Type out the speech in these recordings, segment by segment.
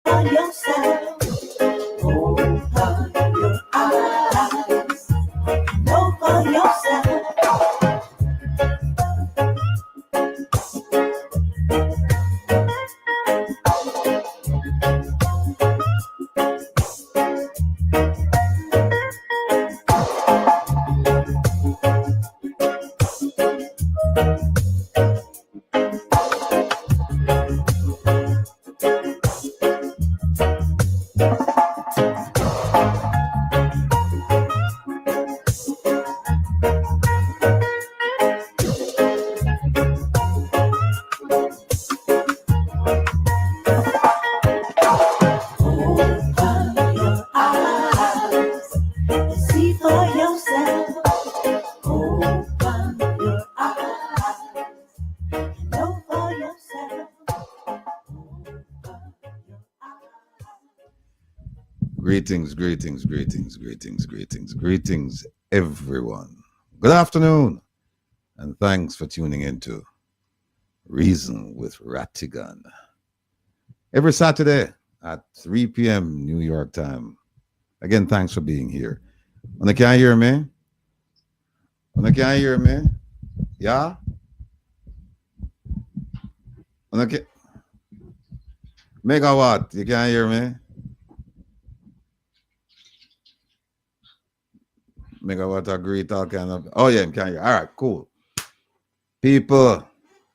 for yourself. Open your eyes. Know for yourself. Greetings, everyone. Good afternoon, and thanks for tuning into Reason with Rattigan. Every Saturday at 3 p.m. New York time. Again, thanks for being here. When can hear me? Yeah? Megawatt, you can't hear me? Megawatt agree talking of. Oh yeah, can you? All right, cool. People,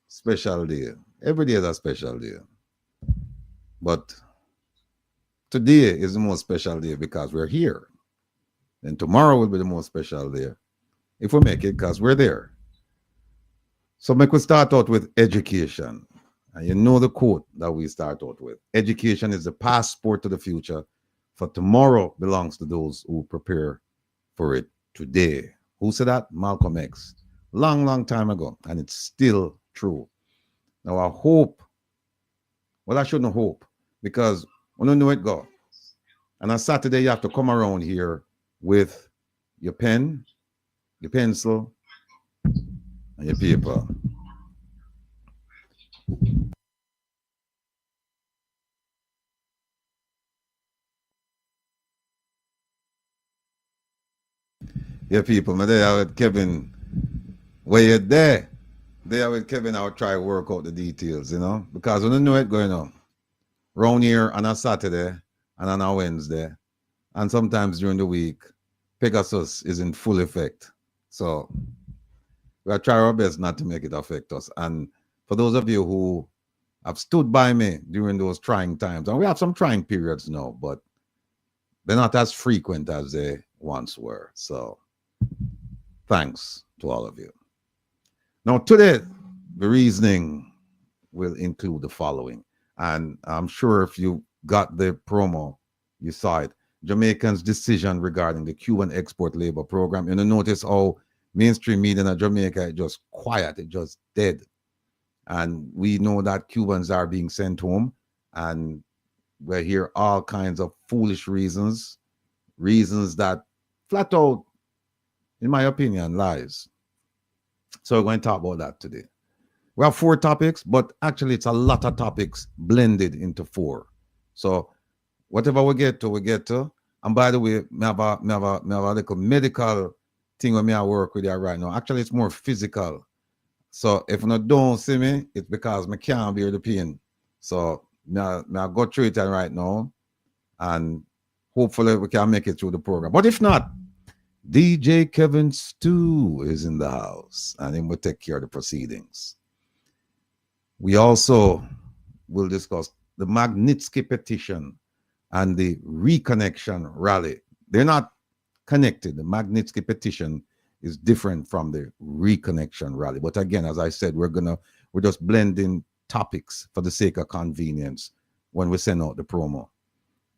special day. Every day is a special day. But today is the most special day because we're here. And tomorrow will be the most special day if we make it because we're there. So make we start out with education. And you know the quote that we start out with. Education is the passport to the future, for tomorrow belongs to those who prepare for it today. Who said that? Malcolm X. Long time ago. And it's still true. Now I hope, well, I shouldn't hope, because we don't know it go. And on Saturday, you have to come around here with your pen, your pencil, and your paper. Yeah, people, I'm there with Kevin. Where you there? There with Kevin, I'll try to work out the details, you know, because we don't know it going on. Round here on a Saturday and on a Wednesday, and sometimes during the week, Pegasus is in full effect. So we'll try our best not to make it affect us. And for those of you who have stood by me during those trying times, and we have some trying periods now, but they're not as frequent as they once were. So thanks to all of you. Now, today, the reasoning will include the following. And I'm sure if you got the promo, you saw it. Jamaicans' decision regarding the Cuban export labor program. You know, notice how mainstream media in Jamaica is just quiet, it's just dead. And we know that Cubans are being sent home, and we hear all kinds of foolish reasons that flat out, in my opinion, lies. So we're going to talk about that today. We have 4 topics, but actually it's a lot of topics blended into 4. So whatever we get to. And by the way, I have a little medical thing with me I work with here right now. Actually, it's more physical. So if you don't see me, it's because I can't bear the pain. So I go through it right now, and hopefully we can make it through the program. But if not, DJ Kevin Stu is in the house, and he will take care of the proceedings. We also will discuss the Magnitsky petition and the Reconnection rally. They're not connected. The Magnitsky petition is different from the Reconnection rally. But again, as I said, we're just blending topics for the sake of convenience when we send out the promo.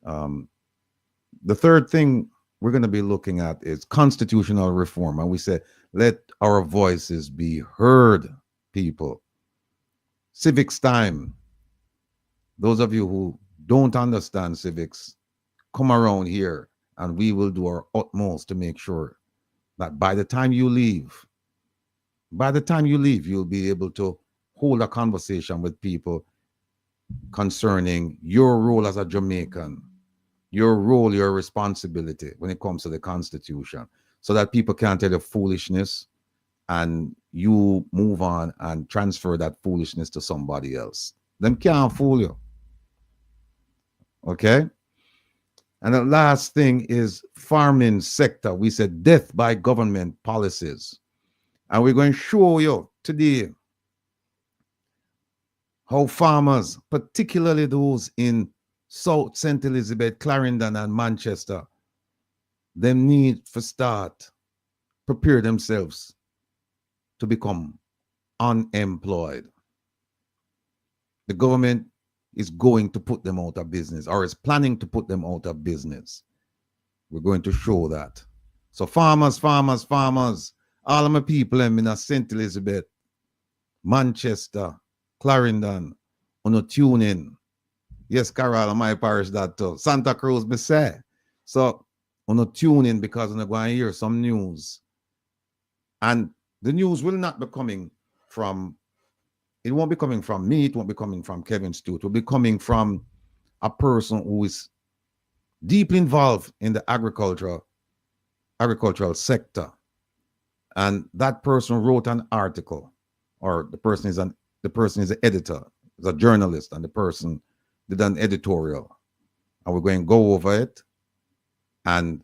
The third thing we're going to be looking at is constitutional reform. And we say, let our voices be heard, people. Civics time. Those of you who don't understand civics, come around here and we will do our utmost to make sure that by the time you leave, you'll be able to hold a conversation with people concerning your role as a Jamaican, your role, your responsibility when it comes to the Constitution, so that people can't tell you foolishness and you move on and transfer that foolishness to somebody else. Them can't fool you. Okay? And the last thing is farming sector. We said death by government policies. And we're going to show you today how farmers, particularly those in South St. Elizabeth, Clarendon, and Manchester, them need to start, prepare themselves to become unemployed. The government is going to put them out of business, or is planning to put them out of business. We're going to show that. So farmers, all of my people in St. Elizabeth, Manchester, Clarendon, on a tune in. Yes, Carol, my parish that too. Santa Cruz, me say. So on a tune in, because I'm going to hear some news. And the news will not be coming from, it won't be coming from me, it won't be coming from Kevin Stewart. It will be coming from a person who is deeply involved in the agricultural sector. And that person wrote an article, or the person is an editor, is a journalist, and the person did an editorial. And we're going to go over it. And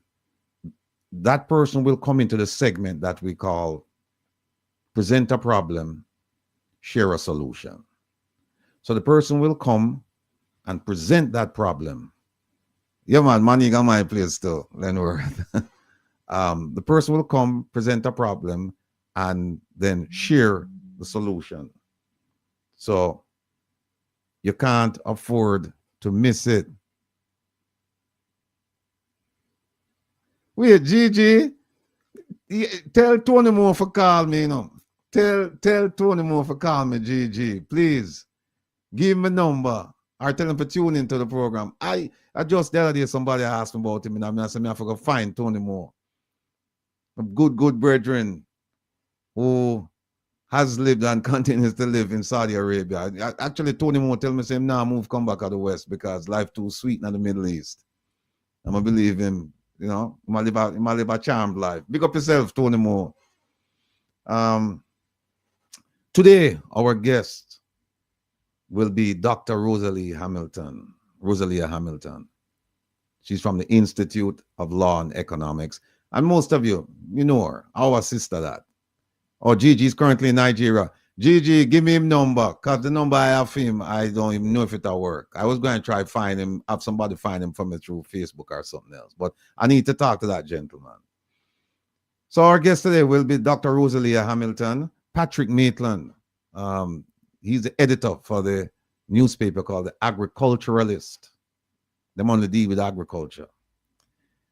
that person will come into the segment that we call Present a Problem, Share a Solution. So the person will come and present that problem. Yeah, man, you got my place too, Lenworth. The person will come, present a problem, and then share the solution. So you can't afford to miss it. Wait, Gigi, tell Tony Moore for call me, you know. Tell Tony Moore for call me, Gigi. Please give me a number or tell him to tune into the program. I just the other day somebody asked me about him, and I said, I forgot to find Tony Moore. A good brethren who has lived and continues to live in Saudi Arabia. Actually, Tony Moore tell me, say, nah, move, come back to the West because life too sweet in the Middle East. I'm going to believe him, you know, he might live a charmed life. Big up yourself, Tony Moore. Today, our guest will be Dr. Rosalia Hamilton. She's from the Institute of Law and Economics. And most of you know her, our sister that. Oh, Gigi is currently in Nigeria. Gigi, give me him number, because the number I have for him, I don't even know if it'll work. I was going to try find him, have somebody find him for me through Facebook or something else. But I need to talk to that gentleman. So our guest today will be Dr. Rosalia Hamilton, Patrick Maitland. He's the editor for the newspaper called The Agriculturalist. Them only deal with agriculture.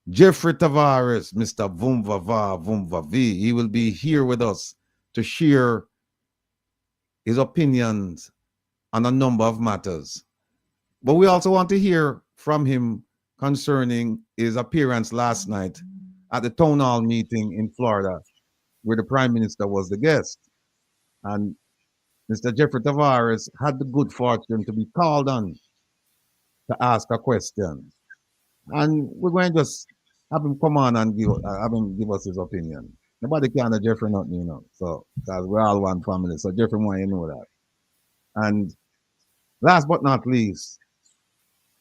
Jeffrey Tavares, Mr. Vumva V. He will be here with us to share his opinions on a number of matters. But we also want to hear from him concerning his appearance last night at the town hall meeting in Florida, where the Prime Minister was the guest. And Mr. Jeffrey Tavares had the good fortune to be called on to ask a question. And we're going to just have him come on and have him give us his opinion. Nobody can have Jeffrey nothing, you know. So, because we're all one family. So Jeffrey want you know that. And last but not least,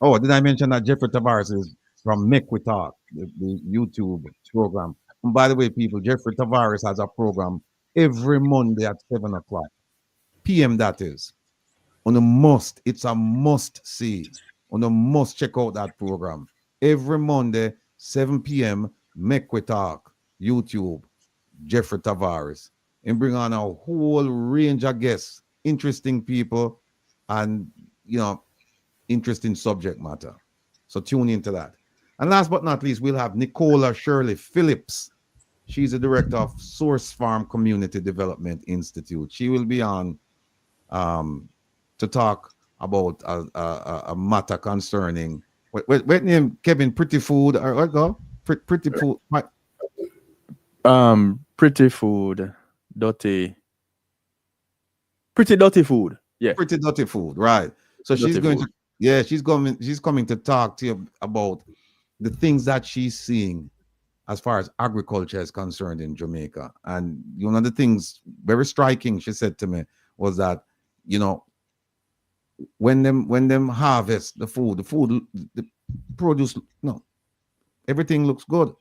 oh, did I mention that Jeffrey Tavares is from Make We Talk, the YouTube program. And by the way, people, Jeffrey Tavares has a program every Monday at 7 o'clock p.m. That is. It's a must see. Must check out that program. Every Monday, 7 p.m., Make We Talk, YouTube, Jeffrey Tavares. And bring on a whole range of guests, interesting people, and, interesting subject matter. So tune into that. And last but not least, we'll have Nicola Shirley Phillips. She's the director of Source Farm Community Development Institute. She will be on to talk about a matter concerning what name, Kevin, Pretty Food or what go? Pretty Food. Pretty food, pretty dirty food. Yeah. Pretty dirty food, right. So she's going Beautiful. to, she's coming to talk to you about the things that she's seeing as far as agriculture is concerned in Jamaica. And one of the things very striking she said to me was that, you know, when them harvest the food, the produce, no, everything looks good.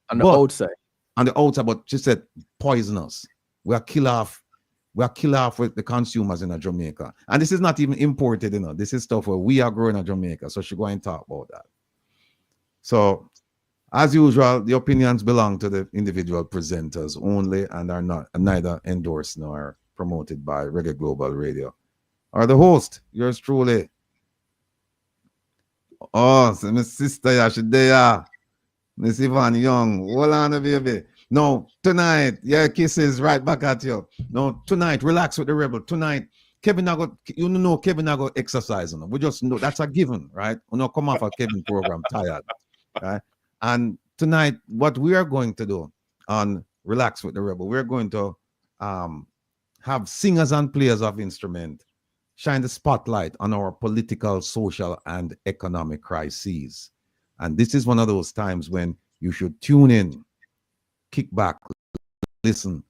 On the But outside. on the outside, but she said poisonous. We are kill off with the consumers in Jamaica. And this is not even imported, you know. This is stuff where we are growing in Jamaica. So she go and talk about that. So as usual, the opinions belong to the individual presenters only and are not neither endorsed nor promoted by Reggae Global Radio or the host, yours truly. Oh, so my sister, yeah, she there. Miss Yvonne Young. Hold on, baby. No, tonight, yeah, kisses right back at you. No, tonight, relax with the rebel. Tonight, Kevin Nago, you know Kevin Nago exercise. We just know that's a given, right? We not come off a Kevin program tired, right? And tonight, what we are going to do on Relax with the Rebel, we're going to have singers and players of instrument shine the spotlight on our political, social, and economic crises. And this is one of those times when you should tune in, kick back, listen,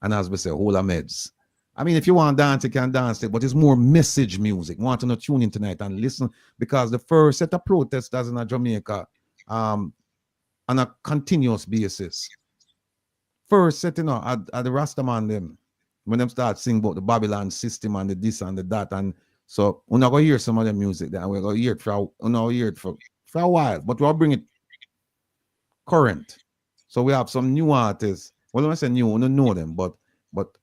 and as we say, hold a meds. I mean, if you want to dance, you can dance it, but it's more message music. Want to not tune in tonight and listen, because the first set of protesters in Jamaica, on a continuous basis. First set, you know, at the Rastaman them, when them start singing about the Babylon system and the this and the that, and so we're not gonna hear some of the music there, and we're gonna hear it for a while, but we'll bring it current. So we have some new artists. Well, when I say new, we don't know them, but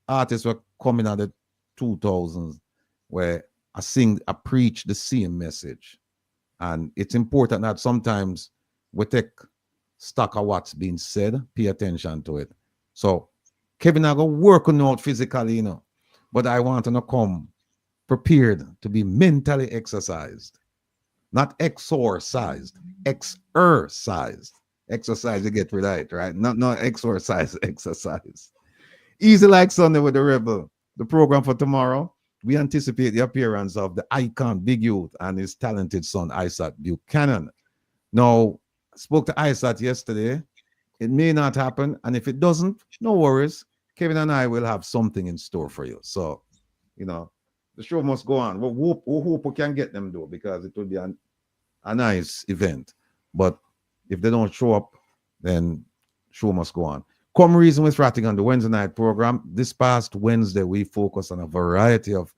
artists were coming out of the 2000s where I preach the same message, and it's important that sometimes we take stock of what's being said, pay attention to it. So Kevin, I go working out physically, you know, but I want to come prepared to be mentally exercised, not exorcised, exercised. Exercise to get right, right? Not exercise, exercise. Easy like Sunday with the Rebel. The program for tomorrow, we anticipate the appearance of the icon Big Youth and his talented son Isaac Buchanan. Now, I spoke to Isaac yesterday. It may not happen, and if it doesn't, no worries. Kevin and I will have something in store for you. So, you know, the show must go on. We hope we can get them though, because it will be a nice event. But if they don't show up, then show must go on. Come Reason with Rattigan, the Wednesday night program. This past Wednesday, we focused on a variety of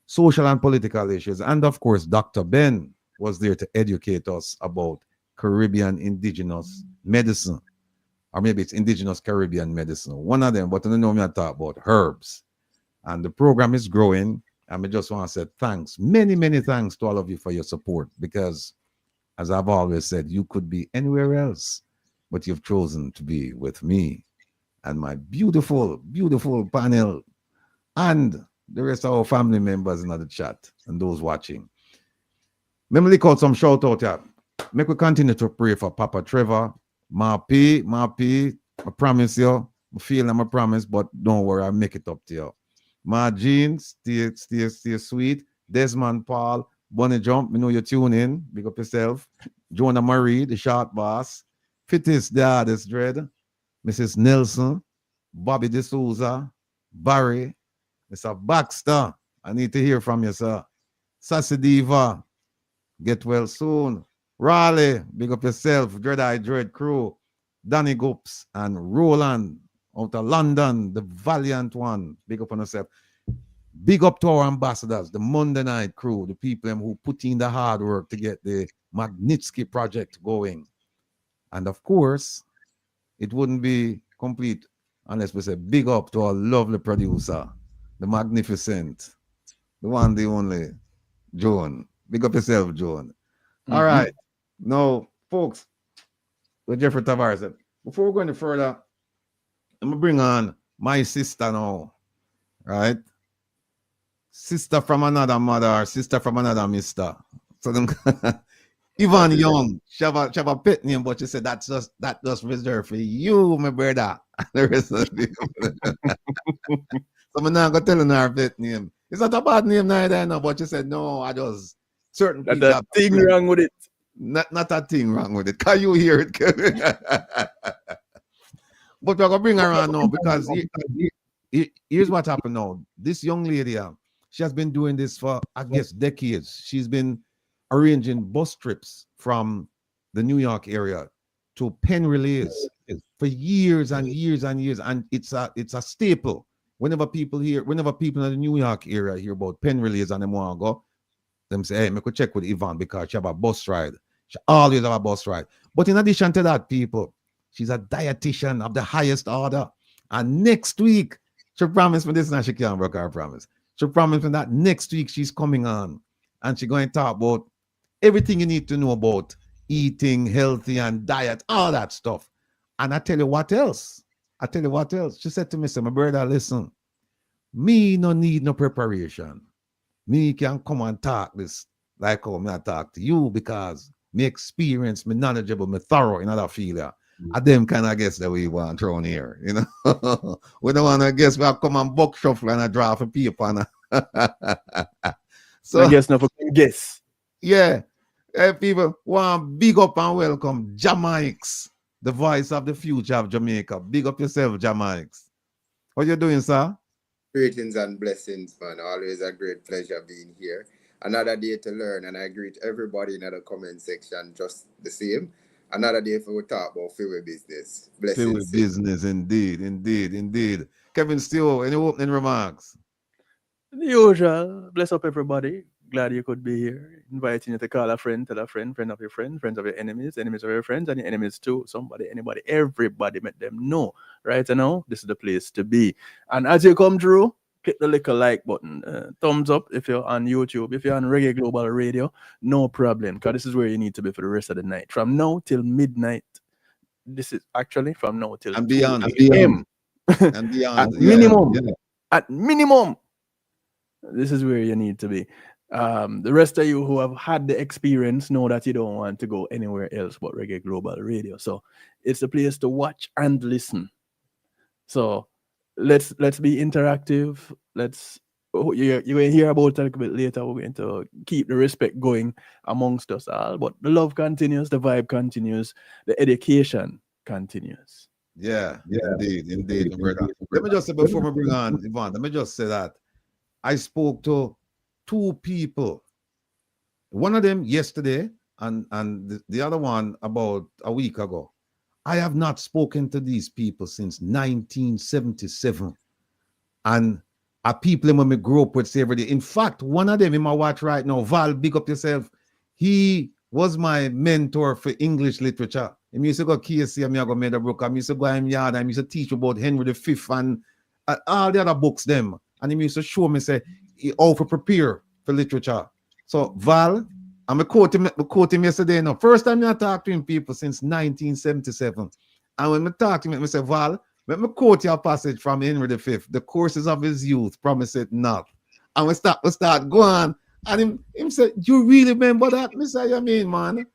social and political issues. And of course, Dr. Ben was there to educate us about Caribbean indigenous medicine. Or maybe it's indigenous Caribbean medicine. One of them, but I don't know me I talk about herbs. And the program is growing. And I just want to say thanks, many, many thanks to all of you for your support, because as I've always said, you could be anywhere else, but you've chosen to be with me and my beautiful, beautiful panel and the rest of our family members in the chat and those watching. Let me leak out some shout out here. Make we continue to pray for Papa Trevor, Ma P, I promise you, I feel I'm a promise, but don't worry, I'll make it up to you. Ma Jean, stay sweet. Desmond Paul, Bonnie Jump, me know you tune in. Big up yourself. Jonah Marie, the short boss. Fittis, the artist dread. Mrs. Nelson, Bobby D'Souza, Barry, Mr. Baxter. I need to hear from you, sir. Sassy Diva, get well soon. Raleigh, big up yourself. Dread Eye Dread Crew. Danny Goops and Roland out of London, the valiant one. Big up on yourself. Big up to our ambassadors, the Monday night crew, the people who put in the hard work to get the Magnitsky project going. And of course, it wouldn't be complete unless we say big up to our lovely producer, the magnificent, the one, the only, Joan. Big up yourself, Joan. All right. Now, folks, with Jeffrey Tavares said, before we go any further, I'm going to bring on my sister now, right? Sister from another mother, sister from another mister. So them Yvonne Young, she have a pet name, but she said that just reserved for you, my brother. The rest of the people. So I'm not gonna tell her her pet name. It's not a bad name neither, no, but she said no, I just certain Not people a have thing wrong with it. not a thing wrong with it. Can you hear it, Kevin? But we're gonna bring her on now because here's what happened now. This young lady, she has been doing this for I guess decades. She's been arranging bus trips from the New York area to pen relays for years and years and years, and it's a staple. Whenever people in the New York area hear about pen relays and them want to go, them say, hey, me could check with Yvonne because she have a bus ride. She always have a bus ride. But in addition to that, people, she's a dietitian of the highest order. And next week, she promised me this, and she can't break her promise. She promised me that next week she's coming on and she's going to talk about everything you need to know about eating healthy and diet, all that stuff. And I tell you what else. She said to me, say, my brother, listen, me no need no preparation. Me can come and talk this like how me I talk to you because me experience, me knowledgeable, me thorough in other field. And them kind of guess that we want thrown here, you know. We don't want to guess we come and buck shuffle and a draw for people. So I guess not for guess. Yeah. Hey, people, want big up and welcome JAMAICA'S, the voice of the future of Jamaica. Big up yourself, JAMAICA'S. What you doing, sir? Greetings and blessings, man. Always a great pleasure being here. Another day to learn, and I greet everybody in the comment section just the same. Another day for we talk about field business. Blessings. Field business, indeed. Kevin Steele, any opening remarks? The usual. Bless up everybody. Glad you could be here. Inviting you to call a friend, tell a friend, friend of your friend, friends of your enemies, enemies of your friends, and your enemies too. Somebody, anybody, everybody, make them know. Right now, this is the place to be. And as you come through, click the little like button. Thumbs up if you're on YouTube. If you're on Reggae Global Radio, no problem. Because this is where you need to be for the rest of the night. From now till midnight. This is actually from now till and beyond. And beyond. At minimum. This is where you need to be. The rest of you who have had the experience know that you don't want to go anywhere else but Reggae Global Radio. So it's a place to watch and listen. So let's be interactive. You're going to hear about it a little bit later. We're going to keep the respect going amongst us all. But the love continues, the vibe continues, the education continues. Yeah, indeed. Let me just say before we bring on Yvonne, let me just say that I spoke to two people. One of them yesterday and the other one about a week ago. I have not spoken to these people since 1977. And are people when we grew up with say every day. In fact, one of them in my watch right now, Val, big up yourself. He was my mentor for English literature. He used to go KC and I go Meadowbrook. I used to go in yard. I used to teach about Henry V and all the other books them. And he used to show me say how to prepare for literature. So Val, I'm quote him yesterday. Now, first time I talked to him people since 1977. And when I talk to him, I say, Val, let me quote your passage from Henry V. The courses of his youth promised not. And we start going. And him said, you really remember that? I say, you mean, man?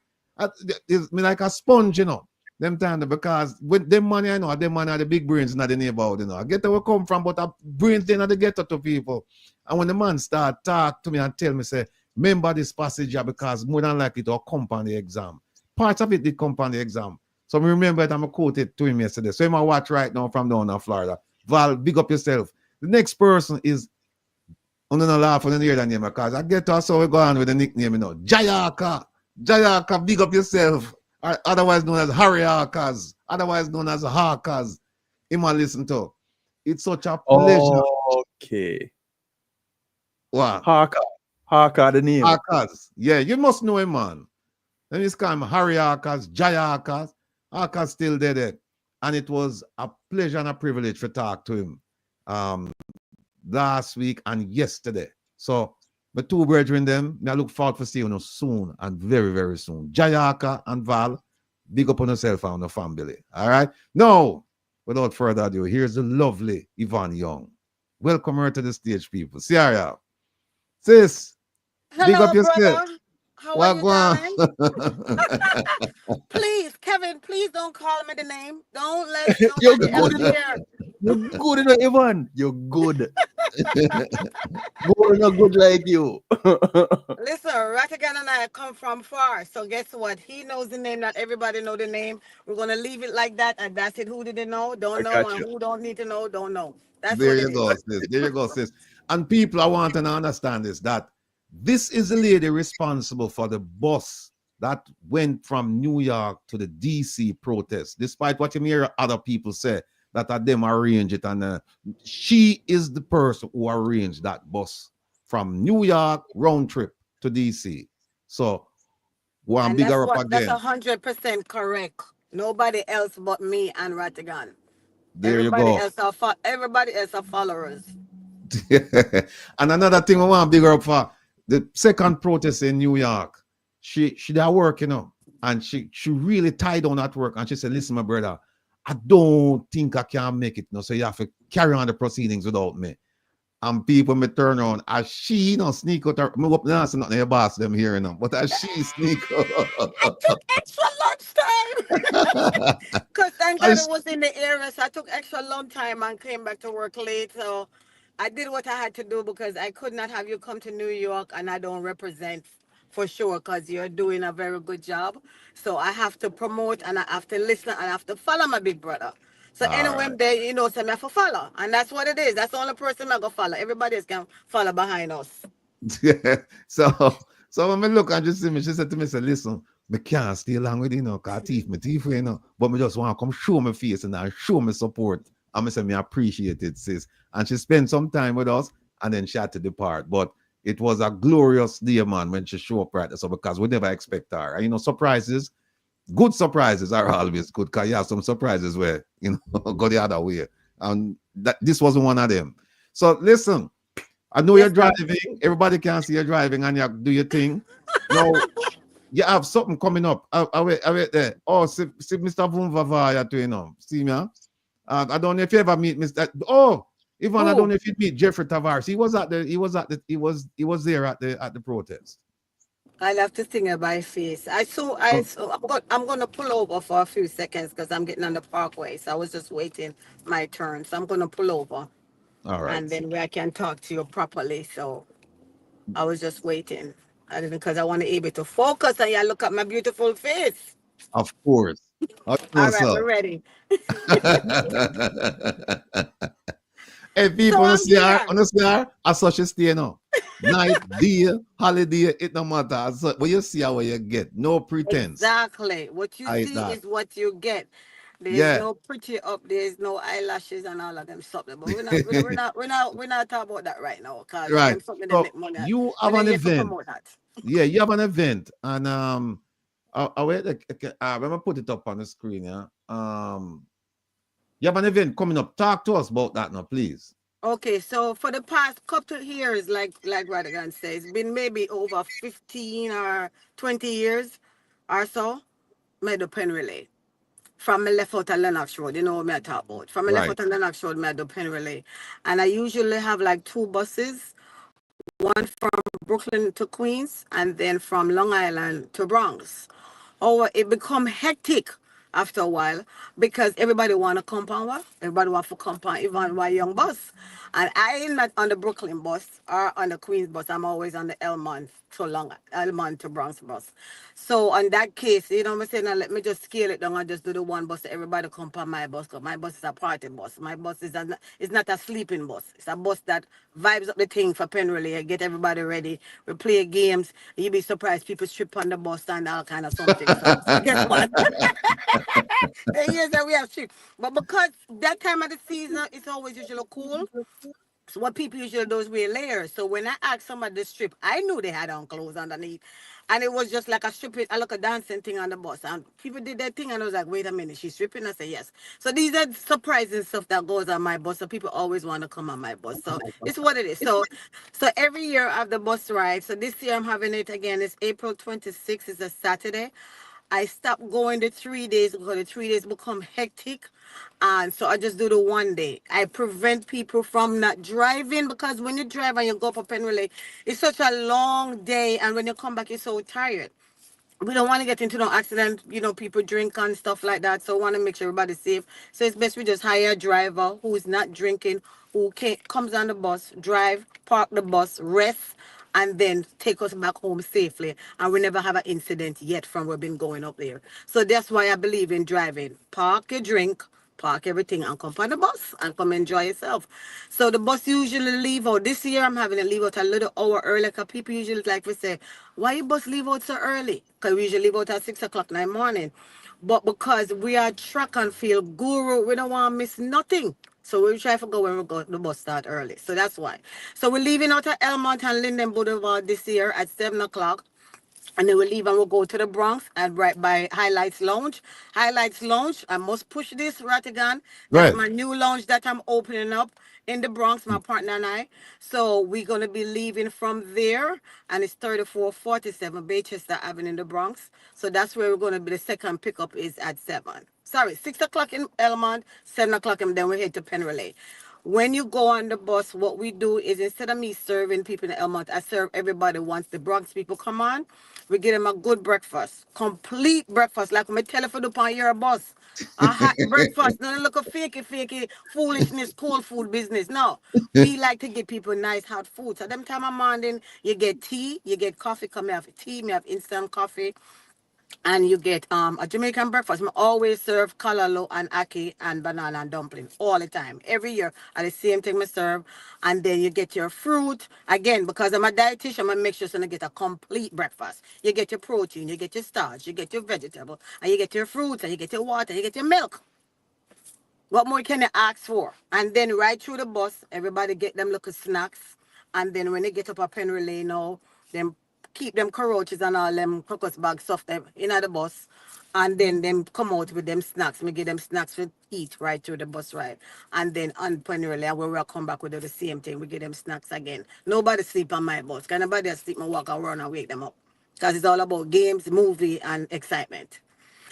It's like a sponge, you know. Them time because with them money, I know them money are the big brains in the neighborhood, you know. I get where we come from, but the brains they not the get to people. And when the man start talk to me and tell me, say, remember this passage here because more than likely it will come on the exam. Parts of it did come on the exam. So I remember it, I'm going to quote it to him yesterday. So I'm going to watch right now from down in Florida. Val, big up yourself. The next person is, I'm going to laugh when I hear that name because I get to so we go on with the nickname, you know. Jayaka, big up yourself. Otherwise known as Harryarkas, otherwise known as Harkas. Him and listen to. It's such a pleasure. Okay. What? Harka the name. Harkas. Yeah, you must know him, man. Then he's called Harryarkas, Jayarkas. Harkas still there. And it was a pleasure and a privilege to talk to him last week and yesterday. So my two brethren them, I look forward to seeing you soon and very, very soon. Jayaka and Val, big up on yourself and the family. All right. Now, without further ado, here's the lovely Yvonne Young. Welcome her to the stage, people. See her. Sis, hello, big up yourself. brother. How are you doing? Please, Kevin, please don't call me the name. Don't let nobody else hear. You're good enough, Ivan. You're good. More not good like you. Listen, Rattigan and I come from far, so guess what? He knows the name. Not everybody know the name. We're gonna leave it like that, and that's it. Who didn't know, don't I know, got and you. who don't need to know, don't know. That's There what it you is. go, sis. There you go, sis. And people I want to understand this that this is the lady responsible for the bus that went from New York to the DC protest. Despite what you hear other people say that them arrange it, and she is the person who arranged that bus from New York round trip to DC. So one And that's bigger up what that's again. 100% correct. Nobody else but me and Rattigan. There you go. Everybody else are followers. And another thing I want to bigger up for the second protest in New York. She did work, and she really tied on at work. And she said, "Listen, my brother, I don't think I can make it. No, so you have to carry on the proceedings without me." And people may turn on as she sneak out. Me up now, so nothing your boss them hearing them, but as she sneak I took extra lunch time because thank God it as, was in the area, so I took extra long time and came back to work late. So I did what I had to do because I could not have you come to New York and I don't represent for sure because you're doing a very good job. So I have to promote and I have to listen and I have to follow my big brother. So all anyway, right. they so me have to follow, and that's what it is. That's the only person I go follow. Everybody else can follow behind us. So when I look and just see me, she said to me, say, "Listen, me can't stay along with cause teeth, but me just want to come show my face and show me support." And I say, "Me appreciate it, sis." And she spent some time with us and then she had to depart. But it was a glorious day, man, when she showed up right there. So because we never expect her. And, surprises, good surprises are always good because you have some surprises where, go the other way. And this wasn't one of them. So listen, I know you're Yes, sir. driving. Everybody can see you're driving and you do your thing. Now, you have something coming up. I wait there. Oh, see Mr. Vumvava, you're doing. See me? I don't know if you ever meet Mr. Oh, Ivan, I don't Who? know if you meet Jeffrey Tavares. He was there at the protest. I love to sing it by face. Oh, I'm gonna pull over for a few seconds because I'm getting on the parkway. So I was just waiting my turn. So I'm gonna pull over all right. and then where I can talk to you properly. So I was just waiting. I didn't because I want to be able to focus and you look at my beautiful face. Of course. How you All know, right, sir? we're ready. Hey, So people, I'm here. honestly, I saw she stay now. Night, day, holiday, it no matter. So, but you see how you get. No pretense. Exactly. What you I see that. is what you get. There's Yeah. no pretty up. There's no eyelashes and all of them stuff. But we're not talking about that right now because Right. them something they So make money. you We have don't an here to event. promote that. Yeah, you have an event. And I wait, let me put it up on the screen, yeah. You have an event coming up. Talk to us about that now, please. Okay, so for the past couple of years, like Radigan says, it's been maybe over 15 or 20 years or so, made the pen relay. From me left out of Lennox Road, you know what me I talk about. From me left Right. out of Lennox Road, me I do pen relay. And I usually have like two buses, one from Brooklyn to Queens and then from Long Island to Bronx. Oh, it become hectic after a while because everybody want to compound what? Everybody want to compound even my young bus. And I am not on the Brooklyn bus or on the Queens bus. I'm always on the Elmont to Bronx bus. So on that case, you know what I'm saying? Now let me just scale it down and just do the one bus. So everybody compound my bus because my bus is a party bus. My bus is not a sleeping bus. It's a bus that vibes up the thing for pen relay, get everybody ready. We play games. You'd be surprised people strip on the bus and all kind of something. So guess what? The years that we have strip. But because that time of the season it's always usually cool. So what people usually do is wear layers. So when I asked somebody to strip, I knew they had on clothes underneath. And it was just like a stripping, I look a dancing thing on the bus. And people did that thing and I was like, wait a minute, she's stripping? I said, yes. So these are surprising stuff that goes on my bus. So people always want to come on my bus. So it's what it is. So every year I have the bus ride. So this year I'm having it again. It's April 26th. It's a Saturday. I stopped going the 3 days because the 3 days become hectic. And so I just do the one day. I prevent people from not driving because when you drive and you go for pen relay, it's such a long day. And when you come back, you're so tired. we don't want to get into no accident, people drink and stuff like that. So we want to make sure everybody's safe. So it's best we just hire a driver who is not drinking, who comes on the bus, drive, park the bus, rest, and then take us back home safely. And we never have an incident yet from we've been going up there. So that's why I believe in driving. Park your drink, park everything, and come on the bus and come enjoy yourself. So the bus usually leave out. This year I'm having to leave out a little hour early because people usually like to say, why you bus leave out so early? Because we usually leave out at 6 o'clock in the morning. But because we are track and field guru, we don't want to miss nothing. So we try to go when we go the bus start early. So that's why. So we're leaving out at Elmont and Linden Boulevard this year at 7 o'clock. And then we'll leave and we'll go to the Bronx and right by Highlights Lounge. Highlights Lounge, I must push this, Rattigan. That's Right. my new lounge that I'm opening up in the Bronx, my partner and I. So we're going to be leaving from there. And it's 3447 Baychester Avenue in the Bronx. So that's where we're going to be. The second pickup is at 7. Sorry, 6 o'clock in Elmont, 7 o'clock, and then we head to Penn Relay. When you go on the bus, what we do is instead of me serving people in Elmont, I serve everybody once the Bronx people come on. We give them a good breakfast, complete breakfast, like when I tell you for the on your bus. A hot breakfast, none of look of fakey foolishness, cold food business. No, we like to give people nice hot food. So them time of morning, you get tea, you get coffee. Come here, have tea, me have instant coffee, and you get a Jamaican breakfast. I always serve kalalo and ackee and banana and dumpling all the time, every year. And the same thing I serve. And then you get your fruit. Again, because I'm a dietitian, I make sure so you get a complete breakfast. You get your protein, you get your starch, you get your vegetable, and you get your fruits, and you get your water, and you get your milk. What more can you ask for? And then right through the bus, everybody get them little snacks. And then when they get up a Penn Relay now, them keep them caroches and all them crocus bags stuff them in the bus. And then them come out with them snacks. Me give them snacks to eat right through the bus ride. And then on Penn Relay, where we'll come back, we do the same thing. We give them snacks again. Nobody sleep on my bus. Can nobody sleep and walk around and wake them up. Because it's all about games, movie, and excitement.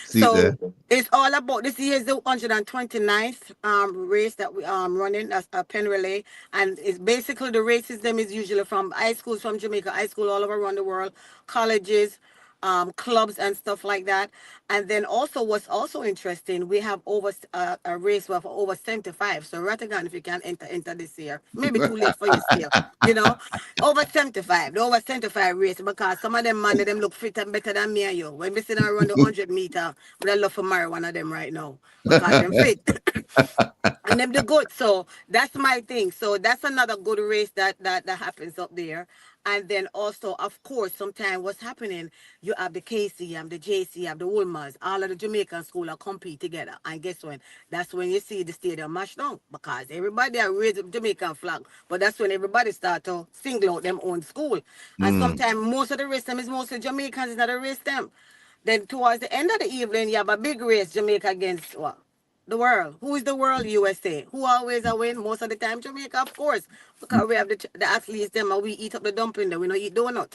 See there. So it's all about this year's the 129th race that we running as a Penn Relay, and it's basically the races them is usually from high schools from Jamaica, high school all over around the world, colleges, clubs and stuff like that. And then also what's also interesting, we have over a race with over 75. So Rattigan, if you can enter this year, maybe too late for you still, you know, over 75, the over 75 race because some of them man them look fit and better than me and you. When we sit down around the 100 meter, but I love to marry one of them right now because them fit. And them the good. So that's my thing. So that's another good race that happens up there. And then also, of course, sometimes what's happening, you have the KC, you have the JC, you have the Woolmers, all of the Jamaican school are compete together. And guess when? That's when you see the stadium mash down because everybody are raise the Jamaican flag. But that's when everybody start to single out them own school. And Mm. sometimes most of the race them is mostly Jamaicans that race them. Then towards the end of the evening, you have a big race, Jamaica against what? The world. Who is the world? USA. Who always a win? Most of the time, Jamaica, of course. Because we have the athletes, them, and we eat up the dumpling, then we don't eat donut.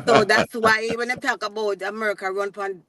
So that's why when they talk about America run pan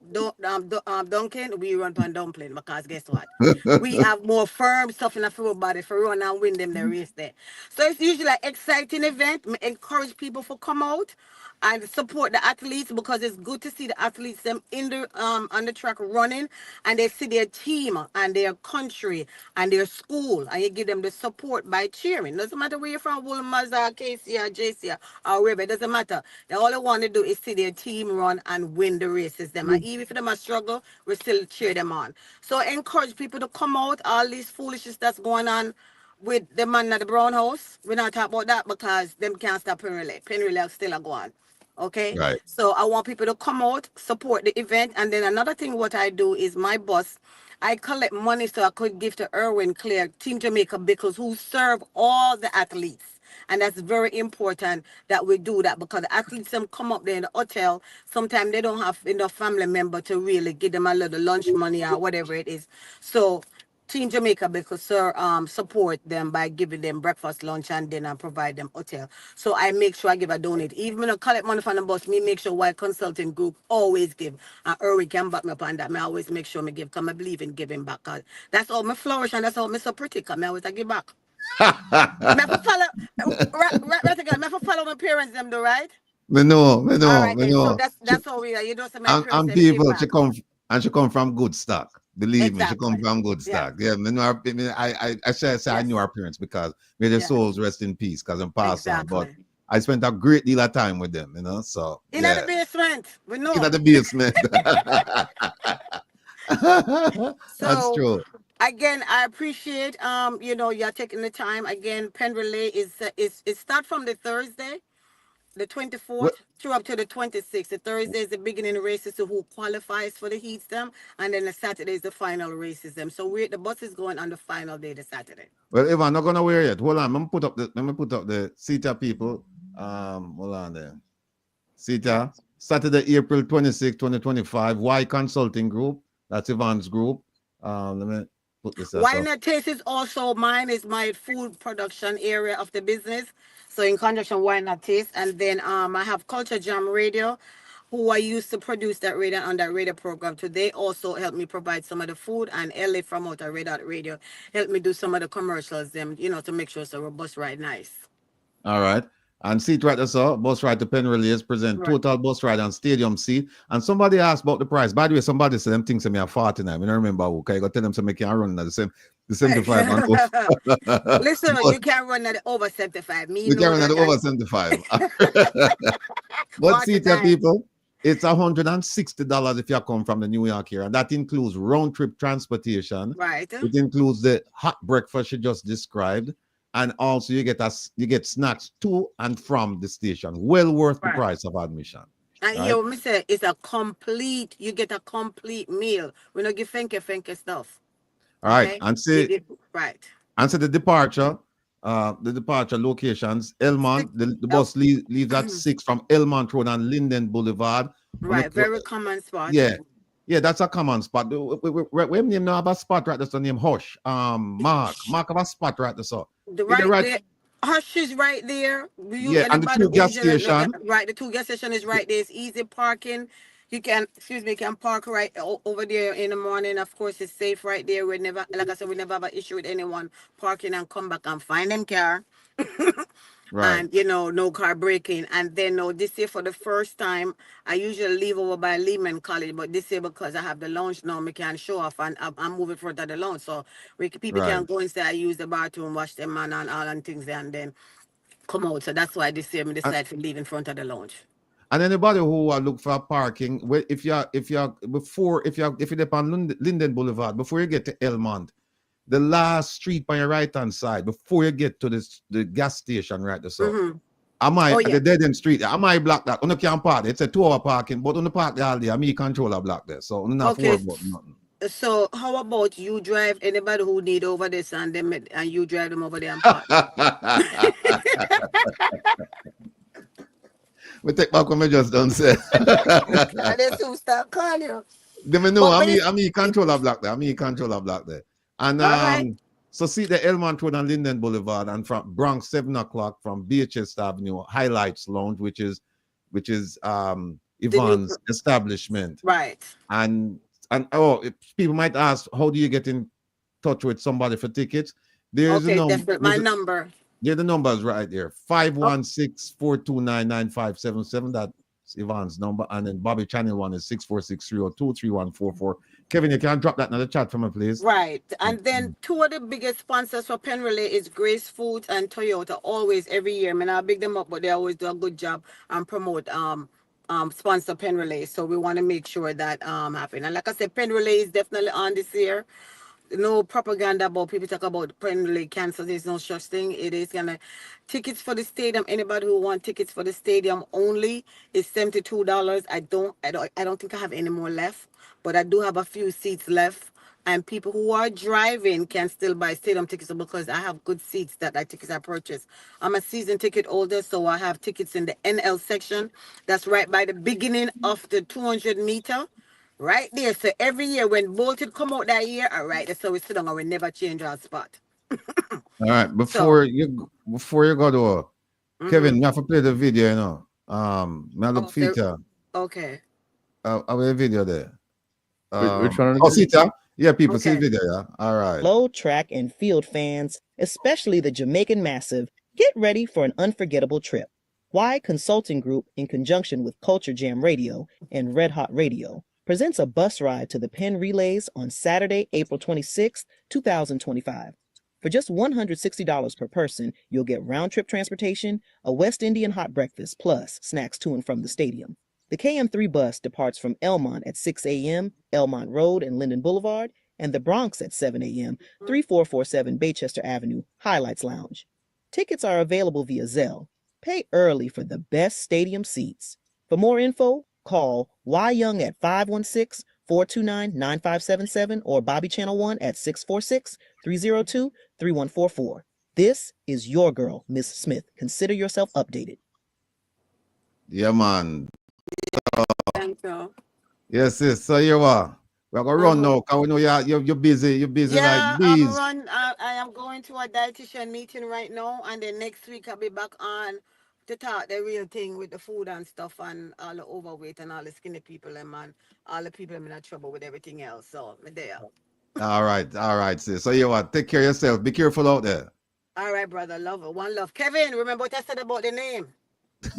Dunkin', we run pan dumpling because guess what? We have more firm stuff in our body for run and win them the race there. So it's usually an exciting event. Me encourage people to come out and support the athletes because it's good to see the athletes them in the on the track running and they see their team and their country and their school and you give them the support by cheering. Doesn't matter where you're from, Woolmers or KC or JC or wherever, it doesn't matter. All they want to do is see their team run and win the races. Them and even if them a struggle, we still cheer them on. So I encourage people to come out. All these foolishness that's going on with the man at the Brown House, we're not talking about that because them can't stop Penn Relay. Penn Relay still a go on. Okay, Right. so I want people to come out, support the event, and then another thing what I do is my bus, I collect money so I could give to Erwin Clare, Team Jamaica Bickles, who serve all the athletes. And that's very important that we do that because the athletes them come up there in the hotel. Sometimes they don't have enough family member to really give them a little lunch money or whatever it is. So Team Jamaica because sir support them by giving them breakfast, lunch, and dinner, provide them hotel. So I make sure I give a donate. Even when I collect money from the bus, me make sure white consulting group always give. And Erwin can back me up on that. Me always make sure me give because I believe in giving back. Cause that's how me flourish and that's how me so pretty because I always I give back. Me have to follow right again. Me have to follow my parents them though, right? Me know, All right, then. So She, that's how we are. You know, some my parents and them people, feedback. she come from good stock. Believe me, she come Exactly. from good Yeah. stock. Yeah, me know I say I Yes. knew her parents because may their Yeah. souls rest in peace because I'm passed on. But Exactly. I spent a great deal of time with them, So In the yeah, basement, we in know. the basement. That's So true. again, I appreciate you're taking the time. Again, pen relay is it start from the Thursday, the 24th, Well, through up to the 26th. The Thursday is the beginning races to who qualifies for the heats them, and then the Saturday is the final races them. So the bus is going on the final day, the Saturday. well, if I'm not gonna wear it, hold on. Let me put up the CETA people. Hold on there. CETA, Saturday, April 26, 2025. Y Consulting Group. That's Yvonne's group. Let me put this Why up. not taste is also mine is my food production area of the business. So in conjunction, why not taste? And then I have Culture Jam Radio, who I used to produce that radio on that radio program. Today also helped me provide some of the food, and LA from out Red Dot Radio helped me do some of the commercials, them, to make sure it's a robust ride nice. All right. And seat right there, bus ride to Penn Relays present Right. total bus ride and stadium seat. And somebody asked about the price. By the way, somebody said them things to me are 49. I don't remember who. Okay, I got tell them to make you run at the 75 and Listen, but you can't run at over 75. Me we know can run at that. over 75. But see, people, it's $160 if you come from the New York here, and that includes round trip transportation. Right. It includes the hot breakfast you just described, and also you get snacks to and from the station. Well worth the price of admission. And right? you say it's a complete. You get a complete meal. We don't give funky stuff. All right, and see, right. And so the departure locations, Elmont, the bus leaves at 6 from Elmont Road and Linden Boulevard. Right, very common spot. Yeah, that's a common spot. We name now have a spot right there, name Hush. Mark have a spot right there, so. Hush is right there. And the two gas station. Right, the two gas station is right there. It's easy parking. You can park right over there in the morning. Of course, it's safe right there. We never, like I said, we never have an issue with anyone parking and come back and find them car. Right. And no car breaking. And then this year for the first time, I usually leave over by Lehman College, but this year because I have the lounge now, I can show off and I'm moving front of the lounge, so people can go inside, use the bathroom, wash them and all and things there, and then come out. So that's why this year I decided to leave in front of the lounge. And anybody who look for parking, if you're on Linden Boulevard, before you get to Elmont, the last street on your right hand side, before you get to the gas station right there. So the dead end street, I might block that. On the can park, it's a 2-hour parking, but on the park all day, I me control a block there. So I'm not worried about nothing. So how about you drive anybody who need over this and you drive them over there and park? We take back what I just done said. And then soon start calling you. Them know I'm control a block there. And so see the Elmont Road and Linden Boulevard, and from Bronx 7 o'clock from BHS Avenue Highlights Lounge, which is Yvonne's establishment. Right. And people might ask, how do you get in touch with somebody for tickets? There's my number. Yeah, the number is right there. 516-429-9577. That's Yvonne's number. And then Bobby channel one is 646-302-3144. Kevin, you can drop that in the chat for me, please. Right. And then two of the biggest sponsors for Pen Relay is Grace Foods and Toyota. Always, every year. I mean, I big them up, but they always do a good job and promote sponsor Pen Relay. So we want to make sure that happen. And like I said, Pen Relay is definitely on this year. No propaganda about people talk about Pen Relay cancer. There's no such thing. It is gonna tickets for the stadium. Anybody who want tickets for the stadium only is $72. I don't think I have any more left, but I do have a few seats left. And people who are driving can still buy stadium tickets because I have good seats that I purchased. I'm a season ticket holder, so I have tickets in the NL section. That's right by the beginning of the 200 meter. Right there. So every year when Bolted come out that year, all right, so we sit down and we never change our spot. All right. Before you go to Kevin, you have to play the video, I look feature. Okay. I have a video there. Which one? Sita? Yeah, people see the video, yeah. All right. Low track and field fans, especially the Jamaican Massive, get ready for an unforgettable trip. Why Consulting Group, in conjunction with Culture Jam Radio and Red Hot Radio, presents a bus ride to the Penn Relays on Saturday, April 26, 2025. For just $160 per person, you'll get round-trip transportation, a West Indian hot breakfast, plus snacks to and from the stadium. The KM3 bus departs from Elmont at 6 a.m., Elmont Road and Linden Boulevard, and the Bronx at 7 a.m., 3447 Baychester Avenue, Highlights Lounge. Tickets are available via Zelle. Pay early for the best stadium seats. For more info, call Y Young at 516-429-9577 or Bobby Channel 1 at 646-302-3144. This is your girl, Miss Smith. Consider yourself updated. Yeah, man. Thank you. Yes, yes. So you are. We're gonna run now. Cause we know you're busy. You're busy Yeah, like bees. I am going to a dietitian meeting right now, and then next week I'll be back on to talk the real thing with the food and stuff, and all the overweight and all the skinny people, and man, all the people in trouble with everything else. So me there. All right, sis. So you what? Take care of yourself. Be careful out there. All right, brother. Love it. One love. Kevin, remember what I said about the name?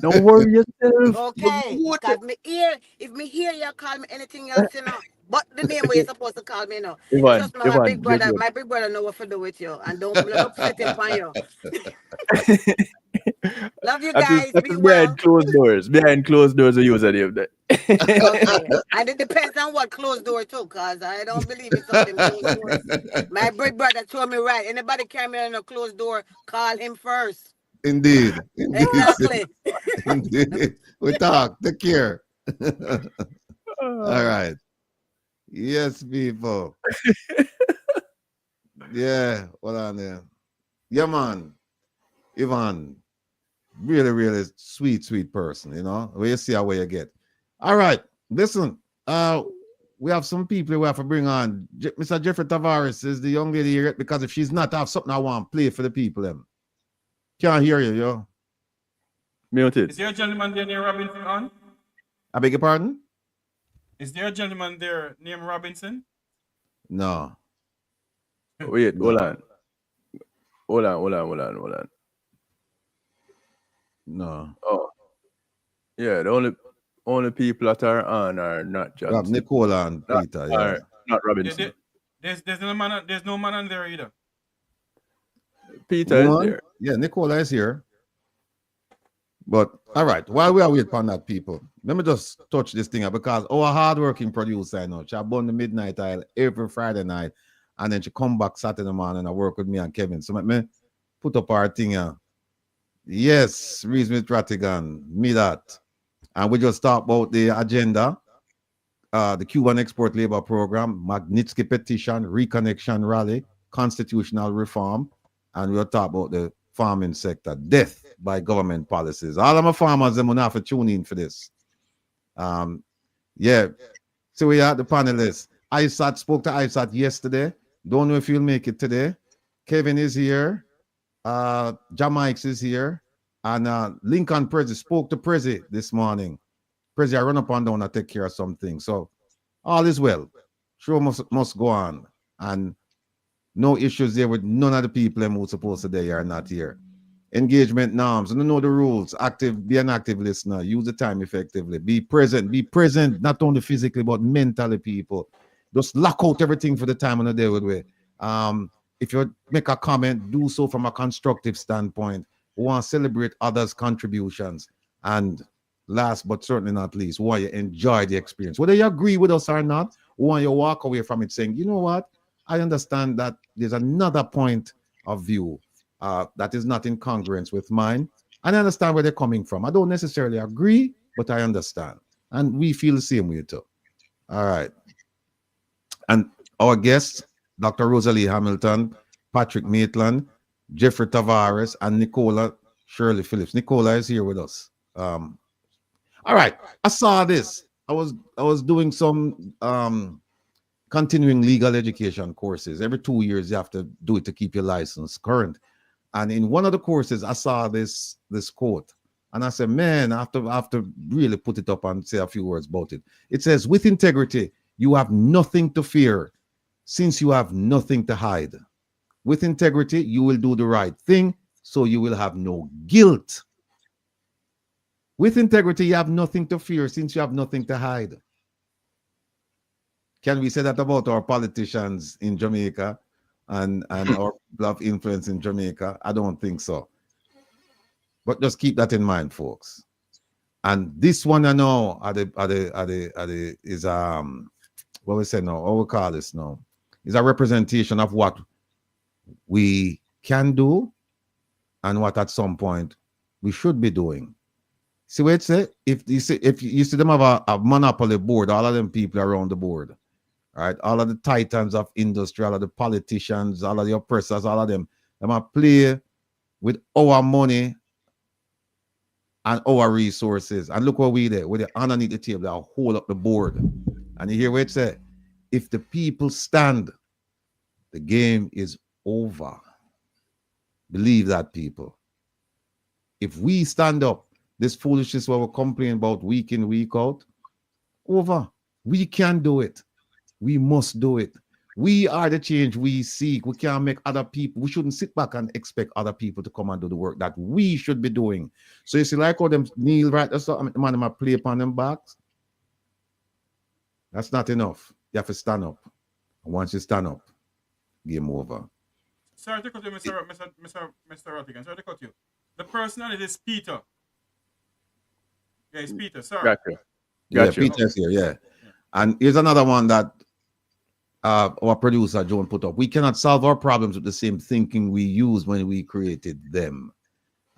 Don't worry yourself. Okay. If me hear you call me anything else, you know. But the name where you're supposed to call me, you know. Ivan, Trust me, my Ivan, big brother, you're my big brother know what to do with you. And don't put him on you. Love you guys. That Be is well. behind closed doors. Behind closed doors, we use that name there. Okay. And it depends on what closed door too, because I don't believe it's something closed doors. My big brother told me right. Anybody carry me in a closed door, call him first. Indeed. Exactly. Indeed. We talk. Take care. All right. Yes, people. Yeah. What on there? Yeah, man. Ivan. Really, really sweet person, you know. Where you see how way you get. All right. Listen. We have some people we have to bring on. Mr. Jeffrey Tavares is the young lady here because if she's not, I have something I want to play for the people. Them. Can't hear you, yo. Muted. Is there a gentleman there named Robinson on? I beg your pardon? Is there a gentleman there named Robinson? No. Wait, No. hold on. Hold on. No. Oh. Yeah, the only people that are on are not We have Johnson. Nicola and Not- Peter, are yeah. not Robinson. There's no man on there either. Peter is Woman? there. Yeah, Nicola is here. But all right, while we are waiting on that, people, let me just touch this thing up because our hardworking producer, I know, she born the midnight aisle every Friday night, and then she come back Saturday morning and work with me and Kevin. So let me put up our thing here. Yes, Reese with Rattigan, me that. And we just talk about the agenda, the Cuban Export Labor Program, Magnitsky Petition, Reconnection Rally, Constitutional Reform, and we'll talk about the farming sector, death by government policies. All of my farmers, them will have to tune in for this. Yeah. So we are the panelists. ISAT spoke to ISAT yesterday. Don't know if you'll make it today. Kevin is here. JAMAICA'S is here. And Lincoln Prezi spoke to Prezi this morning. Prezi, I run up and down and take care of something. So all is well. Show must go on. And no issues there with none of the people who are supposed to be here are not here. Engagement norms, and know the rules. Be an active listener. Use the time effectively. Be present, not only physically but mentally, people. Just lock out everything for the time on the day with way. If you make a comment, do so from a constructive standpoint. We want to celebrate others' contributions. And last but certainly not least, we want you to enjoy the experience. Whether you agree with us or not, we want you to walk away from it saying, you know what? I understand that there's another point of view that is not in congruence with mine. And I understand where they're coming from. I don't necessarily agree, but I understand. And we feel the same way too. All right. And our guests, Dr. Rosalie Hamilton, Patrick Maitland, Jeffrey Tavares, and Nicola Shirley Phillips. Nicola is here with us. All right. I saw this. I was doing some continuing legal education courses. Every 2 years, you have to do it to keep your license current. And in one of the courses, I saw this quote. And I said, man, I have to really put it up and say a few words about it. It says, with integrity, you have nothing to fear since you have nothing to hide. With integrity, you will do the right thing, so you will have no guilt. With integrity, you have nothing to fear since you have nothing to hide. Can we say that about our politicians in Jamaica and our people of influence in Jamaica? I don't think so. But just keep that in mind, folks. And this one I know is what we say now, what we call this now, is a representation of what we can do and what at some point we should be doing. See what it say? If you see them have a monopoly board, all of them people around the board, right? All of the titans of industry, all of the politicians, all of the oppressors, all of them are play with our money and our resources. And look what we did. With the underneath the table, they'll hold up the board. And you hear what it say? If the people stand, the game is over. Believe that, people. If we stand up, this foolishness what we're complaining about week in, week out, over. We can do it. We must do it. We are the change we seek. We can't make other people. We shouldn't sit back and expect other people to come and do the work that we should be doing. So you see, like how them kneel right there, so man, them play upon them backs. That's not enough. You have to stand up. And once you stand up, game over. Sorry to cut you, Mr. Rattigan. Sorry to cut you. The personality is Peter. Yeah, it's Peter. Sorry. Gotcha. Yeah, Gotcha. Peter's here, yeah. And here's another one that our producer Joan put up. We cannot solve our problems with the same thinking we used when we created them.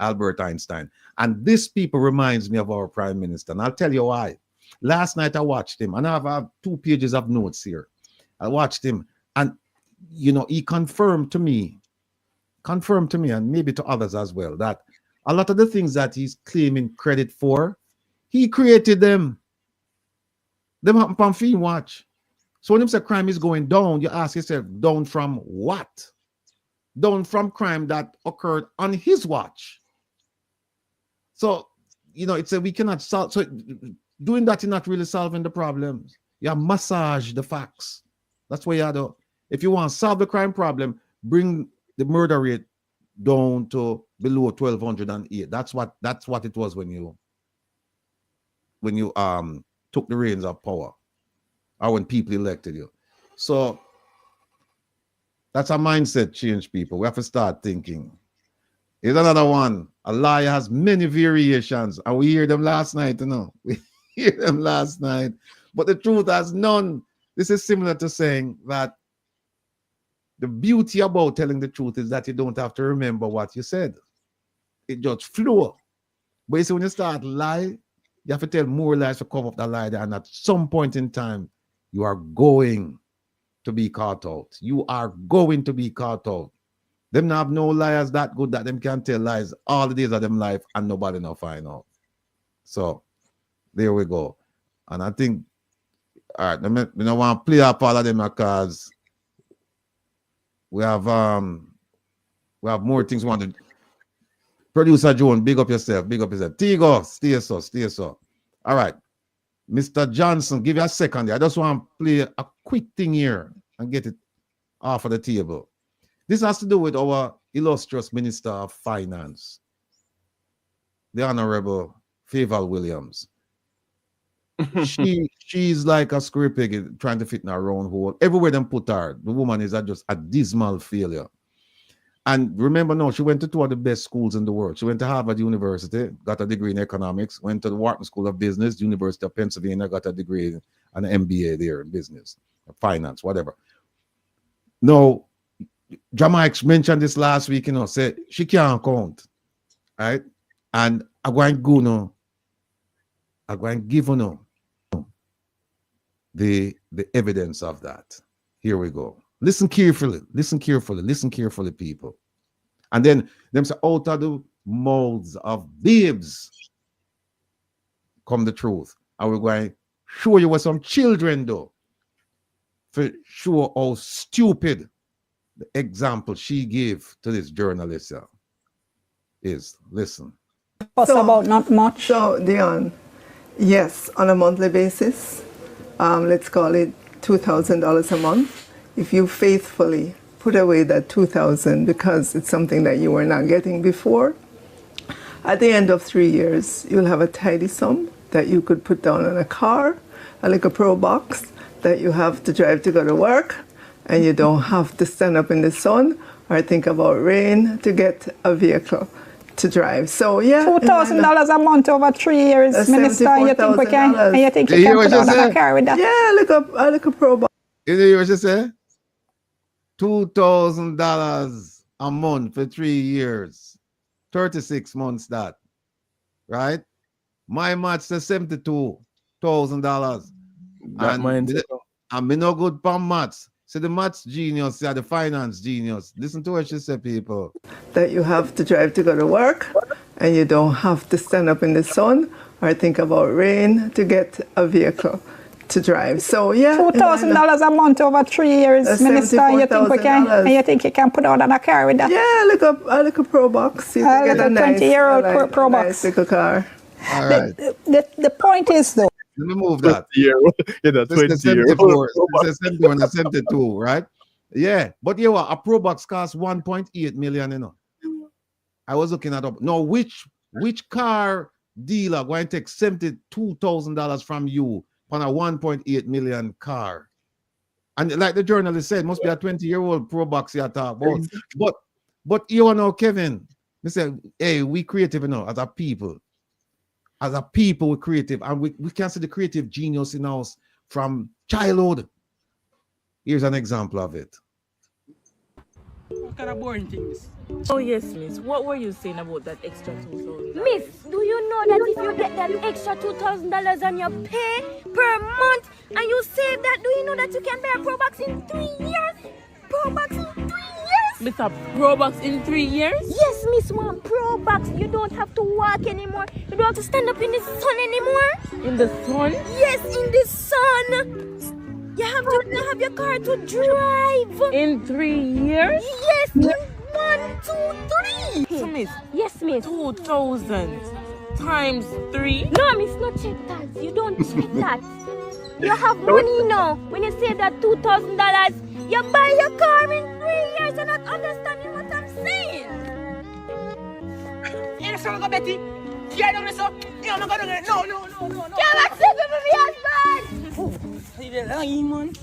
Albert Einstein. And this people reminds me of our prime minister. And I'll tell you why. Last night I watched him, and I have 2 pages of notes here. I watched him, and you know, he confirmed to me, and maybe to others as well, that a lot of the things that he's claiming credit for, he created them. Them happen on film watch. So when him say crime is going down, you ask yourself, down from what? Down from crime that occurred on his watch. So, you know, it's a we cannot solve. So doing that is not really solving the problems. You massage the facts. That's what you do. If you want to solve the crime problem, bring the murder rate down to below 1,208. That's what it was when you took the reins of power, or when people elected you. So that's a mindset change, people. We have to start thinking. Here's another one. A lie has many variations, and we hear them last night, you know. We hear them last night, but the truth has none. This is similar to saying that the beauty about telling the truth is that you don't have to remember what you said. It just flow. But you see, when you start lie, you have to tell more lies to cover up that lie there, and at some point in time, you are going to be caught out. You are going to be caught out. Them not have no liars that good that them can tell lies all the days of them life and nobody no find out. So there we go. And I think, all right, we don't want to play up all of them because we have more things we want to. Producer Joan, big up yourself, big up yourself. Tigo, stay so. All right. Mr. Johnson, give you a second there. I just want to play a quick thing here and get it off of the table. This has to do with our illustrious Minister of Finance, the Honorable Favour Williams. She's like a square peg trying to fit in her own hole. Everywhere them put her, the woman is just a dismal failure. And remember now, she went to 2 of the best schools in the world. She went to Harvard University, got a degree in economics, went to the Wharton School of Business, University of Pennsylvania, got a degree and an MBA there in business, finance, whatever. Now, Jamaica mentioned this last week, you know, said she can't count, right? And I'm going to give you the evidence of that. Here we go. Listen carefully, people. And then them say, out of the mouths of babes come the truth. And we're going to show you what some children do for show how stupid the example she gave to this journalist is. Listen. So about not much. So, Dion, yes, on a monthly basis, let's call it $2,000 a month. If you faithfully put away that $2,000 because it's something that you were not getting before, At the end of 3 years, you'll have a tidy sum that you could put down on a car, like a Pro Box that you have to drive to go to work, and you don't have to stand up in the sun or think about rain to get a vehicle to drive. So yeah, $2,000 a month over 3 years, That's Minister. You think we can? And you think you You can hear put what on she a said? car with that? yeah, like a Pro Box. You hear what she say? $2,000 a month for 3 years. 36 months that. Right? My match says $72,000. That mindset. And me no good for maths. So the maths genius, yeah, the finance genius. Listen to what she said, people. That you have to drive to go to work, and you don't have to stand up in the sun or think about rain to get a vehicle to drive. So yeah, $2,000 a month over 3 years, That's Minister. You think we can? $74,000. And you think you can put on a car with that? Yeah, like a Pro Box. You can Like get a a nice, 20-year-old Pro Box. nice little car. All right. The point is though. Let me move that. Yeah, that's This is 20-year-old. 74. This is 71 and 72, right? Yeah. But you know what? A Pro Box costs 1.8 million, you know. I was looking at up. No, which car dealer going to take $72,000 from you on a 1.8 million car? And like the journalist said, must be a 20-year-old Pro Box you're talking about. But you know, Kevin, they say, hey, we creative, you know, as a people. As a people, we're creative, and we can see the creative genius in us from childhood. Here's an example of it. What kind of boring things? Oh yes, miss. What were you saying about that extra $2,000? Miss, do you know that if you get that extra $2,000 on your pay per month and you save that, do you know that you can buy a Pro Box in 3 years? Pro Box in 3 years? Miss, a Pro Box in 3 years? Yes, Miss, one Pro Box. You don't have to walk anymore. You don't have to stand up in the sun anymore. In the sun? Yes, in the sun. You have to have your car to drive. In 3 years? Yes, in 1, 2, 3. So, miss. Yes, Miss. 2,000 times 3? No, Miss, not check that. You don't check that. You have money now. When you save that $2,000, you buy your car in 3 years. You're not understanding what I'm saying. You're not going Betty. You're not going to You're not going to No. You're not sleeping with your husband.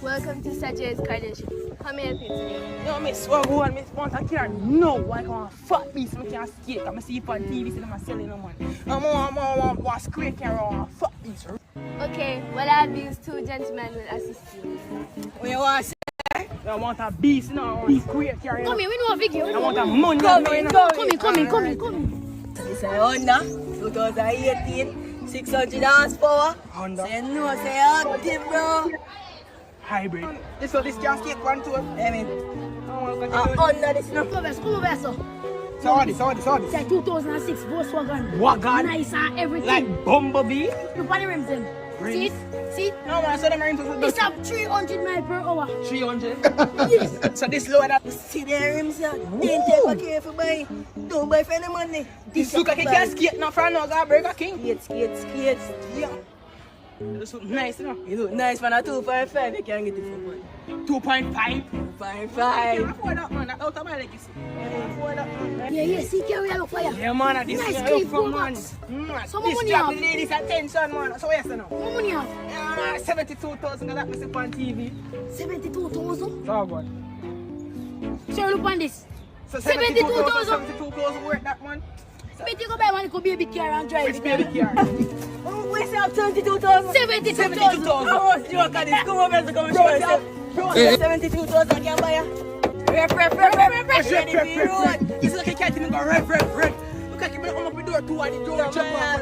Welcome to Sajay's Carnation. How may I help you today? No, miss, what go on, miss, want a car? No, I can't fat beast, I can't skate. I'm see it on TV, so I'm selling no man. I want a great car, I want a fat beast. Okay, well, I have these two gentlemen will assist you. What you want to say? I want a beast, no, I want a great car. Come here, we know a video. I want a money. Come in. This is a Honda, 2018, 600 horsepower. Honda. Say no, say active, bro. Hybrid. This can skate one too. I mean, Honda, this no. Come over, sir. Sorry. Say 2006 Volkswagen. Wagon. Nice and everything. Like Bumblebee. Look at the rims then. See? No man, so the rims are This have 300 miles per hour. 300? Yes. So this lower that. See the rims, sir. Ain't take careful, boy. Don't buy for any money. This look like a can skate now for no Burger King. Skate. Yeah. This look nice, you know. You look nice man, a 2.5, you can get it for money. 2.5. 2.5. You can afford that man, that out of my legacy. Yeah, see, carry a look for you. Yeah, man, this nice is clip, from man. This This drop the ladies' attention, man. So yes, no. How money you have? Yeah, 72,000 that me see on TV. 72,000? Oh, God. Sir, look on this. So 72,000. 72,000 worth that, man. Bet you go buy one, it could be a big car and drive Which it. baby car? We sell 22,000. 72,000. How much joke at this? Come over here to come and show yourself. 72,000 can buy ya. Ref. Ready for your road. This like a cat in go ref. Look like you better come up the door too and the door jump up.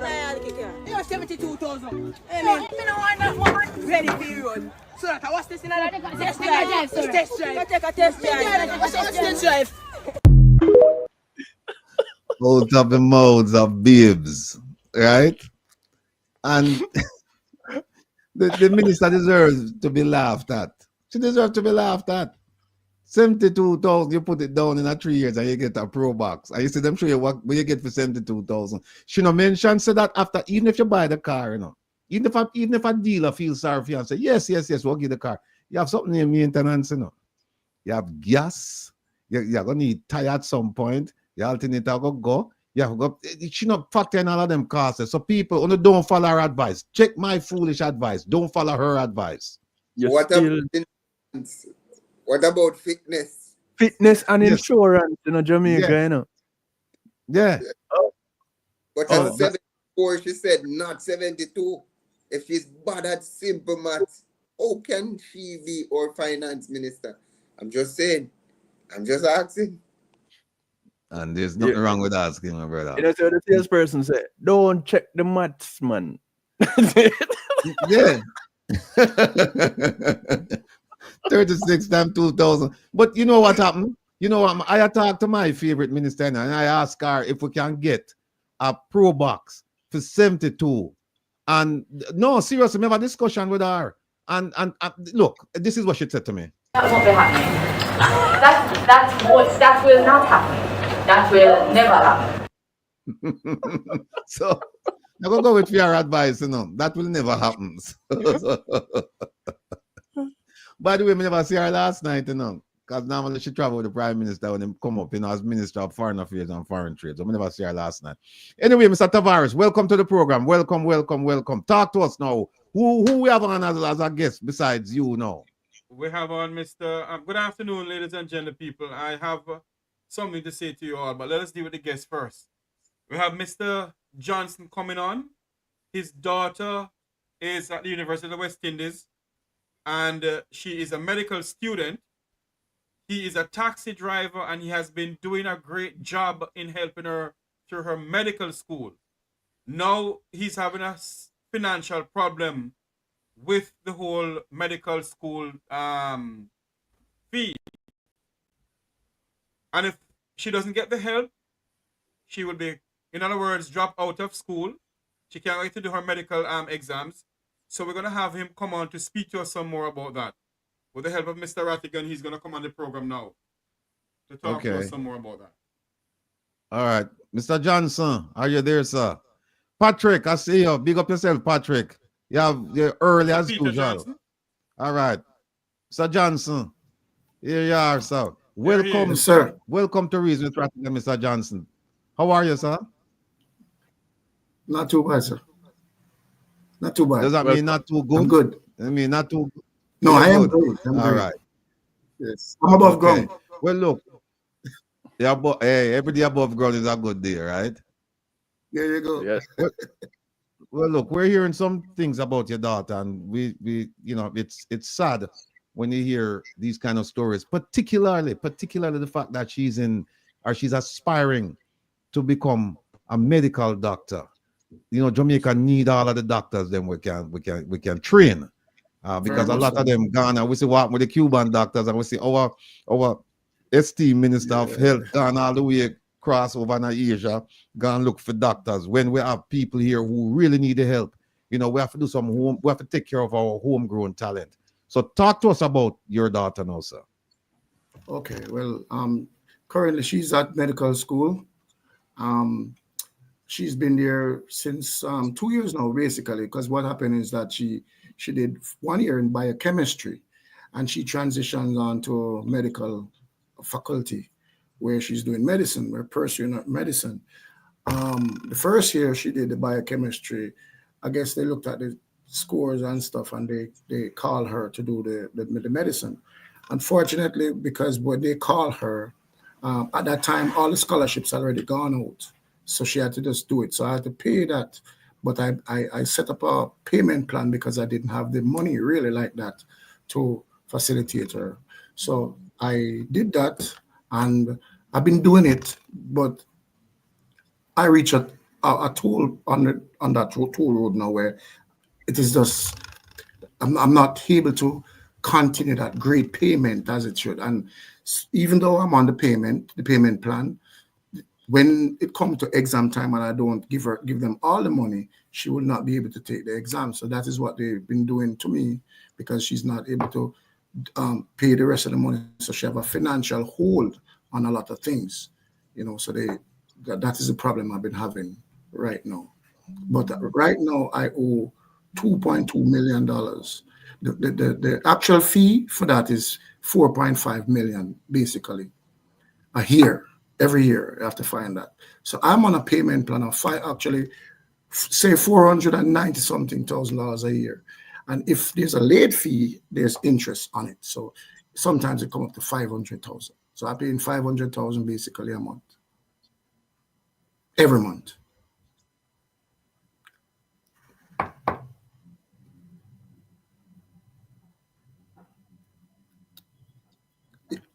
You have 72,000. Hey, man, you know why not one? Ready for your road. So that what's this in that? Test drive, sir. Test drive. Take a test drive. What's test drive? Out of the mouths of babes, right? And the minister deserves to be laughed at. She deserves to be laughed at. 72,000, you put it down in 3 years and you get a Pro Box. And you see them show you what you get for 72,000. She no mention say that after, even if you buy the car, you know, even if a dealer feels sorry for you and say, yes, we'll give the car. You have something in maintenance, you know. You have gas. You're going to need tire at some point. Your alternator will go. Yeah, she not factor in all of them costs. So people, don't follow her advice. Check my foolish advice. Don't follow her advice. What about fitness? Fitness and Yes. insurance in Jamaica, Yes. you know. Yeah. But at 74, she said not 72. If she's bad at simple maths, how can she be our finance minister? I'm just saying. I'm just asking. And there's nothing wrong with asking, my brother. You know, so the salesperson said, don't check the maths, man. Yeah. 36 times 2,000. But you know what happened? You know what? I talked to my favorite minister and I asked her if we can get a pro box for 72. And no, seriously, we have a discussion with her. And look, this is what she said to me. That won't be happening. That will not happen. That will never happen. So I'm gonna go with your advice, you know. That will never happen. By the way, we never see her last night, you know. Because normally she traveled with the Prime Minister when they come up, you know, as Minister of Foreign Affairs and Foreign Trade. So we never see her last night. Anyway, Mr. Tavares, welcome to the program. Welcome. Talk to us now. Who we have on as a guest besides you now? We have on Mr. Good afternoon, ladies and gentlemen, people. I have something to say to you all, but let us deal with the guest first. We have Mr. Johnson coming on. His daughter is at the University of the West Indies, and she is a medical student. He is a taxi driver, and he has been doing a great job in helping her through her medical school. Now he's having a financial problem with the whole medical school fee. And if she doesn't get the help, she will be, in other words, drop out of school. She can't wait to do her medical exams. So we're going to have him come on to speak to us some more about that. With the help of Mr. Rattigan, he's going to come on the program now to talk to us some more about that. All right. Mr. Johnson, are you there, sir? Patrick, I see you. Big up yourself, Patrick. You're early as usual. Johnson? All right. Sir Johnson, here you are, sir. Welcome, yes, sir. Welcome to Reason with Rattigan, Mr. Johnson. How are you, sir? Not too bad, sir. Not too bad. Does that mean not too good? I'm good. I mean, not too good. No, I am good. All right. Yes. I'm above ground. Well, look. Hey, every day above ground is a good day, right? There you go. Yes. Well, look, we're hearing some things about your daughter, and we you know, it's sad when you hear these kind of stories, particularly the fact that she's aspiring to become a medical doctor. You know, Jamaica need all of the doctors then we can train. Because a lot of them gone, and we see what happened with the Cuban doctors, and we see our esteemed Minister of Health gone all the way across over in Asia, gone look for doctors. When we have people here who really need the help, you know, we have to do we have to take care of our homegrown talent. So talk to us about your daughter now, sir. Okay, well, currently she's at medical school. She's been there since 2 years now, basically, because what happened is that she did 1 year in biochemistry, and she transitioned on to medical faculty where she's doing medicine, we're pursuing medicine. The first year she did the biochemistry, I guess they looked at the scores and stuff, and they called her to do the medicine. Unfortunately, because when they called her, at that time, all the scholarships already gone out. So she had to just do it. So I had to pay that. But I set up a payment plan because I didn't have the money really like that to facilitate her. So I did that, and I've been doing it, but I reach a tool on that tool road now where it is just, I'm not able to continue that great payment as it should. And even though I'm on the payment plan, when it comes to exam time and I don't give them all the money, she will not be able to take the exam. So that is what they've been doing to me, because she's not able to pay the rest of the money. So she have a financial hold on a lot of things, you know. So that is the problem I've been having right now. But right now I owe $2.2 million. The actual fee for that is $4.5 million, basically, a year. Every year, you have to find that. So I'm on a payment plan of say $490 something thousand a year. And if there's a late fee, there's interest on it. So sometimes it comes up to 500,000. So I'm paying 500,000 basically a month. Every month.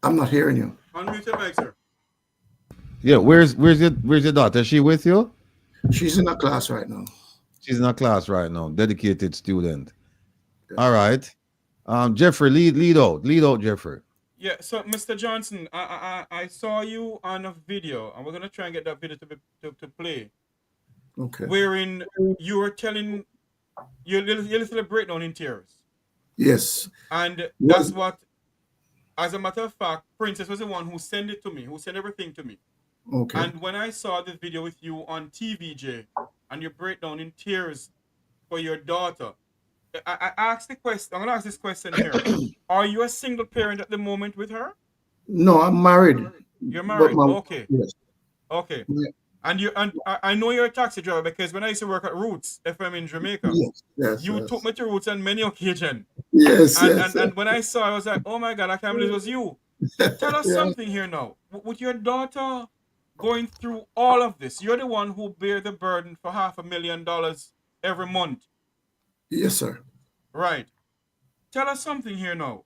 I'm not hearing you. Unmute your mic, sir. Yeah, where's your daughter? Is she with you? She's in a class right now. She's in a class right now. Dedicated student. Yeah. All right. Jeffrey, lead out, Jeffrey. Yeah. So, Mr. Johnson, I saw you on a video, and we're gonna try and get that video to play. Okay. Wherein you were telling your little breakdown in tears. Yes. And that's what, as a matter of fact, Princess was the one who sent it to me, who sent everything to me. Okay. And when I saw the video with you on TVJ and your breakdown in tears for your daughter, I asked the question. I'm gonna ask this question here: are you a single parent at the moment with her? No, I'm married. You're married. Okay. Yes. Okay. Yeah. And I know you're a taxi driver because when I used to work at Roots FM in Jamaica, you took me to Roots on many occasions. Yes, and when I saw, I was like, oh my God, I can't believe it was you. Tell us something here now. With your daughter going through all of this, you're the one who bear the burden for $500,000 every month. Yes, sir. Right. Tell us something here now.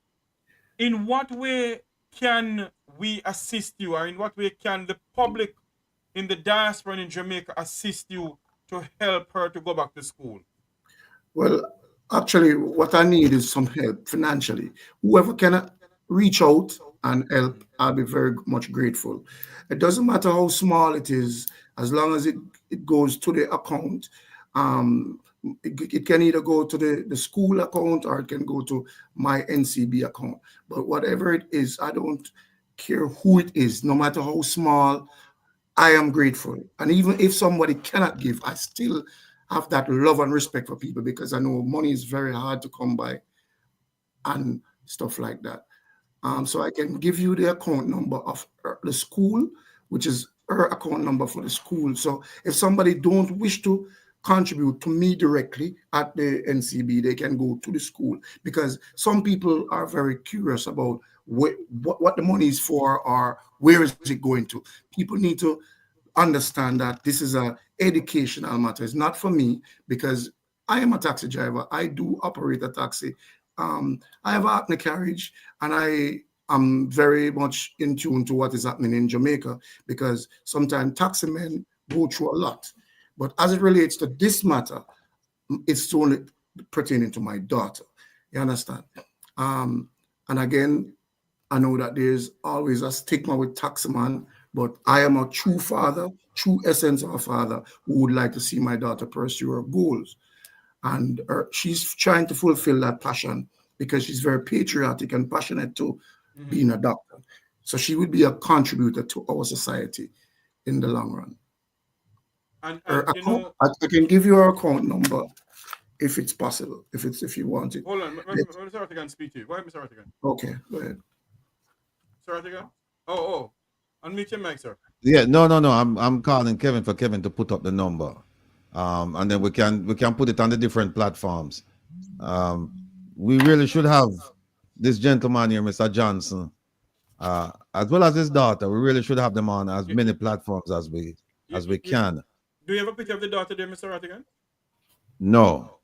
In what way can we assist you, or in what way can the public in the diaspora in Jamaica assist you to help her to go back to school? Well, actually, what I need is some help financially. Whoever can reach out and help, I'll be very much grateful. It doesn't matter how small it is, as long as it goes to the account. It can either go to the school account or it can go to my NCB account. But whatever it is, I don't care who it is, no matter how small, I am grateful. And even if somebody cannot give, I still have that love and respect for people because I know money is very hard to come by and stuff like that. So I can give you the account number of the school, which is her account number for the school. So if somebody don't wish to contribute to me directly at the NCB, they can go to the school because some people are very curious about what the money is for or where is it going to. People need to understand that this is an educational matter. It's not for me because I am a taxi driver. I do operate a taxi. I have an acne carriage and I am very much in tune to what is happening in Jamaica because sometimes taxi men go through a lot. But as it relates to this matter, it's only pertaining to my daughter. You understand? And again, I know that there's always a stigma with taximan, but I am a true father, true essence of a father who would like to see my daughter pursue her goals. And she's trying to fulfill that passion because she's very patriotic and passionate to being a doctor. So she would be a contributor to our society in the long run. And you know, I can give you her account number if it's possible, if you want it. Hold on, Mr. Rattigan speak to you. Go ahead, Mr. Rattigan. Okay, go ahead. Mr. Rattigan? Oh. Unmute your mic, sir. Yeah, no. I'm calling Kevin for Kevin to put up the number. And then we can put it on the different platforms. We really should have this gentleman here, Mr. Johnson, as well as his daughter. We really should have them on as many platforms as we can. Do you have a picture of the daughter there, Mr. Rattigan? No.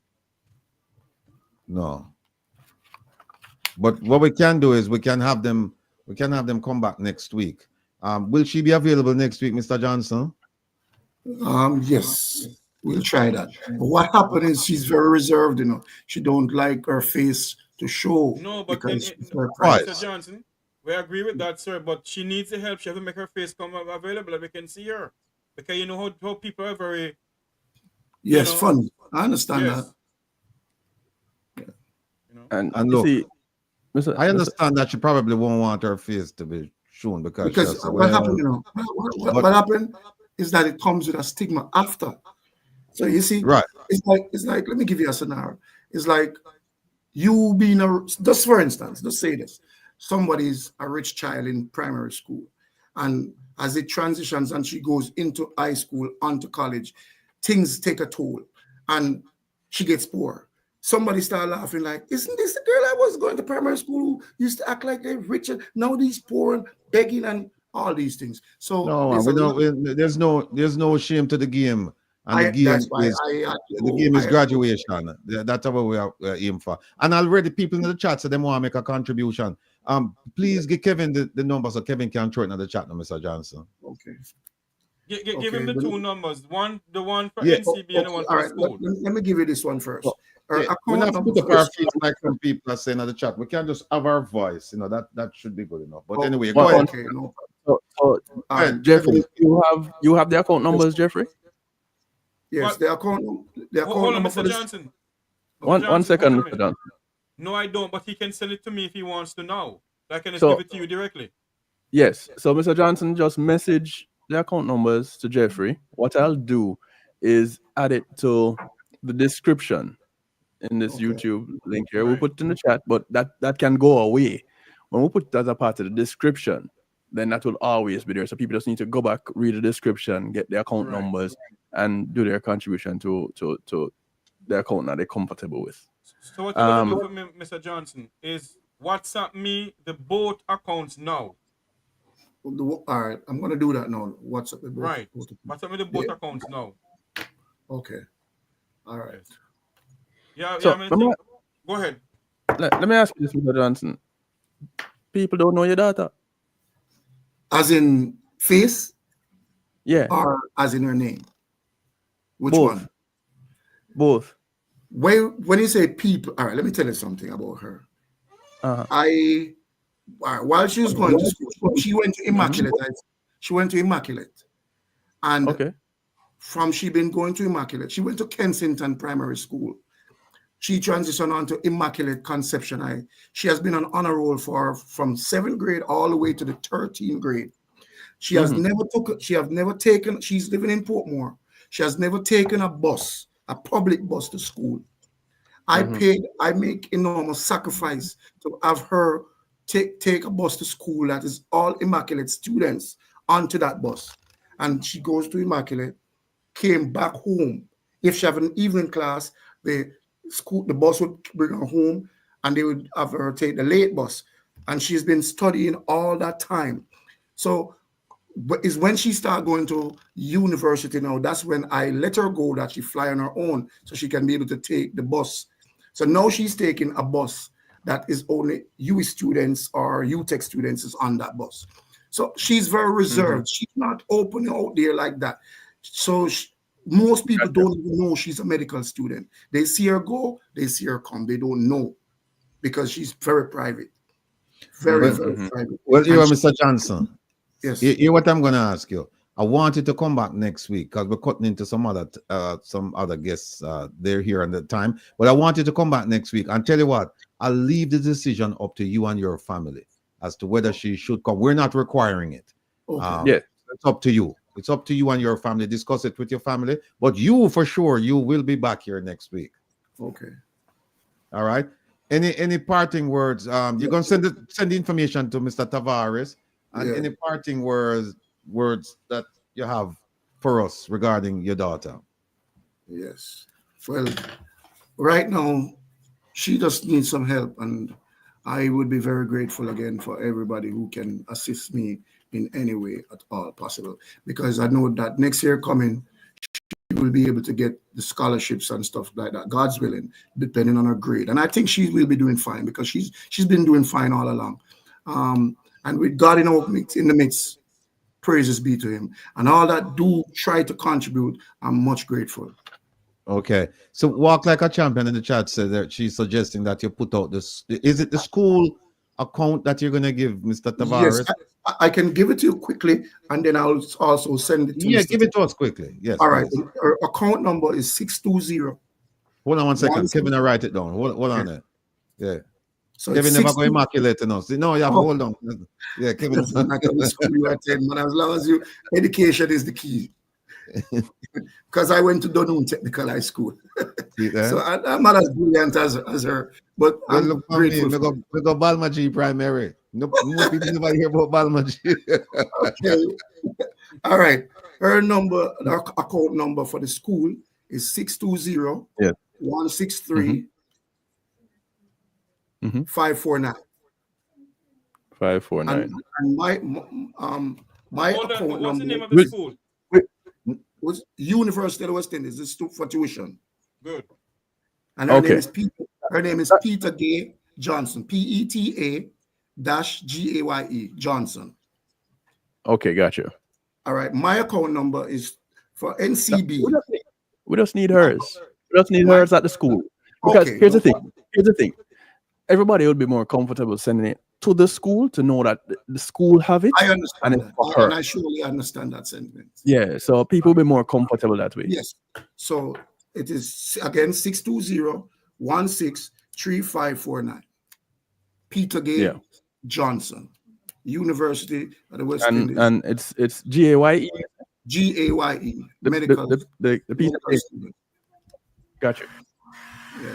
But what we can do is we can have them come back next week. Will she be available next week, Mr. Johnson? Yes, we'll try that. But what happened is she's very reserved, you know. She don't like her face to show. No, but Mr. Johnson, we agree with that, sir. But she needs the help. She has to make her face come available and we can see her. Because you know how people are very... Yes, funny. I understand that. Yeah. And look, see, I understand that she probably won't want her face to be shown because what happened, you know, what happened is that it comes with a stigma after. So you see, right? It's like let me give you a scenario. It's like you being just for instance, let's say this: somebody's a rich child in primary school, And as it transitions and she goes into high school, onto college, things take a toll and she gets poor. Somebody started laughing like, isn't this the girl I was going to primary school who used to act like they're rich? Now these poor and begging and all these things. So no, there's no shame to the game. And the game is graduation. That's what we are aiming for. And already people in the chat say they want to make a contribution. Please give Kevin the number so Kevin can throw it in the chat now, Mr. Johnson. Okay. Give him the two numbers. The one for NCB and the one for school. Let me give you this one first. We're not put up our feet like some people are saying in the chat. We can't just have our voice. That should be good enough. But anyway, go ahead. Okay, no. Jeffrey, you have the account numbers, Jeffrey? Yes, the account Hold on, number Mr. Johnson. One second, Mr. Johnson. No, I don't, but he can send it to me if he wants to now. I can just give it to you directly. Yes. So, Mr. Johnson, just message the account numbers to Jeffrey. What I'll do is add it to the description in this YouTube link here. We'll put it in the chat, but that can go away. When we put it as a part of the description, then that will always be there. So people just need to go back, read the description, get their account numbers, and do their contribution to their account that they're comfortable with. So what you're going to do for me, Mr. Johnson, is WhatsApp me the both accounts now. All right, I'm going to do that now. WhatsApp me both. Right. WhatsApp me the both accounts now. Okay. All right. Yeah, So, go ahead. Let me ask you this, Mr. Johnson. People don't know your data. As in face? Yeah. Or as in her name? Which Both. one? Both. When you say people, all right, let me tell you something about her. While she was going to school, she went to Immaculate. She went to Immaculate. And from she been going to Immaculate, she went to Kensington Primary School. She transitioned on to Immaculate Conception. She has been on honor roll from 7th grade all the way to the 13th grade. She has never taken, she's living in Portmore. She has never taken a bus, a public bus to school. I make enormous sacrifice to have her take a bus to school that is all Immaculate students onto that bus. And she goes to Immaculate, came back home. If she have an evening class, the bus would bring her home and they would have her take the late bus. And she's been studying all that time. So is when she started going to university now, that's when I let her go, that she fly on her own so she can be able to take the bus. So now she's taking a bus that is only UE students or UTech students is on that bus. So she's very reserved. She's not open out there like that. So most people don't even know she's a medical student. They see her go, they see her come. They don't know because she's very private. Very private. Well, you are Mr. Johnson. Yes. Here's what I'm going to ask you. I want you to come back next week because we're cutting into some other guests. They're here at the time. But I want you to come back next week and tell you what, I'll leave the decision up to you and your family as to whether she should come. We're not requiring it. It's up to you. It's up to you and your family. Discuss it with your family. But you, for sure, you will be back here next week. Okay. All right. Any parting words? You're going to send the information to Mr. Tavares. And any parting words that you have for us regarding your daughter? Yes. Well, right now, she just needs some help. And I would be very grateful again for everybody who can assist me in any way at all possible. Because I know that next year coming, she will be able to get the scholarships and stuff like that, God's willing, depending on her grade. And I think she will be doing fine because she's been doing fine all along. And with God in the midst, praises be to him. And all that do try to contribute, I'm much grateful. Okay. So Walk Like a Champion in the chat said that she's suggesting that you put out this. Is it the school account that you're going to give Mr. Tavares? Yes, I can give it to you quickly, and then I'll also send it to you. Yeah, give it to us quickly. Yes. All right. Her account number is 620. Hold on 1 second. Kevin, I write it down. Hold on there. Yeah. So Kevin never go immaculate enough. No, you have to hold on. Yeah, Kevin. As long as you education is the key. Because I went to Dunoon Technical High School. So I'm not as brilliant as her, but I'm look for me. We go Balma G Primary. No, more people never hear about Balmaji. Okay. All right. Her number, her account number for the school is 620 Yeah. 163 549. 549. And my Hold on, account what's number the name of the school? was University of West Indies. This is for tuition. Good. And her Okay. name is Peter. Her name is Peter Gay Johnson. PETA-GAYE Johnson. Okay, gotcha. All right. My account number is for NCB. We just need hers. We just need hers at the school. Because Okay, here's no the thing. problem. Here's the thing. Everybody would be more comfortable sending it to the school to know that the school have it. I understand and it's that. for her. And I surely understand that sentiment. Yeah, so people will be more comfortable that way. Yes. So it is again 620-163549. Peter Gay Johnson, University of the West Indies. And it's GAYE. GAYE. Medical. The piece of paper. Gotcha. Yeah.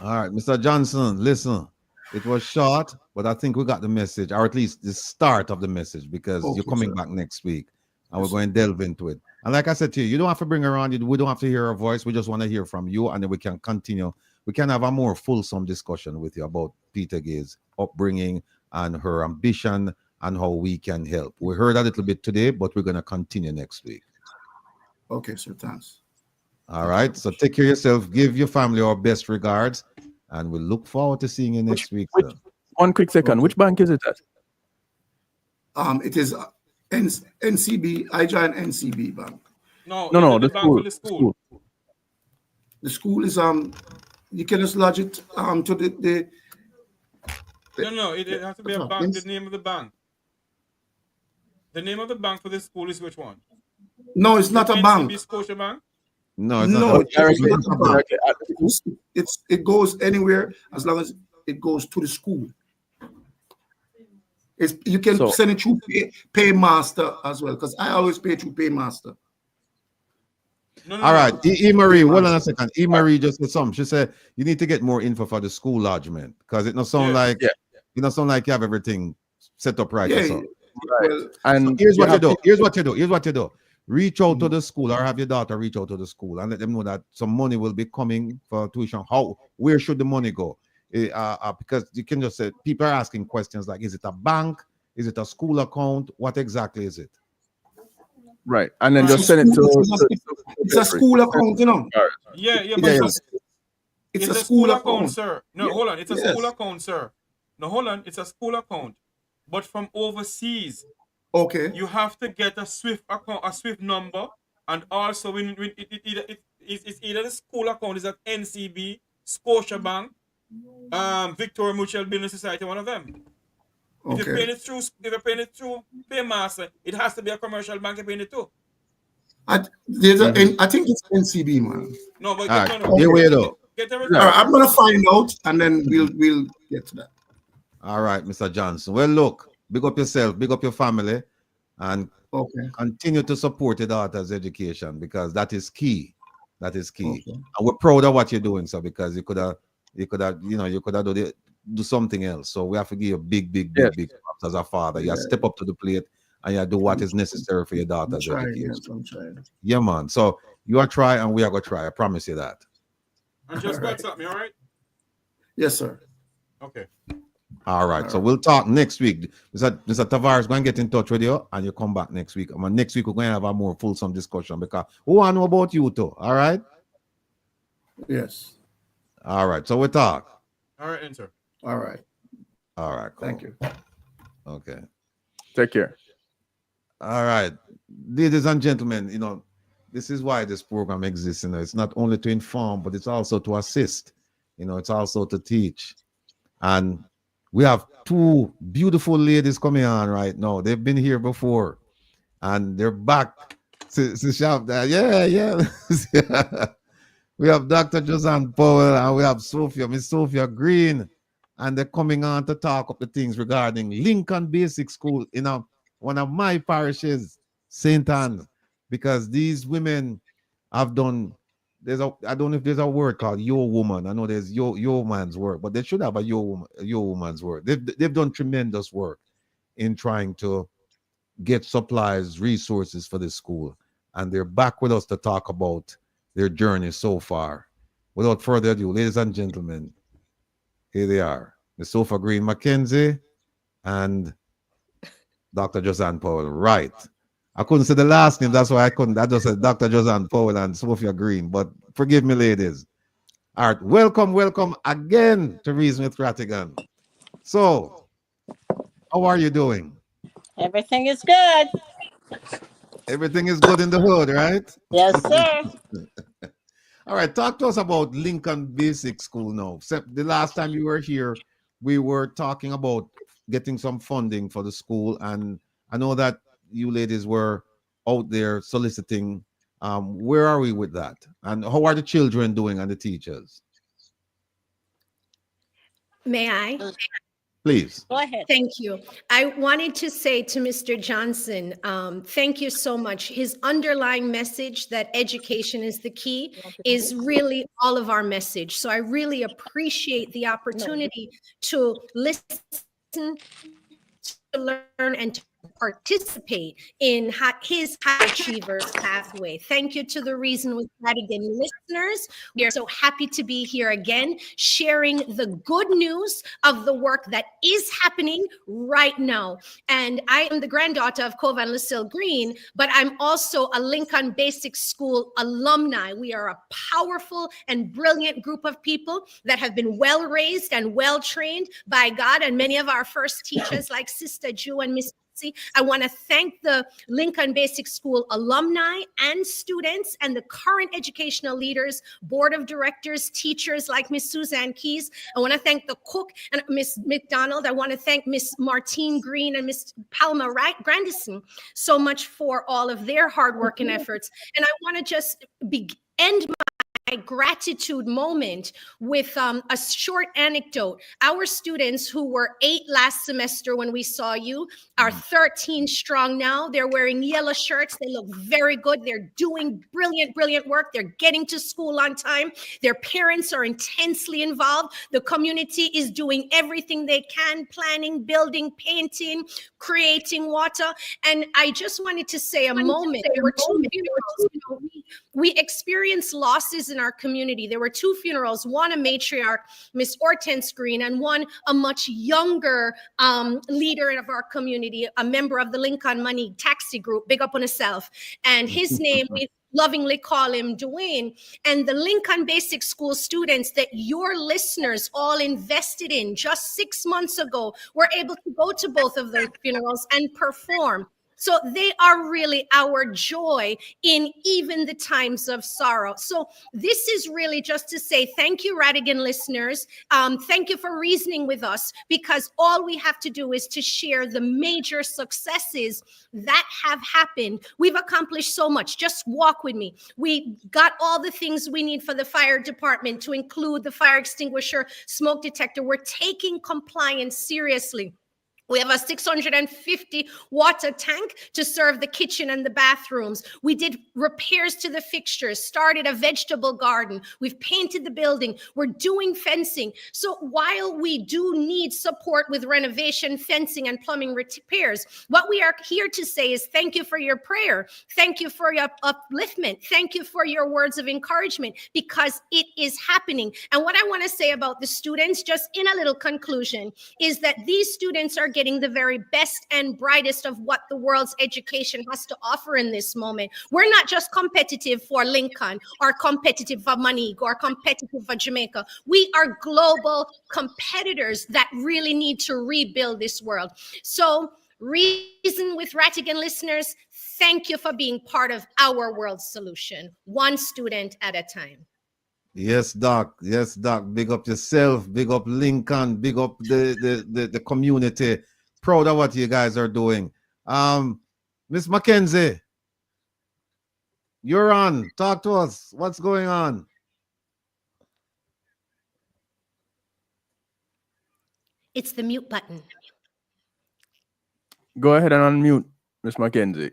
All right, Mr. Johnson, listen. It was short, but I think we got the message, or at least the start of the message, because Okay, you're coming sir. back next week, and we're going to delve into it. And like I said to you, you don't have to bring her on. We don't have to hear her voice. We just want to hear from you, and then we can continue. We can have a more fulsome discussion with you about Peter Gay's upbringing and her ambition and how we can help. We heard a little bit today, but we're going to continue next week. Okay, sir. Thanks. All right. So take care of yourself. Give your family our best regards. And we look forward to seeing you next week. Sir. One quick second. Which bank is it at? It is NCB. I joined NCB Bank. No, The bank school. for the school. The school is you can just lodge it to the No, it has to be a bank. The name of the bank. The name of the bank for this school is which one? No, it's not a bank. Scotia Bank? No, it's No, not. it's not a bank. It goes anywhere as long as it goes to the school. You can send it through Paymaster as well, because I always pay through Paymaster. All right, Marie, hold on a second. Marie just said something. She said you need to get more info for the school lodgement, because it not sound like you have everything set up right. Yeah, So. well, And so here's what you do. Here's what you do. Reach out to the school, or have your daughter reach out to the school and let them know that some money will be coming for tuition. Where should the money go? Because you can just say, people are asking questions like, is it a bank? Is it a school account? What exactly is it? Right. And then just send it to it's a school account, you know. Yeah, but it's a school account, sir. No, hold on. It's a school account, sir. No, hold on. It's a school account. But from overseas, okay, you have to get a SWIFT account, a SWIFT number, and also it's either the school account is at NCB, Scotia Bank, Victoria Mutual Building Society, one of them. If you're paying it through Paymaster, it has to be a commercial bank you're paying it to. I think it's NCB, man. No, but Here we go. I'm gonna find out, and then we'll get to that. All right, Mr. Johnson. Well, look, big up yourself, big up your family, and continue to support your daughter's education, because that is key. That is key. And we're proud of what you're doing, sir, because you could have do something else. So we have to give you big props as a father. You step up to the plate and you do what is necessary for your daughter's education. I'm trying. Yeah, man. So you are try and we are gonna try. I promise you that. And just WhatsApp me, all right? Yes, sir. Okay. All right. So we'll talk next week. Mr. Tavares going to get in touch with you, and you come back next week. Next week we're going to have a more fulsome discussion, because we want to know about you too. All right. Yes. All right. So we talk. All right, enter. All right. All right. Cool. Thank you. Okay. Take care. All right, ladies and gentlemen. This is why this program exists. It's not only to inform, but it's also to assist. It's also to teach. And we have two beautiful ladies coming on right now. They've been here before, and they're back to shout that. Yeah. We have Dr. Josanne Powell, and we have Miss Sophia Green, and they're coming on to talk up the things regarding Lincoln Basic School in one of my parishes, St. Anne's, because these women have done I don't know if there's a word called yo woman. I know there's yo man's work, but they should have a yo woman's work. They've done tremendous work in trying to get supplies, resources for this school, and they're back with us to talk about their journey so far. Without further ado, ladies and gentlemen, here they are, Ms. Sophia Green Mackenzie and Dr. Josanne Powell. Right. I couldn't say the last name, that's why I couldn't. I just said Dr. Josanne Powell and Sophia Green, but forgive me, ladies. All right, welcome again to Reason with Rattigan. So, how are you doing? Everything is good. Everything is good in the hood, right? Yes, sir. All right, talk to us about Lincoln Basic School now. The last time you were here, we were talking about getting some funding for the school, and I know that you ladies were out there soliciting. Where are we with that? And how are the children doing and the teachers? May I? Please. Go ahead. Thank you. I wanted to say to Mr. Johnson, thank you so much. His underlying message that education is the key is really all of our message. So I really appreciate the opportunity to listen, to learn, and to participate in his high achievers pathway. Thank you to the Reason with Rattigan listeners. We are so happy to be here again, sharing the good news of the work that is happening right now. And I am the granddaughter of Cova and Lucille Green, but I'm also a Lincoln Basic School alumni. We are a powerful and brilliant group of people that have been well raised and well trained by God, and many of our first teachers like Sister Jew and Miss. I want to thank the Lincoln Basic School alumni and students and the current educational leaders, board of directors, teachers like Miss Suzanne Keys. I want to thank the cook and Miss McDonald. I want to thank Miss Martine Green and Miss Palma Grandison so much for all of their hard work and efforts. And I want to just end my gratitude moment with a short anecdote. Our students who were 8 last semester when we saw you are 13 strong now. They're wearing yellow shirts. They look very good. They're doing brilliant work. They're getting to school on time. Their parents are intensely involved. The community is doing everything they can, planning, building, painting, creating water. And I just wanted to say a moment. There were 2 funerals. We experienced losses in our community. There were 2 funerals, one a matriarch, Miss Hortense Green, and one a much younger leader of our community, a member of the Lincoln Money Taxi Group, big up on himself. And his name, we lovingly call him Dwayne. And the Lincoln Basic School students that your listeners all invested in just 6 months ago were able to go to both of those funerals and perform. So they are really our joy in even the times of sorrow. So this is really just to say thank you, Rattigan listeners. Thank you for reasoning with us, because all we have to do is to share the major successes that have happened. We've accomplished so much. Just walk with me. We got all the things we need for the fire department, to include the fire extinguisher, smoke detector. We're taking compliance seriously. We have a 650 water tank to serve the kitchen and the bathrooms. We did repairs to the fixtures, started a vegetable garden. We've painted the building. We're doing fencing. So while we do need support with renovation, fencing, and plumbing repairs, what we are here to say is thank you for your prayer. Thank you for your upliftment. Thank you for your words of encouragement, because it is happening. And what I want to say about the students, just in a little conclusion, is that these students are getting the very best and brightest of what the world's education has to offer in this moment. We're not just competitive for Lincoln or competitive for Montego or competitive for Jamaica. We are global competitors that really need to rebuild this world. So Reason with Rattigan listeners, thank you for being part of our world solution, one student at a time. Yes, Doc. Yes, Doc. Big up yourself. Big up Lincoln. Big up the community. Proud of what you guys are doing. Miss Mackenzie, you're on. Talk to us. What's going on? It's the mute button. Go ahead and unmute, Miss Mackenzie.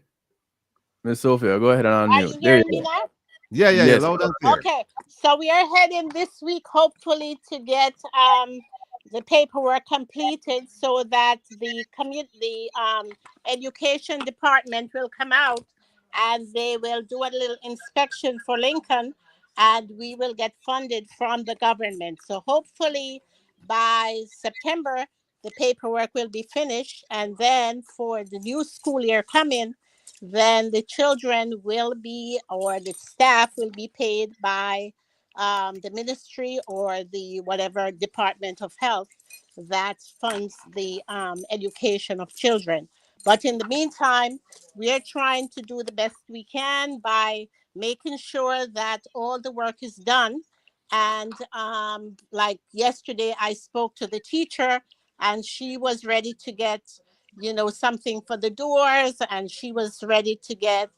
Miss Sophia, go ahead and unmute. There you go. Yeah, Yes. loud and clear. Okay, so we are heading this week, hopefully, to get the paperwork completed so that the education department will come out and they will do a little inspection for Lincoln, and we will get funded from the government. So hopefully by September the paperwork will be finished, and then for the new school year coming, then the children will be, or the staff will be paid by the ministry or the whatever department of health that funds the education of children. But in the meantime, we are trying to do the best we can by making sure that all the work is done. And like yesterday, I spoke to the teacher, and she was ready to get, something for the doors, and she was ready to get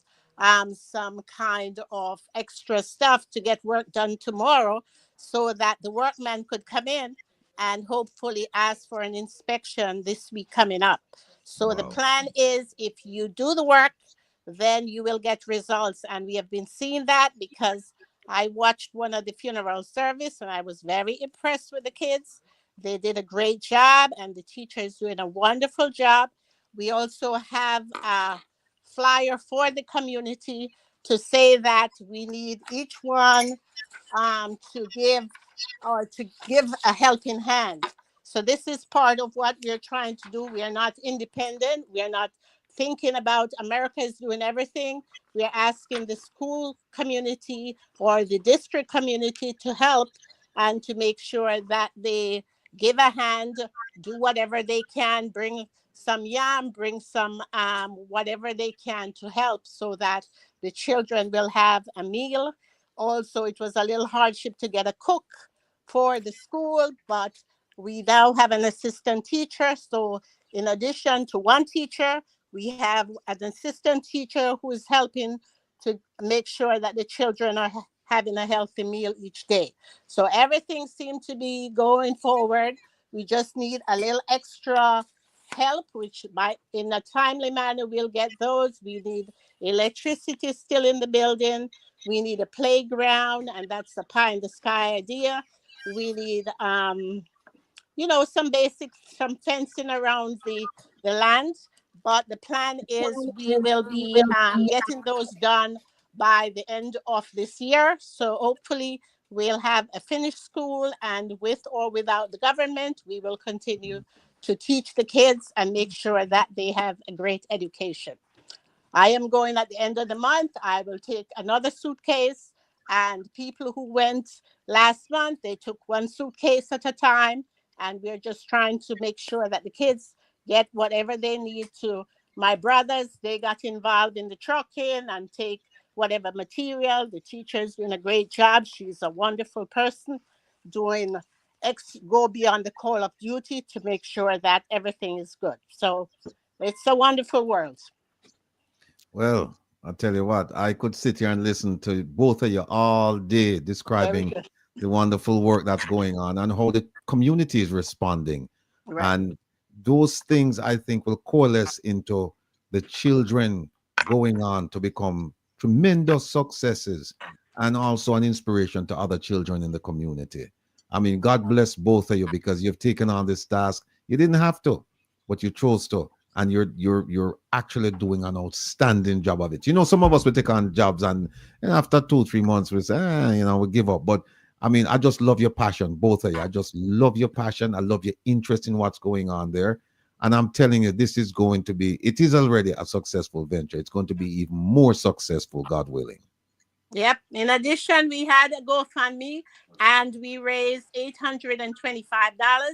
some kind of extra stuff to get work done tomorrow so that the workman could come in and hopefully ask for an inspection this week coming up. So the plan is, if you do the work, then you will get results. And we have been seeing that because I watched one of the funeral service and I was very impressed with the kids. They did a great job, and the teacher is doing a wonderful job. We also have a flyer for the community to say that we need each one to give a helping hand. So this is part of what we're trying to do. We are not independent. We are not thinking about America is doing everything. We are asking the school community or the district community to help and to make sure that they give a hand, do whatever they can, bring some yam, bring some whatever they can to help so that the children will have a meal. Also, it was a little hardship to get a cook for the school, but we now have an assistant teacher. So in addition to one teacher, we have an assistant teacher who is helping to make sure that the children are having a healthy meal each day. So everything seems to be going forward. We just need a little extra help, which might, in a timely manner, we'll get those. We need electricity still in the building. We need a playground, and that's a pie in the sky idea. We need some fencing around the land. But the plan is we will be getting those done by the end of this year. So hopefully we'll have a finished school, and with or without the government, we will continue to teach the kids and make sure that they have a great education. I am going at the end of the month. I will take another suitcase, and people who went last month, they took one suitcase at a time, and we're just trying to make sure that the kids get whatever they need to. My brothers, they got involved in the trucking and take whatever material. The teacher's doing a great job. She's a wonderful person, go beyond the call of duty to make sure that everything is good. So it's a wonderful world. Well, I'll tell you what, I could sit here and listen to both of you all day describing the wonderful work that's going on and how the community is responding. Right. And those things, I think, will coalesce into the children going on to become tremendous successes and also an inspiration to other children in the community. I mean, God bless both of you because you've taken on this task. You didn't have to, but you chose to. And you're actually doing an outstanding job of it. Some of us will take on jobs and after 2-3 months we say, we give up. But I mean, I just love your passion, both of you. I just love your passion. I love your interest in what's going on there. And I'm telling you, it is already a successful venture. It's going to be even more successful, God willing. Yep. In addition, we had a GoFundMe and we raised $825.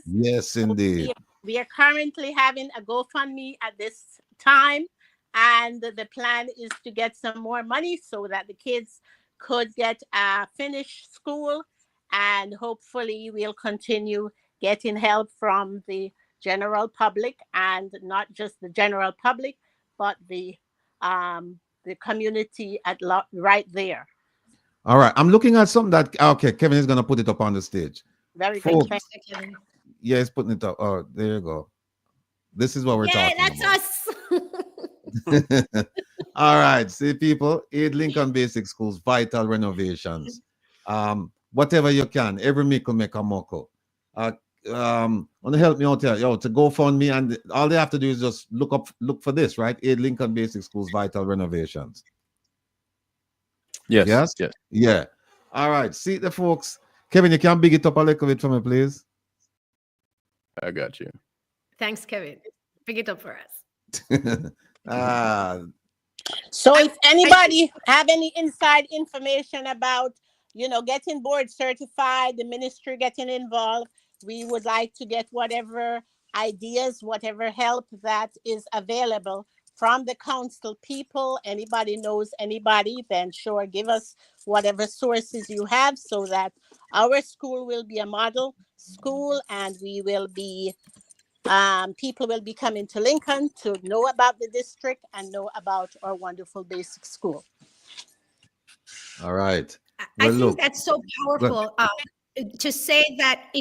Yes, indeed. We are currently having a GoFundMe at this time, and the plan is to get some more money so that the kids could get finished school, and hopefully we'll continue getting help from the general public, and not just the general public, but the community right there. All right, I'm looking at something okay, Kevin is going to put it up on the stage. Very Folks, good. Thank you, Kevin. Yeah, he's putting it up. Oh, there you go. This is what we're talking about. Yeah, that's us. All right, see people, aid Lincoln Basic Schools, vital renovations. Whatever you can, every mickle make a muckle. Want to help me out here, yo, to GoFundMe, and all they have to do is just look for this, right? Aid Lincoln Basic Schools, vital renovations. Yes. Yes? Yes. Yeah. All right, see the folks. Kevin, you can big it up a little bit for me, please. I got you. Thanks, Kevin. Pick it up for us. So if anybody have any inside information about, getting board certified, the ministry getting involved, we would like to get whatever ideas, whatever help that is available from the council people. Anybody knows anybody, then sure, give us whatever sources you have so that our school will be a model school, and we will be people will be coming to Lincoln to know about the district and know about our wonderful basic school. All right. I Well, think look. that's so powerful to say that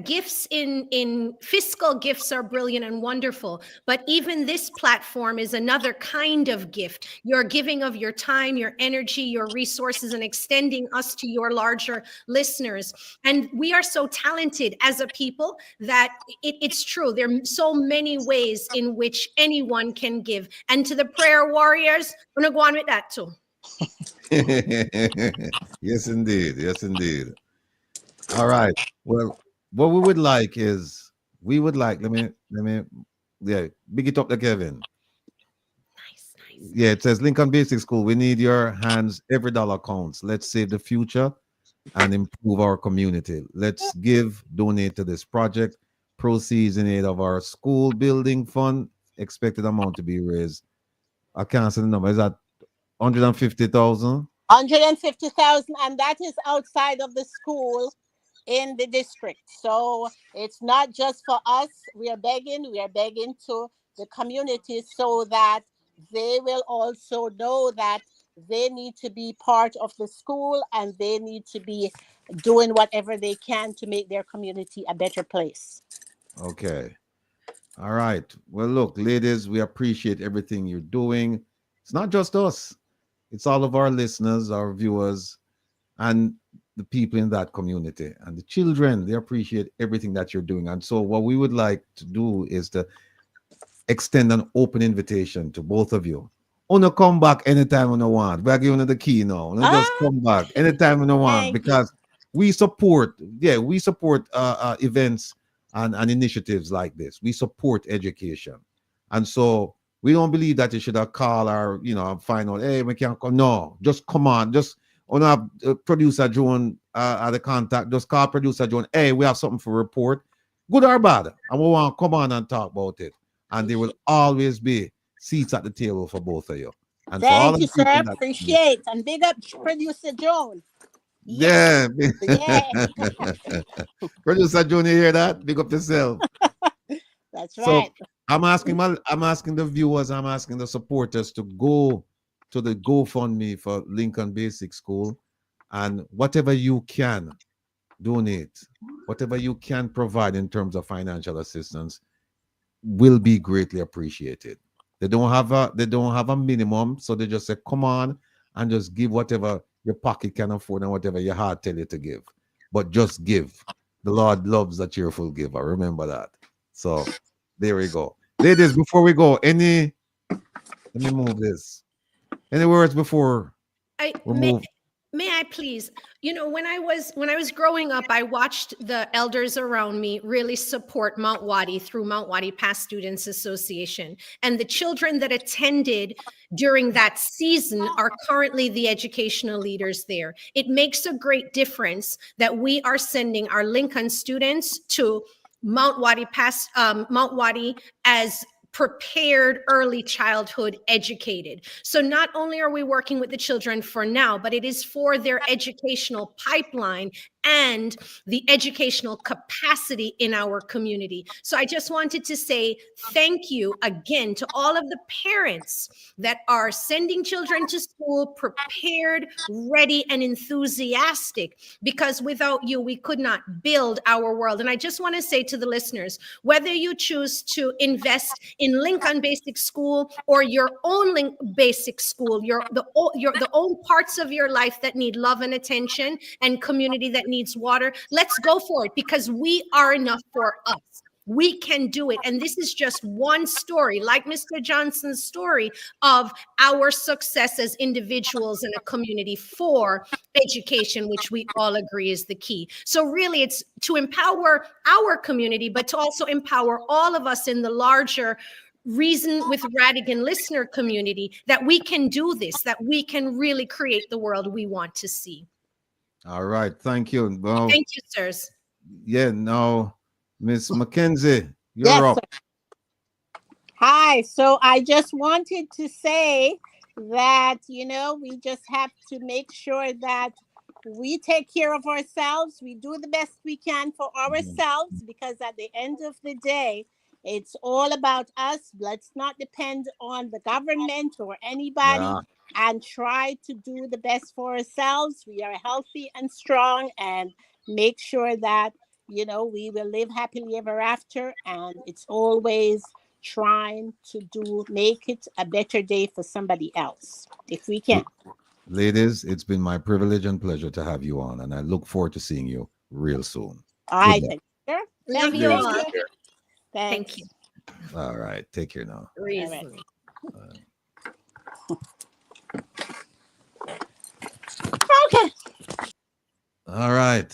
gifts in fiscal gifts are brilliant and wonderful, but even this platform is another kind of gift. You're giving of your time, your energy, your resources, and extending us to your larger listeners. And we are so talented as a people that it's true. There are so many ways in which anyone can give. And to the prayer warriors, I'm gonna go on with that too. Yes, indeed. Yes, indeed. All right. Well, what we would like is let me big it up to Kevin. Nice. Yeah, it says Lincoln Basic School. We need your hands. Every dollar counts. Let's save the future and improve our community. Let's donate to this project. Proceeds in aid of our school building fund. Expected amount to be raised. I can't say the number. Is that 150,000? 150,000, and that is outside of the school in the district. So it's not just for us. We are begging to the community so that they will also know that they need to be part of the school and they need to be doing whatever they can to make their community a better place. Okay. All right. Well, look, ladies, we appreciate everything you're doing. It's not just us. It's all of our listeners, our viewers, and the people in that community. And the children, they appreciate everything that you're doing. And so what we would like to do is to extend an open invitation to both of you. Wanna come back anytime you want. We're giving you the key now. Just come back anytime you want, because we support events and initiatives like this. We support education. And so we don't believe that you should have called or, find out, hey, we can't come. No, just come on. Just on producer Joan at the contact. Just call producer Joan. Hey, we have something for report. Good or bad. And we want to come on and talk about it. And there will always be seats at the table for both of you. And thank you, sir. Appreciate. And big up producer Joan. Yeah. Producer Joan, you hear that? Big up yourself. That's right. So I'm asking the viewers, I'm asking the supporters to go to the GoFundMe for Lincoln Basic School, and whatever you can donate, whatever you can provide in terms of financial assistance will be greatly appreciated. They don't have a minimum, so they just say, come on and just give whatever your pocket can afford and whatever your heart tell you to give. But just give. The Lord loves a cheerful giver. Remember that. So there we go. Ladies, before we go, let me move this. Any words before we move? May I please? When I was growing up, I watched the elders around me really support Mount Wadi through Mount Wadi Past Students Association. And the children that attended during that season are currently the educational leaders there. It makes a great difference that we are sending our Lincoln students to Mount Wadi as prepared early childhood educated. So not only are we working with the children for now, but it is for their educational pipeline and the educational capacity in our community. So I just wanted to say thank you again to all of the parents that are sending children to school prepared, ready, and enthusiastic, because without you, we could not build our world. And I just want to say to the listeners, whether you choose to invest in Lincoln Basic School or your own basic school, the own parts of your life that need love and attention and community that needs water, let's go for it, because we are enough for us. We can do it. And this is just one story, like Mr. Johnson's story, of our success as individuals in a community for education, which we all agree is the key. So really, it's to empower our community, but to also empower all of us in the larger Reason with Rattigan listener community, that we can do this, that we can really create the world we want to see. All right. Thank you. Well, thank you, sirs. Yeah, now, Miss Mackenzie, you're up. Sir. Hi. So I just wanted to say that, you know, we just have to make sure that we take care of ourselves. We do the best we can for ourselves, because at the end of the day, it's all about us. Let's not depend on the government or anybody, and try to do the best for ourselves. We are healthy and strong, and make sure that, you know, we will live happily ever after. And it's always trying to make it a better day for somebody else, if we can. Ladies, it's been my privilege and pleasure to have you on, and I look forward to seeing you real soon. All right. Thank you. Love you all. Thank you. All right. Take care now. Really. Okay. All right,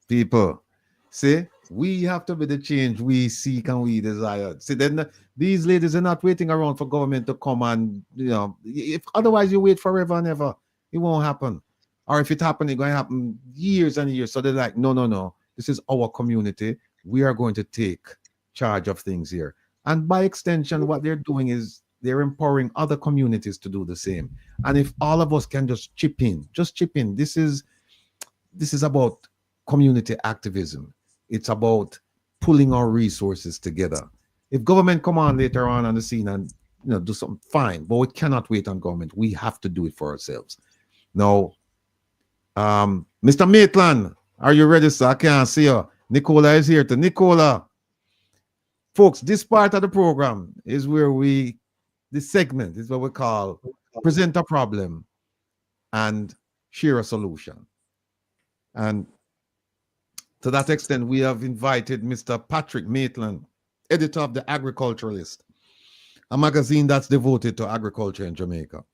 people. See, we have to be the change we seek and we desire. See, then these ladies are not waiting around for government to come and, you know, if otherwise you wait forever and ever, it won't happen. Or if it happens, it's going to happen years and years. So they're like, no. This is our community. We are going to take charge of things here. And by extension, what they're doing is they're empowering other communities to do the same. And if all of us can just chip in. This is about community activism. It's about pulling our resources together. If government come on later on the scene and, you know, do something, fine, but we cannot wait on government. We have to do it for ourselves. Now, Mr. Maitland, are you ready, sir? I can't see you. Nicola is here. Nicola, folks, this part of the program is where this segment is what we call present a problem and share a solution. And to that extent, we have invited Mr. Patrick Maitland, editor of The Agriculturalist, a magazine that's devoted to agriculture in Jamaica,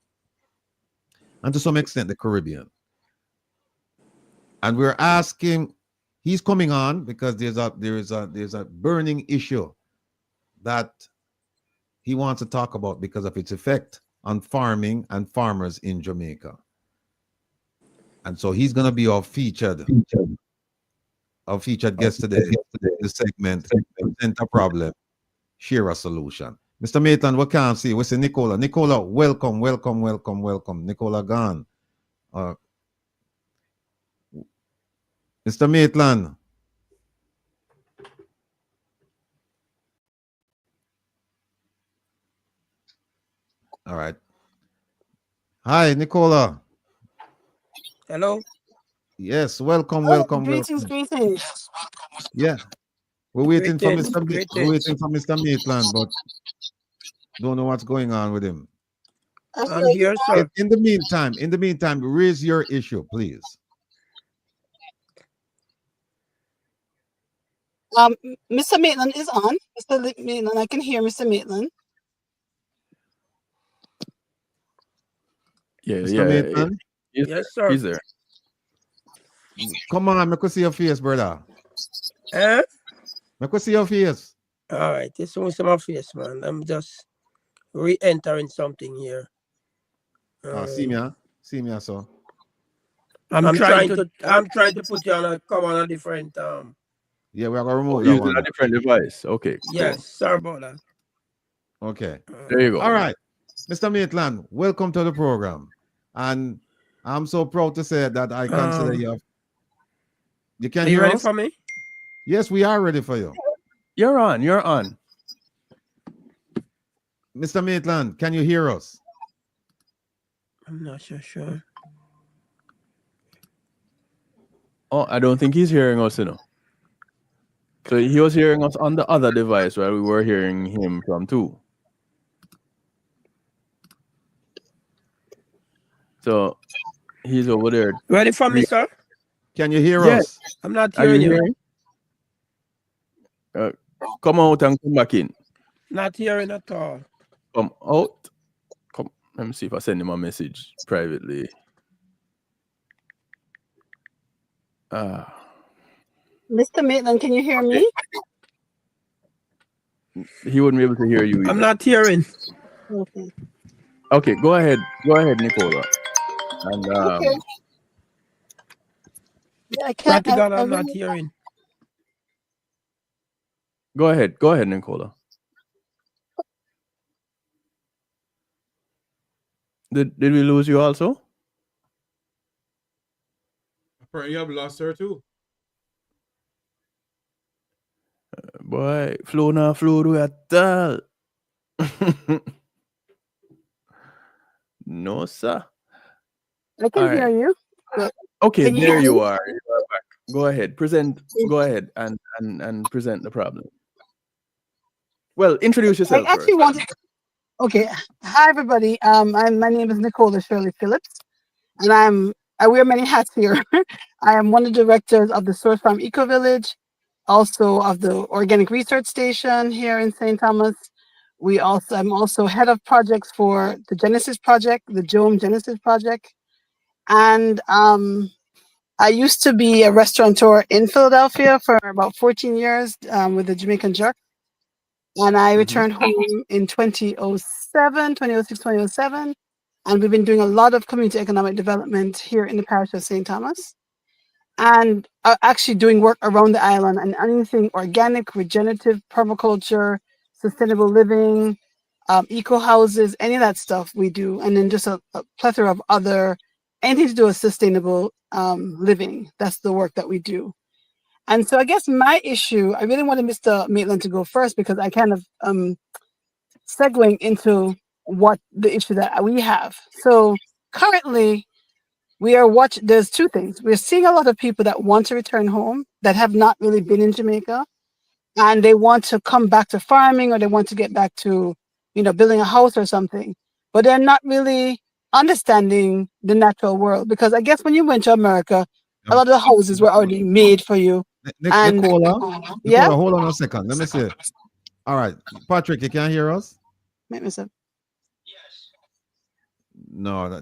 and to some extent the Caribbean. And we're asking, he's coming on because there's a burning issue that he wants to talk about because of its effect on farming and farmers in Jamaica. And so he's going to be our featured guest today. The segment, present a problem, share a solution. Mr. Maitland, we can't see. We say Nicola. Nicola, welcome. Nicola gone. Mr. Maitland. All right. Hi, Nicola. Hello. Yes, welcome. Greetings. Yeah. We're waiting for Greetings. Mr. Maitland, but don't know what's going on with him. I'm here, sir. In the meantime, raise your issue, please. Mr. Maitland is on. Mr. Maitland, I can hear Mr. Maitland. Mr. Maitland? Yes, sir. He's there. Come on, I can see your face, brother. Eh? I can see your face. All right, this is my face, man. I'm just re-entering something here. See me, so. I'm trying to put you on a different Yeah, we are gonna remove that one. A different device. Okay. Yes, cool. sorry about that. Okay. There you go. All right. Mr. Maitland, welcome to the program. And I'm so proud to say that I consider you You can Are you hear ready us? for me? Yes, we are ready for you. You're on. You're on. Mr. Maitland, can you hear us? I'm not sure. Oh, I don't think he's hearing us, you know. So he was hearing us on the other device while we were hearing him from too. So he's over there. Ready for me, sir? Can you hear Yes. us? I'm not Are you hearing you. hearing? Come out and come back in. Not hearing at all. Come out. Come. Let me see if I send him a message privately. Mr. Maitland, can you hear me? He wouldn't be able to hear you either. I'm not hearing. Okay. Okay, go ahead. Go ahead, Nicola. And Okay. Yeah, I can't. Rattigan, I I'm not really- hearing. go ahead. Go ahead, Nicola. Did we lose you also? Apparently, you have lost her too. Boy, flow na flow do at all. No, sir. I can All hear right. you. Okay, Can you there hear you me? are. You are back. Go ahead. Present. Go ahead and present the problem. Well, introduce I yourself actually first. wanted. Okay. Hi, everybody. My name is Nicola Shirley Phillips, and I wear many hats here. I am one of the directors of the Source Farm Eco Village, also of the Organic Research Station here in St. Thomas. I'm also head of projects for the Genesis Project, the Jome Genesis Project, and I used to be a restaurateur in Philadelphia for about 14 years with the Jamaican Jerk. And I returned home in 2007, 2006, 2007. And we've been doing a lot of community economic development here in the parish of St. Thomas. And actually doing work around the island and anything organic, regenerative, permaculture, sustainable living, eco houses, any of that stuff we do. And then just a plethora of other, anything to do with sustainable living. That's the work that we do. And so I guess my issue, I really wanted Mr. Maitland to go first because I kind of segueing into what the issue that we have. So currently we are there's two things. We're seeing a lot of people that want to return home that have not really been in Jamaica and they want to come back to farming or they want to get back to, building a house or something, but they're not really understanding the natural world because I guess when you went to America, a lot of the houses were already made for you. Nicola, yeah, hold on a second. Let me see. All right, Patrick, you can hear us? Make me say. No.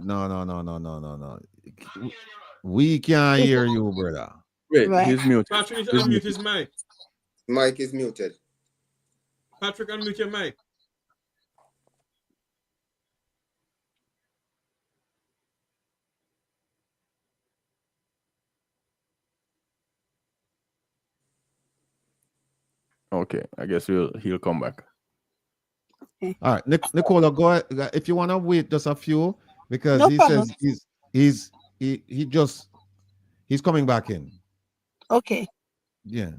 We can't hear you, brother. Wait, Right. he's muted. Patrick needs to unmute his mic. Mic is muted. Patrick, unmute your mic. Okay, I guess he'll come back. All right, Nicola, go ahead. If you want to wait just a few, because No he problem. says he's coming back in. Okay. Yeah.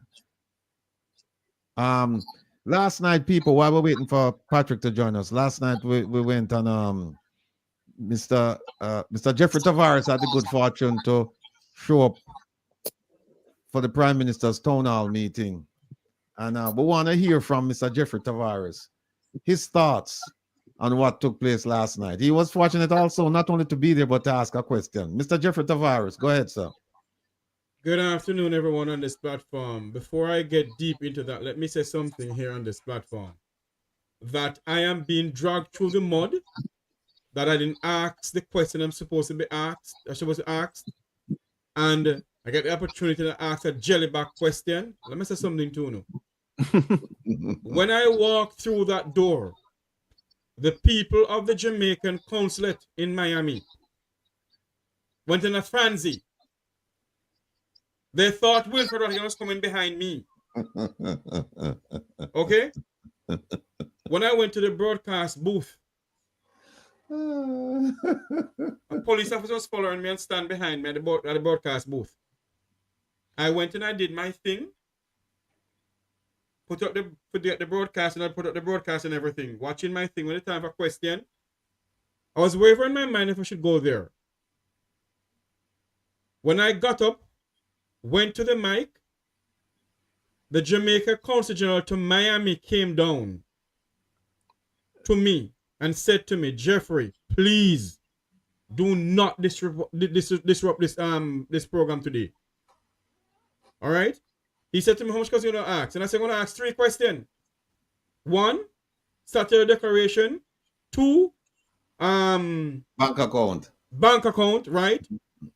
Last night, people, while we're waiting for Patrick to join us, last night we went on Mr. Jeffrey Tavares had the good fortune to show up for the Prime Minister's town hall meeting. And we want to hear from Mr. Jeffrey Tavares, his thoughts on what took place last night. He was fortunate also not only to be there, but to ask a question. Mr. Jeffrey Tavares, go ahead, sir. Good afternoon, everyone on this platform. Before I get deep into that, let me say something here on this platform. That I am being dragged through the mud, that I didn't ask the question I'm supposed to ask, and I get the opportunity to ask a jellyback question. Let me say something to you. When I walked through that door, the people of the Jamaican consulate in Miami went in a frenzy. They thought Wilfred Rattigan was coming behind me. Okay? When I went to the broadcast booth, a police officer was following me and stand behind me at the broadcast booth. I went and I did my thing. Put up the broadcast, and I put up the broadcast and everything. Watching my thing. When the time for question, I was wavering in my mind if I should go there. When I got up, went to the mic, the Jamaica Consul General to Miami came down to me and said to me, Jeffrey, please do not disrupt this program today. All right? He said to me, how much questions you going to ask? And I said, I'm going to ask 3 questions. 1, statutory declaration. 2, bank account. Bank account, right?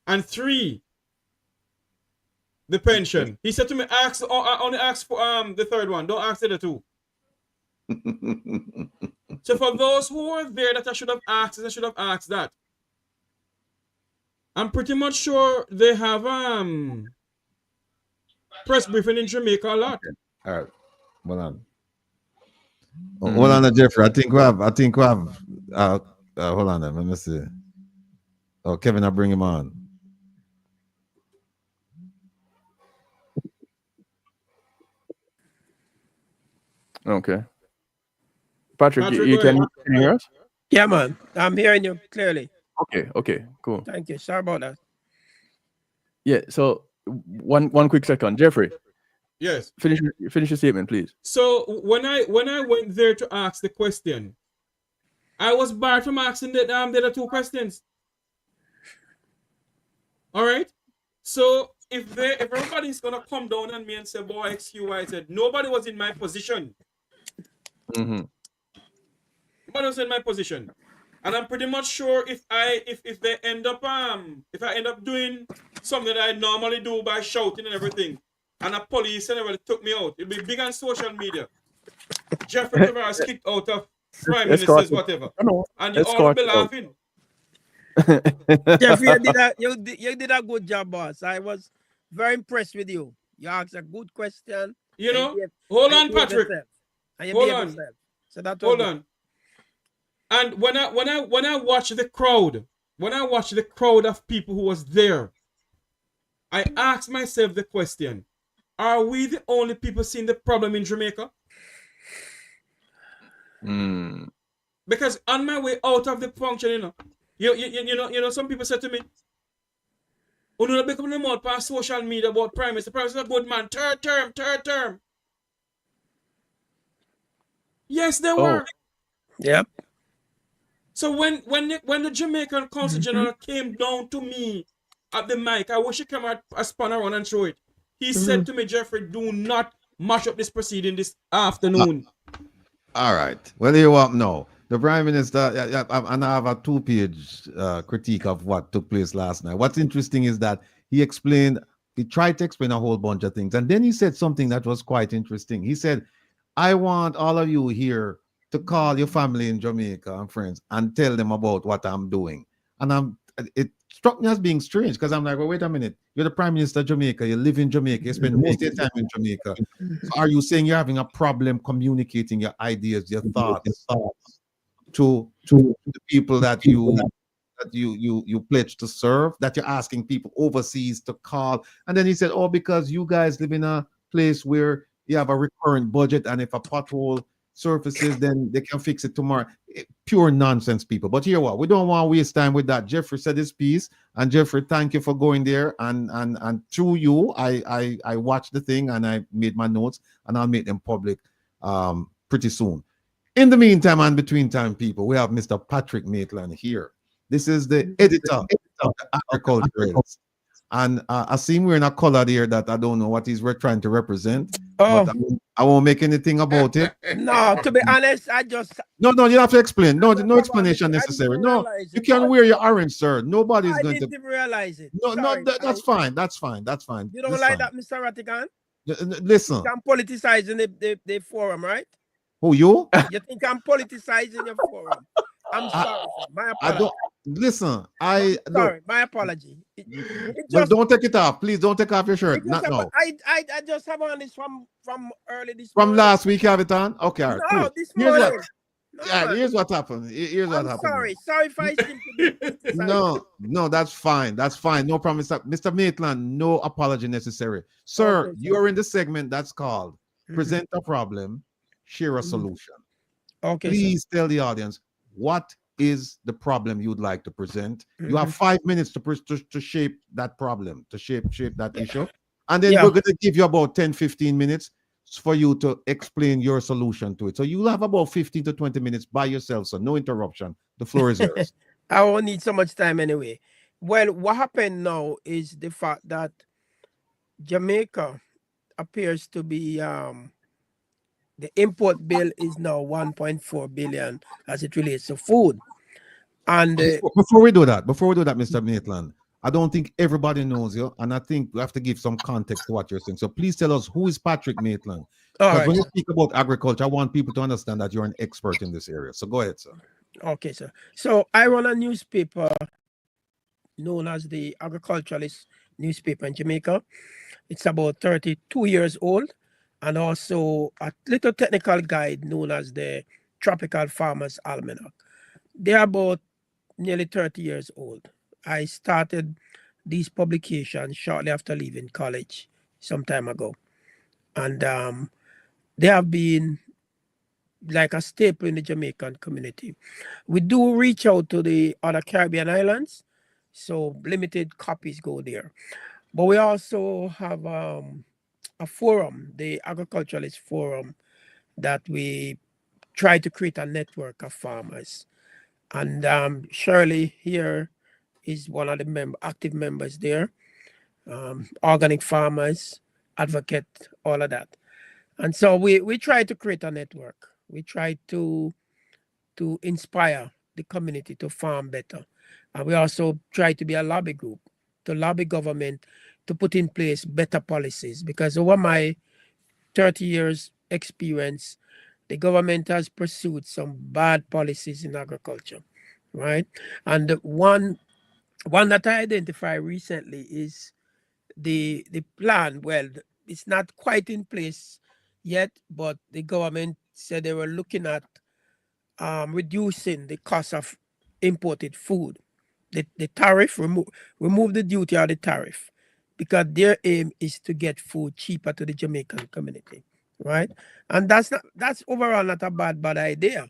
And 3, the pension. He said to me, only ask for the 3rd one. Don't ask the other 2. So for those who were there that I should have asked, I should have asked that. I'm pretty much sure they have press briefing in Jamaica a lot. All right. Hold on. Hold on, Jeffrey. I think we have hold on, let me see. Oh, Kevin, I'll bring him on. Okay. Patrick, you can hear us? Yeah, man. I'm hearing you clearly. Okay, cool. Thank you. Sorry about that. Yeah, so one quick second. Jeffrey. Yes. Finish your statement, please. So when I went there to ask the question, I was barred from asking the other 2 questions. All right? So if everybody's gonna come down on me and say, boy, XQY said, nobody was in my position. Mm-hmm. Nobody was in my position. And I'm pretty much sure if I end up doing something that I normally do by shouting and everything, and a police and everybody took me out, it'll be big on social media. Jeffrey Tavares kicked out of prime ministers, whatever. And you all be laughing. Jeffrey, you did a good job, boss. I was very impressed with you. You asked a good question. You know, hold on, Patrick. Hold on. So that hold on. And when I watch the crowd, of people who was there, I asked myself the question: are we the only people seeing the problem in Jamaica? Because on my way out of the function, you know, some people said to me, "Oh, no, become the more past social media about Prime Minister. Prime Minister is a good man. Third term. Yes, they were. Yep. So when the Jamaican Consul General came down to me at the mic, I wish he came out a span around and show it. He said to me, Jeffrey, do not mash up this proceeding this afternoon. All right. Well, you want no. The Prime Minister, and I have a 2-page critique of what took place last night. What's interesting is that he tried to explain a whole bunch of things. And then he said something that was quite interesting. He said, I want all of you here to call your family in Jamaica and friends and tell them about what I'm doing. And it struck me as being strange because I'm like, well, wait a minute. You're the Prime Minister of Jamaica. You live in Jamaica. You spend most of your time in Jamaica. So are you saying you're having a problem communicating your ideas, your thoughts to the people that you pledge to serve, that you're asking people overseas to call? And then he said, oh, because you guys live in a place where you have a recurrent budget, and if a pothole surfaces, then they can fix it tomorrow. Pure nonsense, people. But here what? We don't want to waste time with that. Jeffrey said his piece, and Jeffrey, thank you for going there. And through you, I watched the thing and I made my notes, and I'll make them public pretty soon. In the meantime and between time, people, we have Mr. Patrick Maitland here. This is the editor of the Agriculturals. And I see him wearing a color there that I don't know what we're trying to represent. Oh. But I won't make anything about it. No, to be honest, I just... No, you have to explain. No explanation necessary. No, you can wear your orange, sir. Nobody's going to... I didn't realize it. No, that's fine. That's fine. You don't like that, Mr. Rattigan? Listen. I'm politicizing the forum, right? Who, you? You think I'm politicizing your forum? I'm sorry, sir. My apology. I don't... Listen, sorry, my apology. But don't take it off. Please don't take off your shirt. Not now. I just have on this from early this morning. From morning. last week, you have it on? Okay, all right. No, cool. this morning. Yeah, here's what happened. Here's what I'm happened. sorry. Sorry if I seem to be criticizing. No, that's fine. That's fine. No problem, Mr. Maitland. No apology necessary. Sir, Okay, you are in the segment that's called Present a Problem, Share a Mhm. Solution. Okay, sir. Please tell the audience what is the problem you'd like to present. You have Mhm. 5 minutes to shape that problem, to shape that issue. And then Yeah. we're going to give you about 10, 15 minutes for you to explain your solution to it. So you'll have about 15 to 20 minutes by yourself, so no interruption. The floor is yours. I won't need so much time anyway. Well, what happened now is the fact that Jamaica appears to be the import bill is now 1.4 billion as it relates to food. And Before we do that, Mr. Maitland, I don't think everybody knows you, and I think we have to give some context to what you're saying. So please tell us, who is Patrick Maitland? Because right. when you speak about agriculture, I want people to understand that you're an expert in this area. So go ahead, sir. Okay, sir. So I run a newspaper known as the Agriculturalist newspaper in Jamaica. It's about 32 years old, and also a little technical guide known as the Tropical Farmers Almanac. They're about nearly 30 years old. I started these publications shortly after leaving college some time ago. And they have been like a staple in the Jamaican community. We do reach out to the other Caribbean islands, so limited copies go there. But we also have a forum, the Agriculturalist Forum, that we try to create a network of farmers. And Shirley here is one of the active members there. Organic farmers, advocate, all of that. And so we try to create a network. We try to inspire the community to farm better. And we also try to be a lobby group to lobby government to put in place better policies, because over my 30 years experience, the government has pursued some bad policies in agriculture, right? And the one that I identified recently is the plan. Well, it's not quite in place yet, but the government said they were looking at reducing the cost of imported food. The tariff, remove the duty or the tariff, because their aim is to get food cheaper to the Jamaican community, right? And that's overall not a bad idea.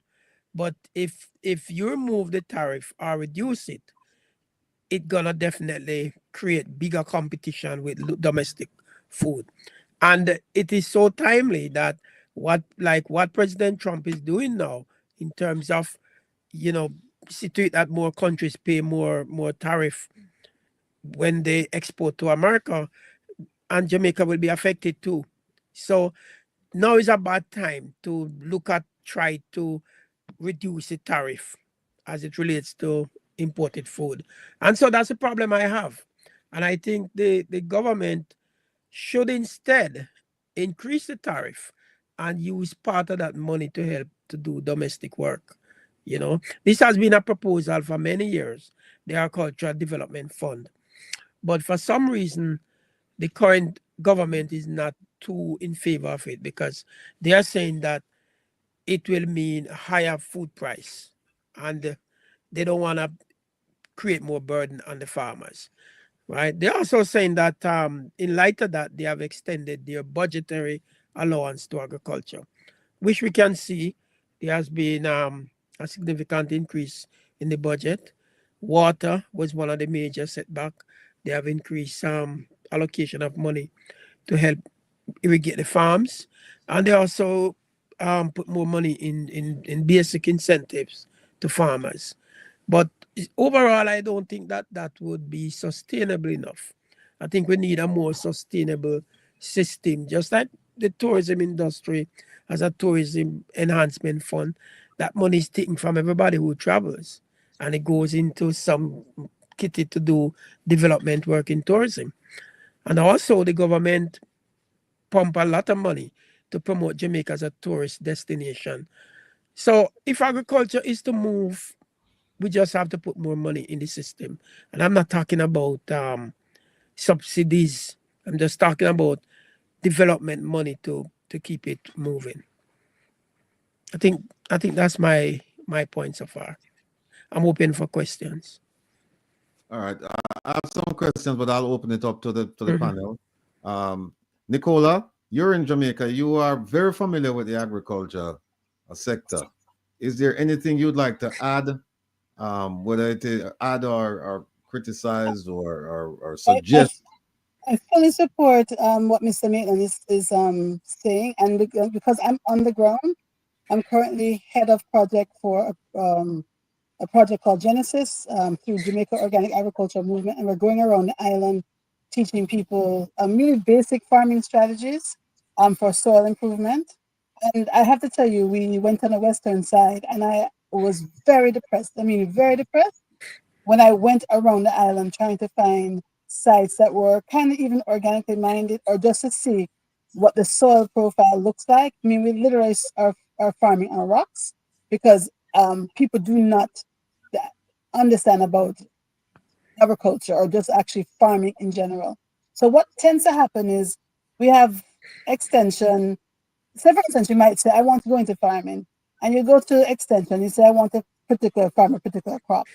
But if you remove the tariff or reduce it, it's gonna definitely create bigger competition with domestic food. And it is so timely that what President Trump is doing now in terms of, see to it that more countries pay more tariff when they export to America, and Jamaica will be affected too. So now is a bad time to try to reduce the tariff as it relates to imported food. And so that's a problem I have. And I think the government should instead increase the tariff and use part of that money to help to do domestic work. This has been a proposal for many years, the Agricultural Development Fund. But for some reason, the current government is not too in favor of it, because they are saying that it will mean a higher food price, and they don't want to create more burden on the farmers, right? They're also saying that in light of that, they have extended their budgetary allowance to agriculture, which we can see there has been a significant increase in the budget. Water was one of the major setbacks. They have increased allocation of money to help irrigate the farms, and they also put more money in basic incentives to farmers. But overall, I don't think that would be sustainable enough. I think we need a more sustainable system, just like the tourism industry has a tourism enhancement fund. That money is taken from everybody who travels, and it goes into some kitty to do development work in tourism. And also the government pump a lot of money to promote Jamaica as a tourist destination. So if agriculture is to move, we just have to put more money in the system. And I'm not talking about subsidies. I'm just talking about development money to keep it moving. I think that's my point so far. I'm open for questions. All right. I have some questions, but I'll open it up to the panel. Nicola, you're in Jamaica. You are very familiar with the agriculture sector. Is there anything you'd like to add, whether it is add or criticize or suggest? I fully support what Mr. Maitland is saying, and because I'm on the ground, I'm currently head of project for a project called Genesis through Jamaica Organic Agriculture Movement, and we're going around the island teaching people really basic farming strategies for soil improvement. And I have to tell you, we went on the western side, and I was very depressed. I mean, very depressed when I went around the island trying to find sites that were kind of even organically minded, or just to see what the soil profile looks like. I mean, we literally are farming on rocks because people do not understand about agriculture or just actually farming in general. So what tends to happen is we have extension. Say, for instance, you might say, I want to go into farming. And you go to extension, you say, I want a particular farm, a particular crop.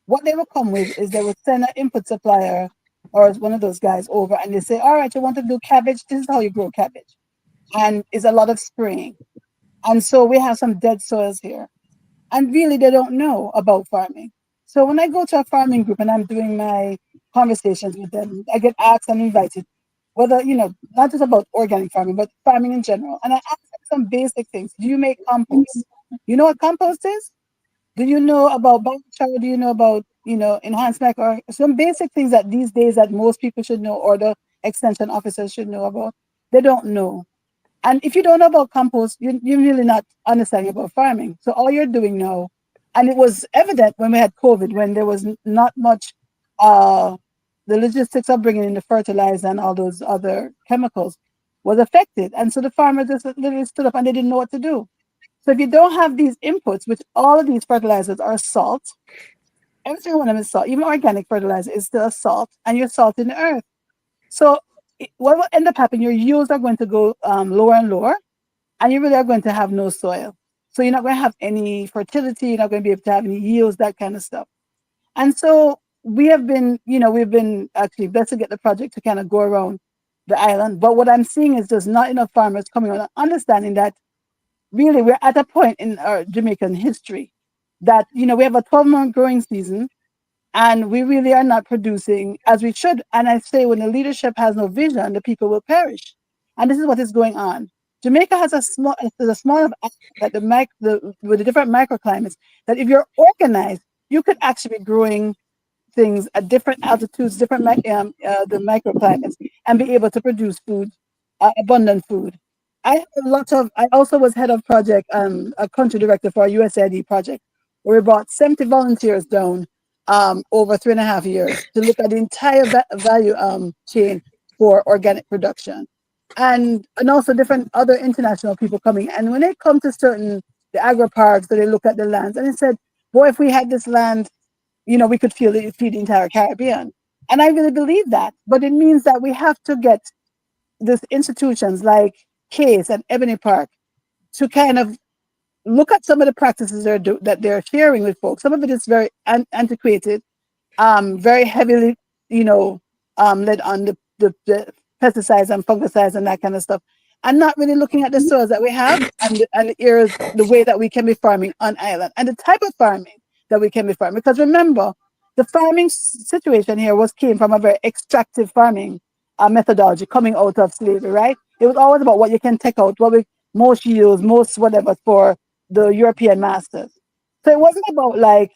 What they will come with is they will send an input supplier or one of those guys over, and they say, all right, you want to do cabbage? This is how you grow cabbage. And it's a lot of spraying. And so we have some dead soils here. And really, they don't know about farming. So when I go to a farming group and I'm doing my conversations with them, I get asked and invited, whether, not just about organic farming, but farming in general. And I ask them some basic things. Do you make compost? You know what compost is? Do you know about biochar? Do you know about, enhanced or some basic things that these days that most people should know, or the extension officers should know about? They don't know. And if you don't know about compost, you're really not understanding about farming. So all you're doing now, and it was evident when we had COVID, when there was not much, the logistics of bringing in the fertilizer and all those other chemicals was affected. And so the farmers just literally stood up and they didn't know what to do. So if you don't have these inputs, which all of these fertilizers are salt, every single one of them is salt, even organic fertilizer is still a salt, and you're salting the earth. So what will end up happening, your yields are going to go lower and lower, and you really are going to have no soil. So you're not going to have any fertility, you're not going to be able to have any yields, that kind of stuff. And so we have been, we've been actually blessed to get the project to kind of go around the island. But what I'm seeing is there's not enough farmers coming on, understanding that really we're at a point in our Jamaican history that, we have a 12-month growing season, and we really are not producing as we should. And I say, when the leadership has no vision, the people will perish. And this is what is going on. Jamaica has a small of that with the different microclimates, that if you're organized, you could actually be growing things at different altitudes, different the microclimates, and be able to produce food, abundant food. I also was head of project, a country director for a USAID project, where we brought 70 volunteers down over 3.5 years to look at the entire value chain for organic production, and also different other international people coming. And when they come to the agro parks, so they look at the lands, and they said, boy, if we had this land, we could feed the entire Caribbean. And I really believe that. But it means that we have to get these institutions like Case and Ebony Park to kind of look at some of the practices that they're sharing with folks. Some of it is very antiquated, very heavily, led on the pesticides and fungicides and that kind of stuff, and not really looking at the soils that we have and the areas, the way that we can be farming on island, and the type of farming that we can be farming. Because remember, the farming situation here came from a very extractive farming methodology coming out of slavery, right? It was always about what you can take out, what we most yields, most whatever for the European masters. So it wasn't about like,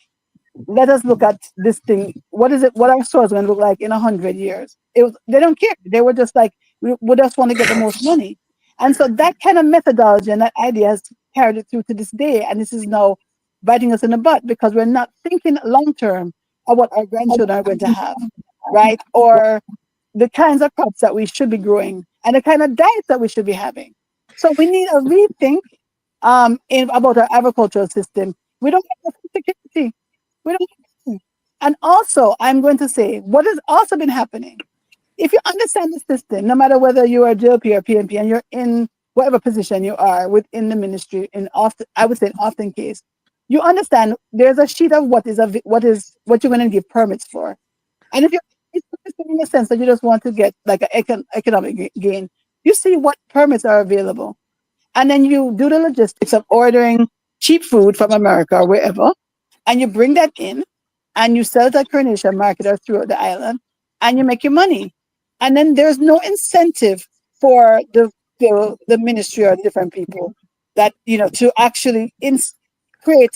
let us look at this thing. What our soils going to look like in 100 years? They don't care. They were just like, we just want to get the most money. And so that kind of methodology and that idea has carried it through to this day. And this is now biting us in the butt because we're not thinking long term of what our grandchildren are going to have, right? Or the kinds of crops that we should be growing and the kind of diets that we should be having. So we need a rethink about our agricultural system. We don't have food security. We don't have food. And also, I'm going to say, what has also been happening, if you understand the system, no matter whether you are GLP or PNP and you're in whatever position you are within the ministry, in often, I would say in often case, you understand there's a sheet of what you're going to give permits for. And if you're in the sense that you just want to get like an economic gain, you see what permits are available. And then you do the logistics of ordering cheap food from America or wherever, and you bring that in and you sell it at Coronation Market or throughout the island, and you make your money. And then there's no incentive for the ministry or different people that, to actually create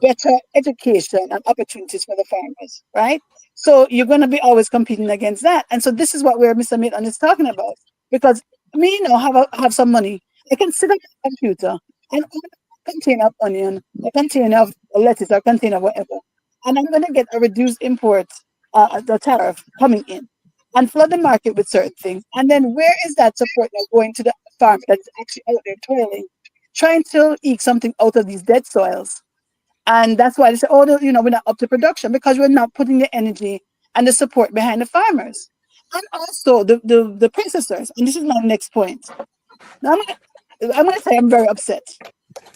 better education and opportunities for the farmers, right? So you're going to be always competing against that. And so this is what Mr. Milton is talking about. Because me, have some money. I can sit on the computer and order a container of onion, a container of lettuce, or a container of whatever. And I'm going to get a reduced import, the tariff coming in, and flood the market with certain things. And then where is that support now going to the farmer that's actually out there toiling, trying to eke something out of these dead soils? And that's why they say, we're not up to production, because we're not putting the energy and the support behind the farmers. And also the processors. And this is my next point. Now I'm going to say I'm very upset.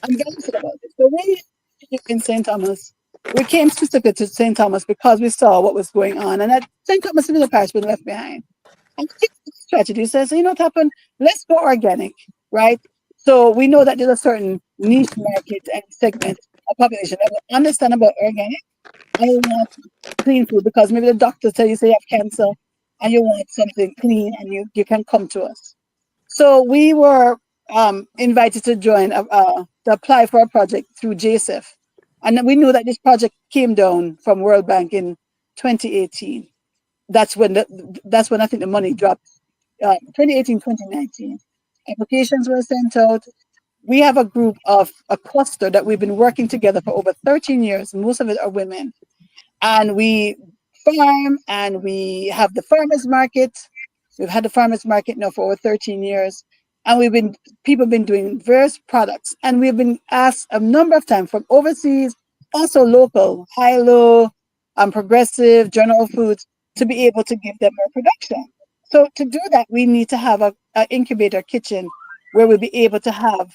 I'm very upset about this. So we in St. Thomas, we came specifically to St. Thomas because we saw what was going on. And at St. Thomas, the parish been left behind. And strategy says, you know what happened? Let's go organic, right? So we know that there's a certain niche market and segment of population that will understand about organic and you want clean food, because maybe the doctor tell you say you have cancer and you want something clean, and you can come to us. So we were invited to join, to apply for a project through JSF. And we knew that this project came down from World Bank in 2018. That's when I think the money dropped, 2018, 2019. Applications were sent out. We have a cluster that we've been working together for over 13 years. Most of it are women. And we farm, and we have the farmers market. We've had the farmers market now for over 13 years. And people have been doing various products. And we've been asked a number of times from overseas, also local, high-low, progressive, general foods, to be able to give them more production. So to do that, we need to have an incubator kitchen where we'll be able to have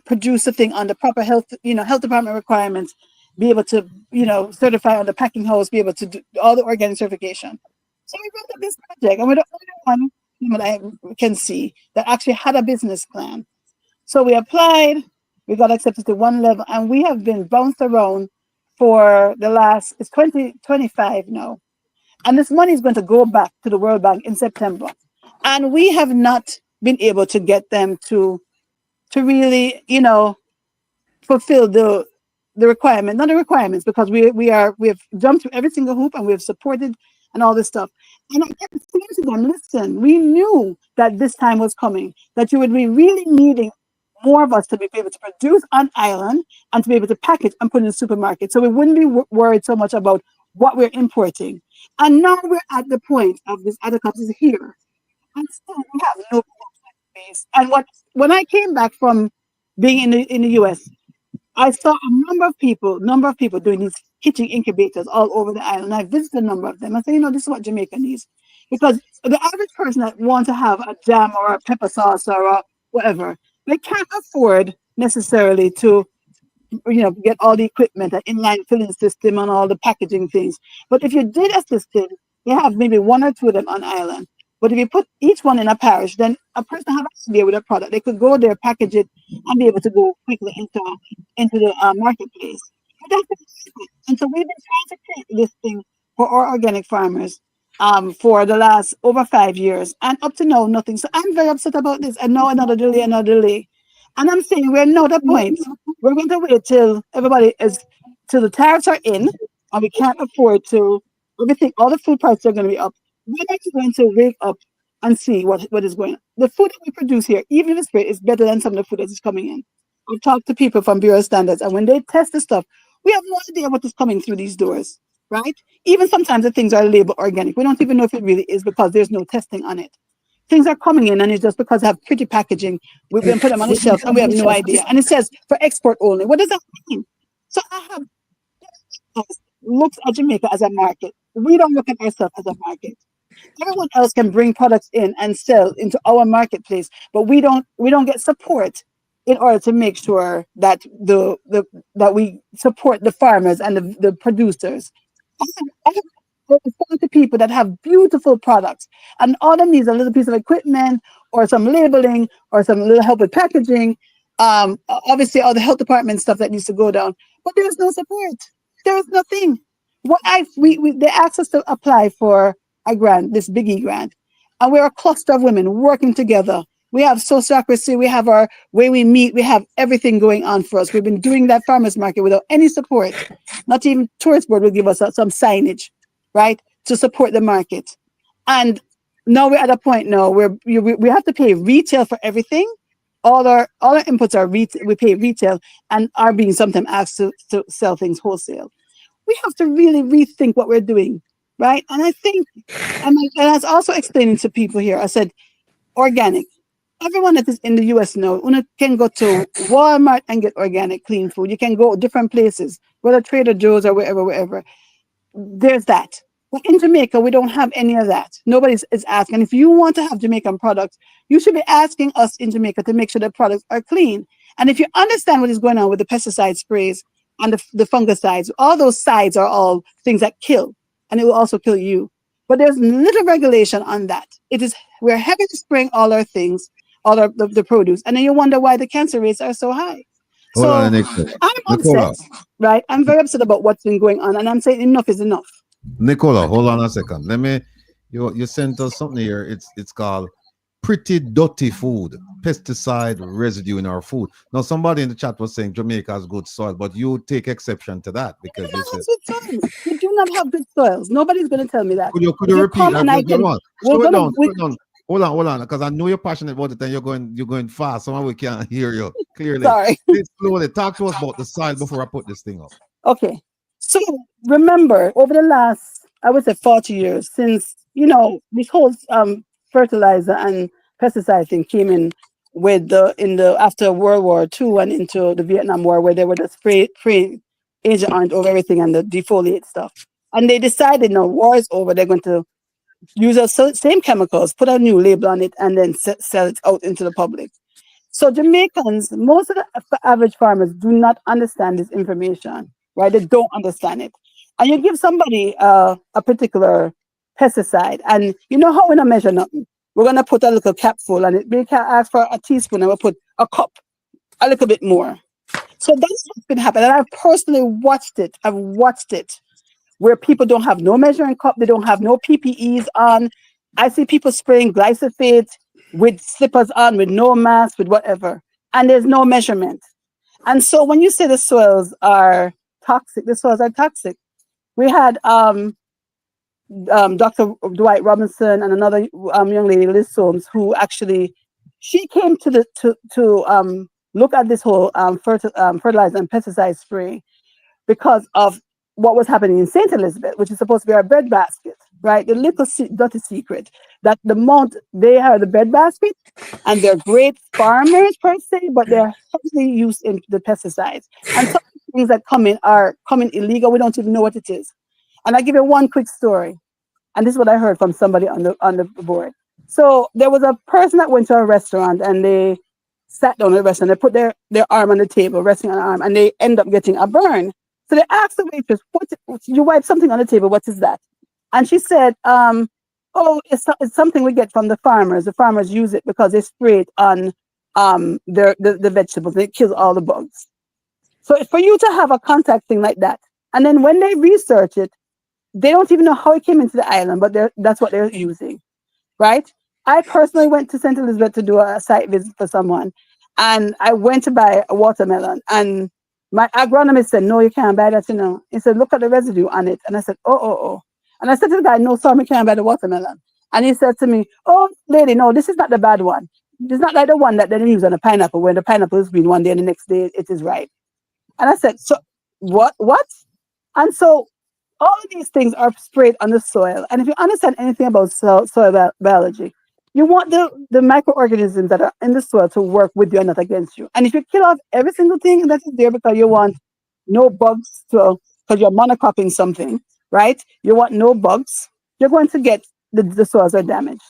produce a thing on the proper health department requirements, be able to, certify on the packing house, be able to do all the organic certification. So we wrote up this project, and we're the only one that I can see that actually had a business plan. So we applied, we got accepted to one level, and we have been bounced around for it's 2025 now. And this money is going to go back to the World Bank in September. And we have not been able to get them to really, fulfill the requirement, not the requirements, because we've jumped through every single hoop, and we've supported and all this stuff. And I kept saying to them, listen, we knew that this time was coming, that you would be really needing more of us to be able to produce on island and to be able to package and put in the supermarket. So we wouldn't be worried so much about what we're importing. And now we're at the point of this other countries here. And still we have no base. And when I came back from being in the US, I saw a number of people doing these kitchen incubators all over the island. I visited a number of them. I said, this is what Jamaica needs. Because the average person that wants to have a jam or a pepper sauce or a whatever, they can't afford necessarily to, get all the equipment, an inline filling system and all the packaging things. But if you did assist it, you have maybe one or two of them on island. But if you put each one in a parish, then a person have to be with a product. They could go there, package it, and be able to go quickly into the marketplace. And so we've been trying to create this thing for our organic farmers for the last over 5 years. And up to now, nothing. So I'm very upset about this. And now another delay. And I'm saying we're not at a point. We're going to wait till till the tariffs are in, and we can't afford to, everything, all the food prices are going to be up. We're actually going to wake up and see what is going on. The food that we produce here, even if it's great, is better than some of the food that is coming in. I've talked to people from Bureau of Standards, and when they test the stuff, we have no idea what is coming through these doors, right? Even sometimes the things are labeled organic. We don't even know if it really is, because there's no testing on it. Things are coming in, and it's just because they have pretty packaging. We've been put them on the shelves, and we have no idea. And it says for export only. What does that mean? So I have looked at Jamaica as a market. We don't look at ourselves as a market. Everyone else can bring products in and sell into our marketplace, but we don't get support in order to make sure that that we support the farmers and the producers. I have spoken to people that have beautiful products, and all them needs a little piece of equipment or some labeling or some little help with packaging. Obviously, all the health department stuff that needs to go down, but there's no support. There is nothing. They asked us to apply for a grant, this biggie grant, and we're a cluster of women working together. We have sociocracy, we have our way we meet, we have everything going on for us. We've been doing that farmers market without any support. Not even tourist board will give us some signage, right, to support the market. And now we're at a point now where we have to pay retail for everything. All our inputs are retail. We pay retail and are being sometimes asked to sell things wholesale. We have to really rethink what we're doing, right? And I think, and I was also explaining to people here, I said, organic. Everyone that is in the US now, you can go to Walmart and get organic, clean food. You can go different places, whether Trader Joe's or wherever. There's that. But in Jamaica, we don't have any of that. Nobody is asking. If you want to have Jamaican products, you should be asking us in Jamaica to make sure the products are clean. And if you understand what is going on with the pesticide sprays and the fungicides, all those sides are all things that kill, and it will also kill you. But there's little regulation on that. We're heavily spraying all our things, all the produce, and then you wonder why the cancer rates are so high. Hold So on, Nicola. I'm upset, right? I'm very upset about what's been going on, and I'm saying enough is enough. Nicola, hold on a second. You sent us something here. It's called pretty dirty food, pesticide residue in our food. Now, somebody in the chat was saying Jamaica has good soil, but you take exception to that because you said We do not have good soils. Nobody's going to tell me that. Could you repeat come that? and I can, Slow it down. Hold on, because I know you're passionate about it and you're going fast. Somehow we can't hear you clearly. Sorry. Please slowly talk to us about the soil before I put this thing up. Okay. So remember, over the last, I would say 40 years, since, this whole fertilizer and pesticide thing came in with after World War II and into the Vietnam War, where they were just spraying Agent Orange over everything and the defoliate stuff. And they decided, no, war is over. They're going to use the same chemicals, put a new label on it, and then sell it out into the public. So Jamaicans, most of the average farmers do not understand this information, right? They don't understand it. And you give somebody a particular pesticide, and you know how we don't measure nothing. We're going to put a little capful on it. We can ask for a teaspoon, and we'll put a cup, a little bit more. So that's what's been happening. And I've personally watched it. I've watched it where people don't have no measuring cup. They don't have no PPEs on. I see people spraying glyphosate with slippers on, with no mask, with whatever. And there's no measurement. And so when you say the soils are toxic, the soils are toxic. We had Dr. Dwight Robinson and another young lady, Liz Soames, who actually, she came to look at this whole fertilizer and pesticide spray because of what was happening in St. Elizabeth, which is supposed to be our breadbasket, right? The little dirty secret that they are the breadbasket, and they're great farmers per se, but they're heavily used in the pesticides. And some things that come in illegal. We don't even know what it is. And I'll give you one quick story. And this is what I heard from somebody on the board. So there was a person that went to a restaurant and they sat down at the restaurant. They put their arm on the table, resting on the arm, and they end up getting a burn. So they asked the waitress, you wipe something on the table, what is that? And she said, it's something we get from the farmers. The farmers use it because they spray it on the vegetables. And it kills all the bugs. So for you to have a contact thing like that, and then when they research it, they don't even know how it came into the island, but that's what they're using, right? I personally went to St. Elizabeth to do a site visit for someone, and I went to buy a watermelon, and my agronomist said, no, you can't buy that, He said, look at the residue on it. And I said, oh. And I said to the guy, no, sorry, I can't buy the watermelon. And he said to me, oh, lady, no, this is not the bad one. It's not like the one that they use on a pineapple, where the pineapple is green one day and the next day it is ripe. And I said, so what? And so all of these things are sprayed on the soil. And if you understand anything about soil biology, you want the microorganisms that are in the soil to work with you and not against you. And if you kill off every single thing that is there because you want no bugs, because you're monocropping something, right? You want no bugs, you're going to get the soils are damaged.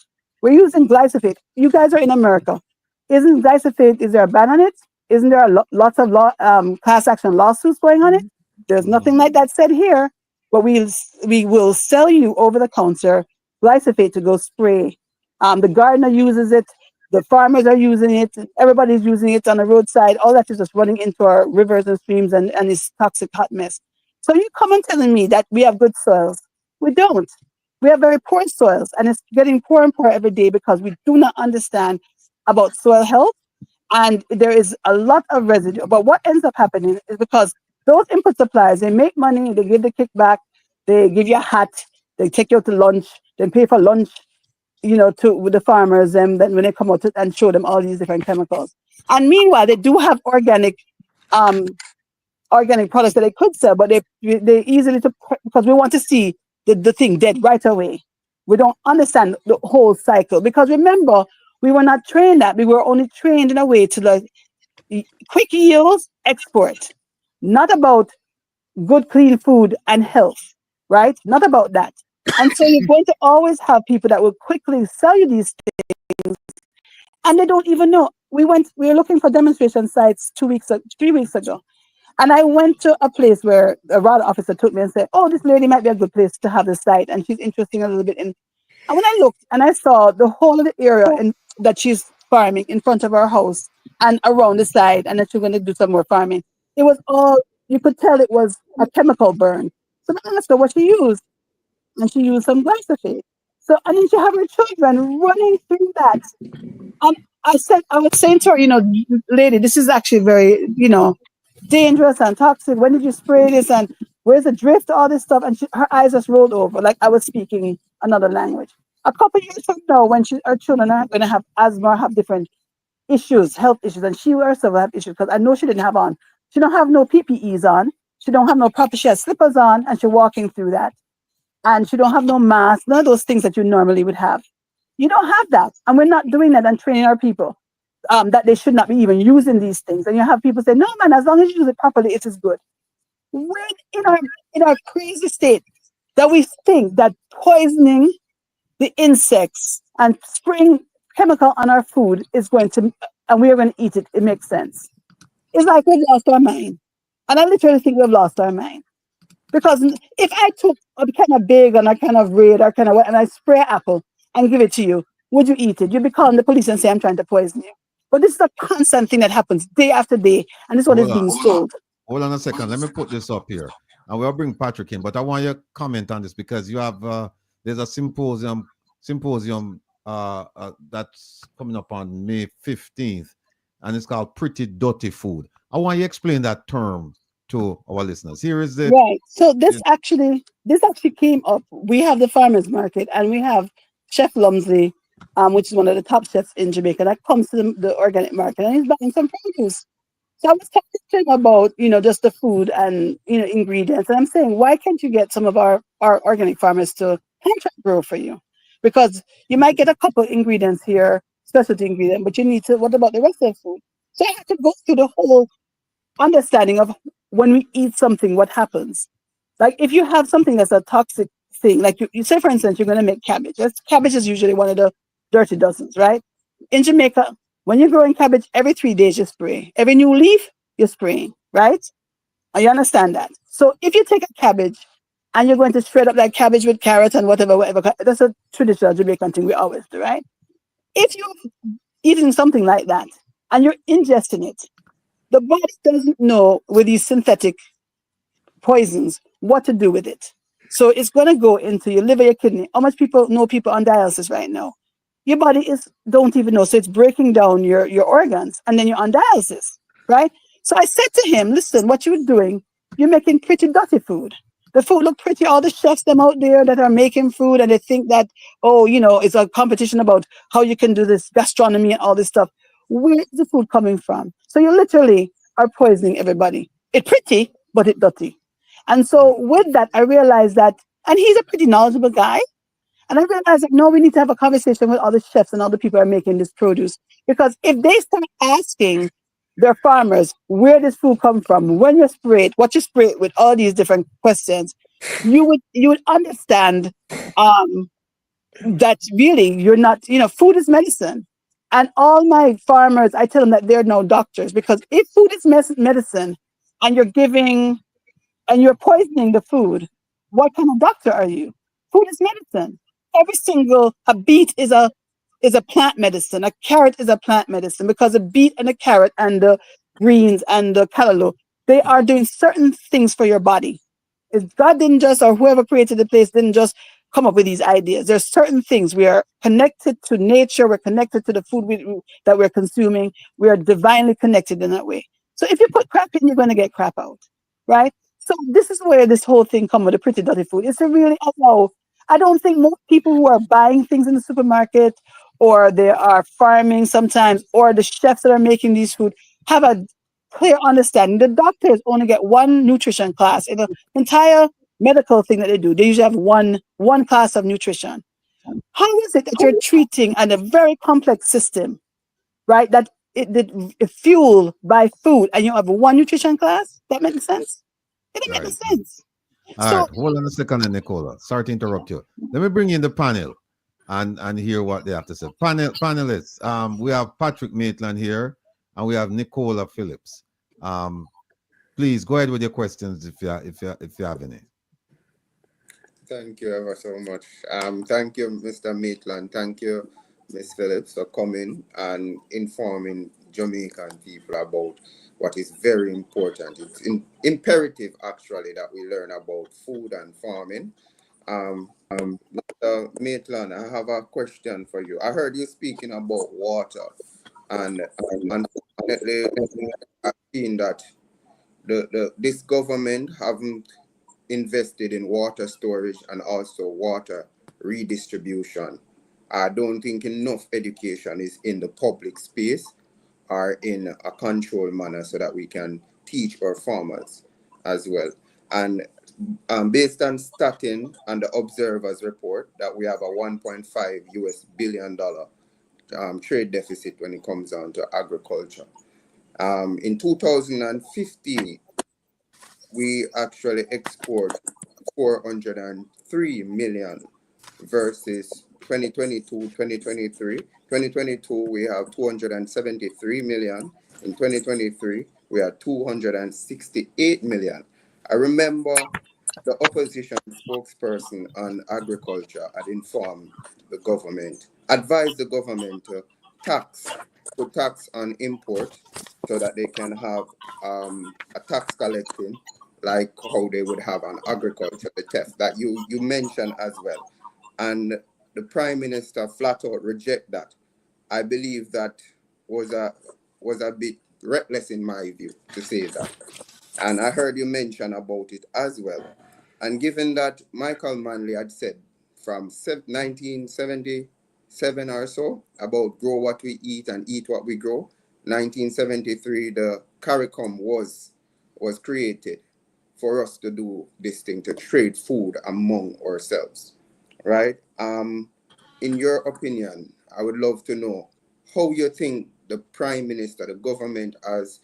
We're using glyphosate. You guys are in America. Isn't glyphosate, is there a ban on it? Isn't there lots of class action lawsuits going on it? There's nothing like that said here, but we will sell you over the counter glyphosate to go spray. The gardener uses it. The farmers are using it. Everybody's using it on the roadside. All that is just running into our rivers and streams and this toxic hot mess. So you come and telling me that we have good soils. We don't. We have very poor soils, and it's getting poorer and poorer every day because we do not understand about soil health. And there is a lot of residue. But what ends up happening is because those input suppliers, they make money, they give the kickback, they give you a hat, they take you out to lunch, they pay for lunch, with the farmers, and then when they come out and show them all these different chemicals. And meanwhile, they do have organic products that they could sell, but they easily because we want to see the thing dead right away. We don't understand the whole cycle because remember, we were not trained that. We were only trained in a way to quick yields, export, not about good, clean food and health, right? Not about that. And so you're going to always have people that will quickly sell you these things, and they don't even know. We were looking for demonstration sites 3 weeks ago, and I went to a place where a RAD officer took me and said, "Oh, this lady might be a good place to have the site, and she's interesting a little bit." And when I looked and I saw the whole of the area that she's farming in front of our house and around the side, and that she's going to do some more farming, it was all, you could tell it was a chemical burn. So I asked her what she used, and she used some glyphosate. So, and then she had her children running through that. And I was saying to her, lady, this is actually very, dangerous and toxic. When did you spray this? And where's the drift? All this stuff. And her eyes just rolled over like I was speaking another language. A couple of years from now, when her children are going to have asthma or have different issues, health issues, and she herself will have issues because I know she didn't have on. She don't have no PPEs on. She don't have no proper, she has slippers on, and she's walking through that. And she don't have no mask, none of those things that you normally would have. You don't have that. And we're not doing that and training our people that they should not be even using these things. And you have people say, no, man, as long as you use it properly, it is good. We're in our crazy state that we think that poisoning the insects and spraying chemical on our food is going to, and we are going to eat it. It makes sense. It's like we've lost our mind. And I literally think we've lost our mind. Because if I took a kind of big and a kind of red or kind of what, and I spray apple and give it to you, would you eat it? You'd be calling the police and say, I'm trying to poison you. But this is a constant thing that happens day after day, and this is what is being sold. Hold on a second. Let me put this up here. And we'll bring Patrick in, but I want you to comment on this because you have, there's a symposium that's coming up on May 15th, and it's called Pretty Dirty Food. I want you to explain that term to our listeners. Here is the right. So this actually came up. We have the farmers market, and we have Chef Lumsley, which is one of the top chefs in Jamaica, that comes to the organic market, and he's buying some produce. So I was talking to him about, just the food and ingredients, and I'm saying, why can't you get some of our organic farmers to contract grow for you? Because you might get a couple ingredients here, specialty ingredient, but you need to. What about the rest of the food? So I had to go through the whole understanding of when we eat something, what happens. Like if you have something that's a toxic thing, like you say, for instance, you're going to make cabbage. Cabbage is usually one of the dirty dozens, right? In Jamaica, when you're growing cabbage, every 3 days you spray. Every new leaf, you're spraying, right? And you understand that. So if you take a cabbage and you're going to shred up that cabbage with carrots and whatever, that's a traditional Jamaican thing we always do, right? If you're eating something like that and you're ingesting it, the body doesn't know with these synthetic poisons what to do with it. So it's going to go into your liver, your kidney. How much people know people on dialysis right now? Your body don't even know. So it's breaking down your organs, and then you're on dialysis, right? So I said to him, listen, what you're doing, you're making pretty dirty food. The food look pretty. All the chefs them out there that are making food, and they think that, it's a competition about how you can do this gastronomy and all this stuff. Where is the food coming from? So you literally are poisoning everybody. It's pretty, but it's dirty. And so with that, I realized that, and he's a pretty knowledgeable guy. And I realized that, no, we need to have a conversation with all the chefs and all the people who are making this produce. Because if they start asking their farmers where this food comes from, when you spray it, what you spray it with, all these different questions, you would understand that really you're not, food is medicine. And all my farmers, I tell them that they're no doctors, because if food is medicine and you're poisoning the food, what kind of doctor are you? Food is medicine. A beet is a plant medicine. A carrot is a plant medicine, because a beet and a carrot and the greens and the callaloo, they are doing certain things for your body. God didn't just, or whoever created the place didn't just come up with these ideas. There's certain things. We are connected to nature. We're connected to the food that we're consuming. We are divinely connected in that way. So if you put crap in, you're going to get crap out, right? So this is where this whole thing comes with the pretty dirty food. It's a really, I don't think most people who are buying things in the supermarket, or they are farming sometimes, or the chefs that are making these food have a clear understanding. The doctors only get one nutrition class in the entire medical thing that they do. They usually have one class of nutrition. How is it that you're treating a very complex system, right? That it fueled by food, and you have one nutrition class? That makes sense? It doesn't make sense. All right, hold on a second, Nicola. Sorry to interrupt you. Let me bring in the panel and hear what they have to say. Panelists, we have Patrick Maitland here, and we have Nicola Phillips. Please go ahead with your questions if you have any. Thank you ever so much. Thank you, Mr. Maitland. Thank you, Ms. Phillips, for coming and informing Jamaican people about what is very important. It's imperative, actually, that we learn about food and farming. Mr. Maitland, I have a question for you. I heard you speaking about water, and unfortunately, I've seen that this government haven't invested in water storage and also water redistribution. I don't think enough education is in the public space or in a controlled manner so that we can teach our farmers as well. And based on Statin and the Observer's report, that we have a $1.5 billion trade deficit when it comes down to agriculture. In 2015, we actually export 403 million versus 2022, 2023. 2022, we have 273 million. In 2023, we have 268 million. I remember the opposition spokesperson on agriculture had informed the government, advised the government to put tax on import so that they can have a tax collecting like how they would have on agriculture, the theft that you mentioned as well. And the Prime Minister flat out reject that. I believe that was a bit reckless in my view to say that. And I heard you mention about it as well. And given that Michael Manley had said from 1977 or so about grow what we eat and eat what we grow, 1973 the CARICOM was created for us to do this thing, to trade food among ourselves, right? In your opinion, I would love to know how you think the Prime Minister, the government has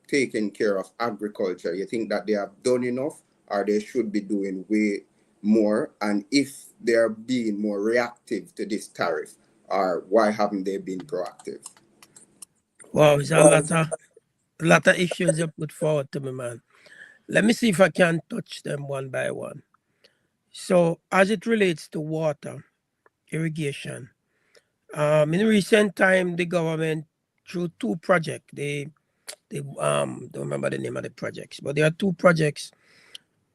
taken care of agriculture. You think that they have done enough, or they should be doing way more? And if they are being more reactive to this tariff, or why haven't they been proactive? Wow, it's a lot of issues you put forward to me, man. Let me see if I can touch them one by one. So, as it relates to water, irrigation, in recent time, the government, through two projects, they don't remember the name of the projects, but there are two projects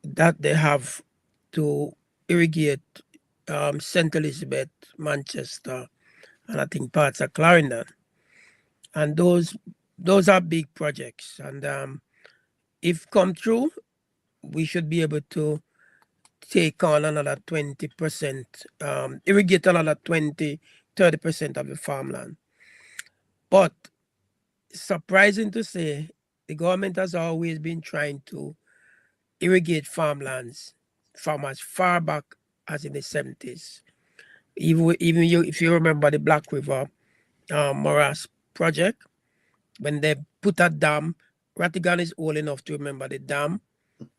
that they have to irrigate St. Elizabeth, Manchester, and I think parts of Clarendon. And those are big projects. And if come true, we should be able to take on another 20%, irrigate another 20-30% of the farmland. But surprising to say, the government has always been trying to irrigate farmlands from as far back as in the 70s. Even if you remember the Black River Morass project, when they put a dam, Rattigan is old enough to remember the dam.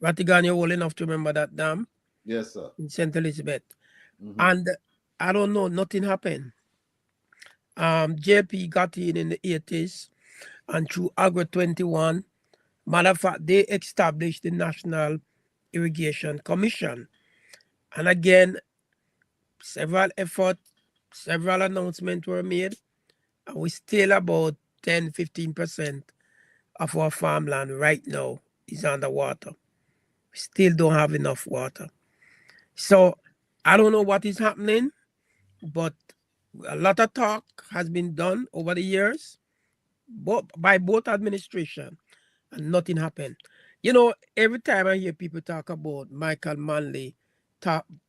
Rattigan, you're old enough to remember that dam? Yes, sir. In St. Elizabeth. Mm-hmm. And I don't know, nothing happened. JP got in the 80s, and through Agro 21, matter of fact, they established the National Irrigation Commission. And again, several efforts, several announcements were made, and we still about 10-15% of our farmland right now is underwater. We still don't have enough water. So I don't know what is happening, but a lot of talk has been done over the years, by both administration, and nothing happened. You know, every time I hear people talk about Michael Manley,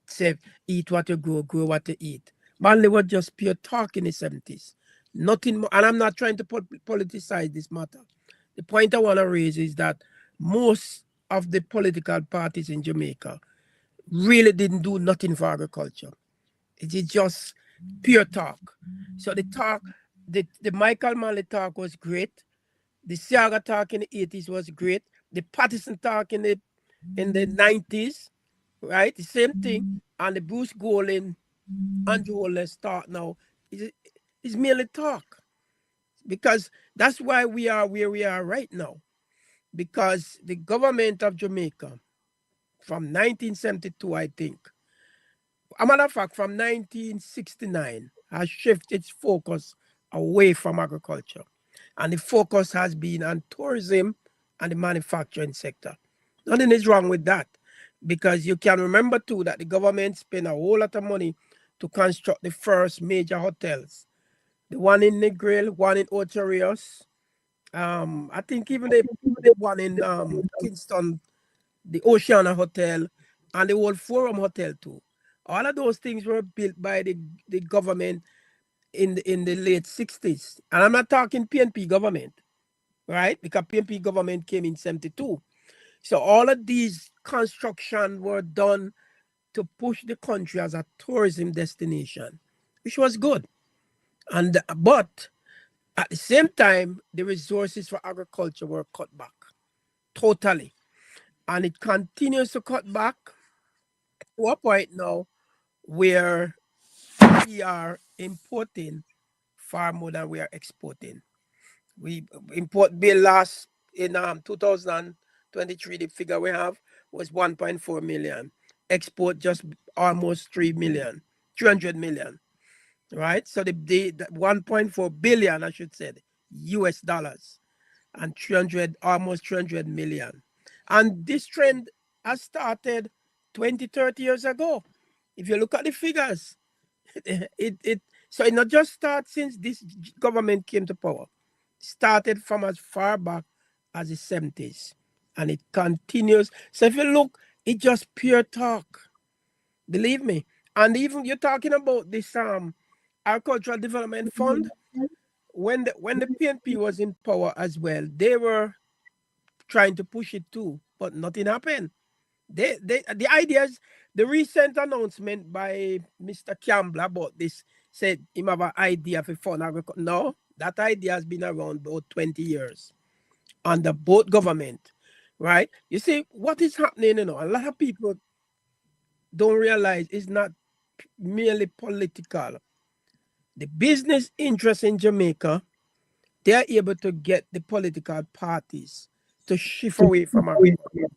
say, eat what you grow, grow what you eat. Manley was just pure talk in the 70s. Nothing more, and I'm not trying to politicize this matter. The point I want to raise is that most of the political parties in Jamaica really didn't do nothing for agriculture. It is just pure talk. So the talk, the Michael Manley talk was great. The Siaga talk in the 80s was great. The Patterson talk in the 90s, right? The same thing. And the Bruce Golding, Andrew Wallace talk now is merely talk. Because that's why we are where we are right now. Because the government of Jamaica from 1972, I think, a matter of fact, from 1969, has shifted its focus away from agriculture. And the focus has been on tourism and the manufacturing sector. Nothing is wrong with that, because you can remember too that the government spent a whole lot of money to construct the first major hotels. The one in Negril, one in Ocho Rios. I think even the one in Kingston, the Oceana Hotel, and the Old Forum Hotel too. All of those things were built by the government in the late 60s. And I'm not talking PNP government, right? Because PNP government came in 72. So all of these construction were done to push the country as a tourism destination, which was good. But at the same time, the resources for agriculture were cut back totally. And it continues to cut back to a point now where we are importing far more than we are exporting. We import bill last in 2023, the figure we have was 1.4 million. Export just almost 300 million, right? So the 1.4 billion, I should say, US dollars, and almost 300 million. And this trend has started 20, 30 years ago. If you look at the figures, so it not just started since this government came to power. Started from as far back as the 70s, and it continues. So if you look, it's just pure talk. Believe me. And even you're talking about this Agricultural Development Fund. When the PNP was in power as well, they were trying to push it too, but nothing happened. The ideas, the recent announcement by Mr. Campbell about this said him have an idea for fund agriculture. No, that idea has been around about 20 years under both government, right? You see, what is happening, a lot of people don't realize it's not merely political. The business interests in Jamaica, they are able to get the political parties to shift away from agriculture.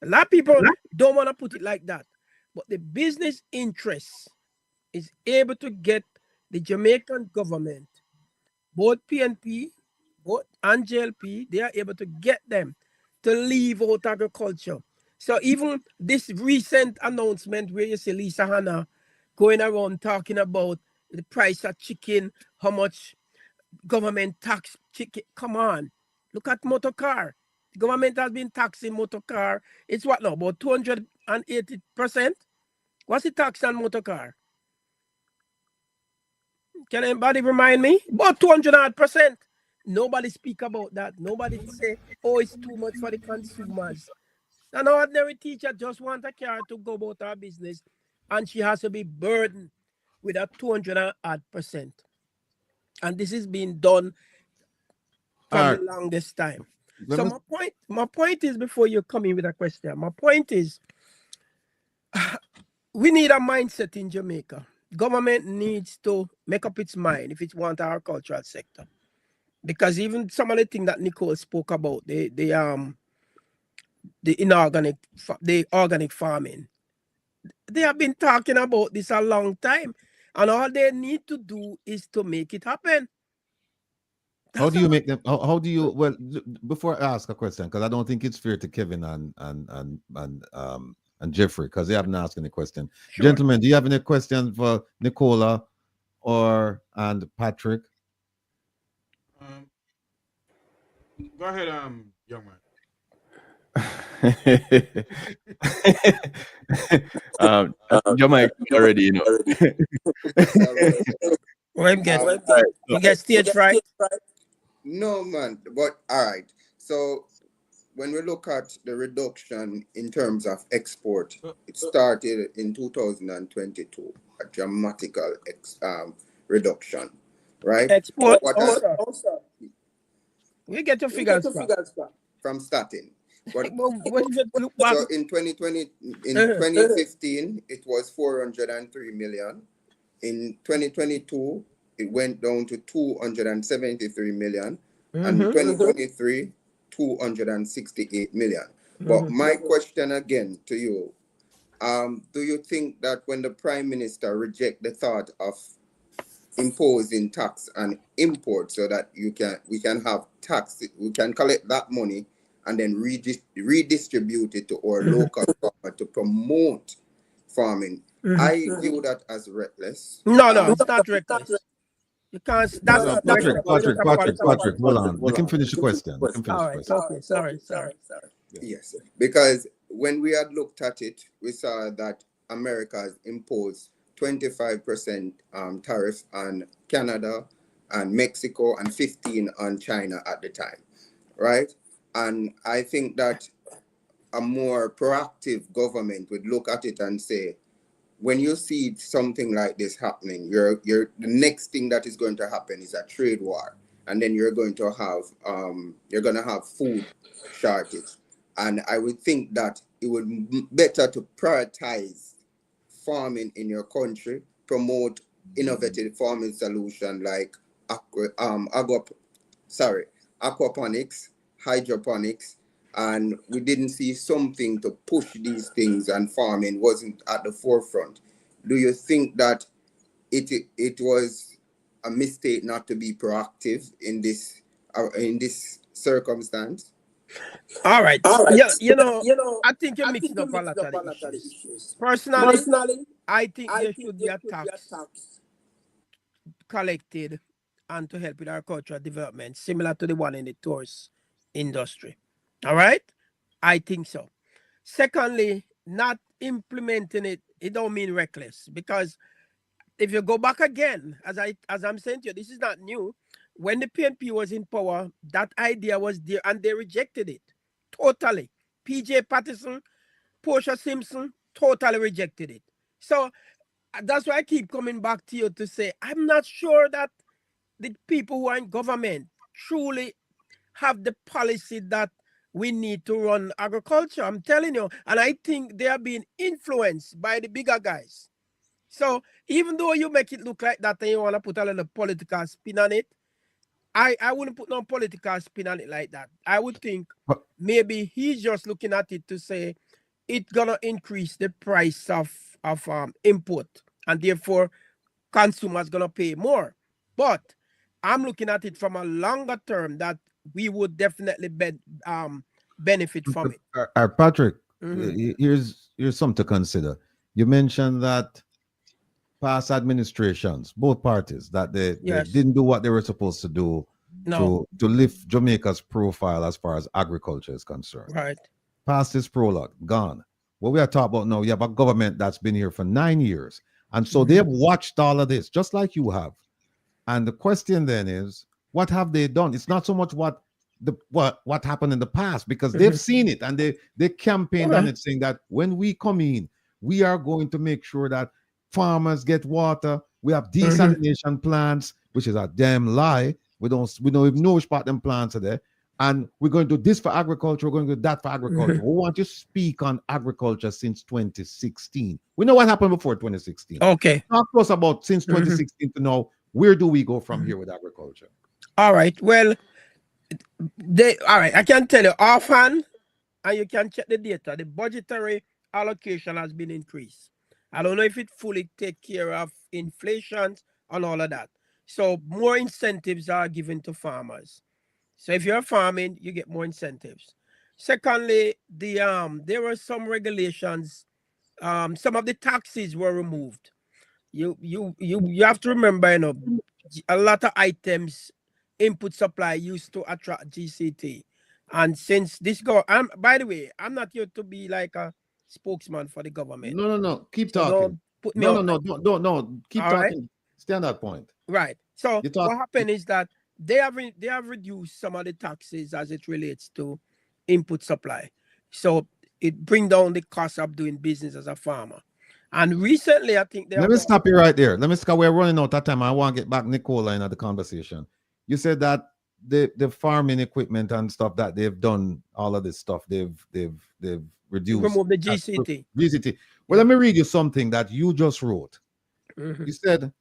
A lot of people don't want to put it like that, but the business interest is able to get the Jamaican government, both PNP, and JLP, they are able to get them to leave out agriculture. So even this recent announcement where you see Lisa Hanna going around talking about the price of chicken, how much government tax chicken, come on, look at motor car. The government has been taxing motor car. It's what now, about 280%? What's the tax on motor car? Can anybody remind me? About 200%. Nobody speak about that. Nobody say, oh, it's too much for the consumers. An ordinary teacher just wants a car to go about her business, and she has to be burdened with a 200%. And this is being done from the longest time. So my point is, before you come in with a question, my point is, we need a mindset in Jamaica government needs to make up its mind if it wants our cultural sector. Because even some of the things that Nicole spoke about, the organic farming, they have been talking about this a long time, and all they need to do is to make it happen. How do you make them? How do you? Well, before I ask a question, because I don't think it's fair to Kevin and Jeffrey, because they haven't asked any question. Sure. Gentlemen, do you have any questions for Nicola and Patrick? Go ahead, young man. Jamaica already, you know. Well, get stage fright. No, man. But all right. So when we look at the reduction in terms of export, it started in 2022, a dramatical reduction, right? Export What also. We get your figures from starting. But when you look back, so in 2015, it was 403 million. In 2022, it went down to 273 million. And 2023, 268 million. But my question again to you, do you think that when the Prime Minister reject the thought of imposing tax on import so that we can have tax, we can collect that money and then redistribute it to our local farmer to promote farming? I view that as reckless. No, it's not reckless. You can't. That's Patrick, hold on. We can finish the question. Okay, sorry. Yes, because when we had looked at it, we saw that America has imposed 25% tariff on Canada and Mexico and 15% on China at the time, right? And I think that a more proactive government would look at it and say, when you see something like this happening, the next thing that is going to happen is a trade war, and then you're going to have food shortage. And I would think that it would be better to prioritize farming in your country, promote innovative farming solution like aquaponics, hydroponics, and we didn't see something to push these things, and farming wasn't at the forefront. Do you think that it was a mistake not to be proactive in this circumstance? All right. Yeah, you know, I think you're mixing up a lot of the issues. Personally, I think there should be a tax collected and to help with our cultural development, similar to the one in the tourist industry. All right? I think so. Secondly, not implementing it don't mean reckless, because if you go back again, as I'm saying to you, this is not new. When the PNP was in power, that idea was there and they rejected it totally. PJ Patterson, Portia Simpson totally rejected it. So that's why I keep coming back to you to say, I'm not sure that the people who are in government truly have the policy that we need to run agriculture. I'm telling you. And I think they are being influenced by the bigger guys. So even though you make it look like that and you want to put a little political spin on it, I wouldn't put no political spin on it like that. I would think maybe he's just looking at it to say it's gonna increase the price of import, and therefore consumers gonna pay more. But I'm looking at it from a longer term that we would definitely benefit from it. Patrick, here's something to consider. You mentioned that past administrations, both parties, that they didn't do what they were supposed to do to lift Jamaica's profile as far as agriculture is concerned. Right. Past this prologue, gone. What we are talking about now, you have a government that's been here for 9 years. And so they have watched all of this, just like you have. And the question then is, what have they done? It's not so much what happened in the past, because they've seen it and they campaigned on it, saying that when we come in, we are going to make sure that farmers get water. We have desalination plants, which is a damn lie. We don't even know which part them plants are there. and we're going to do this for agriculture, we're going to do that for agriculture. We want to speak on agriculture since 2016. We know what happened before 2016. Okay. Talk to us about since 2016 to know where do we go from here with agriculture. All right. Well, all right. I can tell you offhand, and you can check the data. The budgetary allocation has been increased. I don't know if it fully take care of inflation and all of that. So more incentives are given to farmers. So if you're farming, you get more incentives. Secondly, there were some regulations. Some of the taxes were removed. You have to remember, you know, a lot of items, input supply used to attract GCT. And since this by the way, I'm not here to be like a spokesman for the government. No. Keep So talking. don't put me No. Keep All talking. right? Stay on that point. Right. So what happened is that they have reduced some of the taxes as it relates to input supply. So it bring down the cost of doing business as a farmer. And recently, I think let me stop you right there. Let me stop. We're running out of time. I want to get back Nicola into the conversation. You said that the farming equipment and stuff that they've done, all of this stuff, they've reduced. Remove the GCT. GCT. Well, let me read you something that you just wrote. You said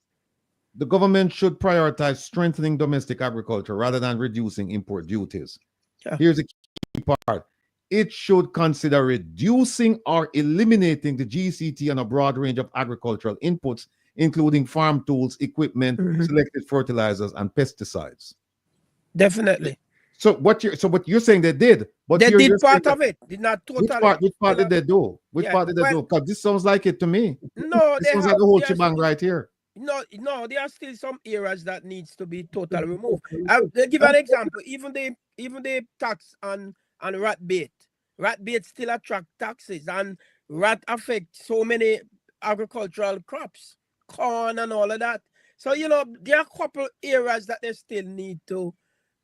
the government should prioritize strengthening domestic agriculture rather than reducing import duties. Yeah. Here's the key part. It should consider reducing or eliminating the GCT on a broad range of agricultural inputs, including farm tools, equipment, selected fertilizers, and pesticides. Definitely. So what you're saying they did, but they did you're part of it. Did not totally. Which part did they do? Which part did they do? Because this sounds like it to me. No, this sounds like the whole shebang right here. No, there are still some areas that needs to be totally removed. I'll give an example. Even the tax on rat bait. Rat bait still attract taxes, and rat affect so many agricultural crops, corn and all of that. So you know there are a couple areas that they still need to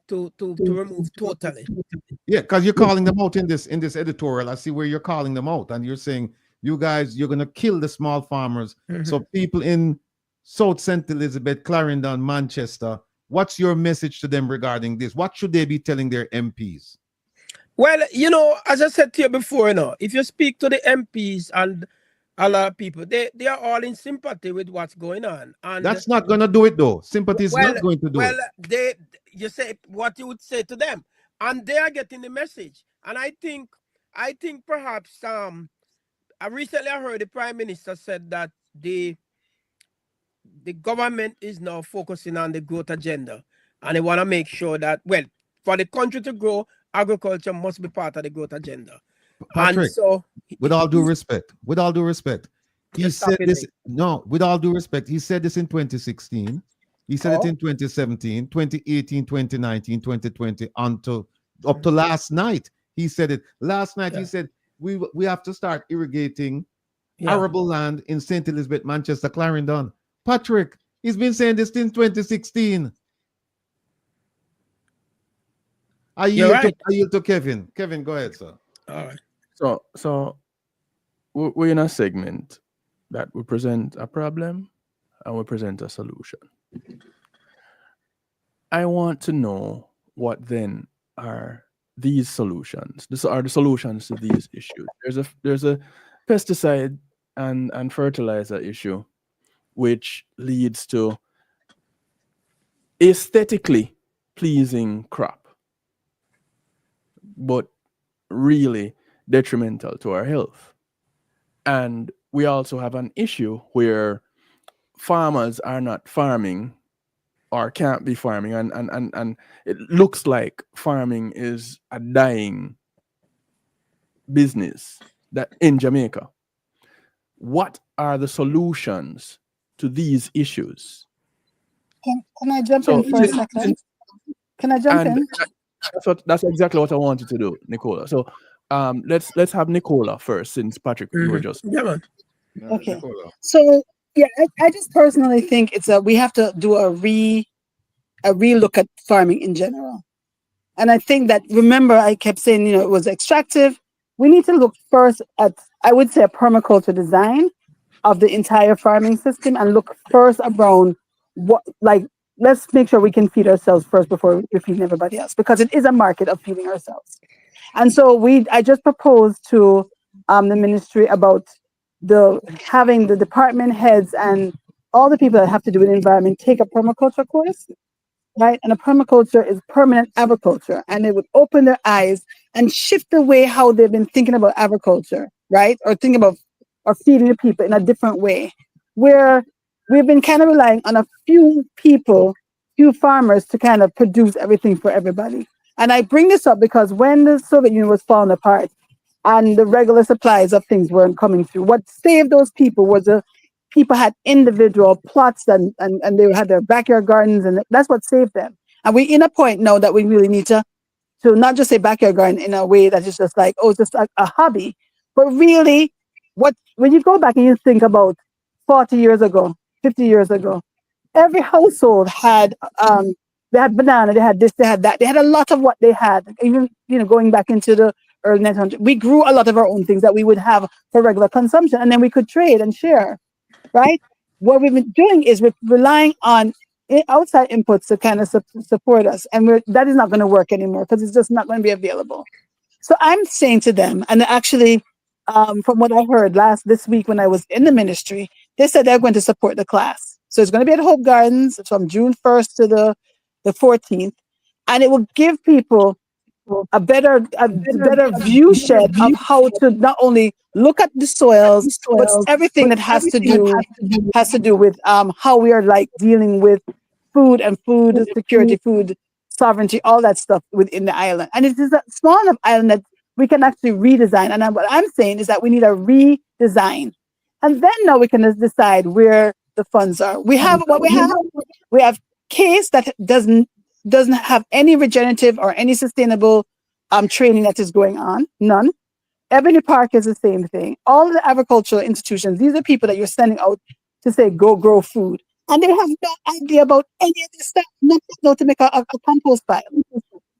remove totally. Yeah, because you're calling them out in this editorial. I see where you're calling them out, and you're saying you guys you're gonna kill the small farmers. So people in South St. Elizabeth, Clarendon, Manchester, what's your message to them regarding this? What should they be telling their MPs? Well, you know, as I said to you before, you know, if you speak to the MPs and a lot of people, they are all in sympathy with what's going on. And that's not going to do it, though. Sympathy is not going to do it. You say what you would say to them, and they are getting the message. And I think perhaps recently I heard the Prime Minister said that the government is now focusing on the growth agenda, and they want to make sure that, well, for the country to grow, agriculture must be part of the growth agenda. Patrick, and so, with all due respect, he said this. No, with all due respect, he said this in 2016. He said it in 2017, 2018, 2019, 2020, up to last night. He said it last night. He said we have to start irrigating arable land in St. Elizabeth, Manchester, Clarendon. Patrick, he's been saying this since 2016. I yield to Kevin. Kevin, go ahead, sir. All right. So we're in a segment that we present a problem and we present a solution. I want to know what then are these solutions. These are the solutions to these issues. There's a pesticide and fertilizer issue, which leads to aesthetically pleasing crop, but really detrimental to our health. And we also have an issue where farmers are not farming or can't be farming, and it looks like farming is a dying business that in Jamaica. What are the solutions to these issues? Can I jump in for a second? Can I jump in? That's exactly what I wanted to do, Nicola. So let's have Nicola first, since Patrick, you were just okay. So yeah, I just personally think we have to do a relook at farming in general. And I think that, remember, I kept saying, you know, it was extractive. We need to look first at, I would say, a permaculture design of the entire farming system, and look first around let's make sure we can feed ourselves first before we're feeding everybody else, because it is a market of feeding ourselves. And so I just proposed to the ministry about having the department heads and all the people that have to do with the environment take a permaculture course, right? And a permaculture is permanent agriculture, and it would open their eyes and shift the way how they've been thinking about agriculture, right? Or thinking about or feeding the people in a different way, where we've been kind of relying on a few people, few farmers to kind of produce everything for everybody. And I bring this up because when the Soviet Union was falling apart and the regular supplies of things weren't coming through, what saved those people was the people had individual plots and they had their backyard gardens, and that's what saved them. And we're in a point now that we really need to not just say backyard garden in a way that is just like, oh, it's just a hobby, but really when you go back and you think about 40 years ago, 50 years ago, every household had they had banana, they had this, they had that, they had a lot of what they had. Even going back into the early 1900s, we grew a lot of our own things that we would have for regular consumption, and then we could trade and share, right? What we've been doing is we're relying on outside inputs to kind of support us, and that is not going to work anymore because it's just not going to be available. So I'm saying to them, and actually from what I heard this week when I was in the ministry, they said they're going to support the class. So it's going to be at Hope Gardens from June 1st to the 14th, and it will give people a better view shed of how to not only look at the soils, but everything that has to do with how we are like dealing with food and food security, food sovereignty, all that stuff within the island. And it is a small enough island that we can actually redesign. And what I'm saying is that we need a redesign, and then now we can decide where the funds are. We have what we have. We have case that doesn't have any regenerative or any sustainable training that is going on. None. Ebony Park is the same thing. All the agricultural institutions, these are people that you're sending out to say, go grow food. And they have no idea about any of this stuff. Nothing to make a compost pile,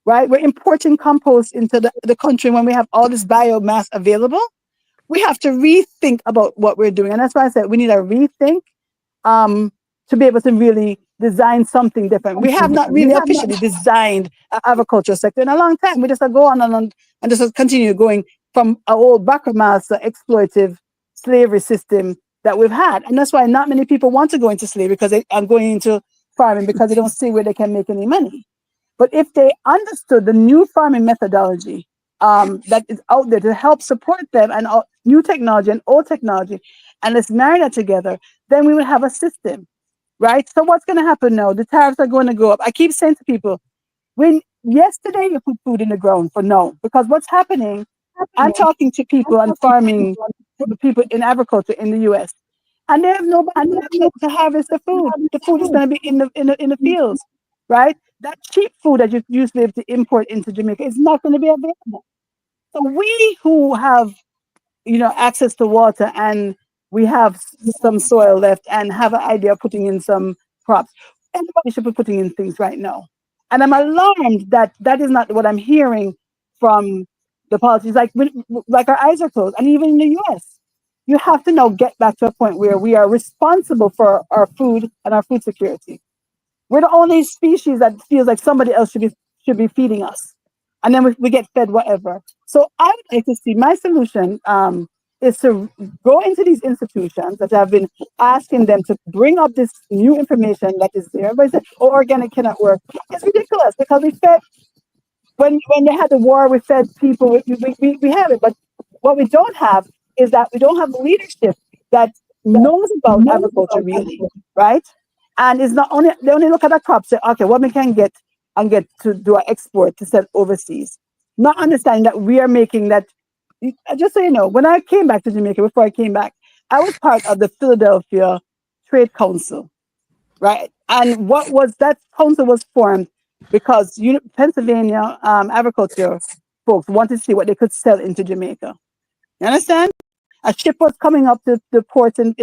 right? We're importing compost into the country when we have all this biomass available. We have to rethink about what we're doing. And that's why I said we need a rethink to be able to really design something different. We have not really officially designed an agriculture sector in a long time. We just go on and just continue going from our old Backermaster exploitive slavery system that we've had. And that's why not many people want to go into slavery, because they are going into farming because they don't see where they can make any money. But if they understood the new farming methodology that is out there to help support them, and new technology and old technology, and let's marry that together, then we will have a system, right? So what's going to happen now? The tariffs are going to go up. I keep saying to people, yesterday you put food in the ground for now, because what's happening, I'm talking to people and farming people in agriculture in the US, and they have nobody to harvest the food. The food is going to be in the fields, right? That cheap food that you used to be able to import into Jamaica is not going to be available. So we who have, access to water, and we have some soil left and have an idea of putting in some crops, everybody should be putting in things right now. And I'm alarmed that that is not what I'm hearing from the politicians. Like our eyes are closed. And even in the US, you have to now get back to a point where we are responsible for our food and our food security. We're the only species that feels like somebody else should be feeding us, and then we get fed whatever. So I would like to see, my solution is to go into these institutions that have been asking them to bring up this new information that is there. Everybody said, "Oh, organic cannot work." It's ridiculous, because we fed when they had the war, we fed people. We have it, but what we don't have is that we don't have leadership that knows about agriculture really, right? And it's not only, they only look at the crops, say, okay, what we can get and get to do an export to sell overseas. Not understanding that we are making that. Just so you know, when I came back to Jamaica, before I came back, I was part of the Philadelphia Trade Council, right? And that council was formed because Pennsylvania agriculture folks wanted to see what they could sell into Jamaica. You understand? A ship was coming up to the ports in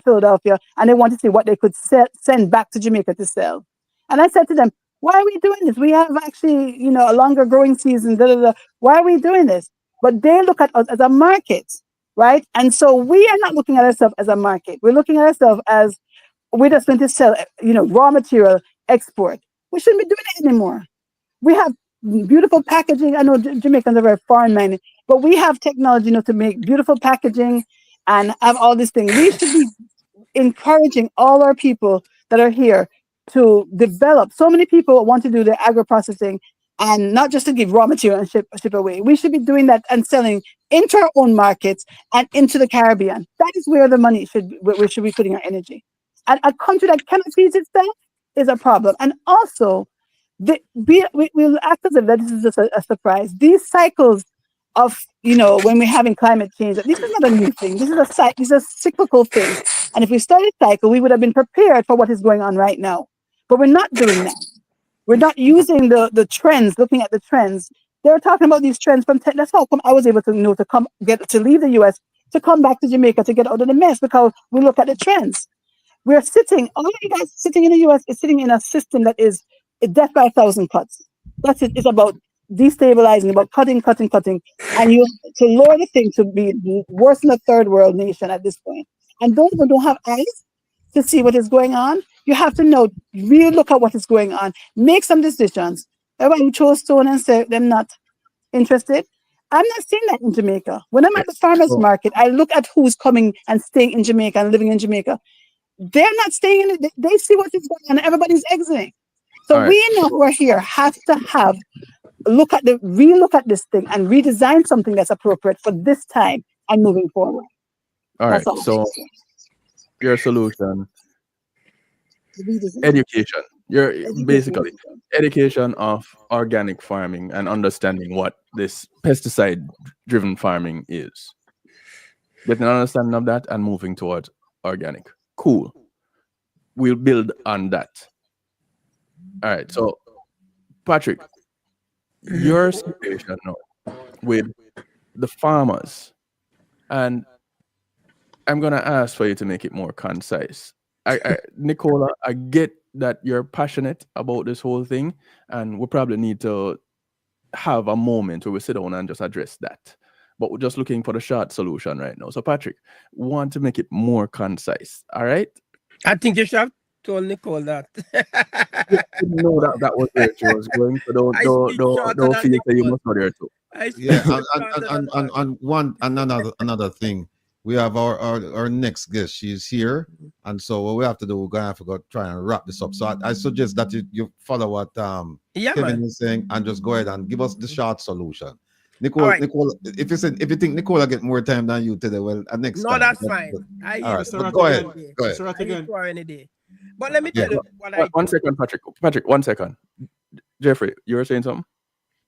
Philadelphia, and they wanted to see what they could send back to Jamaica to sell. And I said to them, why are we doing this? We have actually, a longer growing season. Why are we doing this? But they look at us as a market, right? And so we are not looking at ourselves as a market. We're looking at ourselves as we're just going to sell, raw material export. We shouldn't be doing it anymore. We have beautiful packaging. I know Jamaicans are very foreign minded, but we have technology, to make beautiful packaging and have all these things. We should be encouraging all our people that are here to develop. So many people want to do the agro processing and not just to give raw material and ship away. We should be doing that and selling into our own markets and into the Caribbean. That is where the money we should be putting our energy. And a country that cannot feed itself is a problem. And also, we'll act as if that this is just a surprise. These cycles of, when we're having climate change, this is not a new thing. This is a cyclical thing. And if we started cycle, we would have been prepared for what is going on right now. But we're not doing that. We're not using the trends, looking at the trends. They're talking about these trends that's how come I was able to leave the US, to come back to Jamaica to get out of the mess, because we look at the trends. All of you guys sitting in the US is sitting in a system that is death by 1,000 cuts. That's it. It's about destabilizing, about cutting. And you to lower the thing to be worse than a third world nation at this point. And those who don't have eyes to see what is going on, you have to know, really look at what is going on, make some decisions. Everybody who chose stone and said they're not interested. I'm not seeing that in Jamaica. When I'm at the farmers market, I look at who's coming and staying in Jamaica and living in Jamaica. They're not staying in it. They see what is going on. Everybody's exiting. So we now who are here have to look at this thing and redesign something that's appropriate for this time and moving forward. All right. So your solution, education. You're basically education of organic farming and understanding what this pesticide-driven farming is. Getting an understanding of that and moving towards organic. Cool. We'll build on that. All right. So, Patrick, your situation now with the farmers, and I'm gonna ask for you to make it more concise. Nicola, I get that you're passionate about this whole thing, and we probably need to have a moment where we sit down and just address that. But we're just looking for the short solution right now. So, Patrick, want to make it more concise. All right? I think you should have told Nicole that. No, that was where she was going. So don't feel that you must go there too. Yeah, and another thing. We have our next guest. She's here, and so what we have to do, we're gonna have to go try and wrap this up. So I suggest that you follow what Kevin is saying and just go ahead and give us the short solution. Nicole, if you think Nicola get more time than you today, well, next time. No, that's fine. All right, but go ahead. Any day. But let me tell you what I. One second, Patrick. Patrick, 1 second. Jeffrey, you were saying something?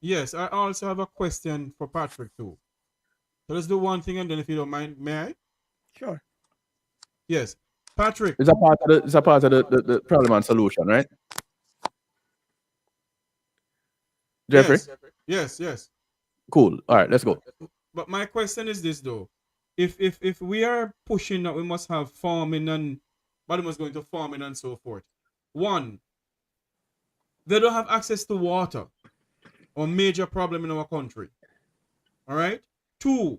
Yes, I also have a question for Patrick too. So let's do one thing, and then if you don't mind, may I? Sure. Yes, Patrick. It's a part of the problem and solution, right? Jeffrey? Yes. Cool. All right, let's go. But my question is this though. If we are pushing that we must have farming and but we must go into farming and so forth. One, they don't have access to water, a major problem in our country. All right? 2,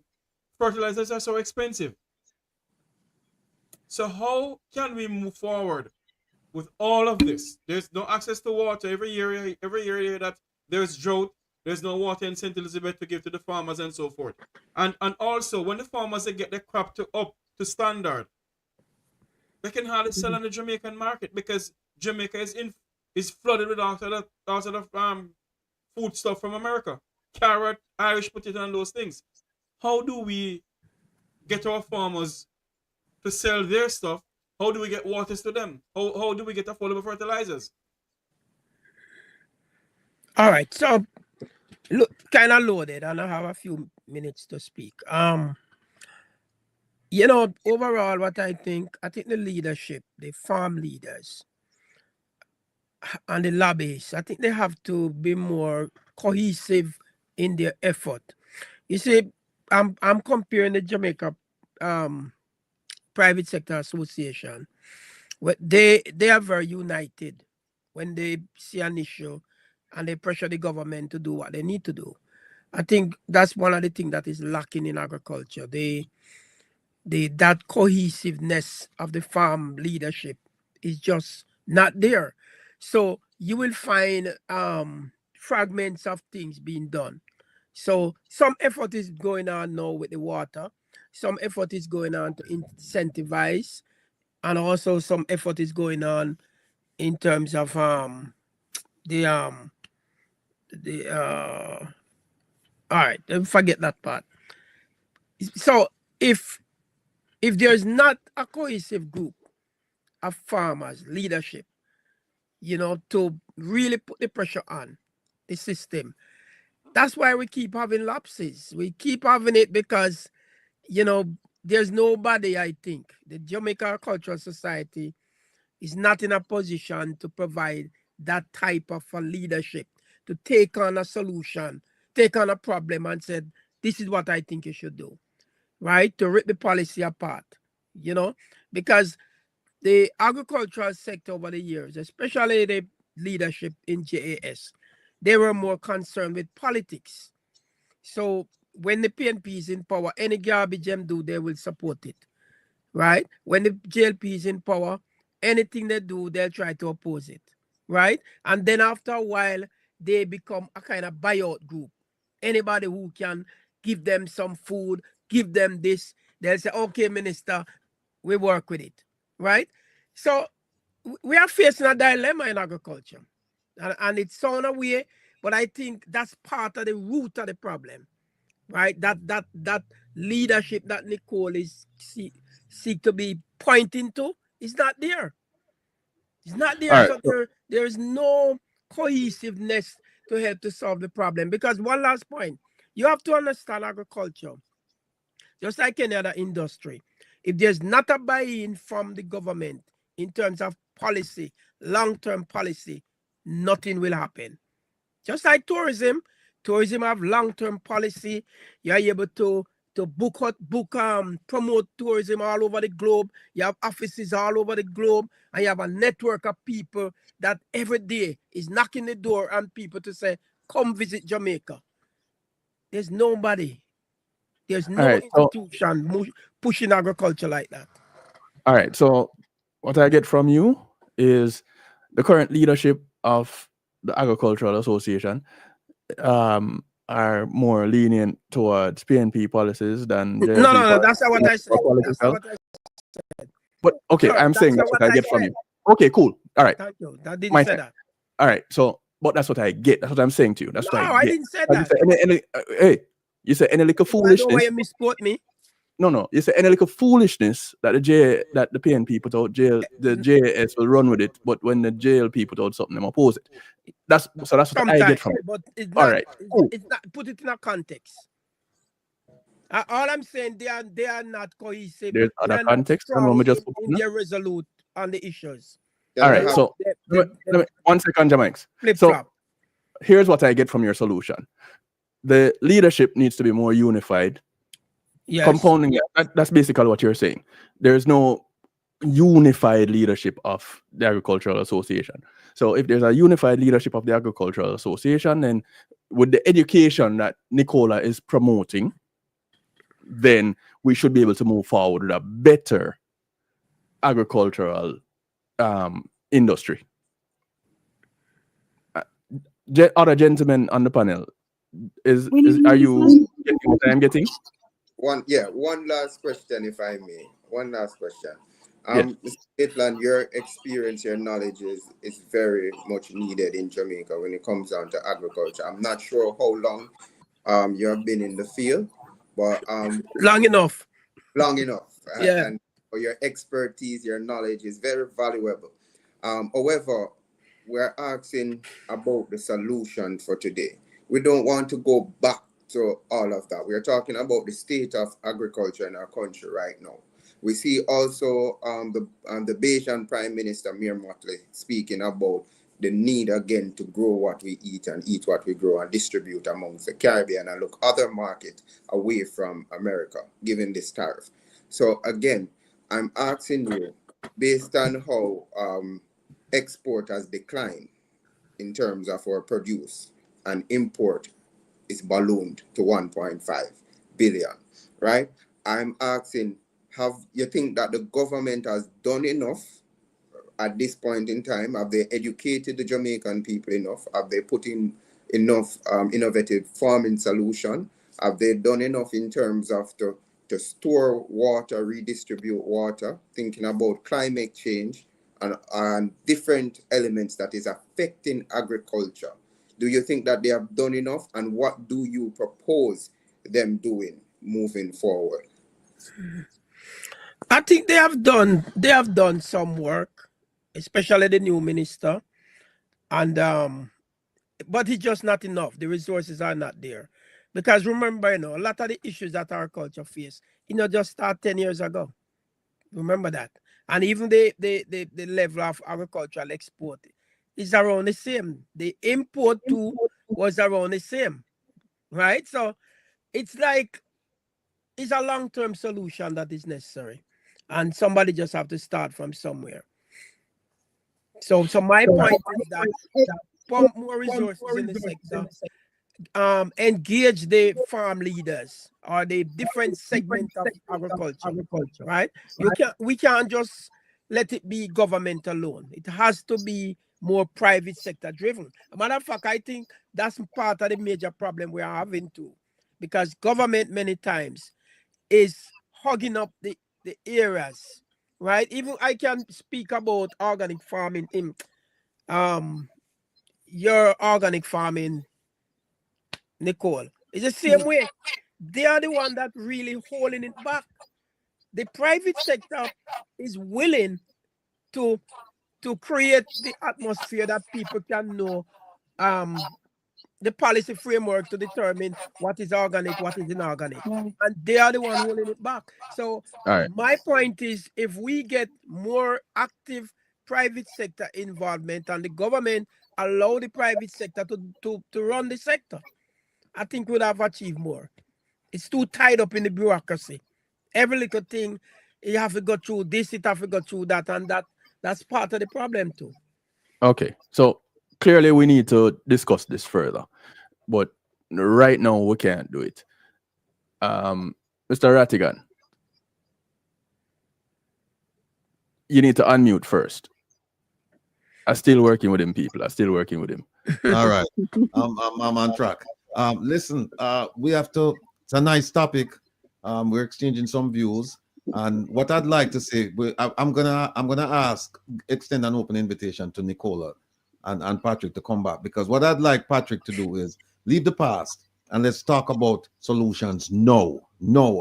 fertilizers are so expensive. So how can we move forward with all of this? There's no access to water. Every year that there's drought, there's no water in St. Elizabeth to give to the farmers and so forth. And also, when the farmers get their crop up to standard, they can hardly sell on the Jamaican market because Jamaica is flooded with all sort of food stuff from America. Carrot, Irish potato, and those things. How do we get our farmers to sell their stuff? How do we get waters to them? How do we get affordable fertilizers? All right, so look, kind of loaded, and I have a few minutes to speak. Overall, what I think the leadership, the farm leaders, and the lobbyists, I think they have to be more cohesive in their effort. You see, I'm comparing the Jamaica Private Sector Association. They are very united when they see an issue and they pressure the government to do what they need to do. I think that's one of the things that is lacking in agriculture. That cohesiveness of the farm leadership is just not there. So you will find fragments of things being done. So some effort is going on now with the water. Some effort is going on to incentivize, and also some effort is going on in terms of the all right, forget that part. So if there's not a cohesive group of farmers, leadership, to really put the pressure on the system, that's why we keep having lapses. We keep having it because, there's nobody, I think. The Jamaica Cultural Society is not in a position to provide that type of a leadership, to take on a solution, take on a problem and said, this is what I think you should do, right? To rip the policy apart, because the agricultural sector over the years, especially the leadership in JAS, they were more concerned with politics. So when the PNP is in power, any garbage them do, they will support it, right? When the JLP is in power, anything they do, they'll try to oppose it, right? And then after a while, they become a kind of buyout group. Anybody who can give them some food, give them this, they'll say, okay, minister, we work with it, right? So we are facing a dilemma in agriculture. And it sounds away, but I think that's part of the root of the problem, right? That leadership that Nicole is seek to be pointing to is not there. It's not there. All So right. there is no cohesiveness to help to solve the problem. Because one last point, you have to understand agriculture, just like any other industry. If there's not a buy-in from the government in terms of policy, long-term policy, nothing will happen. Just like tourism have long-term policy. You're able to promote tourism all over the globe. You have offices all over the globe, and you have a network of people that every day is knocking the door on people to say, come visit Jamaica. There's nobody. There's no institution pushing agriculture like that. All right. So what I get from you is the current leadership of the Agricultural Association are more lenient towards PNP policies than JLP No, that's not what I said. That's not what I said. But okay, Sure, I'm saying that's what I get from you. Okay, cool. All right. Thank you. That didn't say that. All right. So, but that's what I get. That's what I'm saying to you. That's what I get. I didn't say that. Hey, you say any little foolishness. I know why you misquote me. No. You say any little foolishness that the PNP put out, the JAS will run with it, but when the JLP put out something, them oppose it. That's what I get from it. But it's all not, right. It's not, put it in a context. All I'm saying, they are not cohesive. There's other context. In their resolute on the issues. All right. So let me, 1 second, Jamaics. So here's what I get from your solution. The leadership needs to be more unified. Yes. Compounding that's basically what you're saying. There's no unified leadership of the Agricultural Association. So if there's a unified leadership of the Agricultural Association, then with the education that Nicola is promoting, then we should be able to move forward with a better agricultural industry. Other gentlemen on the panel, are you getting what I'm getting? One last question, if I may. One last question. Yes. Mr. Maitland, your experience, your knowledge is very much needed in Jamaica when it comes down to agriculture. I'm not sure how long you have been in the field, but long enough. Yeah. And your expertise, your knowledge is very valuable. However, we're asking about the solution for today. We don't want to go back to all of that. We're talking about the state of agriculture in our country right now. We see also the Bayesian Prime Minister, Mir Motley, speaking about the need again to grow what we eat and eat what we grow and distribute amongst the Caribbean and look other markets away from America, given this tariff. So again, I'm asking you, based on how export has declined in terms of our produce and import is ballooned to 1.5 billion, right? I'm asking, have you think that the government has done enough at this point in time? Have they educated the Jamaican people enough? Have they put in enough innovative farming solution? Have they done enough in terms of to store water, redistribute water, thinking about climate change and different elements that is affecting agriculture? Do you think that they have done enough, and what do you propose them doing moving forward? I think they have done some work, especially the new minister, and but it's just not enough. The resources are not there. Because remember, a lot of the issues that our culture face, just start 10 years ago. Remember that. And even the level of agricultural export is around the same. The import too was around the same. Right? So it's like it's a long-term solution that is necessary. And somebody just have to start from somewhere. So my point is that pump more resources in the sector. Engage the farm leaders or the different segments of agriculture, right? We can't just let it be government alone. It has to be more private sector driven. As a matter of fact, I think that's part of the major problem we are having too, because government many times is hogging up the areas, right? Even I can speak about organic farming in your organic farming, Nicole. It's the same way. They are the one that really holding it back. The private sector is willing to create the atmosphere that people can know the policy framework to determine what is organic, what is inorganic. And they are the one holding it back. So my point is, if we get more active private sector involvement and the government allow the private sector to run the sector, I think we'll have achieved more. It's too tied up in the bureaucracy. Every little thing, you have to go through this, it have to go through that, and that's part of the problem too. Okay, so clearly we need to discuss this further, but right now we can't do it. Mr. Rattigan, you need to unmute first. I'm still working with him, people. I'm still working with him. All right, I'm on track. Listen, we have to. It's a nice topic. We're exchanging some views, and what I'd like to say, I'm gonna extend an open invitation to Nicola and Patrick to come back, because what I'd like Patrick to do is leave the past and let's talk about solutions. No,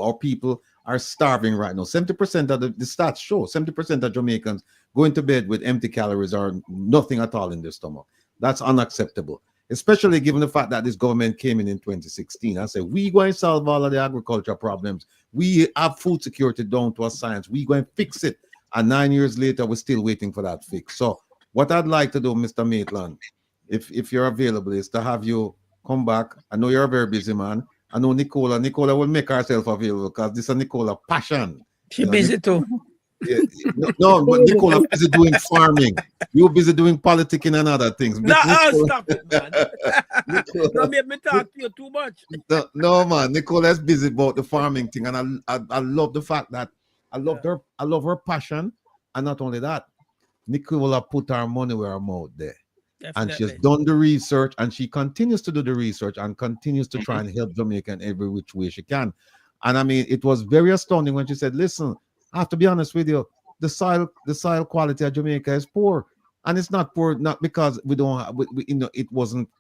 our people are starving right now. 70% of the stats show 70% of Jamaicans going to bed with empty calories or nothing at all in their stomach. That's unacceptable, especially given the fact that this government came in 2016 and said, we going to solve all of the agriculture problems. We have food security down to a science. We going to fix it. And 9 years later, we're still waiting for that fix. So what I'd like to do, Mr. Maitland, if you're available, is to have you come back. I know you're a very busy man. I know Nicola will make herself available because this is Nicola passion. She busy too. Yeah, no, but Nicola busy doing farming. You're busy doing politicking and other things. No, stop it, man. Don't make me talk to you too much. No, man. Nicola's busy about the farming thing, and I love the fact that I love her passion, and not only that, Nicola put her money where her mouth there. Definitely. And she's done the research, and she continues to do the research and continues to try and help Jamaica in every which way she can. And I mean, it was very astounding when she said, listen, I have to be honest with you, the soil quality of Jamaica is poor. And it's not poor, not because we don't have, it wasn't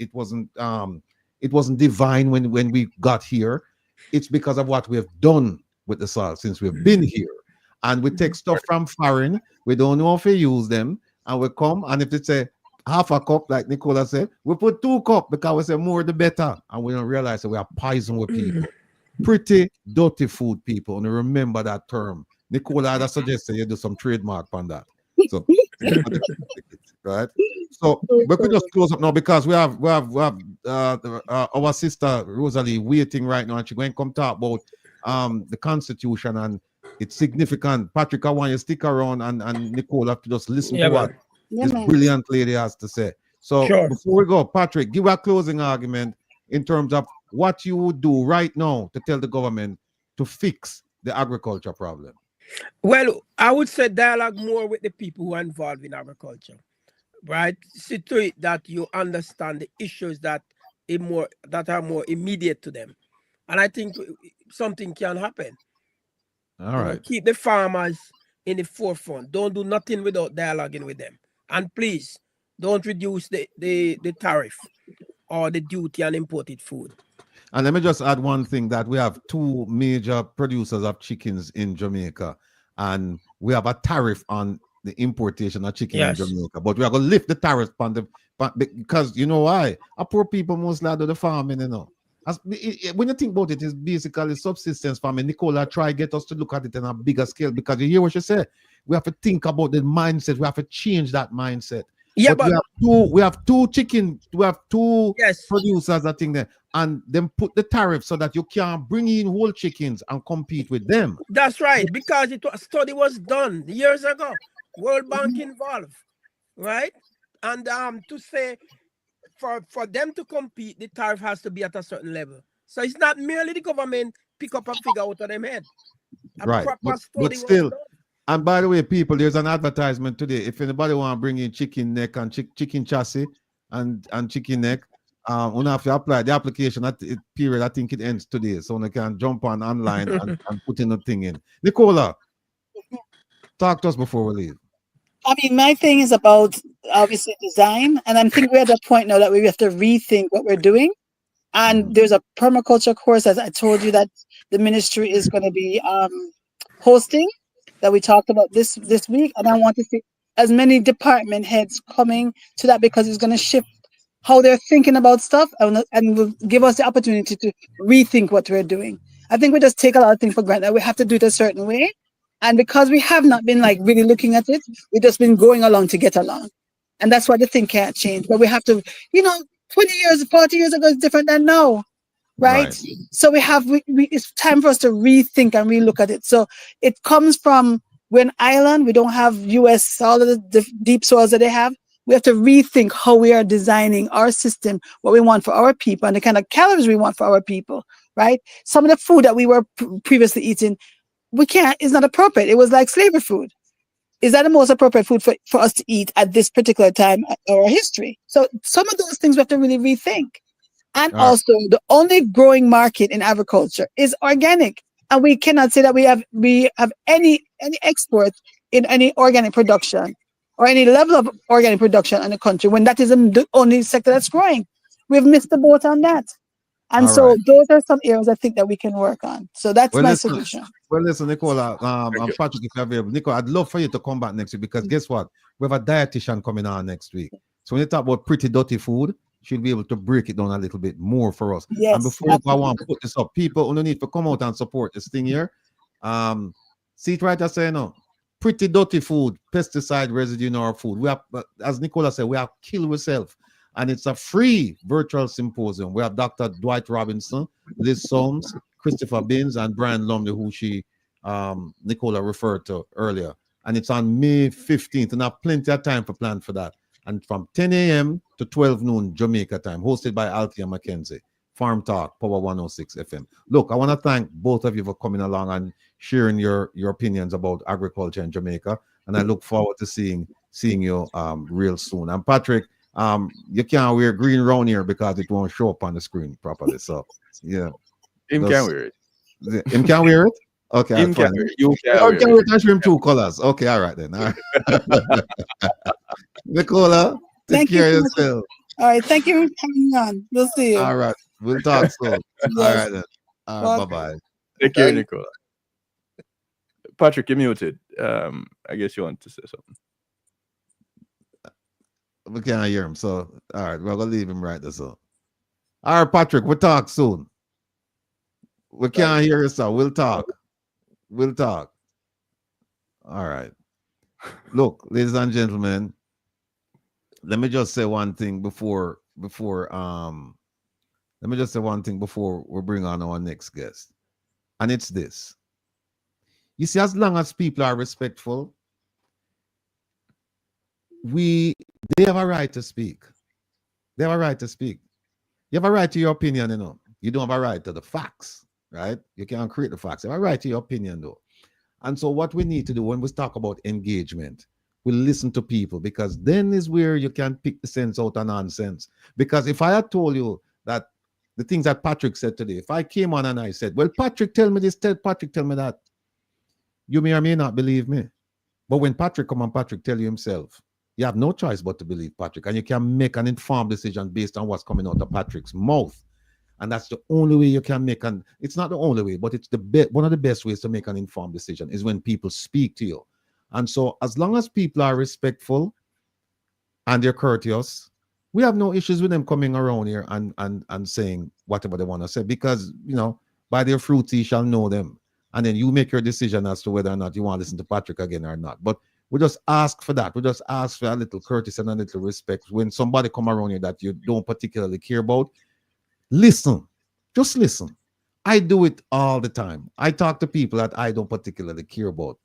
divine when we got here. It's because of what we have done with the soil since we've been here. And we take stuff from foreign, we don't know if we use them, and we come, and if it's a half a cup, like Nicola said, we put 2 cups because we say more the better, and we don't realize that we are poison with people. Pretty dirty food, people, and remember that term. Nicola had suggested you do some trademark on that. So, right? So we could just close up now because we have our sister Rosalie waiting right now, and she's going to come talk about the Constitution, and it's significant. Patrick, I want you to stick around, and Nicole have to just listen to what this brilliant lady has to say. So before we go, Patrick, give a closing argument in terms of what you would do right now to tell the government to fix the agriculture problem. Well, I would say dialogue more with the people who are involved in agriculture, right? See to it that you understand the issues that are more immediate to them, and I think something can happen. All right. Keep the farmers in the forefront. Don't do nothing without dialoguing with them, and please don't reduce the tariff or the duty on imported food. And let me just add one thing, that we have two major producers of chickens in Jamaica, and we have a tariff on the importation of chicken in Jamaica. But we are going to lift the tariff because you know why? Our poor people mostly do the farming, you know. When you think about it, it's basically subsistence farming. Nicola try get us to look at it on a bigger scale, because you hear what she said. We have to think about the mindset. We have to change that mindset. Yeah, but we have two producers, I think, there, and then put the tariff so that you can bring in whole chickens and compete with them. That's right, because a study was done years ago. World Bank involved, right? And to say for them to compete, the tariff has to be at a certain level. So it's not merely the government pick up a figure out of them head. Right, but still. And by the way, people, there's an advertisement today. If anybody want to bring in chicken neck and chicken chassis and chicken neck, we have to apply the application at the period. I think it ends today, so we can jump on online and put in the thing in. Nicola, talk to us before we leave. I mean, my thing is about obviously design, and I'm thinking we're at the point now that we have to rethink what we're doing. And there's a permaculture course, as I told you, that the ministry is going to be hosting, that we talked about this week. And I want to see as many department heads coming to that, because it's going to shift how they're thinking about stuff and will give us the opportunity to rethink what we're doing. I think we just take a lot of things for granted. We have to do it a certain way. And because we have not been like really looking at it, we've just been going along to get along. And that's why the thing can't change. But we have to, 20 years, 40 years ago is different than now. Right? So it's time for us to rethink and relook at it. So it comes from, we're an island, we don't have US, all of the deep soils that they have. We have to rethink how we are designing our system, what we want for our people, and the kind of calories we want for our people, right? Some of the food that we were previously eating, it's not appropriate. It was like slavery food. Is that the most appropriate food for us to eat at this particular time of our history? So some of those things we have to really rethink. And also, the only growing market in agriculture is organic, and we cannot say that we have any exports in any organic production or any level of organic production in the country when that is the only sector that's growing. We've missed the boat on that, and those are some areas I think that we can work on. So that's my solution. Well, listen, Nicola, and Patrick, if you're available, Nicola, I'd love for you to come back next week, because guess what? We have a dietitian coming on next week. So when you talk about pretty dirty food, she'll be able to break it down a little bit more for us. Yes, and before I want to put this up, people only need to come out and support this thing here. See it right, I say, pretty dirty food, pesticide residue in our food. We have, as Nicola said, we have killed ourselves. And it's a free virtual symposium. We have Dr. Dwight Robinson, Liz Soames, Christopher Binns, and Brian Lumley, who Nicola referred to earlier. And it's on May 15th, and I have plenty of time for plan for that. And from 10 a.m. to 12 noon Jamaica time, hosted by Althea McKenzie, Farm Talk, Power 106 FM. Look, I want to thank both of you for coming along and sharing your opinions about agriculture in Jamaica. And I look forward to seeing you real soon. And Patrick, you can't wear green around here because it won't show up on the screen properly. So, yeah. Him can't wear it. Him can't wear it? Okay, him can't wear it. You can't wear it. Him two colors. Okay, all right then. All right. Nicola, take care of yourself. All right, thank you for coming on. We'll see you. All right, we'll talk soon. All right then. Bye-bye. Take care, Nicola. Patrick, you're muted. I guess you want to say something. We can't hear him, so all right, we're gonna leave him right there. So, all right, Patrick, we'll talk soon. We can't hear you, so we'll talk. All right. Look, ladies and gentlemen, let me just say one thing before we bring on our next guest. And it's this. You see, as long as people are respectful, they have a right to speak. They have a right to speak. You have a right to your opinion, You don't have a right to the facts, right? You can't create the facts. You have a right to your opinion, though. And so what we need to do when we talk about engagement, we listen to people, because then is where you can pick the sense out of nonsense. Because if I had told you that the things that Patrick said today, if I came on and I said, well, Patrick, tell me this, Patrick, tell me that, you may or may not believe me. But when Patrick come on, Patrick tell you himself, you have no choice but to believe Patrick, and you can make an informed decision based on what's coming out of Patrick's mouth. And that's the only way you can make an, it's not the only way, but it's the one of the best ways to make an informed decision is when people speak to you. And so as long as people are respectful and they're courteous, we have no issues with them coming around here and saying whatever they want to say, because, you know, by their fruits ye shall know them. And then you make your decision as to whether or not you want to listen to Patrick again or not. But we just ask for that. We just ask for a little courtesy and a little respect. When somebody come around here that you don't particularly care about, listen. Just listen. I do it all the time. I talk to people that I don't particularly care about,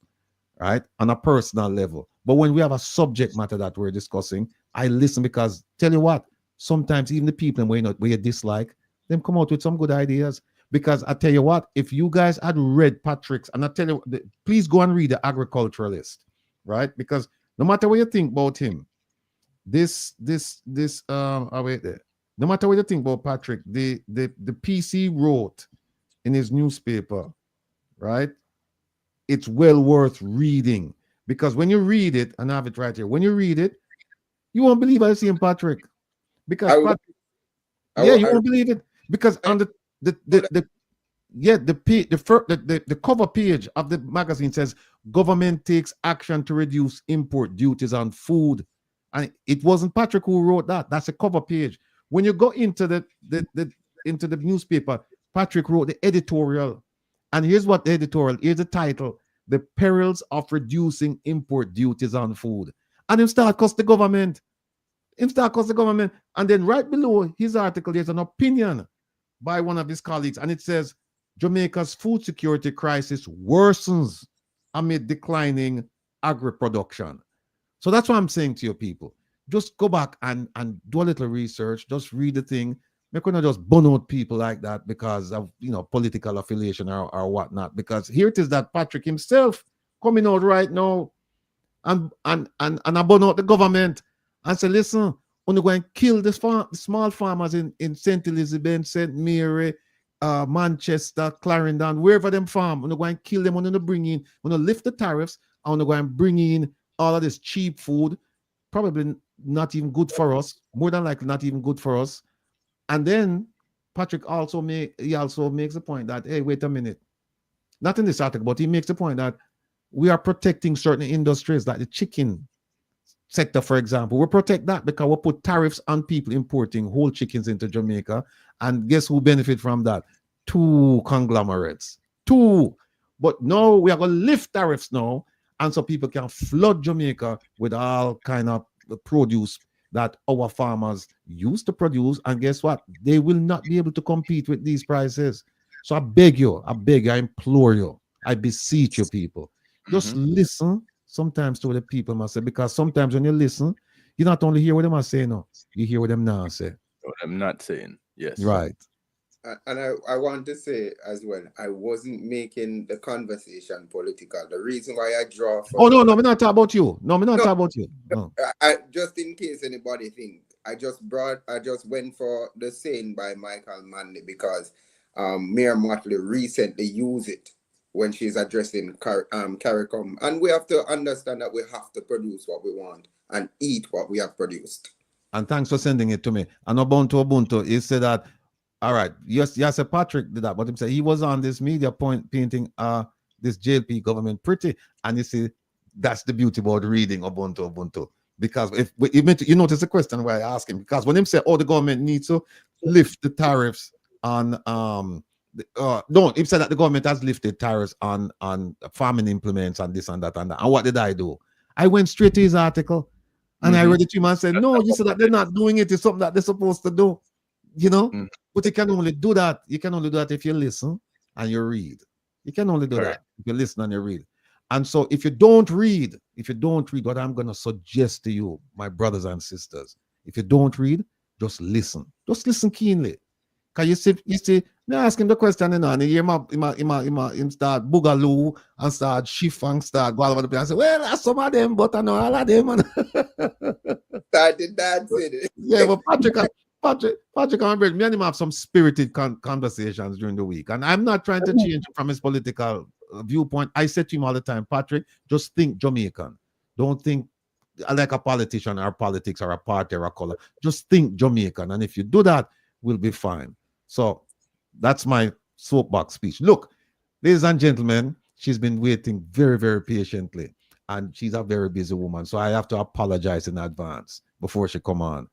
right, on a personal level. But when we have a subject matter that we're discussing, I listen, because tell you what, sometimes even the people where you dislike, them come out with some good ideas. Because I tell you what, if you guys had read Patrick's, and I tell you, please go and read The Agriculturalist, right? Because no matter what you think about him, no matter what you think about Patrick, the PC wrote in his newspaper, right? It's well worth reading, because when you read it, and I have it right here, when you read it, you won't believe I see him, Patrick. Because you won't believe it, because on the cover page of the magazine says government takes action to reduce import duties on food, and it wasn't Patrick who wrote that. That's a cover page. When you go into the newspaper, Patrick wrote the editorial, and here's what the editorial. Here's the title: "The Perils of Reducing Import Duties on Food." And him start cuss the government. And then right below his article, there's an opinion by one of his colleagues, and it says Jamaica's food security crisis worsens amid declining agri-production. So that's what I'm saying to you people. Just go back and do a little research. Just read the thing. We're going to just bun out people like that because of, you know, political affiliation or whatnot. Because here it is that Patrick himself coming out right now and I bun out the government and say, listen, we're going to kill the small farmers in St. Elizabeth, St. Mary, Manchester, Clarendon, wherever them farm. We're going to kill them. We're going to bring in, we're going to lift the tariffs, and we're going to bring in all of this cheap food, probably not even good for us, more than likely not even good for us. And then Patrick also makes the point that, hey, wait a minute, not in this article, but he makes the point that we are protecting certain industries like the chicken sector, for example. We protect that because we put tariffs on people importing whole chickens into Jamaica. And guess who benefit from that? 2 conglomerates. 2. But no, we are going to lift tariffs now, and so people can flood Jamaica with all kind of produce that our farmers used to produce. And guess what? They will not be able to compete with these prices. So I beg you, I implore you, I beseech you people, just listen sometimes to what the people must say, because sometimes when you listen, you not only hear what them are saying, no, you hear what them not say. What I'm not saying, yes. Right. And I want to say as well, I wasn't making the conversation political. The reason why I draw from... Oh, no, we're not talking about you. No, we're not talking about you. No. Just in case anybody thinks, I just went for the saying by Michael Manley, because Mayor Motley recently used it when she's addressing CARICOM. And we have to understand that we have to produce what we want and eat what we have produced. And thanks for sending it to me. And Ubuntu, he said that, all right, yes, Patrick did that, but he said he was on this media point painting this JLP government pretty. And you see, that's the beauty about reading Ubuntu. Because if you notice the question why I ask him, because when him say, oh, the government needs to lift the tariffs on no, he said that the government has lifted tariffs on farming implements and this and that and that. And what did I do? I went straight to his article and I read it to him and said, no, you said that they're not doing it. It's something that they're supposed to do, you know? But you can only do that. You can only do that if you listen and you read. You can only do that if you listen and you read. And so if you don't read, what I'm going to suggest to you, my brothers and sisters, if you don't read, just listen. Just listen keenly. Cause you see, me ask him the question, and he him start boogaloo and start shift and start go all over the place. I say, well, that's some of them, but I know all of them. Started dancing. Yeah, but Patrick and Brett, me and him have some spirited conversations during the week. And I'm not trying to change from his political viewpoint. I said to him all the time, Patrick, just think Jamaican. Don't think like a politician or politics or a party or a color. Just think Jamaican. And if you do that, we'll be fine. So that's my soapbox speech. Look, ladies and gentlemen, she's been waiting very, very patiently. And she's a very busy woman. So I have to apologize in advance before she come on.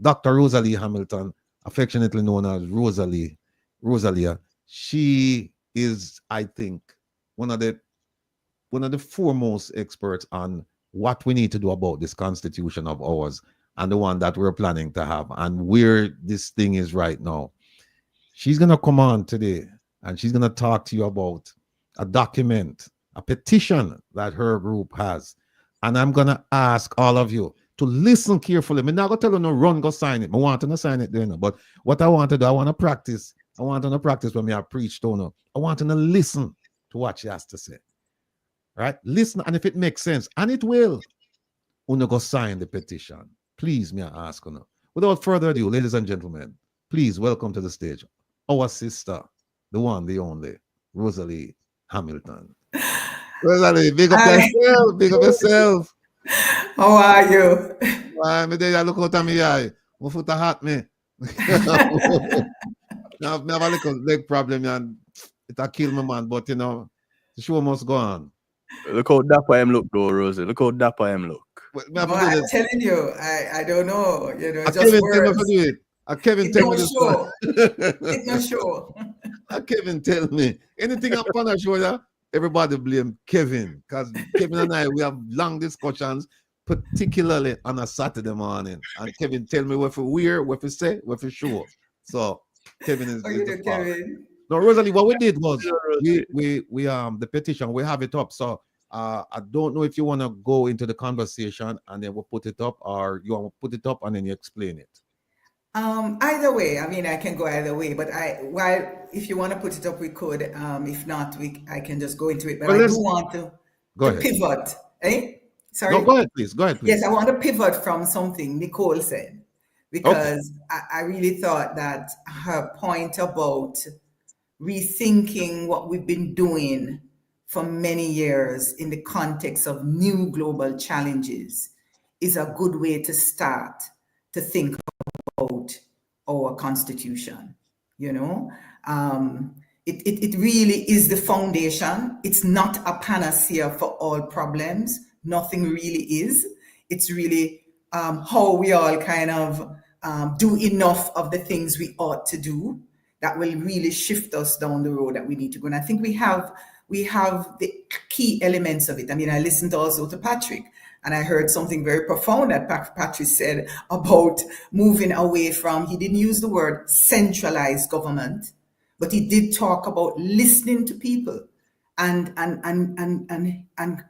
Dr. Rosalie Hamilton, affectionately known as Rosalia, she is, I think, one of the foremost experts on what we need to do about this constitution of ours and the one that we're planning to have and where this thing is right now. She's going to come on today and she's going to talk to you about a document, a petition that her group has. And I'm going to ask all of you to listen carefully. I'm not going to tell you no run, go sign it. I want to sign it there. But what I want to do, I want to practice. I want to practice when I preach to you. I want to listen to what she has to say. Right? Listen, and if it makes sense, and it will, you go sign the petition. Please, may I ask you. Without further ado, ladies and gentlemen, please welcome to the stage our sister, the one, the only, Rosalie Hamilton. Rosalie, big up yourself, big up yourself. How are you? Me there, I look out at me eye. My foot a hot me. I have a little leg problem and it'll kill me, man. But you know, the show must go on. Look how dapper him look, though, Rosie. Look how dapper him look. I'm telling you, I don't know. You know, just Kevin words. tell me to do it. Kevin tell me this. It's no show. Kevin tell me anything up on the show, yeah? Everybody blame Kevin because Kevin and I, we have long discussions, particularly on a Saturday morning. And Kevin tell me what for wear, what for say, what for show. So Kevin is the Kevin. No, Rosalie, what we did was we the petition, we have it up. So I don't know if you want to go into the conversation and then we'll put it up, or you want to put it up and then you explain it. Either way, I mean, I can go either way, but if you want to put it up, we could. If not, I can just go into it. But I do want to pivot. Sorry? No, go ahead, please. Go ahead, please. Yes, I want to pivot from something Nicole said, because I really thought that her point about rethinking what we've been doing for many years in the context of new global challenges is a good way to start to think about our constitution. You know, it really is the foundation. It's not a panacea for all problems. Nothing really is. It's really how we all kind of do enough of the things we ought to do that will really shift us down the road that we need to go. And I think we have the key elements of it. I mean, I listened also to Patrick, and I heard something very profound that Patrick said about moving away from, he didn't use the word centralized government, but he did talk about listening to people and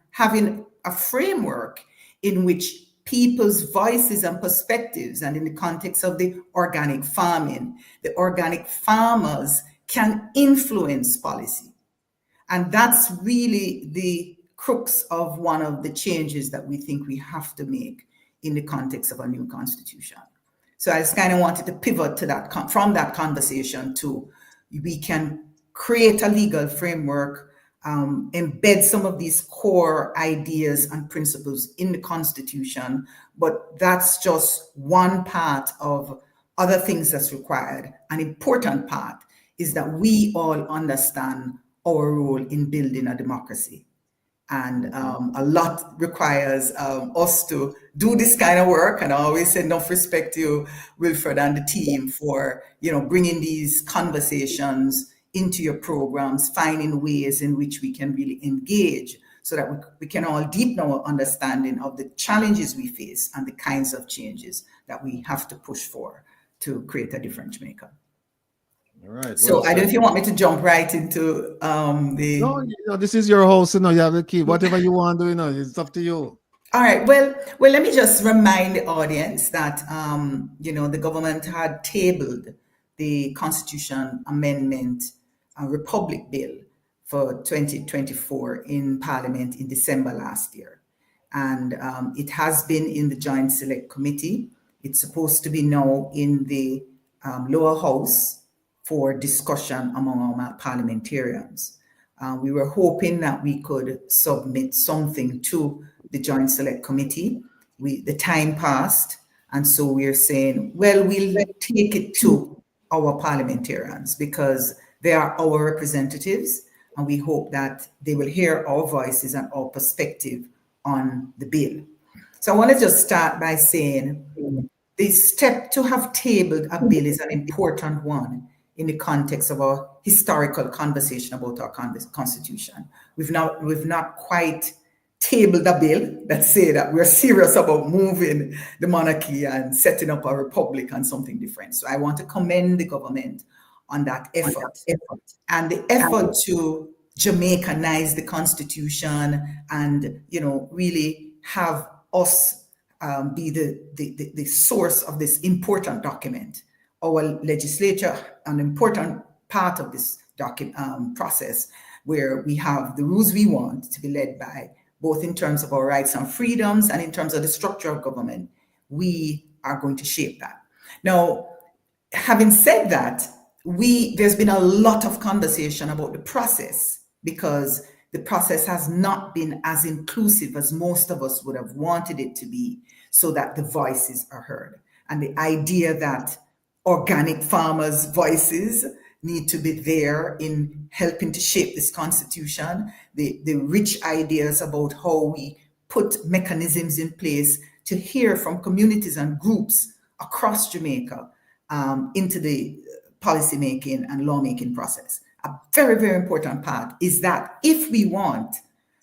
having a framework in which people's voices and perspectives, and in the context of the organic farming, the organic farmers can influence policy. And that's really the crux of one of the changes that we think we have to make in the context of a new constitution. So I just kind of wanted to pivot to that, from that conversation to, we can create a legal framework, embed some of these core ideas and principles in the Constitution, but that's just one part of other things that's required. An important part is that we all understand our role in building a democracy. And a lot requires us to do this kind of work. And I always say enough respect to Wilfred and the team for, bringing these conversations into your programs, finding ways in which we can really engage so that we can all deepen our understanding of the challenges we face and the kinds of changes that we have to push for to create a different Jamaica. All right. So I don't know if you want me to jump right into the... No, this is your house, you have the key. Whatever you want to do, it's up to you. All right. Well, let me just remind the audience that, the government had tabled the Constitution Amendment Republic Bill for 2024 in Parliament in December last year. And it has been in the Joint Select Committee. It's supposed to be now in the lower house for discussion among our parliamentarians. We were hoping that we could submit something to the Joint Select Committee. The time passed, and so we're saying, well, we'll take it to our parliamentarians because they are our representatives, and we hope that they will hear our voices and our perspective on the bill. So I want to just start by saying the step to have tabled a bill is an important one in the context of our historical conversation about our Constitution. We've not quite tabled a bill that say that we're serious about moving the monarchy and setting up a republic and something different. So I want to commend the government on that effort. And the effort to Jamaicanize the Constitution and, really have us be the source of this important document. Our legislature, an important part of this process, where we have the rules we want to be led by, both in terms of our rights and freedoms and in terms of the structure of government, we are going to shape that. Now, having said that, there's been a lot of conversation about the process because the process has not been as inclusive as most of us would have wanted it to be so that the voices are heard. And the idea that organic farmers' voices need to be there in helping to shape this Constitution, the rich ideas about how we put mechanisms in place to hear from communities and groups across Jamaica into the policymaking and lawmaking process. A very, very important part is that if we want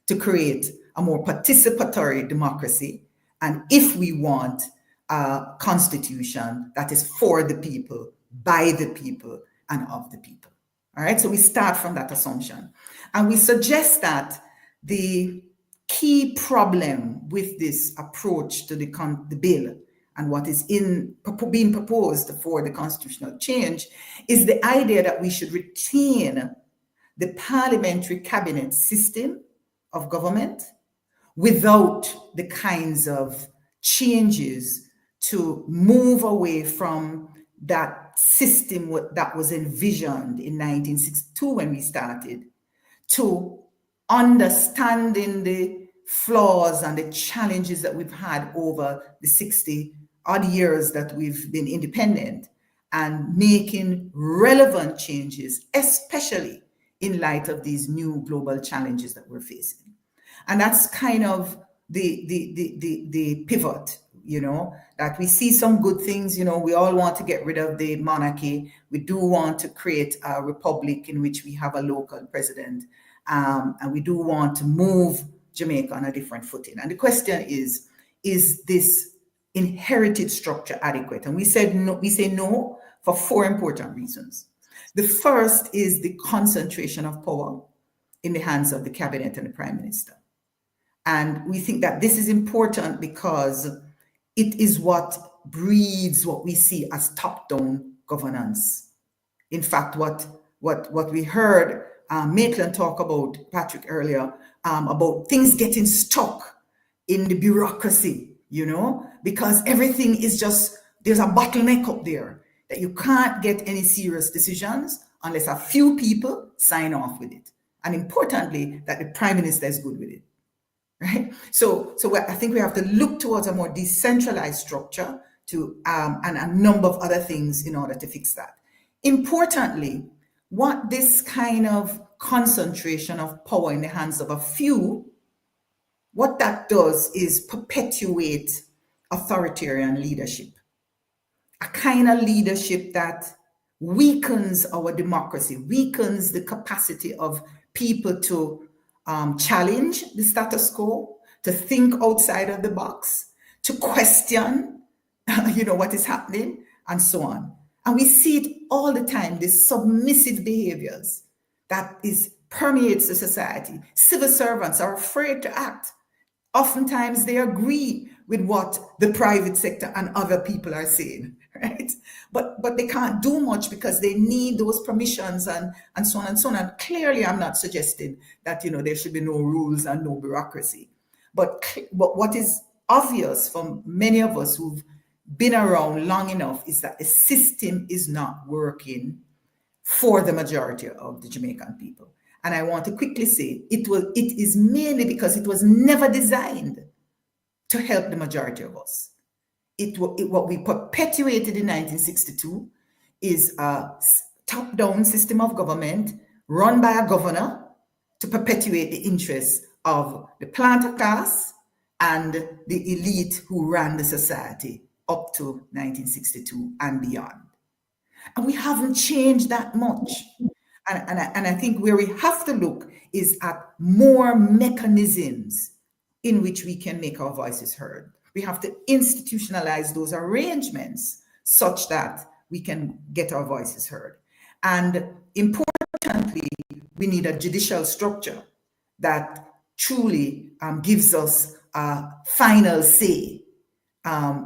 to create a more participatory democracy, and if we want a constitution that is for the people, by the people, and of the people. All right, so we start from that assumption. And we suggest that the key problem with this approach to the bill and what is being proposed for the constitutional change is the idea that we should retain the parliamentary cabinet system of government without the kinds of changes to move away from that system that was envisioned in 1962 when we started, to understanding the flaws and the challenges that we've had over the 60 odd years that we've been independent, and making relevant changes, especially in light of these new global challenges that we're facing. And that's kind of the pivot, that we see some good things. We all want to get rid of the monarchy. We do want to create a republic in which we have a local president. And we do want to move Jamaica on a different footing. And the question is this inherited structure adequate? And we say no for 4 important reasons. The first is the concentration of power in the hands of the cabinet and the prime minister. And we think that this is important because it is what breeds what we see as top-down governance. In fact, what we heard Maitland talk about, Patrick, earlier, about things getting stuck in the bureaucracy, because everything is there's a bottleneck up there that you can't get any serious decisions unless a few people sign off with it. And importantly, that the prime minister is good with it. Right? So I think we have to look towards a more decentralized structure and a number of other things in order to fix that. Importantly, what this kind of concentration of power in the hands of a few, what that does is perpetuate authoritarian leadership, a kind of leadership that weakens our democracy, weakens the capacity of people to challenge the status quo, to think outside of the box, to question, what is happening, and so on. And we see it all the time, these submissive behaviors that permeates the society. Civil servants are afraid to act. Oftentimes they agree with what the private sector and other people are saying, right? right? But they can't do much because they need those permissions and so on and so on. And clearly, I'm not suggesting that, you know, there should be no rules and no bureaucracy. But what is obvious from many of us who've been around long enough is that the system is not working for the majority of the Jamaican people. And I want to quickly say it is mainly because it was never designed to help the majority of us. What we perpetuated in 1962 is a top-down system of government run by a governor to perpetuate the interests of the planter class and the elite who ran the society up to 1962 and beyond. And we haven't changed that much. And I think where we have to look is at more mechanisms in which we can make our voices heard. We have to institutionalize those arrangements such that we can get our voices heard. And importantly, we need a judicial structure that truly gives us a final say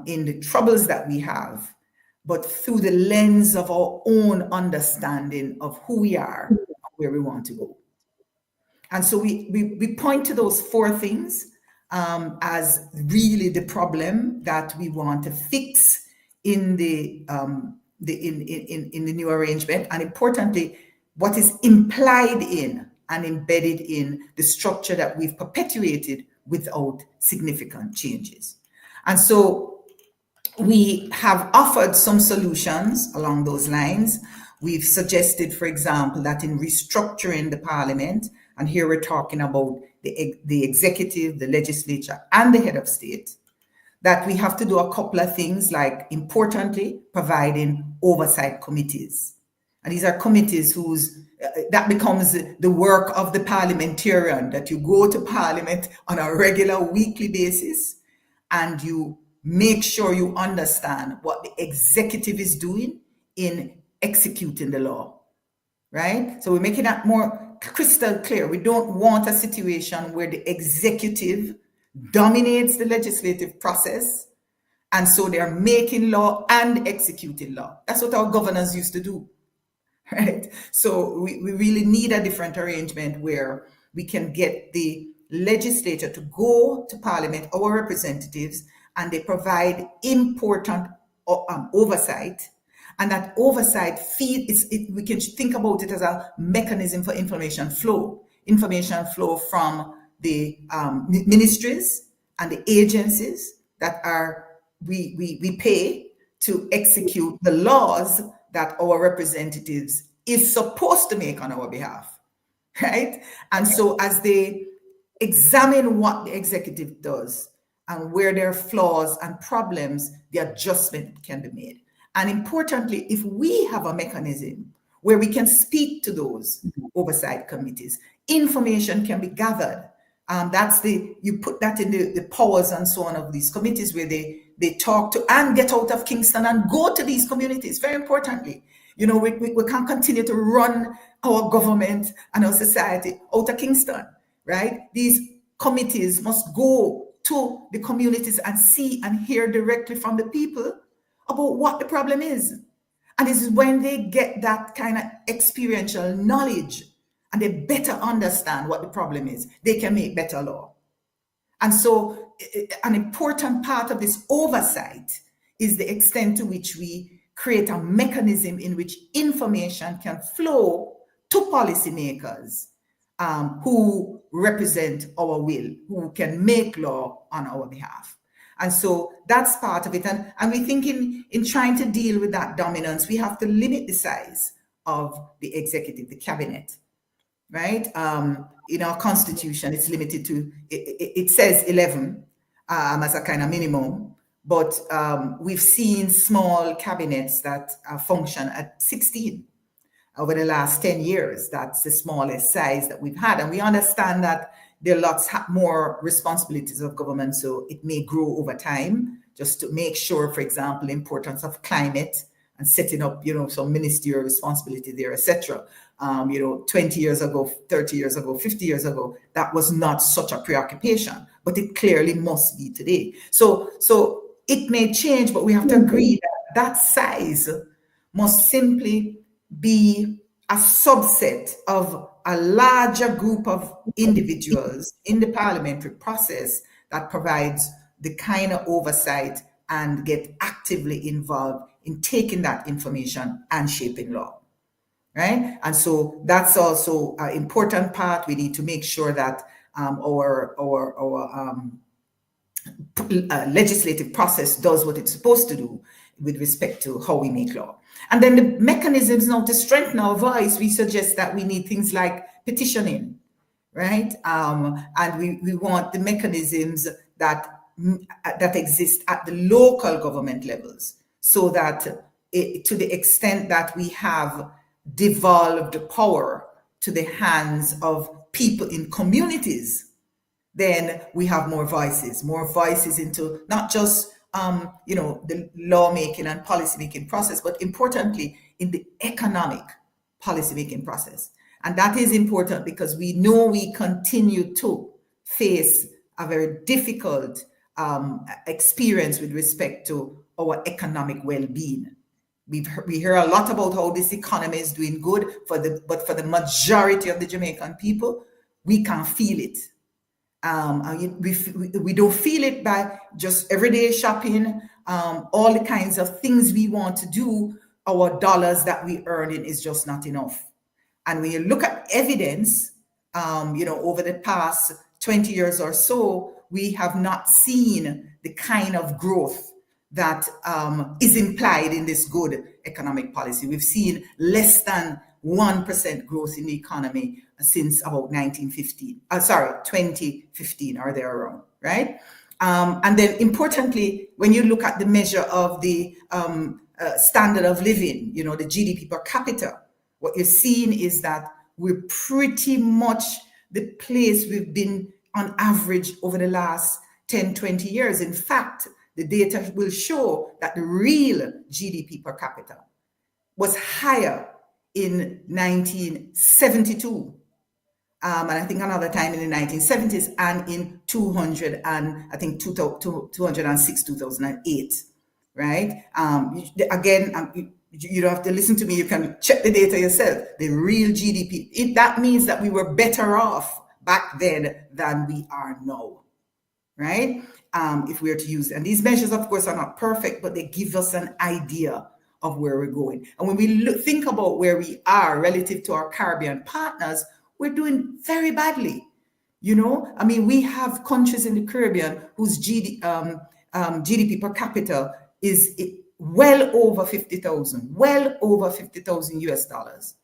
in the troubles that we have, but through the lens of our own understanding of who we are and where we want to go. And so we point to those four things as really the problem that we want to fix in the new arrangement, and importantly, what is implied in and embedded in the structure that we've perpetuated without significant changes. And so we have offered some solutions along those lines. We've suggested, for example, that in restructuring the parliament, and here we're talking about the executive, the legislature, and the head of state, that we have to do a couple of things, like, importantly, providing oversight committees. And these are committees whose, that becomes the work of the parliamentarian, that you go to parliament on a regular weekly basis and you make sure you understand what the executive is doing in executing the law, right? So we're making that more crystal clear. We don't want a situation where the executive dominates the legislative process, and so they're making law and executing law. That's what our governors used to do, right? So we really need a different arrangement where we can get the legislature to go to parliament, our representatives, and they provide important oversight. And that oversight we can think about it as a mechanism for information flow from the ministries and the agencies that we pay to execute the laws that our representatives is supposed to make on our behalf, right? And so as they examine what the executive does and where there are flaws and problems, the adjustment can be made. And importantly, if we have a mechanism where we can speak to those oversight committees, information can be gathered. You put that in the powers and so on of these committees, where they talk to and get out of Kingston and go to these communities. Very importantly, you know, we can't continue to run our government and our society out of Kingston, right? These committees must go to the communities and see and hear directly from the people about what the problem is. And this is when they get that kind of experiential knowledge and they better understand what the problem is, they can make better law. And so an important part of this oversight is the extent to which we create a mechanism in which information can flow to policymakers who represent our will, who can make law on our behalf. And so that's part of it. And we think in trying to deal with that dominance, we have to limit the size of the executive, the cabinet, right? In our constitution, it's limited to, it says 11 as a kind of minimum, but we've seen small cabinets that function at 16 over the last 10 years. That's the smallest size that we've had. And we understand that there are lots more responsibilities of government, so it may grow over time, just to make sure, for example, the importance of climate and setting up, you know, some ministerial responsibility there, etc. 20 years ago, 30 years ago, 50 years ago, that was not such a preoccupation, but it clearly must be today. So it may change, but we have to agree that size must simply be a subset of a larger group of individuals in the parliamentary process that provides the kind of oversight and get actively involved in taking that information and shaping law, right? And so that's also an important part. We need to make sure that our legislative process does what it's supposed to do with respect to how we make law. And then the mechanisms now to strengthen our voice, we suggest that we need things like petitioning, right? And we want the mechanisms that exist at the local government levels, so that to the extent that we have devolved power to the hands of people in communities, then we have more voices into not just the lawmaking and policymaking process, but importantly in the economic policymaking process. And that is important because we know we continue to face a very difficult experience with respect to our economic well-being. We hear a lot about how this economy is doing good, but for the majority of the Jamaican people, we can't feel it. We don't feel it by just everyday shopping, all the kinds of things we want to do. Our dollars that we earn in is just not enough. And when you look at evidence, over the past 20 years or so, we have not seen the kind of growth that is implied in this good economic policy. We've seen less than 1% growth in the economy since about 2015 or therearound, right? And then importantly, when you look at the measure of the standard of living, the GDP per capita, what you're seeing is that we're pretty much the place we've been on average over the last 10, 20 years. In fact, the data will show that the real GDP per capita was higher in 1972, and I think another time in the 1970s, and in 2006, 2008, right? You don't have to listen to me. You can check the data yourself. The real GDP. That means that we were better off back then than we are now, right? If we were to use, and these measures, of course, are not perfect, but they give us an idea of where we're going. And when we think about where we are relative to our Caribbean partners, we're doing very badly. We have countries in the Caribbean whose GDP per capita is well over 50,000 US dollars.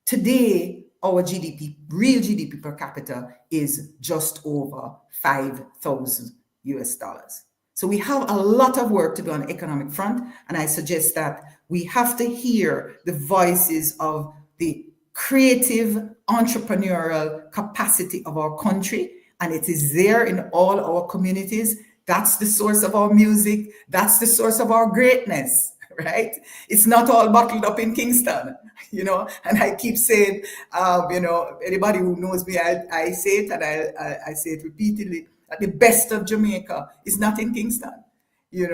Today, our real GDP per capita is just over 5,000 US dollars. So we have a lot of work to do on the economic front, and I suggest that we have to hear the voices of the creative entrepreneurial capacity of our country, and it is there in all our communities. That's the source of our music. That's the source of our greatness, right? It's not all bottled up in Kingston, and I keep saying, anybody who knows me, I say it, and I say it repeatedly, that the best of Jamaica is not in Kingston. We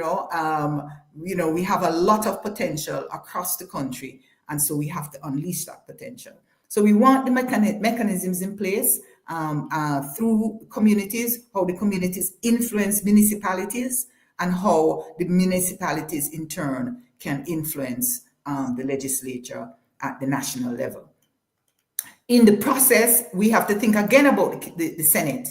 have a lot of potential across the country, and so we have to unleash that potential. So we want the mechanisms in place through communities, how the communities influence municipalities, and how the municipalities in turn can influence the legislature at the national level. In the process, we have to think again about the Senate.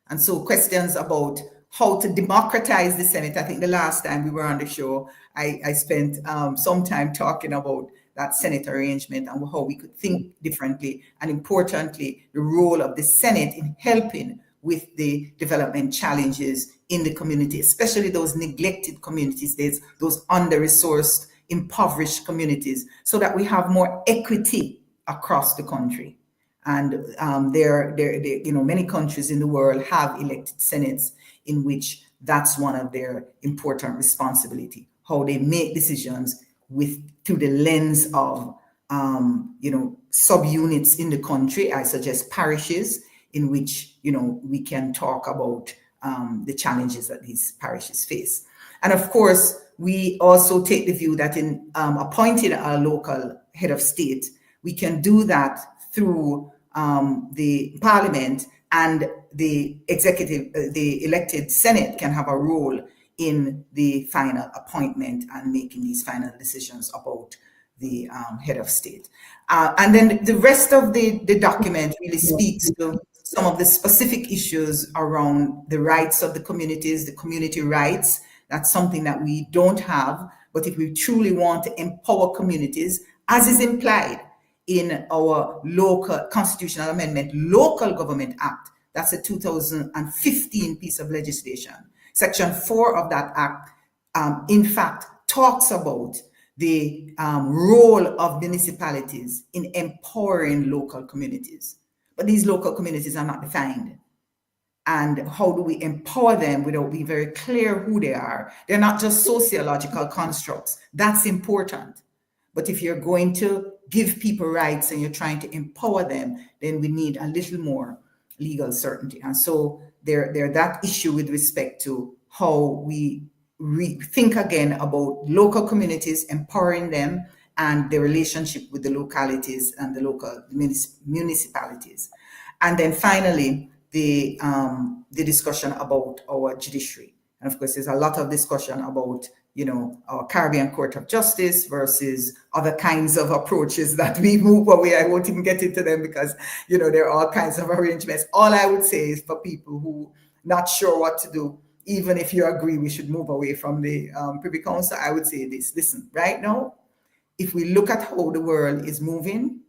And so questions about how to democratize the Senate. I think the last time we were on the show, I spent some time talking about that Senate arrangement and how we could think differently, and importantly, the role of the Senate in helping with the development challenges in the community, especially those neglected communities, those under-resourced, impoverished communities, so that we have more equity across the country. And many countries in the world have elected senates in which that's one of their important responsibility, how they make decisions through the lens of subunits in the country. I suggest parishes in which we can talk about the challenges that these parishes face. And of course, we also take the view that in appointing a local head of state, we can do that through the parliament, and the executive, the elected Senate can have a role in the final appointment and making these final decisions about the head of state. And then the rest of the document really speaks to some of the specific issues around the rights of the communities, the community rights. That's something that we don't have, but if we truly want to empower communities, as is implied in our local constitutional amendment, Local Government Act, that's a 2015 piece of legislation. Section 4 of that act, in fact, talks about the role of municipalities in empowering local communities. But these local communities are not defined. And how do we empower them without being very clear who they are? They're not just sociological constructs. That's important. But if you're going to give people rights and you're trying to empower them, then we need a little more legal certainty. And so there's that issue with respect to how we think again about local communities, empowering them, and their relationship with the localities and the local municipalities. And then finally, the discussion about our judiciary. And of course, there's a lot of discussion about, you know, our Caribbean Court of Justice versus other kinds of approaches that we move away. I won't even get into them because, you know, there are all kinds of arrangements. All I would say is for people who not sure what to do, even if you agree we should move away from the Privy Council, I would say this: listen, right now, if we look at how the world is moving,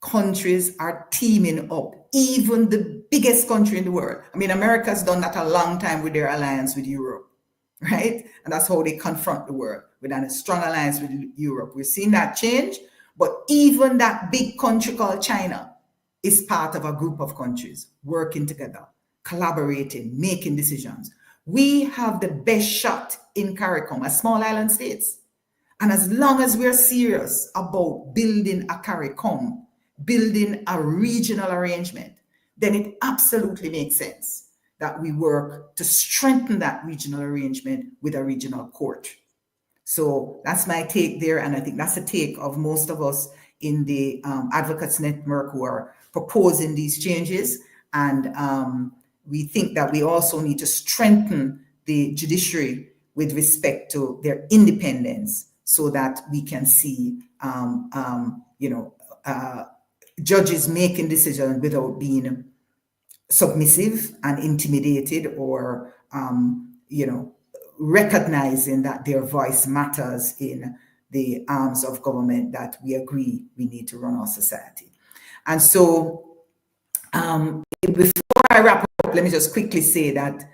countries are teaming up, even the biggest country in the world. I mean, America's done that a long time with their alliance with Europe, right? And that's how they confront the world, with a strong alliance with Europe. We're seeing that change, but even that big country called China is part of a group of countries working together, collaborating, making decisions. We have the best shot in CARICOM as small island states. And as long as we're serious about building a CARICOM, building a regional arrangement, then it absolutely makes sense that we work to strengthen that regional arrangement with a regional court. So that's my take there, and I think that's the take of most of us in the Advocates Network who are proposing these changes. And we think that we also need to strengthen the judiciary with respect to their independence, so that we can see, judges making decisions without being submissive and intimidated, or, recognizing that their voice matters in the arms of government that we agree we need to run our society. And so before I wrap up, let me just quickly say that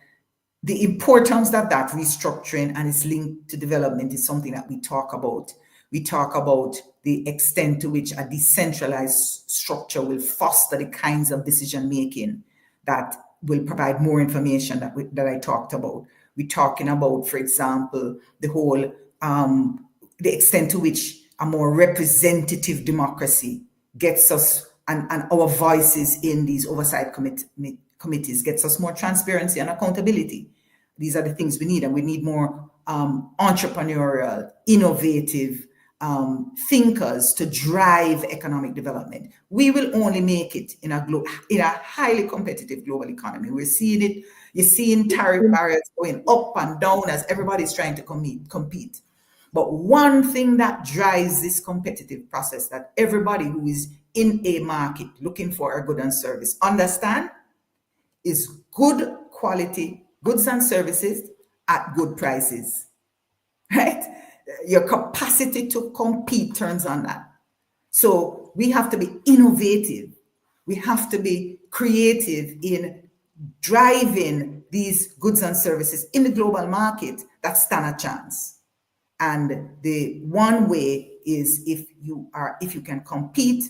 the importance of that restructuring and its link to development is something that we talk about. We talk about the extent to which a decentralized structure will foster the kinds of decision making that will provide more information that I talked about. We're talking about, for example, the whole, the extent to which a more representative democracy gets us, and our voices in these oversight committees gets us more transparency and accountability. These are the things we need, and we need more entrepreneurial, innovative thinkers to drive economic development. We will only make it in a highly competitive global economy. We're seeing it. You're seeing tariff barriers going up and down as everybody's trying to compete. But one thing that drives this competitive process that everybody who is in a market looking for a good and service understand is good quality goods and services at good prices, right? Your capacity to compete turns on that. So we have to be innovative. We have to be creative in driving these goods and services in the global market that stand a chance. And the one way is if you can compete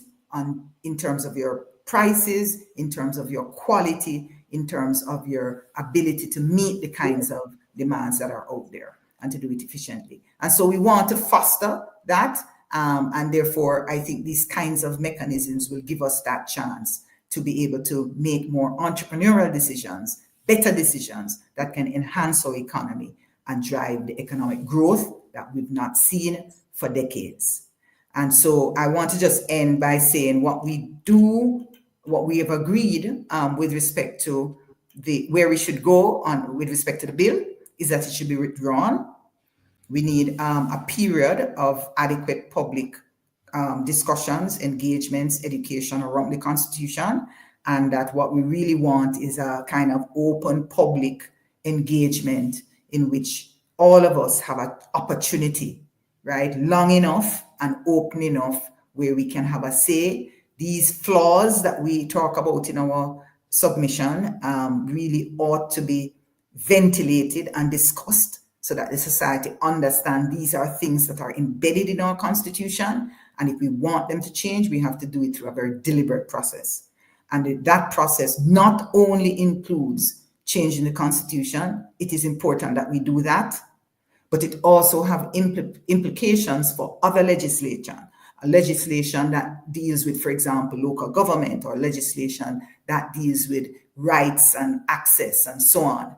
in terms of your prices, in terms of your quality, in terms of your ability to meet the kinds of demands that are out there, and to do it efficiently. And so we want to foster that. And therefore, I think these kinds of mechanisms will give us that chance to be able to make more entrepreneurial decisions better decisions that can enhance our economy and drive the economic growth that we've not seen for decades. And so I want to just end by saying what we have agreed with respect to where we should go on with respect to the bill is that it should be withdrawn. We need a period of adequate public discussions, engagements, education around the Constitution, and that what we really want is a kind of open public engagement in which all of us have an opportunity, right, long enough and open enough where we can have a say. These flaws that we talk about in our submission really ought to be ventilated and discussed so that the society understands these are things that are embedded in our Constitution. And if we want them to change, we have to do it through a very deliberate process. And that process not only includes changing the Constitution, it is important that we do that, but it also have implications for other legislation that deals with, for example, local government, or legislation that deals with rights and access and so on.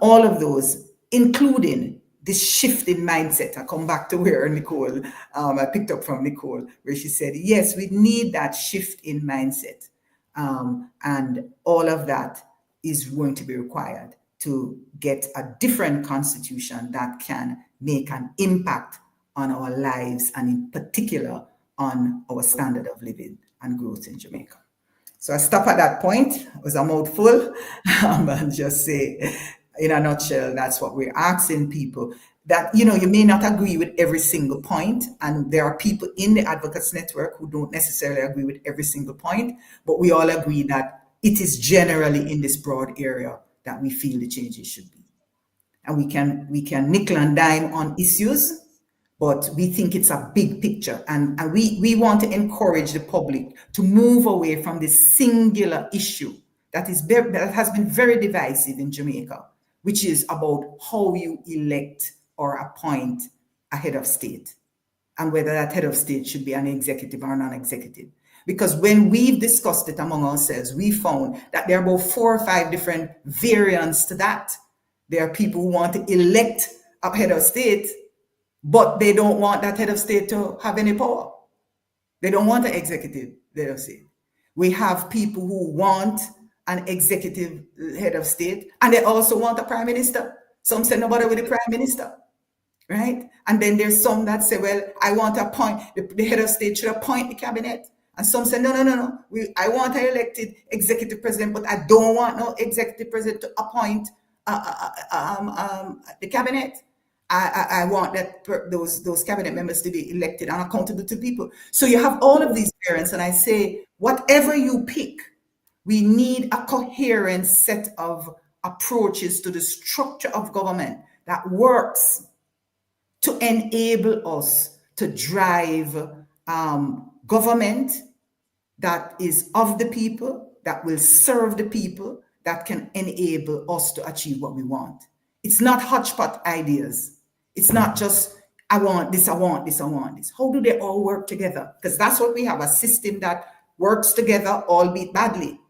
All of those, including this shift in mindset. I come back to where Nicole, I picked up from Nicole, where she said, yes, we need that shift in mindset. And all of that is going to be required to get a different constitution that can make an impact on our lives, and in particular on our standard of living and growth in Jamaica. So I stop at that point. It was a mouthful, and just say, in a nutshell, that's what we're asking people. That, you may not agree with every single point, and there are people in the Advocates Network who don't necessarily agree with every single point, but we all agree that it is generally in this broad area that we feel the changes should be. And we can nickel and dime on issues, but we think it's a big picture. And we want to encourage the public to move away from this singular issue that has been very divisive in Jamaica, which is about how you elect or appoint a head of state, and whether that head of state should be an executive or non-executive. Because when we've discussed it among ourselves, we found that there are about 4 or 5 different variants to that. There are people who want to elect a head of state, but they don't want that head of state to have any power. They don't want an executive head of state. We have people who want an executive head of state, and they also want a prime minister. Some say nobody with the prime minister, right? And then there's some that say, well, I want to appoint, the head of state should appoint the cabinet. And some say, no. I want an elected executive president, but I don't want no executive president to appoint the cabinet. I want those cabinet members to be elected and accountable to people. So you have all of these variants, and I say, whatever you pick, we need a coherent set of approaches to the structure of government that works to enable us to drive government that is of the people, that will serve the people, that can enable us to achieve what we want. It's not hodgepodge ideas. It's not just, I want this, I want this, I want this. How do they all work together? Because that's what we have, a system that works together, albeit badly,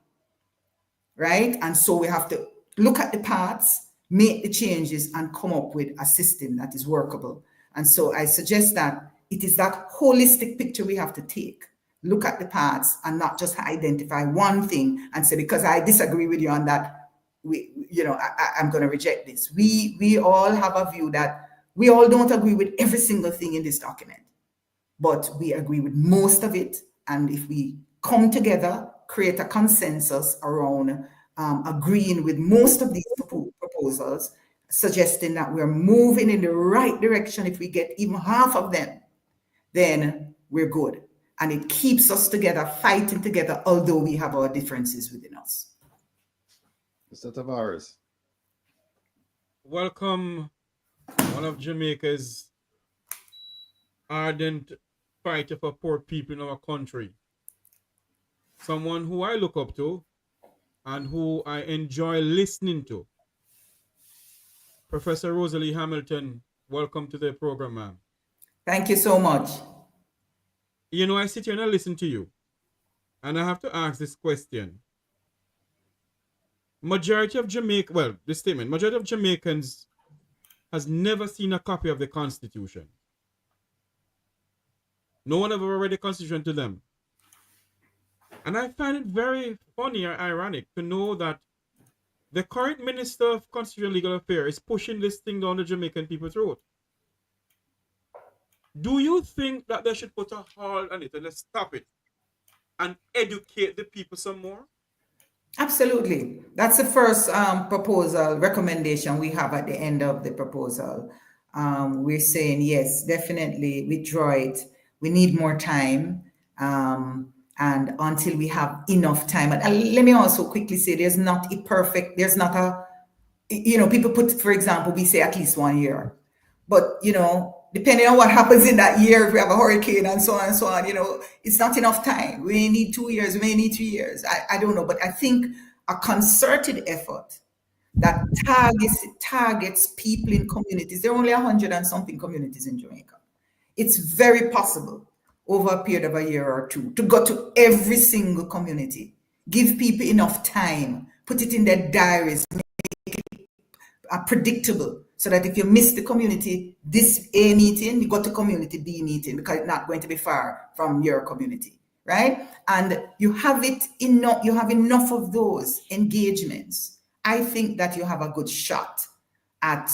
right? And so we have to look at the parts, make the changes, and come up with a system that is workable. And so I suggest that it is that holistic picture we have to take. Look at the parts and not just identify one thing and say, because I disagree with you on that, I'm going to reject this. We all have a view that we all don't agree with every single thing in this document, but we agree with most of it. And if we come together, create a consensus around agreeing with most of these proposals, suggesting that we're moving in the right direction, if we get even half of them, then we're good. And it keeps us together, fighting together, although we have our differences within us. Mr. Tavares. Welcome, one of Jamaica's ardent fighter for poor people in our country. Someone who I look up to and who I enjoy listening to. Professor Rosalie Hamilton, welcome to the program, ma'am. Thank you so much. I sit here and I listen to you, and I have to ask this question. majority of Jamaica, well, this statement, majority of Jamaicans has never seen a copy of the Constitution. No one ever read the Constitution to them. And I find it very funny or ironic to know that the current Minister of Constitutional and Legal Affairs is pushing this thing down the Jamaican people's throat. Do you think that they should put a halt on it and let's stop it and educate the people some more? Absolutely. That's the first proposal, recommendation we have at the end of the proposal. We're saying, yes, definitely withdraw it. We need more time. And until we have enough time. And let me also quickly say, there's not a, people put, for example, we say at least 1 year. But, depending on what happens in that year, if we have a hurricane and so on, it's not enough time. We may need 2 years, we may need 3 years. I don't know. But I think a concerted effort that targets people in communities. There are only 100 and something communities in Jamaica. It's very possible over a period of a year or two to go to every single community, give people enough time, put it in their diaries, make it predictable, so that if you miss the community, this A meeting, you go to community B meeting because it's not going to be far from your community, right? And you have enough of those engagements. I think that you have a good shot at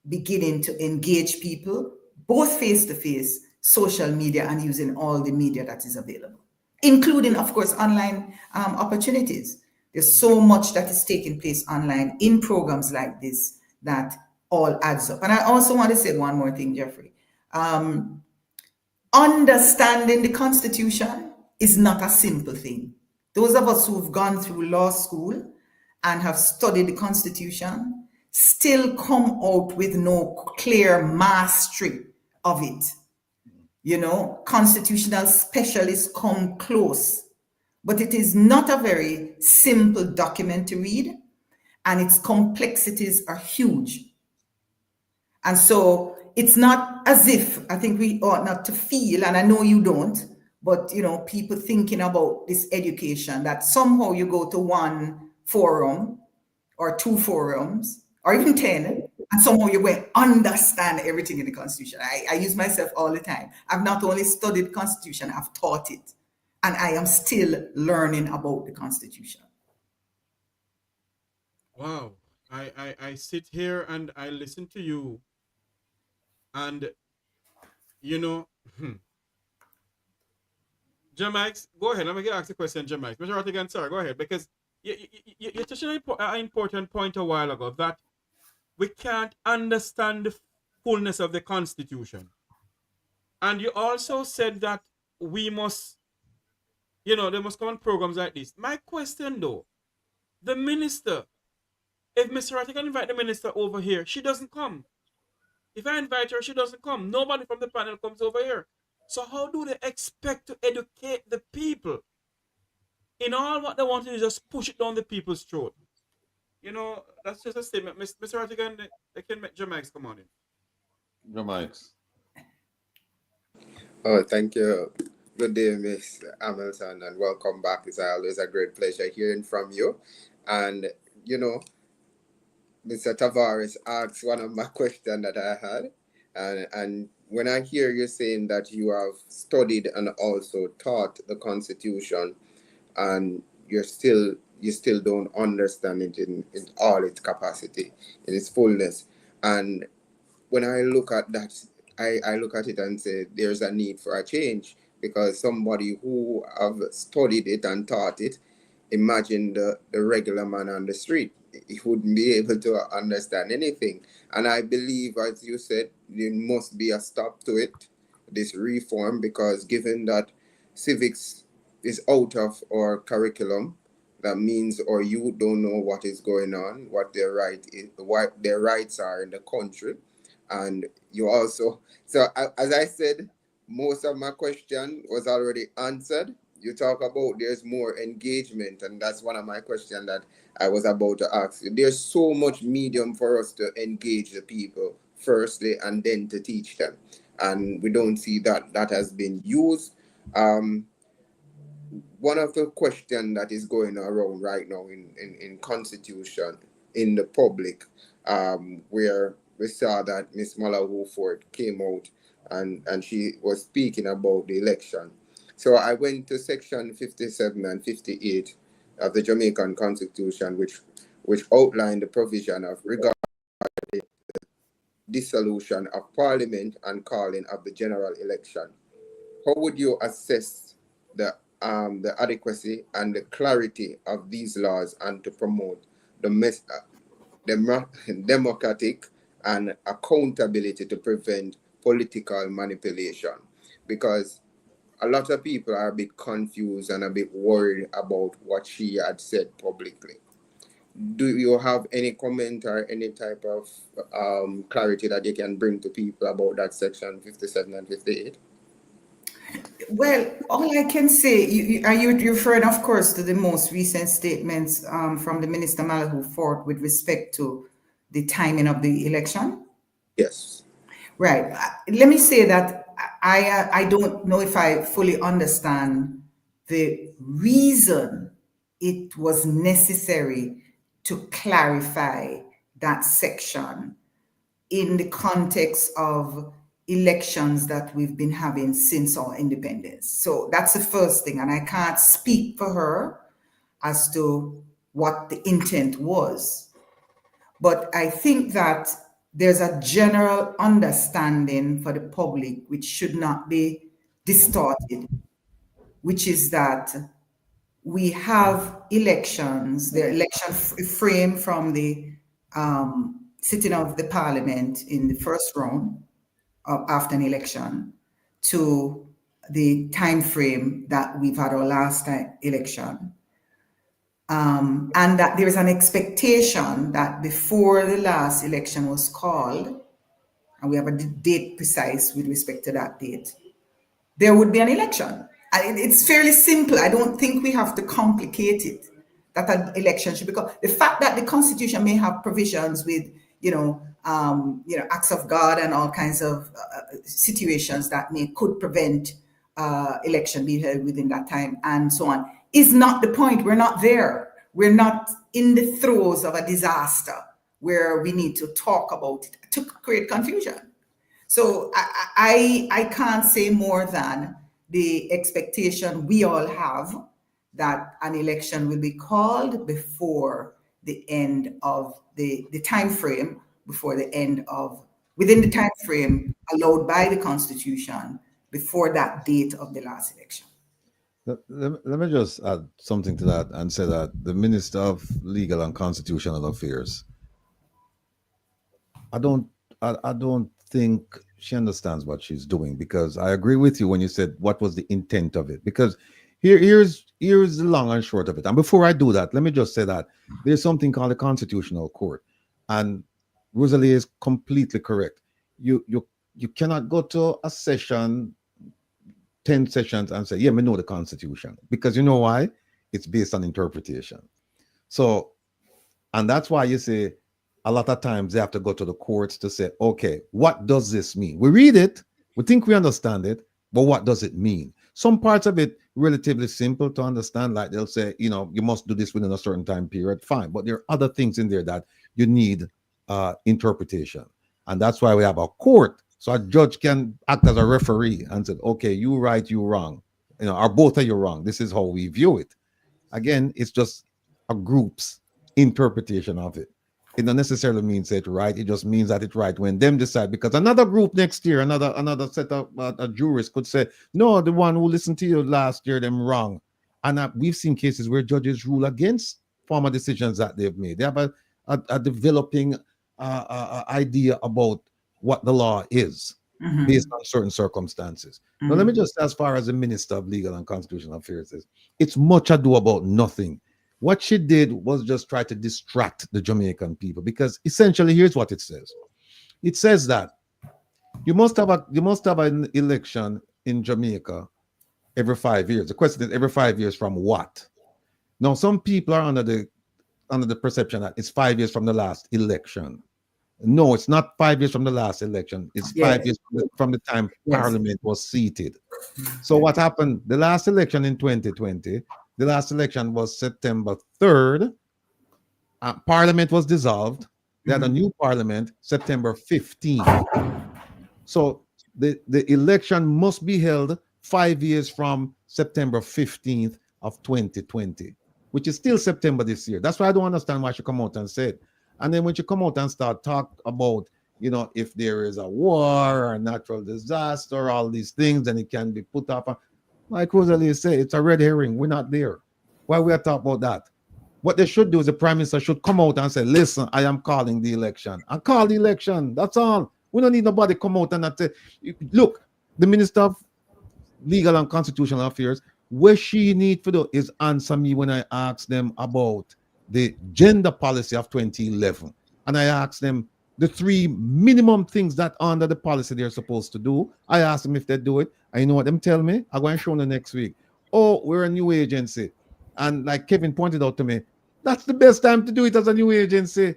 beginning to engage people, both face-to-face, social media, and using all the media that is available, including, of course, online opportunities. There's so much that is taking place online in programs like this that all adds up. And I also want to say one more thing, Jeffrey. Understanding the Constitution is not a simple thing. Those of us who've gone through law school and have studied the Constitution still come out with no clear mastery of it. Constitutional specialists come close, but it is not a very simple document to read, and its complexities are huge. And so it's not as if, I think we ought not to feel, and I know you don't, but people thinking about this education, that somehow you go to one forum or two forums or even 10, and somehow you will understand everything in the Constitution. I use myself all the time. I've not only studied Constitution, I've taught it. And I am still learning about the Constitution. Wow. I sit here and I listen to you. And, Jamaics, go ahead. Let me ask the question, Jamaics. Mr. Rattigan, sorry, go ahead. Because you touched on an important point a while ago, that we can't understand the fullness of the Constitution. And you also said that we must, there must come on programs like this. My question though, the minister, if Mr. Rattigan invite the minister over here, she doesn't come. If I invite her, she doesn't come. Nobody from the panel comes over here. So how do they expect to educate the people? In all what they want to do is just push it down the people's throat. That's just a statement. Mr. Rattigan, they can make Jamaics come on in. Jamaics. Oh, thank you. Good day, Miss Hamilton, and welcome back. It's always a great pleasure hearing from you. And, Mr. Tavares asked one of my questions that I had. And when I hear you saying that you have studied and also taught the Constitution, and you still don't understand it in all its capacity, in its fullness. And when I look at that, I look at it and say there's a need for a change, because somebody who have studied it and taught it, imagine the regular man on the street, he wouldn't be able to understand anything. And I believe, as you said, there must be a stop to it, this reform, because given that civics is out of our curriculum, that means our youth don't know what is going on, what their rights are in the country. And you also, so as I said, most of my question was already answered. You talk about there's more engagement, and that's one of my questions that I was about to ask you. There's so much medium for us to engage the people firstly and then to teach them, and we don't see that has been used. one of the questions that is going around right now in Constitution, in the public, where we saw that Miss Malahoo Ford came out and she was speaking about the election. So I went to section 57 and 58 of the Jamaican Constitution, which outlined the provision of regarding the dissolution of Parliament and calling of the general election. How would you assess the adequacy and the clarity of these laws and to promote the democratic and accountability to prevent political manipulation? Because a lot of people are a bit confused and a bit worried about what she had said publicly. Do you have any comment or any type of clarity that you can bring to people about that section 57 and 58? Well, all I can say, are you referring, of course, to the most recent statements from the Minister Malahoo Ford with respect to the timing of the election? Yes. Right. Let me say that I don't know if I fully understand the reason it was necessary to clarify that section in the context of elections that we've been having since our independence. So that's the first thing. And I can't speak for her as to what the intent was. But I think that there's a general understanding for the public which should not be distorted, which is that we have elections, the election frame from the sitting of the parliament in the first round after an election to the time frame that we've had our last election. And that there is an expectation that before the last election was called, and we have a date precise with respect to that date, there would be an election. And it's fairly simple. I don't think we have to complicate it, that an election should be called. The fact that the Constitution may have provisions with, acts of God and all kinds of situations that could prevent election being held within that time and so on, is not the point. We're not there. We're not in the throes of a disaster where we need to talk about it to create confusion. So I can't say more than the expectation we all have that an election will be called before the end of the time frame, within the time frame allowed by the Constitution, before that date of the last election. Let me just add something to that and say that the Minister of Legal and Constitutional Affairs, I don't think she understands what she's doing, because I agree with you when you said what was the intent of it. Because here's the long and short of it. And before I do that, let me just say that there's something called the Constitutional Court, and Rosalie is completely correct. You cannot go to a session, 10 sessions, and say, yeah, we know the Constitution, because you know why? It's based on interpretation. So, and that's why you say a lot of times they have to go to the courts to say, okay, what does this mean? We read it, we think we understand it, but what does it mean? Some parts of it relatively simple to understand, like they'll say, you must do this within a certain time period, fine. But there are other things in there that you need interpretation. And that's why we have a court. So a judge can act as a referee and say, okay, you right, you wrong. Or both of you wrong. This is how we view it. Again, it's just a group's interpretation of it. It don't necessarily means it's right. It just means that it's right when them decide, because another group next year, another set of jurists could say, no, the one who listened to you last year, them wrong. And we've seen cases where judges rule against former decisions that they've made. They have a developing idea about what the law is based on certain circumstances. Now, let me just, as far as the Minister of Legal and Constitutional Affairs is, it's much ado about nothing. What she did was just try to distract the Jamaican people, because essentially here's what it says. It says that you must have an election in Jamaica every 5 years. The question is, every 5 years from what? Now, some people are under the perception that it's 5 years from the last election. No, it's not 5 years from the last election. It's 5 years from the time Parliament was seated. So what happened? The last election in 2020, the last election was September 3rd. Parliament was dissolved. They had a new parliament September 15th. So the election must be held 5 years from September 15th of 2020, which is still September this year. That's why I don't understand why she come out and said. And then when you come out and start talk about, you know, if there is a war or a natural disaster, all these things, then it can be put up. Like Rosalie said, it's a red herring. We're not there. Why we are talking about that? What they should do is the prime minister should come out and say, listen, I am calling the election. And call the election. That's all. We don't need nobody come out and not say, look, the Minister of Legal and Constitutional Affairs, what she need to do is answer me when I ask them about the gender policy of 2011. And I ask them the 3 minimum things that under the policy they're supposed to do. I ask them if they do it. And you know what them tell me? I'm going to show them next week. Oh, we're a new agency. And like Kevin pointed out to me, that's the best time to do it as a new agency.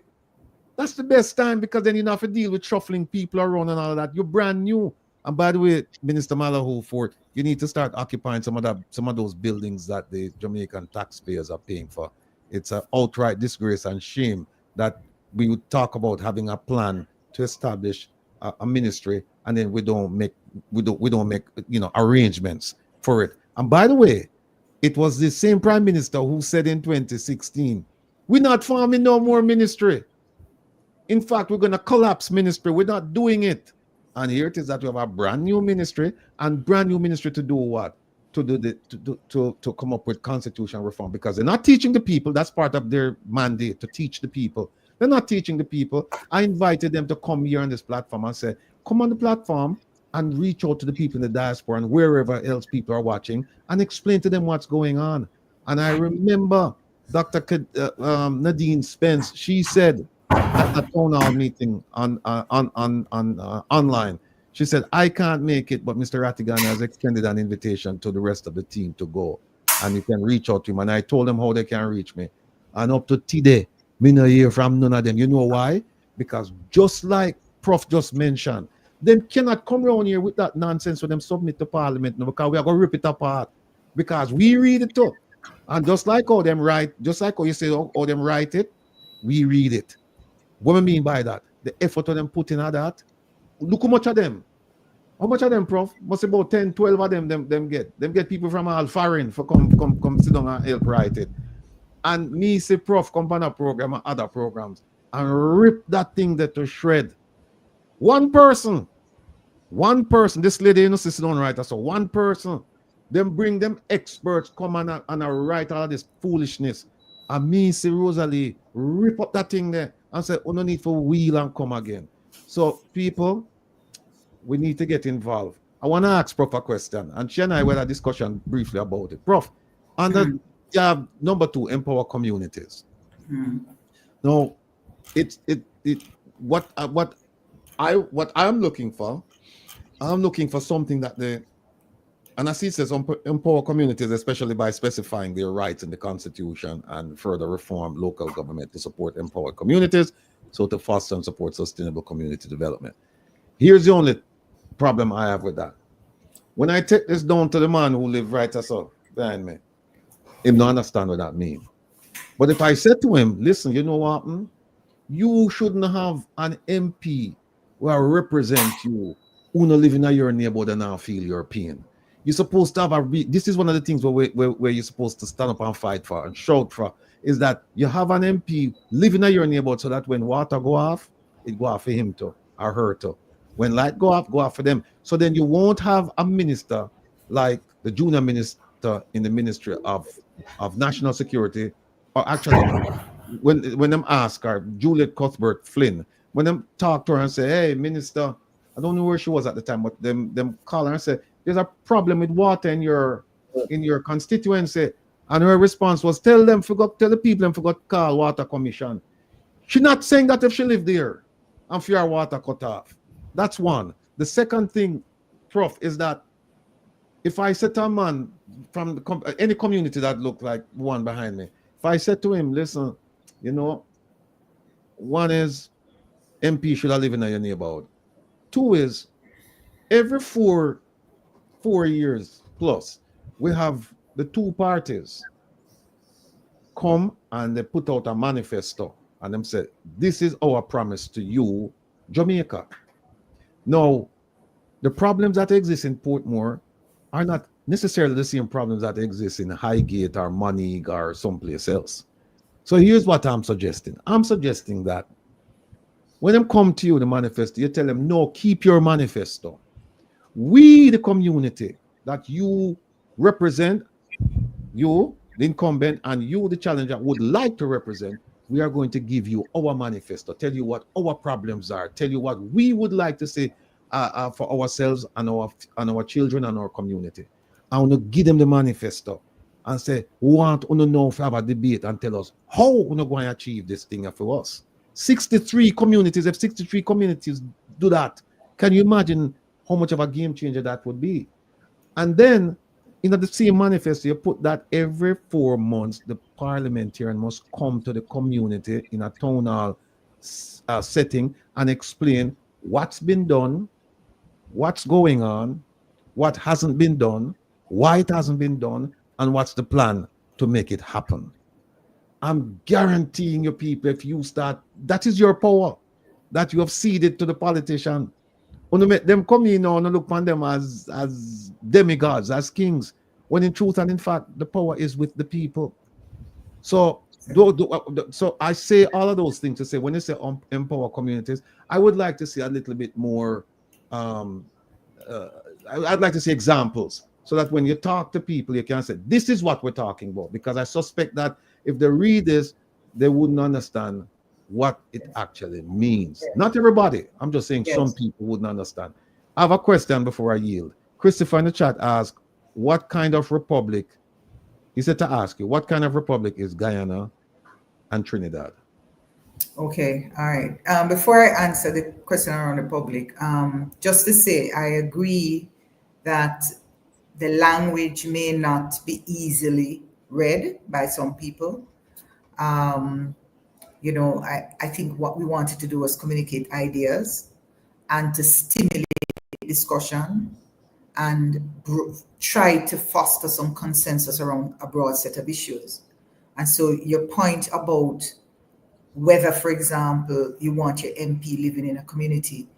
That's the best time because then you don't have to deal with shuffling people around and all of that. You're brand new. And by the way, Minister Malahoo Fort, you need to start occupying some of those buildings that the Jamaican taxpayers are paying for. It's an outright disgrace and shame that we would talk about having a plan to establish a ministry and then we don't make arrangements for it. And by the way, it was the same prime minister who said in 2016, we're not forming no more ministry. In fact, we're going to collapse ministry. We're not doing it. And here it is that we have a brand new ministry and brand new ministry to do what? To come up with constitutional reform because they're not teaching the people. That's part of their mandate to teach the people. They're not teaching the people. I invited them to come here on this platform and say, come on the platform and reach out to the people in the diaspora and wherever else people are watching and explain to them what's going on. And I remember Dr. Nadine Spence, she said at a town hall meeting online, she said, I can't make it, but Mr. Rattigan has extended an invitation to the rest of the team to go. And you can reach out to him. And I told them how they can reach me. And up to today, me no hear from none of them. You know why? Because just like Prof just mentioned, them cannot come around here with that nonsense when them submit to Parliament because we are going to rip it apart. Because we read it too. And just like how them write, just like how you say how them write it, we read it. What do I mean by that? The effort of them putting at that. Look how much of them. How much of them, Prof? Must about 10, 12 of them get. Them get people from all foreign for come sit down and help write it. And me say, Prof, come on a program and other programs and rip that thing there to shred. One person, this lady, you know, sit down writer, so one person, them bring them experts come and write all this foolishness. And me say, Rosalie, rip up that thing there and say, oh, no need for wheel and come again. So people, we need to get involved. I want to ask Prof a question, and she and I had a discussion briefly about it. Prof, under number 2, empower communities. Now, what I'm looking for, something that and I see it says empower communities, especially by specifying their rights in the Constitution and further reform local government to support empowered communities, so to foster and support sustainable community development. Here's the only problem I have with that. When I take this down to the man who lives right behind me, he don't understand what that means. But if I said to him, listen, you know what? You shouldn't have an MP who will represent you who not live in your neighborhood and now feel your pain. You're supposed to have this is one of the things where you're supposed to stand up and fight for and shout for, is that you have an MP living in your neighborhood so that when water go off, it go off for him too, or her too. When light go off for them. So then you won't have a minister like the junior minister in the Ministry of National Security, or actually when them ask her, Juliet Cuthbert Flynn, when them talk to her and say, hey, minister, I don't know where she was at the time, but them call her and say, there's a problem with water in your constituency. And her response was, tell the people them forgot to call water commission. She's not saying that if she lived there and for your water cut off. That's one. The second thing, Prof, is that if I said to a man from any community that looked like one behind me, if I said to him, listen, you know, one is MP should have lived in your neighborhood. Two is every four 4 years plus, we have the two parties come and they put out a manifesto and them say, this is our promise to you, Jamaica. Now, the problems that exist in Portmore are not necessarily the same problems that exist in Highgate or Moneygh or someplace else. So here's what I'm suggesting. I'm suggesting that when them come to you, the manifesto, you tell them, no, keep your manifesto. We, the community that you represent, you, the incumbent, and you, the challenger, would like to represent, we are going to give you our manifesto, tell you what our problems are, tell you what we would like to see for ourselves and our children and our community. I want to give them the manifesto and say, we want to know if we have a debate and tell us how we're going to achieve this thing for us. 63 communities, if 63 communities do that, can you imagine how much of a game changer that would be? And then, in the same manifesto, you put that every 4 months, the parliamentarian must come to the community in a town hall setting and explain what's been done, what's going on, what hasn't been done, why it hasn't been done, and what's the plan to make it happen. I'm guaranteeing you people, if you start, that is your power that you have ceded to the politician. When you make them come in now and look upon them as demigods, as kings, when in truth and in fact, the power is with the people. So, so I say all of those things to say, when you say empower communities, I would like to see a little bit more, I'd like to see examples so that when you talk to people, you can say, this is what we're talking about. Because I suspect that if they read this, they wouldn't understand what it actually means. Not everybody. I'm just saying some people wouldn't understand. I have a question before I yield. Christopher in the chat asked, what kind of republic, he said to ask you, what kind of republic is Guyana and Trinidad? Okay, all right. Before I answer the question around the public, just to say, I agree that the language may not be easily read by some people. You know, I think what we wanted to do was communicate ideas and to stimulate discussion and try to foster some consensus around a broad set of issues. And so your point about whether, for example, you want your MP living in a community,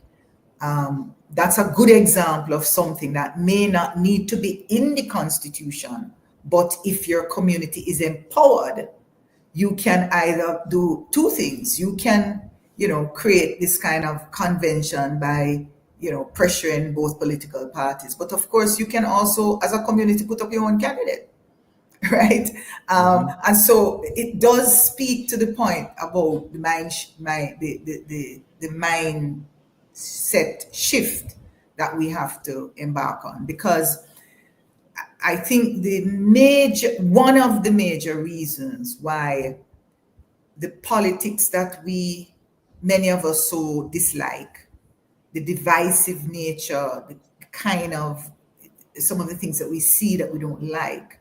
that's a good example of something that may not need to be in the Constitution, but if your community is empowered, you can either do two things. You can, you know, create this kind of convention by, you know, pressuring both political parties. But of course, you can also, as a community, put up your own candidate, right? And so it does speak to the point about the mindset shift that we have to embark on, because I think one of the major reasons why the politics that many of us so dislike, the divisive nature, the kind of some of the things that we see that we don't like,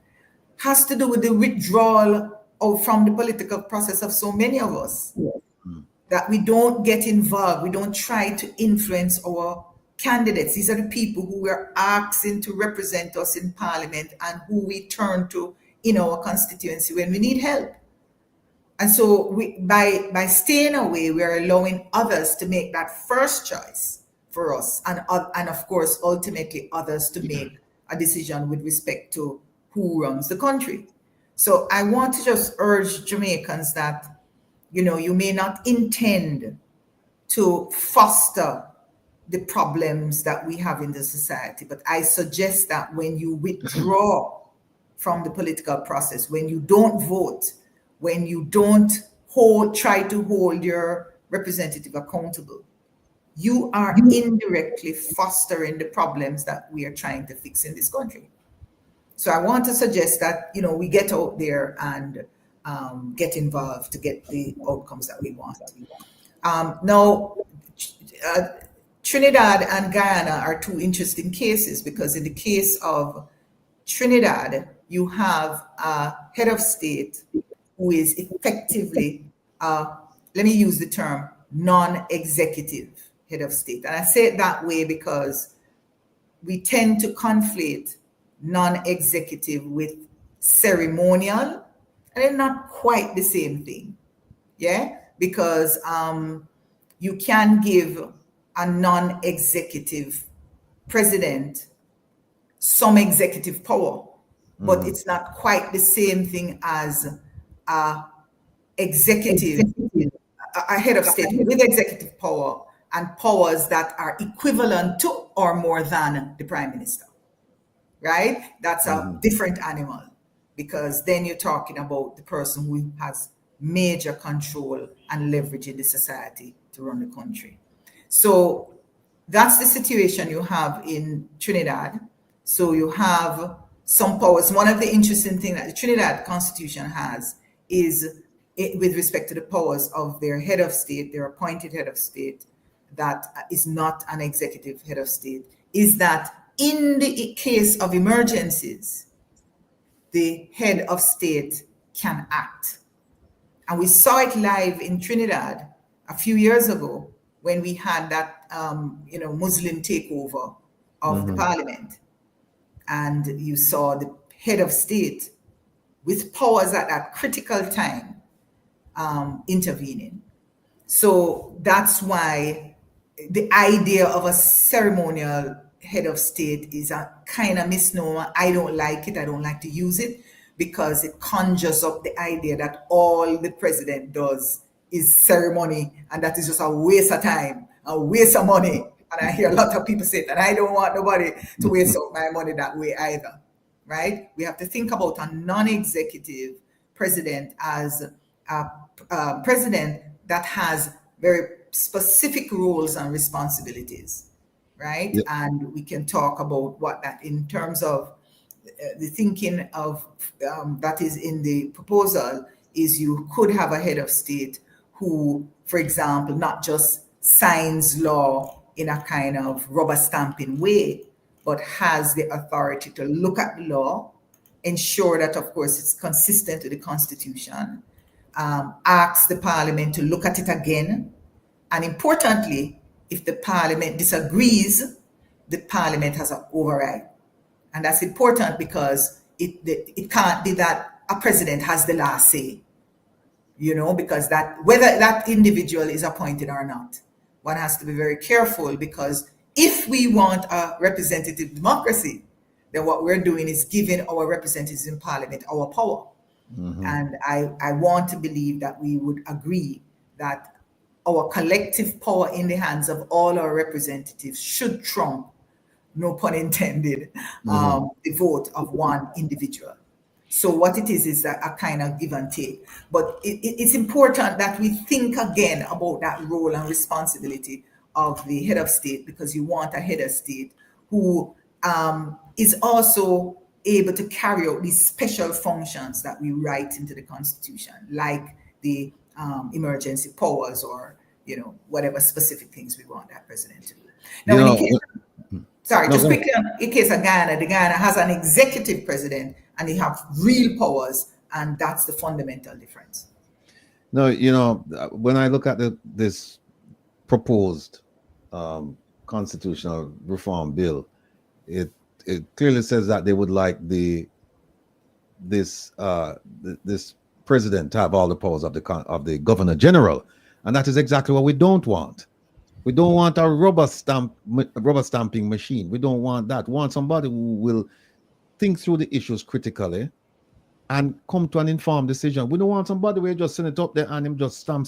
has to do with the withdrawal from the political process of so many of us. That we don't get involved, we don't try to influence our candidates. These are the people who we're asking to represent us in Parliament and who we turn to in our constituency when we need help. And so by staying away, we're allowing others to make that first choice for us, and of course, ultimately others to make a decision with respect to who runs the country. So I want to just urge Jamaicans that, you know, you may not intend to foster the problems that we have in the society, but I suggest that when you withdraw from the political process, when you don't vote, when you don't try to hold your representative accountable, you are indirectly fostering the problems that we are trying to fix in this country. So I want to suggest that, you know, we get out there and get involved to get the outcomes that we want. Now, Trinidad and Guyana are two interesting cases, because in the case of Trinidad, you have a head of state who is effectively, let me use the term, non-executive head of state. And I say it that way because we tend to conflate non-executive with ceremonial, and they're not quite the same thing. Yeah, because you can give a non-executive president some executive power, but it's not quite the same thing as a executive, a head of state with executive power and powers that are equivalent to or more than the prime minister, right? That's a different animal, because then you're talking about the person who has major control and leverage in the society to run the country. So that's the situation you have in Trinidad. So you have some powers. One of the interesting things that the Trinidad Constitution has is with respect to the powers of their head of state, their appointed head of state, that is not an executive head of state, is that in the case of emergencies, the head of state can act. And we saw it live in Trinidad a few years ago when we had that Muslim takeover of the parliament. And you saw the head of state with powers at that critical time intervening. So that's why the idea of a ceremonial head of state is a kind of misnomer. I don't like it. I don't like to use it because it conjures up the idea that all the president does is ceremony, and that is just a waste of time, a waste of money. And I hear a lot of people say that. I don't want nobody to waste out my money that way either, right? We have to think about a non-executive president as a president that has very specific roles and responsibilities, right? Yep. And we can talk about what that in terms of the thinking of that is in the proposal is you could have a head of state who, for example, not just signs law in a kind of rubber stamping way, but has the authority to look at the law, ensure that, of course, it's consistent with the Constitution, asks the Parliament to look at it again, and importantly, if the Parliament disagrees, the Parliament has an override. And that's important because it can't be that a president has the last say, because that whether that individual is appointed or not. One has to be very careful, because if we want a representative democracy, then what we're doing is giving our representatives in Parliament our power. And I want to believe that we would agree that our collective power in the hands of all our representatives should trump, no pun intended, the vote of one individual. So what it is a kind of give and take. But it's important that we think again about that role and responsibility of the head of state, because you want a head of state who is also able to carry out these special functions that we write into the Constitution, like the emergency powers or, whatever specific things we want that president to do. Now, quickly, in case of Ghana, Ghana has an executive president and they have real powers, and that's the fundamental difference. No, when I look at this proposed constitutional reform bill, it clearly says that they would like this president to have all the powers of the governor general, and that is exactly what we don't want. We don't want a rubber stamping machine. We don't want that. We want somebody who will think through the issues critically and come to an informed decision. We don't want somebody where you just send it up there and him just stamp,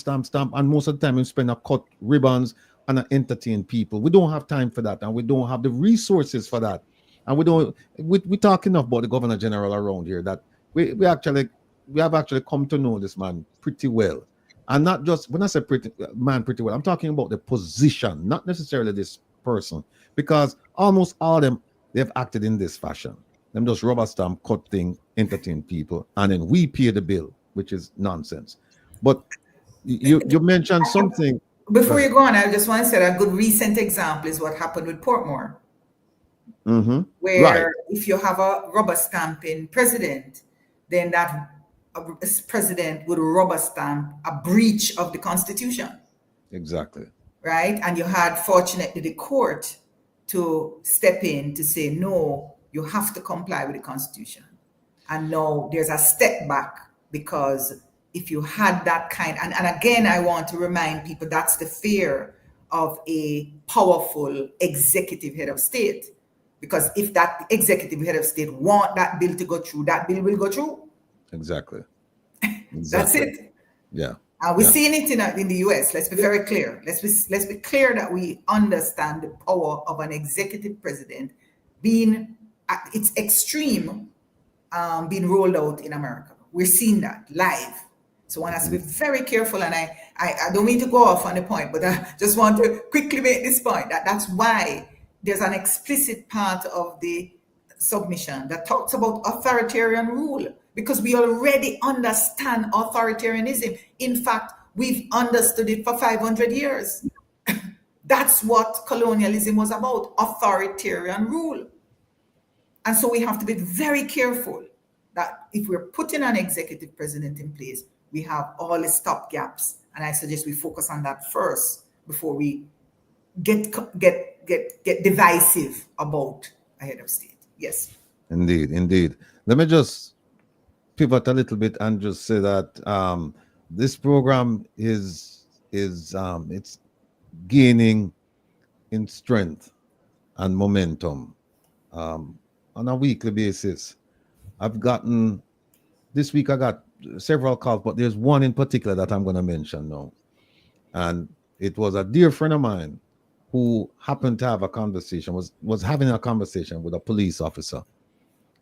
and most of the time him spend a cut ribbons and entertain people. We don't have time for that, and we don't have the resources for that. And we talk enough about the governor general around here that we have actually come to know this man pretty well. And not just, when I say pretty well, I'm talking about the position, not necessarily this person, because almost all of them, they've acted in this fashion. Them just rubber stamp, cut thing, entertain people, and then we pay the bill, which is nonsense. But you mentioned something. Before you go on, I just want to say a good recent example is what happened with Portmore. Where if you have a rubber stamping president, then that president would rubber stamp a breach of the Constitution. Exactly. Right? And you had, fortunately, the court to step in to say, no, you have to comply with the Constitution. And now there's a step back, because if you had that kind, and again, I want to remind people that's the fear of a powerful executive head of state. Because if that executive head of state want that bill to go through, that bill will go through. Exactly. That's it. Yeah. We're seeing it in the US. Let's be very clear. Let's be clear that we understand the power of an executive president being at its extreme, being rolled out in America. We're seeing that live. So one has to be very careful, and I don't mean to go off on the point, but I just want to quickly make this point, that's why there's an explicit part of the submission that talks about authoritarian rule, because we already understand authoritarianism. In fact, we've understood it for 500 years. That's what colonialism was about, authoritarian rule. And so we have to be very careful that if we're putting an executive president in place, we have all the stop gaps. And I suggest we focus on that first before we get divisive about a head of state. Yes. Indeed. Let me just pivot a little bit and just say that this program is it's gaining in strength and momentum on a weekly basis. This week I got several calls, but there's one in particular that I'm going to mention now. And it was a dear friend of mine who happened to have a conversation, was having a conversation with a police officer.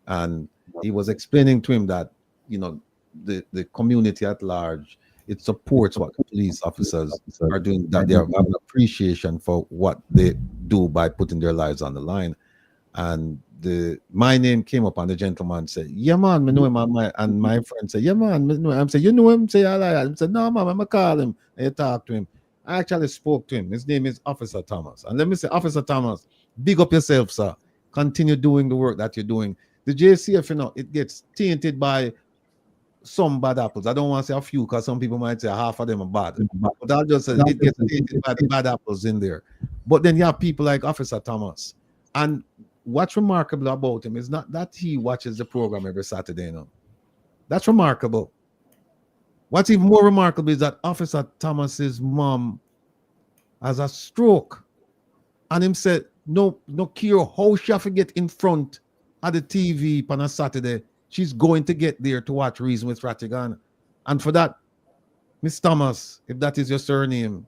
And he was explaining to him that, the community at large, it supports what police officers are doing, that they have an appreciation for what they do by putting their lives on the line. And my name came up, and the gentleman said, "Yeah, man, I know him." And my friend said, "Yeah, man, I know him." I said, "You know him?" Say, I said, "No, man, I'm going to call him." And you talk to him. I actually spoke to him. His name is Officer Thomas. And let me say, Officer Thomas, big up yourself, sir. Continue doing the work that you're doing. The JCF, it gets tainted by some bad apples. I don't want to say a few, because some people might say half of them are bad. But I'll just say it gets tainted by the bad apples in there. But then you have people like Officer Thomas. And what's remarkable about him is not that he watches the program every Saturday. No, that's remarkable. What's even more remarkable is that Officer Thomas's mom has a stroke, and him said, no care how she have to get in front of the TV on a Saturday, she's going to get there to watch Reason with Rattigan. And for that, Miss Thomas, if that is your surname,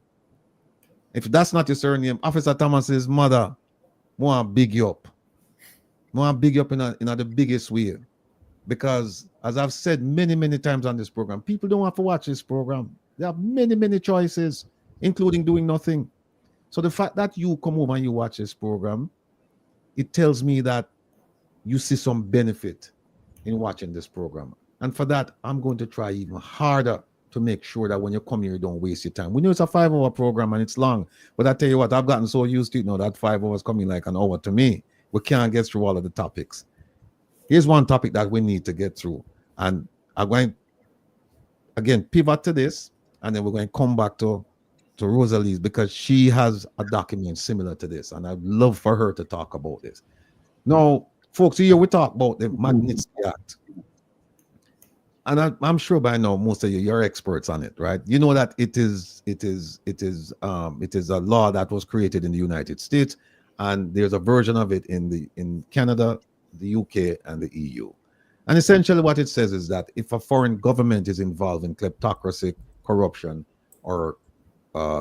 if that's not your surname, Officer Thomas's mother, want to big you up. Want to big you up in the biggest way. Because as I've said many times on this program, people don't have to watch this program. They have many choices, including doing nothing. So the fact that you come over and you watch this program, it tells me that you see some benefit in watching this program. And for that, I'm going to try even harder to make sure that when you come here, you don't waste your time. We know it's a 5-hour program and it's long, but I tell you what, I've gotten so used to it now that 5 hours coming like an hour to me. We can't get through all of the topics. Here's one topic that we need to get through. And I'm going, again, pivot to this, and then we're going to come back to Rosalie's, because she has a document similar to this, and I'd love for her to talk about this. Now, folks, here we talk about the Magnitsky Act. And I'm sure by now most of you're experts on it, right? You know that it is a law that was created in the United States, and there's a version of it in Canada, the UK, and the EU. And essentially what it says is that if a foreign government is involved in kleptocracy, corruption, or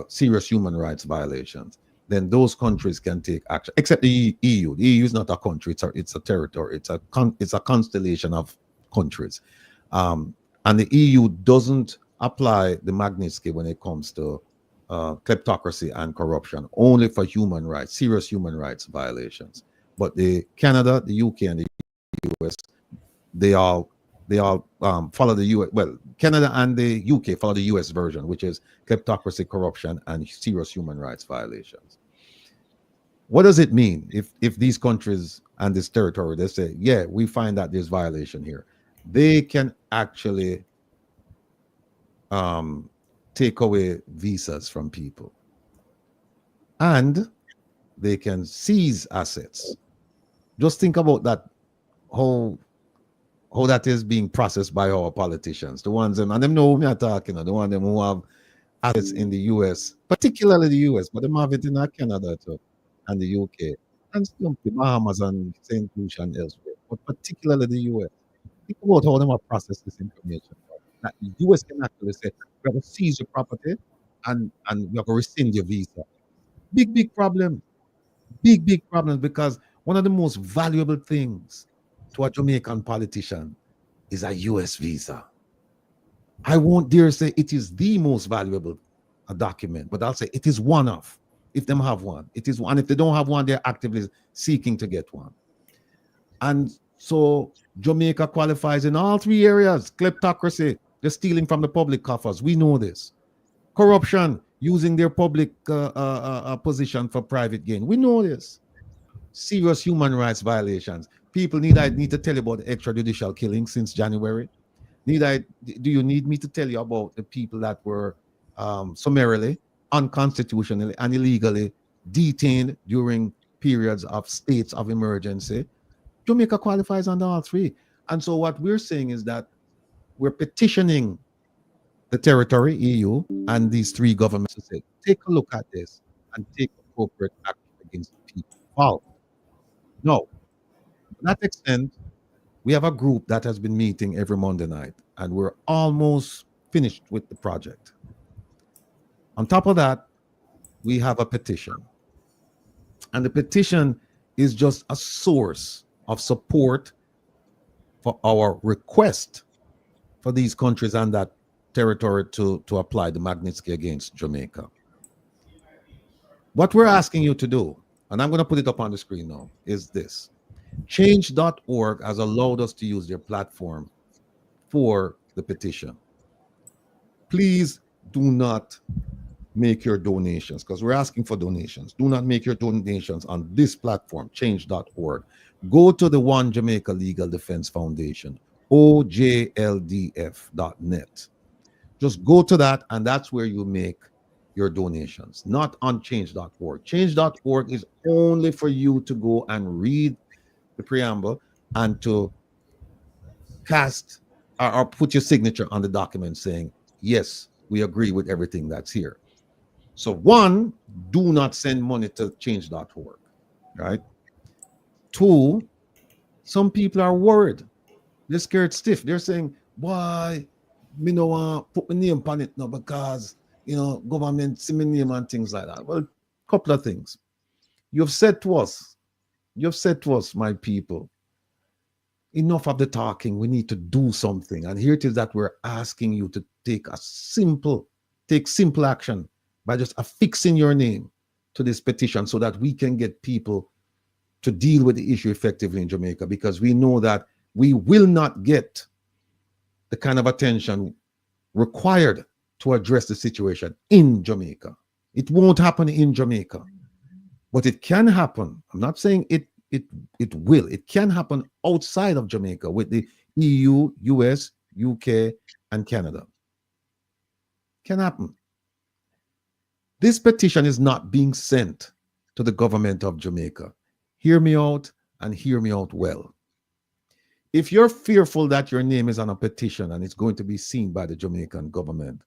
serious human rights violations, then those countries can take action, except the EU. The EU is not a country, it's a territory, it's a constellation of countries. And the EU doesn't apply the Magnitsky when it comes to kleptocracy and corruption, only for human rights, serious human rights violations. But the Canada, the UK, and the US, they all follow the US. Well, Canada and the UK follow the US version, which is kleptocracy, corruption, and serious human rights violations. What does it mean if these countries and this territory, they say, yeah, we find that there's violation here? They can actually take away visas from people. And they can seize assets. Just think about that, how that is being processed by our politicians, the ones them, and them know who me are talking, the one them who have assets in the US, particularly the US, but they have it in Canada too, and the UK, and some the Bahamas and St. Lucia and elsewhere, but particularly the US. Think about how them have processed this information. That the US can actually say, we have to seize your property and we have to rescind your visa. Big problem. Big problems, because one of the most valuable things to a Jamaican politician is a US visa. I won't dare say it is the most valuable document, but I'll say it is one of, if them have one. It is one. If they don't have one, they're actively seeking to get one. And so Jamaica qualifies in all three areas. Kleptocracy, they're stealing from the public coffers. We know this. Corruption, using their public position for private gain. We know this. Serious human rights violations. People need to tell you about the extrajudicial killings since January. Do you need me to tell you about the people that were summarily, unconstitutionally, and illegally detained during periods of states of emergency? Jamaica qualifies under all three. And so what we're saying is that we're petitioning the territory, EU, and these three governments to say, take a look at this and take appropriate action against the people involved. No, to that extent, we have a group that has been meeting every Monday night, and we're almost finished with the project. On top of that, we have a petition. And the petition is just a source of support for our request for these countries and that territory to apply the Magnitsky against Jamaica. What we're asking you to do, and I'm going to put it up on the screen now, is this. Change.org has allowed us to use their platform for the petition. Please do not make your donations, because we're asking for donations. Do not make your donations on this platform, change.org. Go to the One Jamaica Legal Defense Foundation, OJLDF.net. Just go to that, and that's where you make your donations, not on change.org. Change.org is only for you to go and read the preamble and to cast or put your signature on the document saying, yes, we agree with everything that's here. So one, do not send money to change.org, right? Two, some people are worried. They're scared stiff. They're saying, why me no want put my name on it now because, government see my name and things like that. Well, a couple of things. You've said to us, my people, enough of the talking. We need to do something. And here it is that we're asking you to take simple action by just affixing your name to this petition so that we can get people to deal with the issue effectively in Jamaica, because we know that we will not get the kind of attention required to address the situation in Jamaica. It won't happen in Jamaica, but it can happen. I'm not saying it will. It can happen outside of Jamaica with the EU, US, UK, and Canada. Can happen. This petition is not being sent to the government of Jamaica. Hear me out and hear me out well. If you're fearful that your name is on a petition and it's going to be seen by the Jamaican government,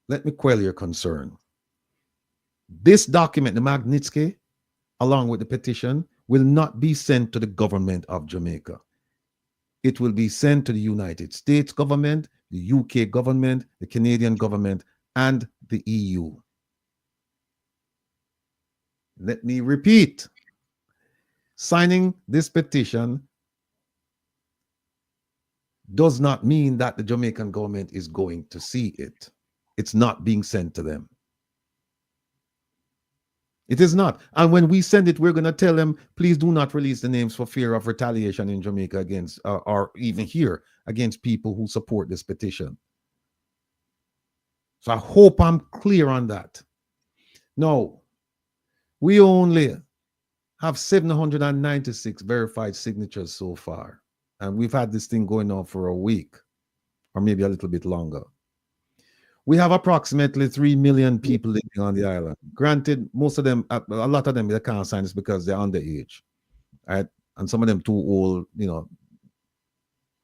let me quell your concern. This document, the Magnitsky, along with the petition, will not be sent to the government of Jamaica. It will be sent to the United States government, the UK government, the Canadian government, and the EU. Let me repeat. Signing this petition does not mean that the Jamaican government is going to see it. It's not being sent to them. It is not. And when we send it, we're going to tell them, please do not release the names for fear of retaliation in Jamaica against, or even here, against people who support this petition. So I hope I'm clear on that. No, we only have 796 verified signatures so far. And we've had this thing going on for a week, or maybe a little bit longer. We have approximately 3 million people living on the island. Granted, most of them, a lot of them, they can't sign this because they're underage, right? And some of them too old, you know,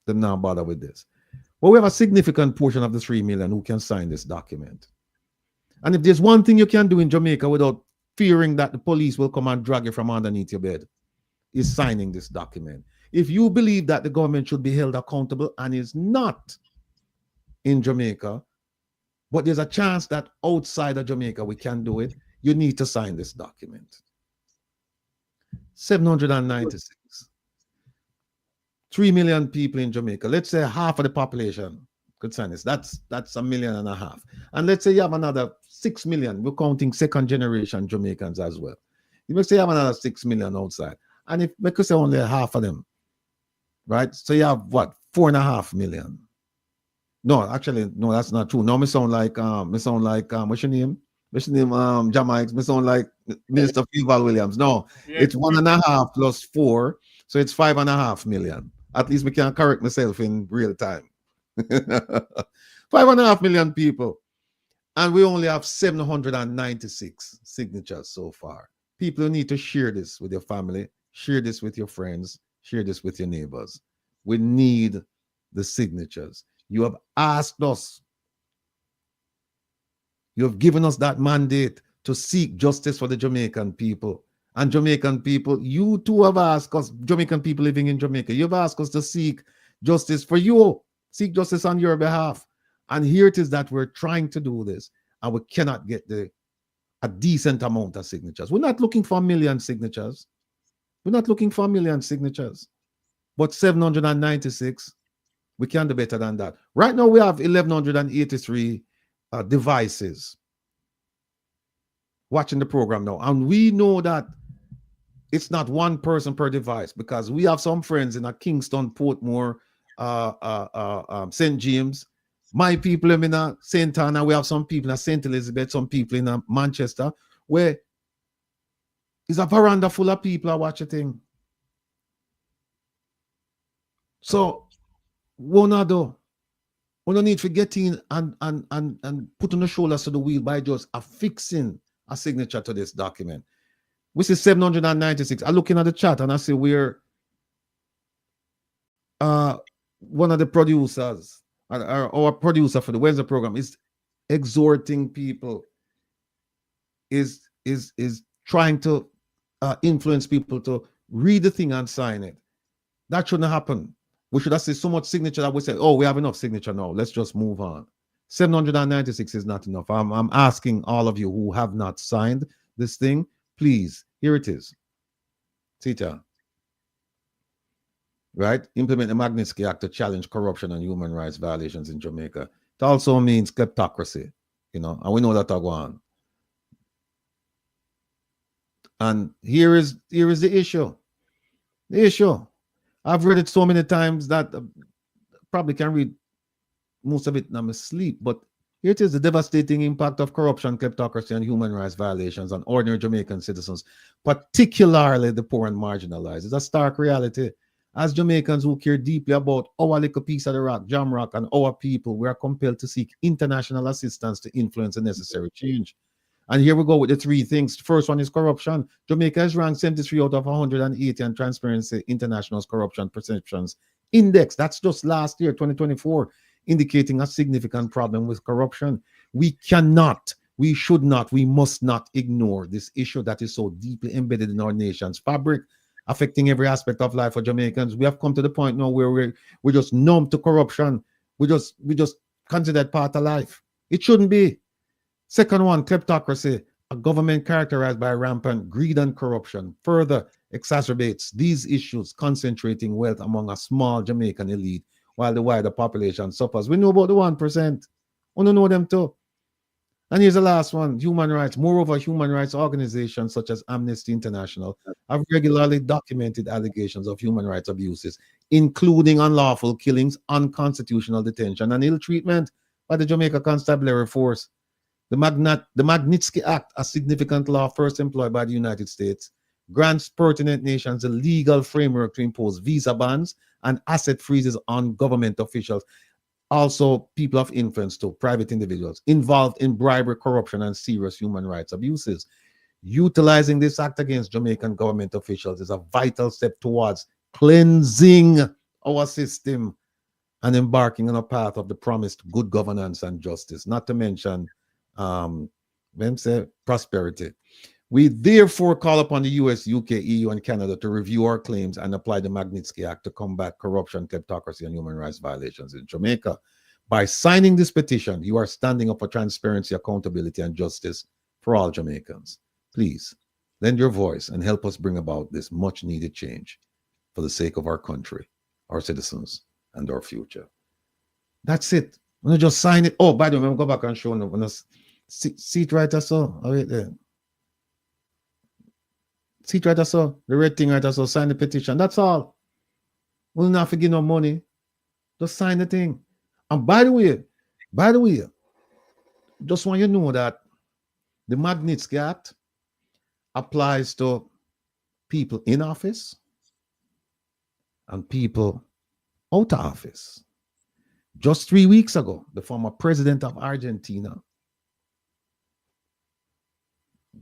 them not bother with this. But we have a significant portion of the 3 million who can sign this document. And if there's one thing you can do in Jamaica without fearing that the police will come and drag you from underneath your bed, is signing this document. If you believe that the government should be held accountable and is not in Jamaica, but there's a chance that outside of Jamaica we can do it, you need to sign this document. 796. 3 million people in Jamaica. Let's say half of the population could sign this. That's 1.5 million. And let's say you have another 6 million. We're counting second generation Jamaicans as well. You may say you have another 6 million outside. And if we could say only half of them, right? So you have what? 4.5 million. No, actually, no, that's not true. No, me sound like what's your name? What's your name? Jamaica. Me sound like Minister Feval Williams. No, it's 1.5 plus 4, so it's 5.5 million. At least we can correct myself in real time. 5.5 million people, and we only have 796 signatures so far. People, you need to share this with your family, share this with your friends, share this with your neighbors. We need the signatures. You have asked us. You have given us that mandate to seek justice for the Jamaican people. And Jamaican people, you too have asked us, Jamaican people living in Jamaica, you've asked us to seek justice for you, seek justice on your behalf. And here it is that we're trying to do this, and we cannot get a decent amount of signatures. We're not looking for 1 million signatures. We're not looking for 1 million signatures. But 796, we can do better than that. Right now, we have 1,183 devices watching the program now. And we know that it's not one person per device, because we have some friends in Kingston, Portmore, St. James, my people in St. Anna, we have some people in St. Elizabeth, some people in Manchester, where it's a veranda full of people are watching thing. So, what not do? We don't need to get in and put on the shoulders to the wheel by just affixing a signature to this document. We see 796. I'm looking at the chat and I see we're one of the producers, our producer for the Wednesday program, is exhorting people, is trying to influence people to read the thing and sign it. That shouldn't happen. We should have seen so much signature that we say, oh, we have enough signature now, let's just move on. 796 is not enough. I'm asking all of you who have not signed this thing, please, here it is. Tita. Right? Implement the Magnitsky Act to challenge corruption and human rights violations in Jamaica. It also means kleptocracy, you know, and we know that are going on. And here is the issue. The issue. I've read it so many times that probably can read most of it and I'm asleep, but here it is: the devastating impact of corruption, kleptocracy, and human rights violations on ordinary Jamaican citizens, particularly the poor and marginalized. It's a stark reality. As Jamaicans who care deeply about our little piece of the rock, Jamrock, and our people, we are compelled to seek international assistance to influence the necessary change. And here we go with the three things. The first one is corruption. Jamaica is ranked 73 out of 180 on Transparency International's Corruption Perceptions Index. That's just last year, 2024, indicating a significant problem with corruption. We cannot, we should not, we must not ignore this issue that is so deeply embedded in our nation's fabric, affecting every aspect of life for Jamaicans. We have come to the point now where we're just numb to corruption. We just consider it part of life. It shouldn't be. Second one, kleptocracy, a government characterized by rampant greed and corruption, further exacerbates these issues, concentrating wealth among a small Jamaican elite while the wider population suffers. We know about the 1%. We don't know them too. And here's the last one, human rights. Moreover, human rights organizations such as Amnesty International have regularly documented allegations of human rights abuses, including unlawful killings, unconstitutional detention, and ill treatment by the Jamaica Constabulary Force. The Magnitsky Act, a significant law first employed by the United States, grants pertinent nations a legal framework to impose visa bans and asset freezes on government officials. also people of influence too, private individuals involved in bribery, corruption, and serious human rights abuses. Utilizing this act against Jamaican government officials is a vital step towards cleansing our system and embarking on a path of the promised good governance and justice, not to mention prosperity. We therefore call upon the US, UK, EU, and Canada to review our claims and apply the Magnitsky Act to combat corruption, kleptocracy, and human rights violations in Jamaica. By signing this petition, you are standing up for transparency, accountability, and justice for all Jamaicans. Please lend your voice and help us bring about this much needed change for the sake of our country, our citizens, and our future. That's it. I'm gonna just sign it. Oh, by the way, I'm gonna go back and show them. See it right or so. Oh, wait there. See it right or so. The red thing right or so. Sign the petition. That's all. We'll not forget no money. Just sign the thing. And by the way, just want you to know that the Magnitsky Act applies to people in office and people out of office. Just 3 weeks ago, the former president of Argentina,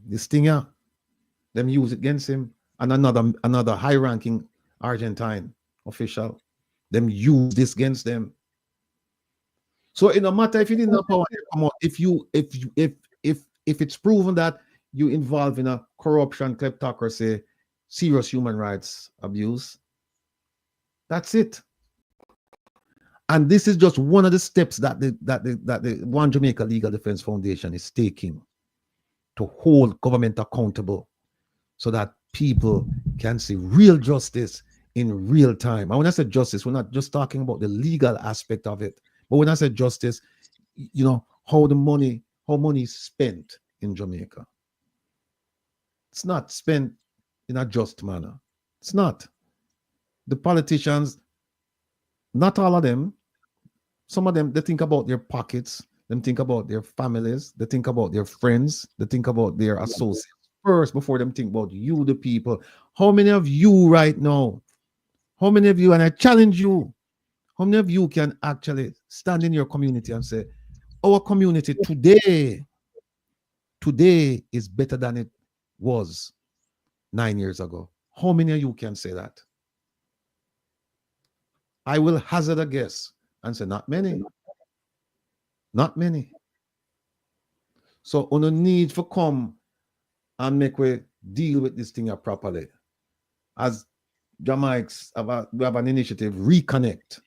this thing here, them use it against him, and another high-ranking Argentine official, them use this against them. So it no matter if you didn't have power, come out, if it's proven that you involved in a corruption, kleptocracy, serious human rights abuse, that's it. And this is just one of the steps that the One Jamaica Legal Defense Foundation is taking to hold government accountable so that people can see real justice in real time. And when I say justice, we're not just talking about the legal aspect of it, but when I say justice, you know, how money is spent in Jamaica. It's not spent in a just manner. It's not. The politicians, not all of them, some of them, they think about their pockets, they think about their families, they think about their friends, they think about their associates first before them think about you, the people. How many of you right now, how many of you, and I challenge you, how many of you can actually stand in your community and say, our community today is better than it was 9 years ago? How many of you can say that? I will hazard a guess and say, not many. Not many. So on a need for come and make we deal with this thing properly. As Jamaics we have an initiative, reconnect.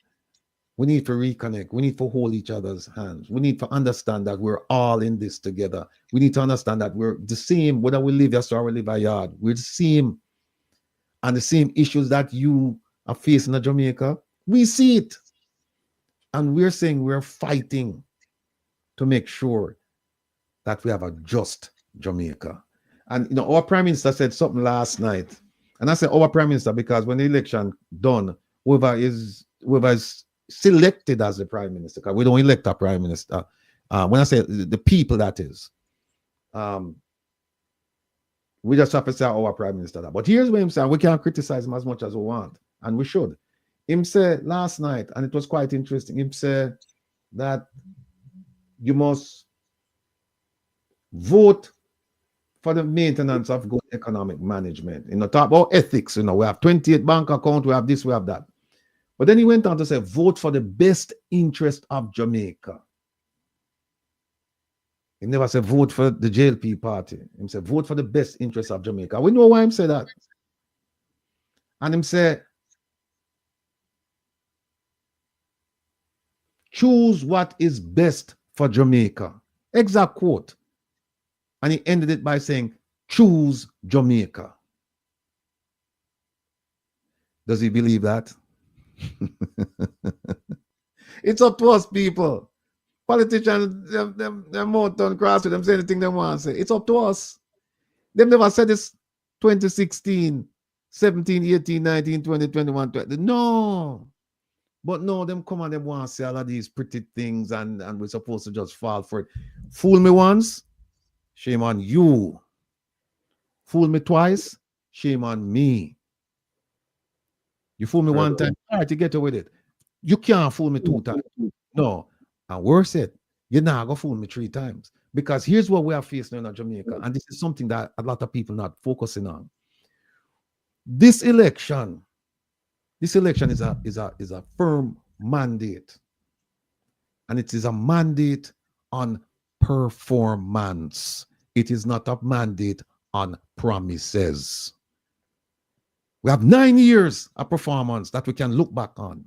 We need to reconnect. We need to hold each other's hands. We need to understand that we're all in this together. We need to understand that we're the same, whether we live here or we live a yard. We're the same. And the same issues that you are facing in Jamaica, we see it. And we're saying we're fighting to make sure that we have a just Jamaica. And you know, our Prime Minister said something last night. And I said our Prime Minister because when the election done, whoever is selected as the Prime Minister, because we don't elect a Prime Minister. When I say the people, that is. We just have to say our Prime Minister that. But here's what I'm saying. We can't criticize him as much as we want. And we should. Him said last night, and it was quite interesting, him said that you must vote for the maintenance of good economic management. You know, talk about ethics, you know, we have 28 bank accounts, we have this, we have that. But then he went on to say, vote for the best interest of Jamaica. He never said vote for the JLP party. He said vote for the best interest of Jamaica. We know why him say that. And him say, choose what is best for Jamaica. Exact quote. And he ended it by saying, choose Jamaica. Does he believe that? It's up to us, people. Politicians, them mouth on cross with them, say anything they want to say. It's up to us. They've never said this 2016, 17, 18, 19, 20, 21, 20. No. But no, them come and they want to say all of these pretty things and we're supposed to just fall for it. Fool me once, shame on you. Fool me twice, shame on me. You fool me one time, all right, you get away with it. You can't fool me two times. No. And worse it, you're not going to fool me 3 times. Because here's what we are facing in Jamaica. And this is something that a lot of people not focusing on. This election is a firm mandate. And it is a mandate on performance. It is not a mandate on promises. We have 9 years of performance that we can look back on.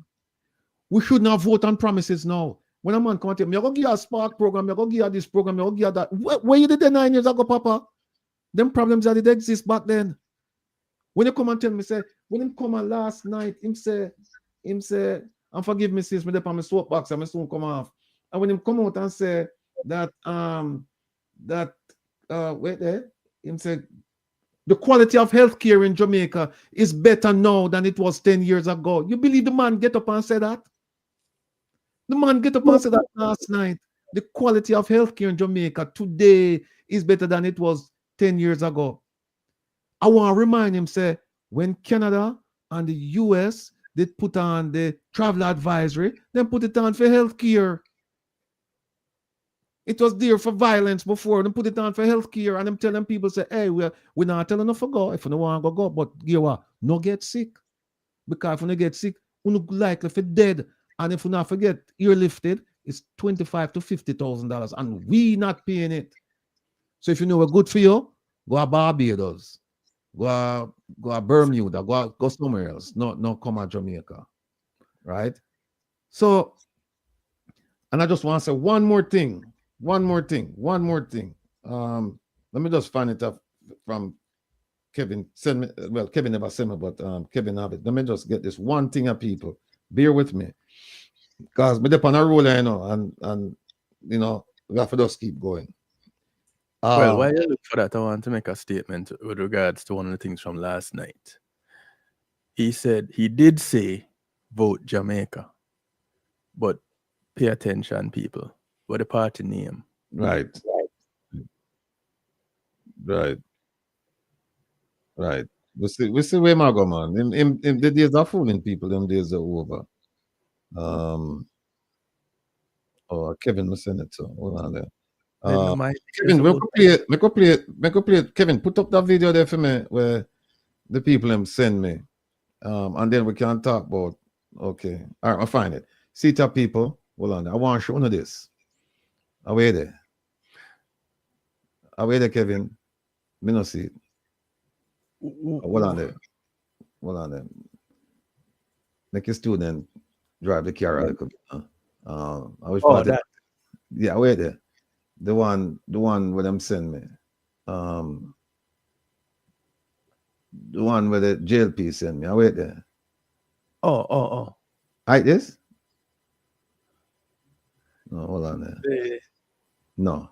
We should not vote on promises now. When a man come and tell me, you're going to give you a spark program, you're going to give you this program, you're going to give you that. Where you did the 9 years ago, Papa? Them problems that did exist back then. When you come and tell me, say, when him come on last night, him say, and forgive me, sis, me dey on my soapbox, and my soon come off. And when him come out and say that, wait there, him say, the quality of healthcare in Jamaica is better now than it was 10 years ago. You believe the man get up and say that? The man get up and say that last night. The quality of healthcare in Jamaica today is better than it was 10 years ago. I want to remind him, say, when Canada and the US did put on the travel advisory, then put it on for healthcare. It was there for violence before, then put it on for healthcare, and I'm telling people, say, hey, we're not telling them to go. If you don't want to go, but you know, no get sick. Because if you don't get sick, you likely for dead. And if you not forget, you're lifted, it's $25,000 to $50,000, and we not paying it. So if you know we're good for you, go to Barbados, go to Bermuda, go somewhere else. No, come to Jamaica, right? So, and I just want to say one more thing. Let me just find it up from Kevin. Send me. Well, Kevin never sent me, but Kevin have it. Let me just get this one thing of people. Bear with me. Because we're on a roll, you know, and you know, we have to just keep going. Well, while you look for that, I want to make a statement with regards to one of the things from last night. He did say, vote Jamaica, but pay attention, people. What the party name? Right. We see where I go, man. The days are fooling people, them days are over. Kevin was send it to. Hold on there. Kevin, make a play it. Kevin, put up that video there for me where the people them send me. And then we can talk about. Okay. All right, I'll find it. See it up, people. Hold on. I want to show you this. Away there, Kevin. Me no see it. Hold on there. Make your student drive the car a little bit. I wish that. Yeah, wait there. The one where them send me. The one where the JLP send me. I wait there. Oh. Like this? No, hold on there. No.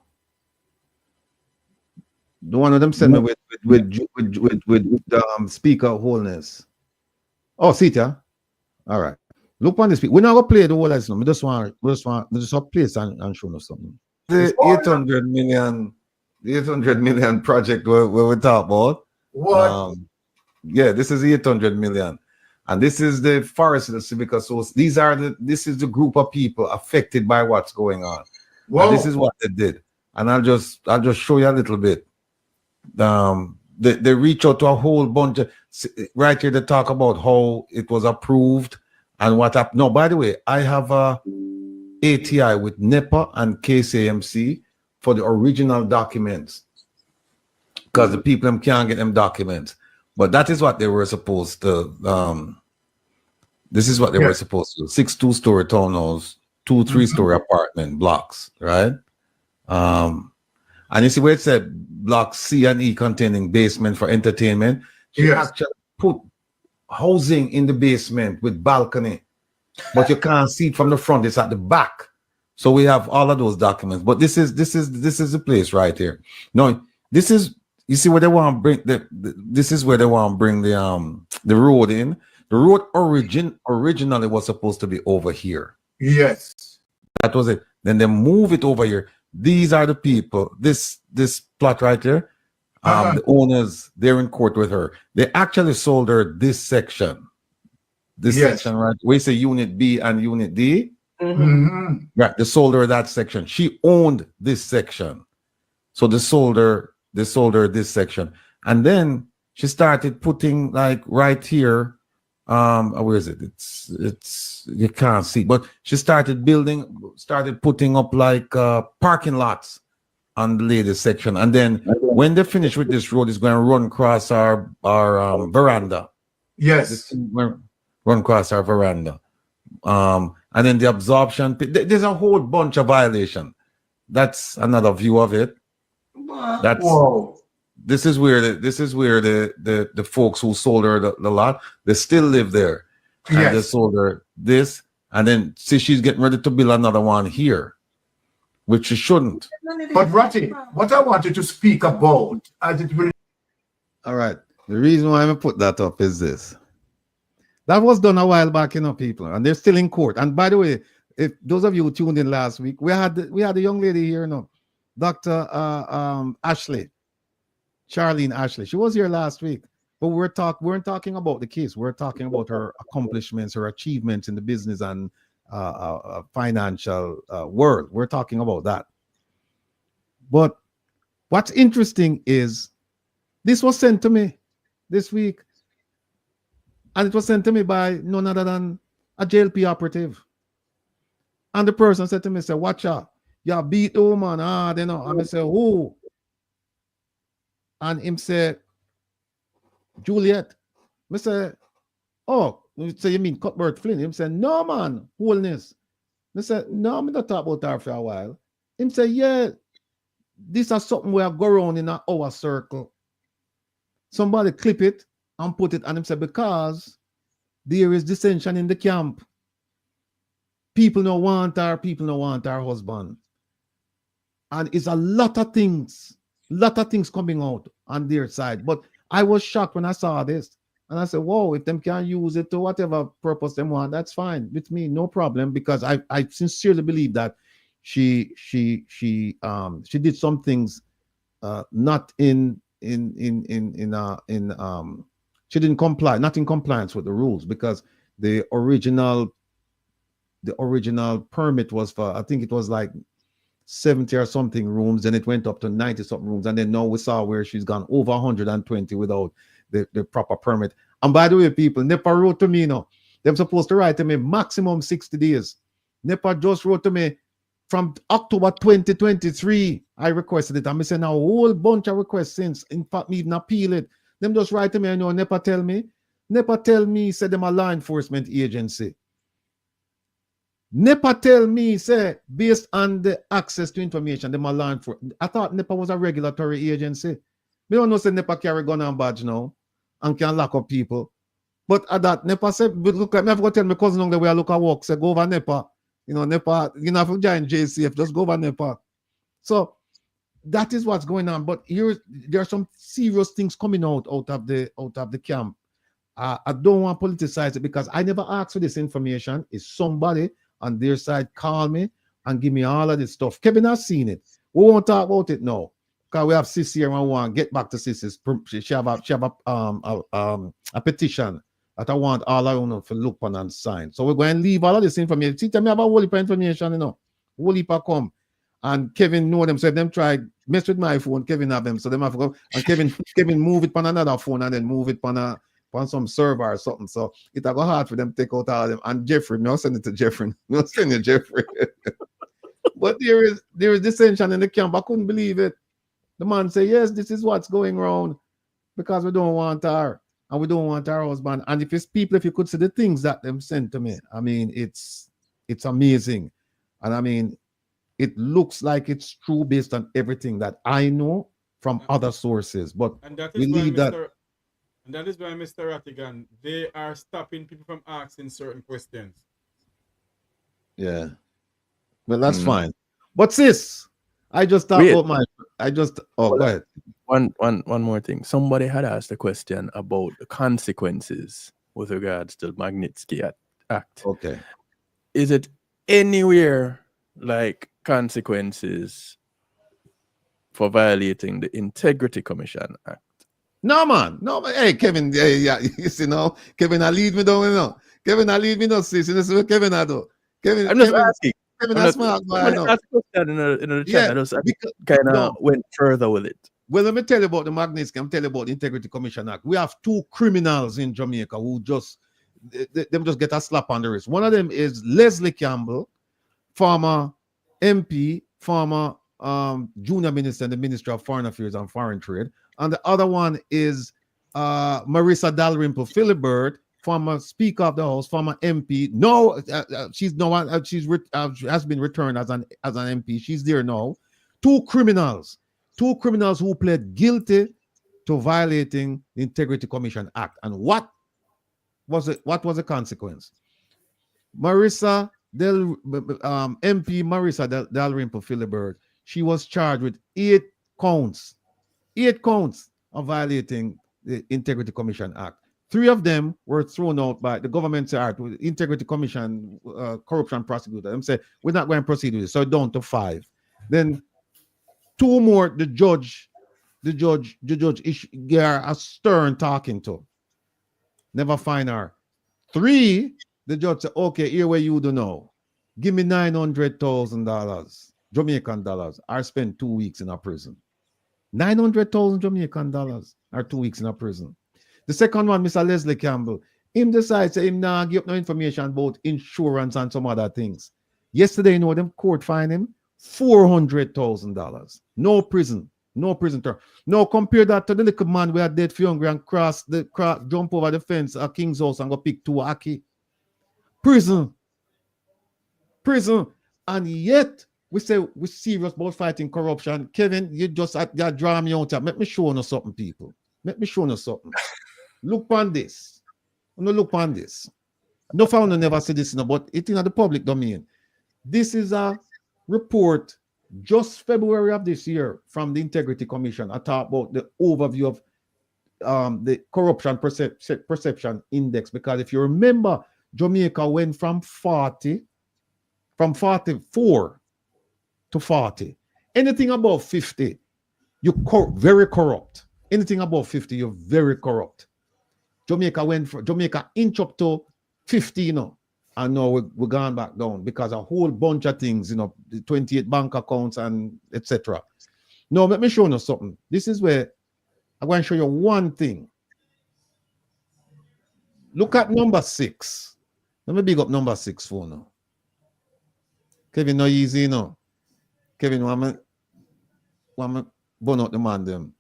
The one of them send me with speaker wholeness. Oh, see it, yeah? All right. Look on this. We're not gonna play the whole lesson. We just want play and show us something. The 800 million project where we talk about. What? Yeah, this is 800 million. And this is the Forest Civic Association. This is the group of people affected by what's going on. And this is what they did. And I'll just show you a little bit. They reach out to a whole bunch of right here. They talk about how it was approved and what happened. No, by the way, I have a ATI with NEPA and KCMC for the original documents because the people them can't get them documents. But that is what they were supposed to. This is what they were supposed to do: 6 2-story townhouses, 2 3-story apartment blocks, right? And you see where it said block C and E containing basement for entertainment. You actually put housing in the basement with balcony, but you can't see it from the front. It's at the back. So we have all of those documents. But this is the place right here. No, this is, you see where they want to bring this is where they want to bring the road in. The road originally was supposed to be over here. Yes. That was it. Then they move it over here. These are the people. This plot right here. The owners, they're in court with her. They actually sold her this section. This section right. We say Unit B and Unit D. Right, the solder of that section. She owned this section. So the solder this section. And then she started putting like right here. Where is it? It's you can't see, but she started putting up like parking lots on the latest section. And then when they finish with this road, it's going to run across our veranda. Yes. Run across our veranda. And then the absorption, there's a whole bunch of violation. That's another view of it. This is where the folks who sold her the lot, they still live there. And they sold her this, and then see she's getting ready to build another one here, which she shouldn't. But Ratty, what I wanted to speak about as it will. All right. The reason why I put that up is this. That was done a while back, people, and they're still in court. And by the way, if those of you who tuned in last week, we had a young lady here, Dr. Ashley, Charlene Ashley. She was here last week, but we weren't talking about the case. We're talking about her accomplishments, her achievements in the business and financial world. We're talking about that. But what's interesting is this was sent to me this week. And it was sent to me by none other than a JLP operative. And the person said to me, say, watch out. You beat the woman. They know. And I say, who? And him say, Juliet. I say, oh, so you mean Cuthbert Flynn? Him say, no, man, wholeness. I said, no, I'm not talking about her for a while. Him say, yeah, this is something where I go around in our circle. Somebody clip it and put it, and him say, because there is dissension in the camp. People don't want her husband. And it's a lot of things coming out on their side. But I was shocked when I saw this. And I said, whoa, if them can use it to whatever purpose they want, that's fine with me, no problem. Because I sincerely believe that she did some things not in she didn't comply, not in compliance with the rules, because the original permit was for, I think it was like 70 or something rooms, and it went up to 90 something rooms, and then now we saw where she's gone over 120 without the proper permit. And by the way, people, NEPA wrote to me now. They're supposed to write to me maximum 60 days. NEPA just wrote to me from October 2023. I requested it. I'm missing now a whole bunch of requests since. In fact, me even appeal it. Them just write to me, I know NEPA tell me, say them a law enforcement agency. NEPA tell me, say, based on the access to information, them a law enforcement. I thought NEPA was a regulatory agency. Me don't know say NEPA carry gun and badge now and can lock up people. But at that, NEPA said, look at me, I've got to tell my cousin on the way I look at work, say, go over NEPA. NEPA, if you join JCF, just go over NEPA. So that is what's going on. But there are some serious things coming out of the camp. I don't want to politicize it because I never asked for this information. It's somebody on their side call me and give me all of this stuff. Kevin has seen it. We won't talk about it now because we have Sis here and we want to get back to Sis. She have a petition that I want all I want to look on and sign. So we're going to leave all of this information. See, tell me about whole heap of information, whole heap of come. And Kevin know them, so if them try mess with my phone, Kevin have them, so them have to go. And Kevin move it on another phone and then move it on some server or something. So it's go hard for them to take out all of them. And Jeffrey, I'll send it to Jeffrey. I'll send it to Jeffrey. But there is dissension in the camp. I couldn't believe it. The man say, yes, this is what's going wrong because we don't want her. And we don't want our husband. And if it's people, if you could see the things that them sent to me, I mean, it's amazing. And I mean, it looks like it's true based on everything that I know from other sources. But we leave that. And that is why, Mr. Rattigan, they are stopping people from asking certain questions. Yeah. Well, that's fine. But sis, I just thought about go ahead. One more thing. Somebody had asked a question about the consequences with regards to the Magnitsky Act. Okay. Is it anywhere like consequences for violating the Integrity Commission Act? No, man. Hey, Kevin. Yeah. You see now, Kevin, I lead me down. Kevin, I lead me down. Sis. You know what Kevin I do? Kevin, I'm just Kevin, asking. Kevin, I'm that's not, smart, boy, I when know. I asked a question in the chat, Yeah, I just because, kind of no. went further with it. Well, let me tell you about the Magnitsky. I'm telling you about the Integrity Commission Act. We have two criminals in Jamaica who just them just get a slap on the wrist. One of them is Leslie Campbell, former MP, former junior minister in the Ministry of Foreign Affairs and Foreign Trade, and the other one is Marissa Dalrymple Philibert, former Speaker of the House, former MP. No, has been returned as an MP. She's there now. Two criminals who pled guilty to violating the Integrity Commission Act. And what was the consequence? MP Marissa Dalrymple Philibert, she was charged with 8 counts of violating the Integrity Commission Act. 3 of them were thrown out by the government's Integrity Commission corruption prosecutor. Them say, we're not going to proceed with this, so down to 5. Then 2 more, the judge gave her a stern talking to. Never find her. 3, the judge said, okay, here where you do know. Give me $900,000, Jamaican dollars. I spent 2 weeks in a prison. 900,000 Jamaican dollars or 2 weeks in a prison. The second one, Mr. Leslie Campbell, him decides him now give up no information about insurance and some other things. Yesterday, you know, them court fined him $400,000. No prison term. Now compare that to the little man we had dead for hungry and jump over the fence at King's House and go pick 2 aki. Prison. And yet we say we're serious about fighting corruption. Kevin, you just draw me out. Let me show you something, people. Let me show you something. Look on this. Look on this. No founder never said this, but it's in the public domain. This is a report just February of this year from the Integrity Commission. I talk about the overview of the corruption perception index, because if you remember, Jamaica went from 44 to 40. Anything above 50, you're very corrupt. Anything above 50, you're very corrupt. Jamaica inch up to 50, you know, and now we're gone back down because a whole bunch of things, you know, the 28 bank accounts and etc. Now, let me show you something. This is where I'm going to show you one thing. Look at number 6. Let me big up number 6 for now. Kevin, no easy, you know. Kevin, want me burn out the man them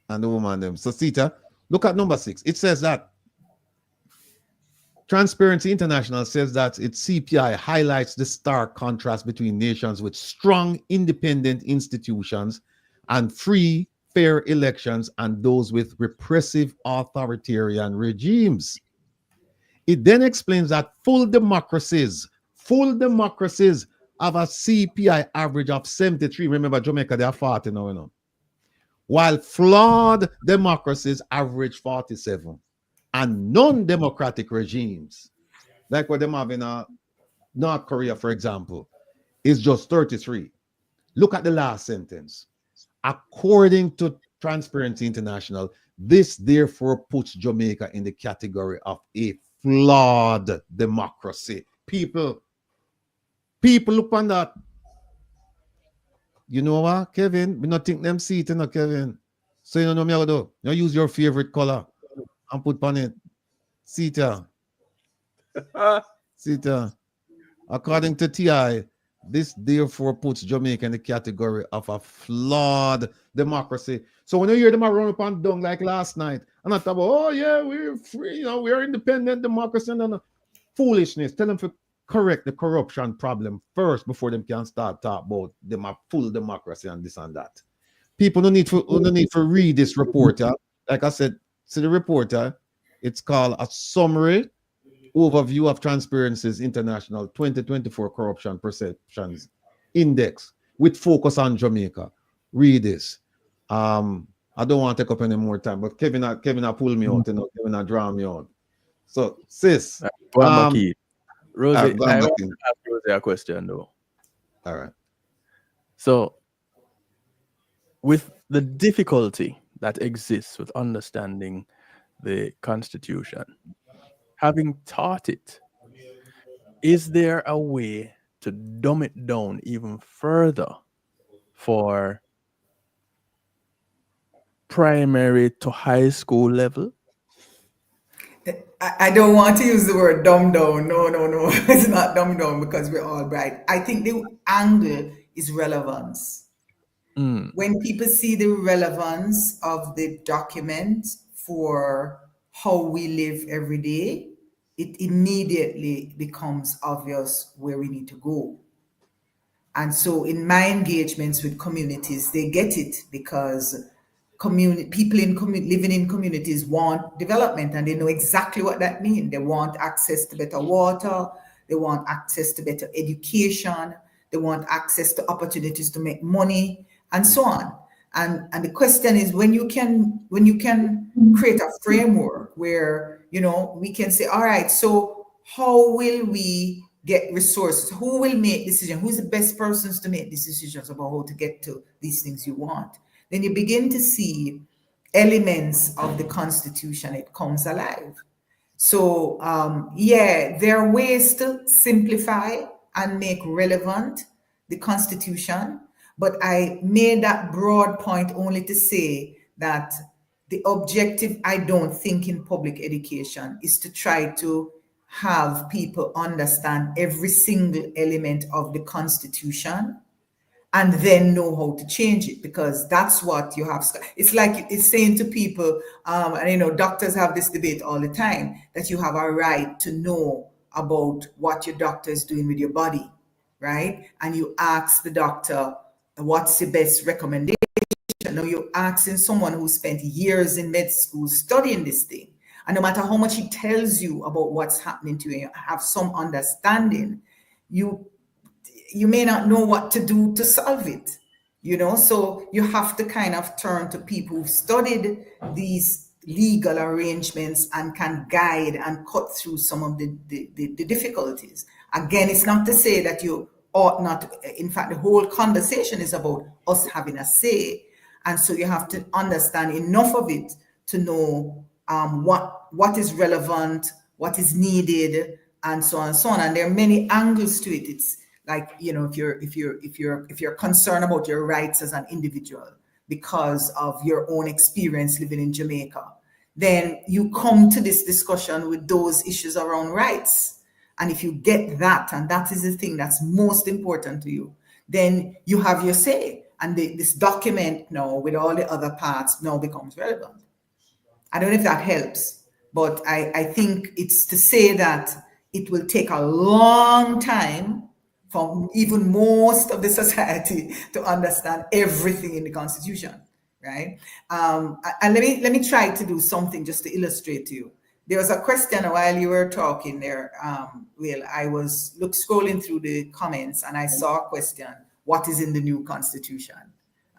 and the woman them. So, Sita, look at number 6. It says that Transparency International says that its CPI highlights the stark contrast between nations with strong independent institutions and free, fair elections and those with repressive authoritarian regimes. It then explains that full democracies have a CPI average of 73. Remember, Jamaica, they are 40 now, you know. While flawed democracies average 47. And non-democratic regimes, like what they have in North Korea, for example, is just 33. Look at the last sentence. According to Transparency International, this therefore puts Jamaica in the category of a flawed democracy. People look on that. You know what, Kevin? We not think them see it, you know, Kevin. So you know me how to do. You use your favorite color and put on it. Sita. According to TI, this therefore puts Jamaica in the category of a flawed democracy. So when you hear them run up and down like last night, and I thought, oh yeah, we're free, you know, we're independent democracy, and foolishness. Tell them to correct the corruption problem first before them can start talk about them a full democracy and this and that. People don't need to read this report. Like I said, see the report. It's called a summary overview of Transparency's International 2024 Corruption Perceptions Index with focus on Jamaica. Read this. I don't want to take up any more time, but Kevin pull me out, you know, Kevin draw me out. So, sis. Rosie, I want to ask Rosie a question though. All right. So, with the difficulty that exists with understanding the Constitution, having taught it, is there a way to dumb it down even further for primary to high school level? I don't want to use the word dumb down. No. It's not dumb down because we're all bright. I think the angle is relevance. When people see the relevance of the document for how we live every day, it immediately becomes obvious where we need to go. And so in my engagements with communities, they get it because people living in communities want development, and they know exactly what that means. They want access to better water, they want access to better education, they want access to opportunities to make money, and so on. And the question is, when you can create a framework where we can say, all right, so how will we get resources? Who will make decisions? Who's the best persons to make these decisions about how to get to these things you want? Then you begin to see elements of the Constitution. It comes alive. So there are ways to simplify and make relevant the Constitution, but I made that broad point only to say that the objective, I don't think, in public education is to try to have people understand every single element of the Constitution and then know how to change it, because that's what you have. It's like it's saying to people, and doctors have this debate all the time, that you have a right to know about what your doctor is doing with your body, right? And you ask the doctor, what's the best recommendation? Now you're asking someone who spent years in med school studying this thing. And no matter how much he tells you about what's happening to you, and you have some understanding, you may not know what to do to solve it, So you have to kind of turn to people who've studied these legal arrangements and can guide and cut through some of the difficulties. Again, it's not to say that you ought not. In fact, the whole conversation is about us having a say. And so you have to understand enough of it to know what is relevant, what is needed, and so on and so on. And there are many angles to it. It's like, if you're concerned about your rights as an individual because of your own experience living in Jamaica, then you come to this discussion with those issues around rights. And if you get that, and that is the thing that's most important to you, then you have your say. And this document now with all the other parts now becomes relevant. I don't know if that helps, but I think it's to say that it will take a long time for even most of the society to understand everything in the Constitution, right? And let me try to do something just to illustrate to you. There was a question while you were talking there, Will. I was scrolling through the comments and I saw a question, what is in the new Constitution?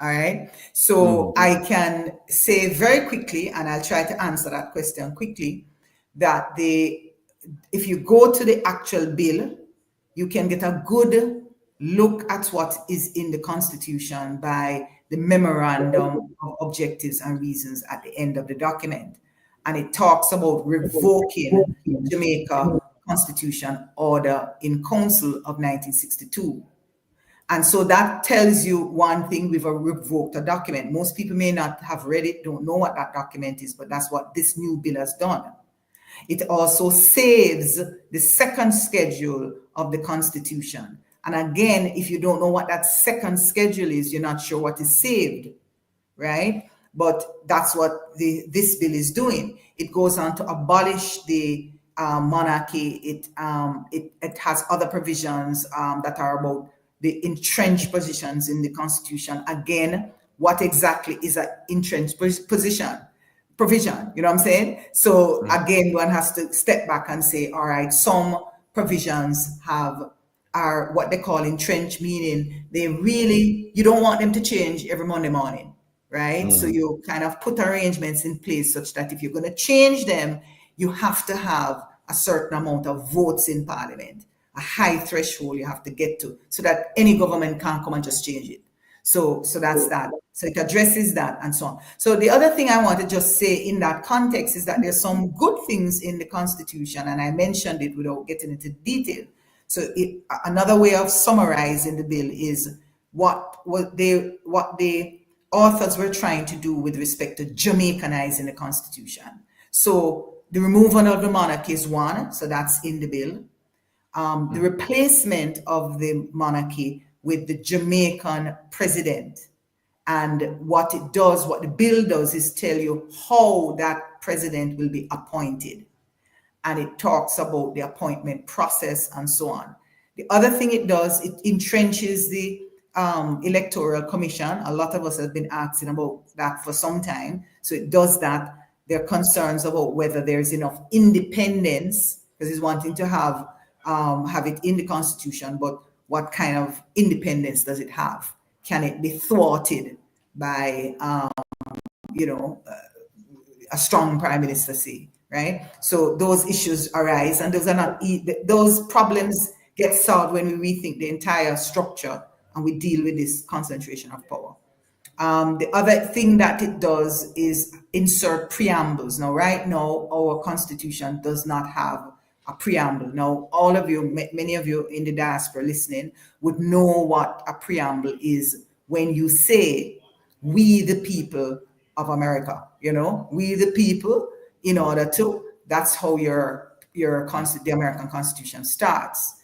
All right. So I can say very quickly, and I'll try to answer that question quickly, that if you go to the actual bill, you can get a good look at what is in the Constitution by the memorandum of objectives and reasons at the end of the document. And it talks about revoking Jamaica Constitution Order in Council of 1962. And so that tells you one thing: we've revoked a document. Most people may not have read it, don't know what that document is, but that's what this new bill has done. It also saves the second schedule of the Constitution. And again, if you don't know what that second schedule is, you're not sure what is saved, right? But that's what this bill is doing. It goes on to abolish the monarchy. It has other provisions that are about the entrenched positions in the Constitution. Again, what exactly is an entrenched provision? You know what I'm saying? So again, one has to step back and say, all right, some provisions are what they call entrenched, meaning you don't want them to change every Monday morning, right? So you kind of put arrangements in place such that if you're going to change them, you have to have a certain amount of votes in Parliament, a high threshold you have to get to, so that any government can't come and just change it. So that's that. So it addresses that and so on. So the other thing I want to just say in that context is that there's some good things in the Constitution, and I mentioned it without getting into detail. So another way of summarizing the bill is what the authors were trying to do with respect to Jamaicanizing the Constitution. So the removal of the monarchy is one, so that's in the bill. The replacement of the monarchy with the Jamaican president. And what it does, what the bill does, is tell you how that president will be appointed. And it talks about the appointment process and so on. The other thing it does, it entrenches the Electoral Commission. A lot of us have been asking about that for some time. So it does that. There are concerns about whether there's enough independence, because it's wanting to have it in the Constitution, but what kind of independence does it have? Can it be thwarted by, a strong prime minister, say, right? So those issues arise, and those problems get solved when we rethink the entire structure and we deal with this concentration of power. The other thing that it does is insert preambles. Now, right now, our Constitution does not have a preamble. Now, all of you, many of you in the diaspora listening would know what a preamble is when you say, we the people of America, we the people, in order to, that's how the American Constitution starts.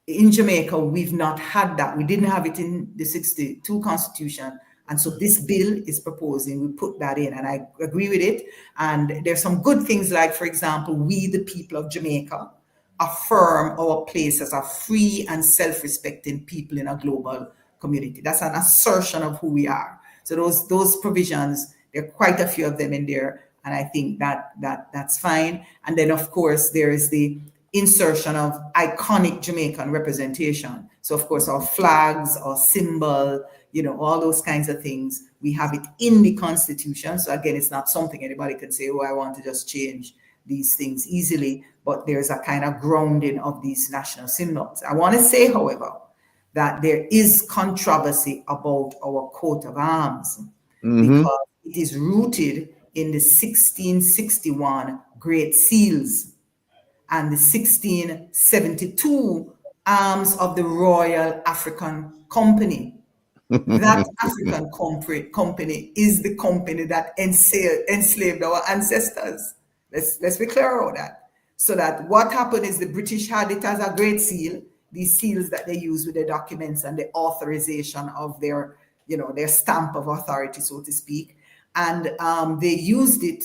In Jamaica, we've not had that. We didn't have it in the 62 Constitution. And so this bill is proposing, we put that in, and I agree with it. And there's some good things like, for example, we the people of Jamaica affirm our place as a free and self-respecting people in a global community. That's an assertion of who we are. So those provisions, there are quite a few of them in there, and I think that's fine. And then, of course, there is the insertion of iconic Jamaican representation. So, of course, our flags, our symbol, all those kinds of things, we have it in the Constitution. So again, it's not something anybody can say, oh, I want to just change these things easily, but there's a kind of grounding of these national symbols. I want to say, however, that there is controversy about our coat of arms because it is rooted in the 1661 Great Seals and the 1672 arms of the Royal African Company. That African company is the company that enslaved our ancestors. Let's be clear about that. So that what happened is the British had it as a Great Seal, these seals that they use with the documents and the authorization of their stamp of authority, so to speak. And they used it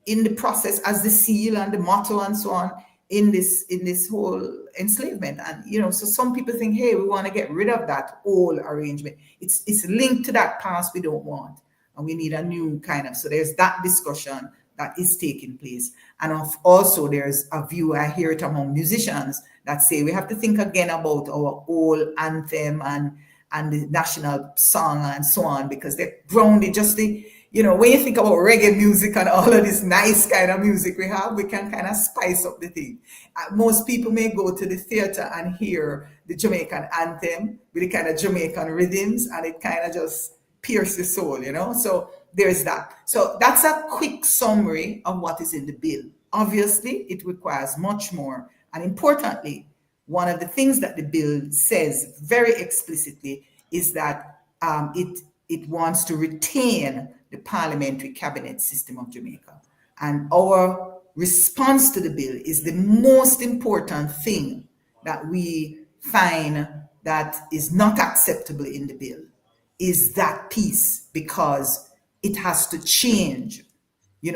in the process as the seal and the motto and so on in this whole enslavement. And so some people think, hey, we want to get rid of that whole arrangement. It's linked to that past we don't want, and we need a new kind of. So there's that discussion that is taking place. And also there's a view, I hear it among musicians, that say we have to think again about our old anthem and the national song and so on, because they're grounded just when you think about reggae music and all of this nice kind of music we have, we can kind of spice up the thing. Most people may go to the theater and hear the Jamaican anthem with the kind of Jamaican rhythms, and it kind of just pierces the soul, So there's that. So that's a quick summary of what is in the bill. Obviously, it requires much more. And importantly, one of the things that the bill says very explicitly is that it wants to retain the parliamentary cabinet system of Jamaica. And our response to the bill is the most important thing that we find that is not acceptable in the bill is that piece, because it has to change.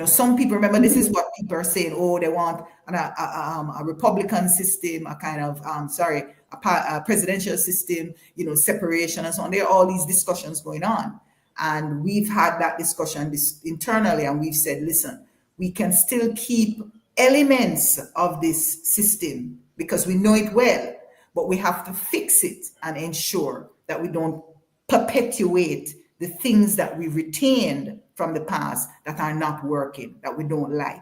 Some people, remember, this is what people are saying, oh, they want a Republican system, a kind of, a presidential system, separation and so on. There are all these discussions going on. And we've had that discussion internally, and we've said, listen, we can still keep elements of this system because we know it well, but we have to fix it and ensure that we don't perpetuate the things that we retained from the past that are not working, that we don't like,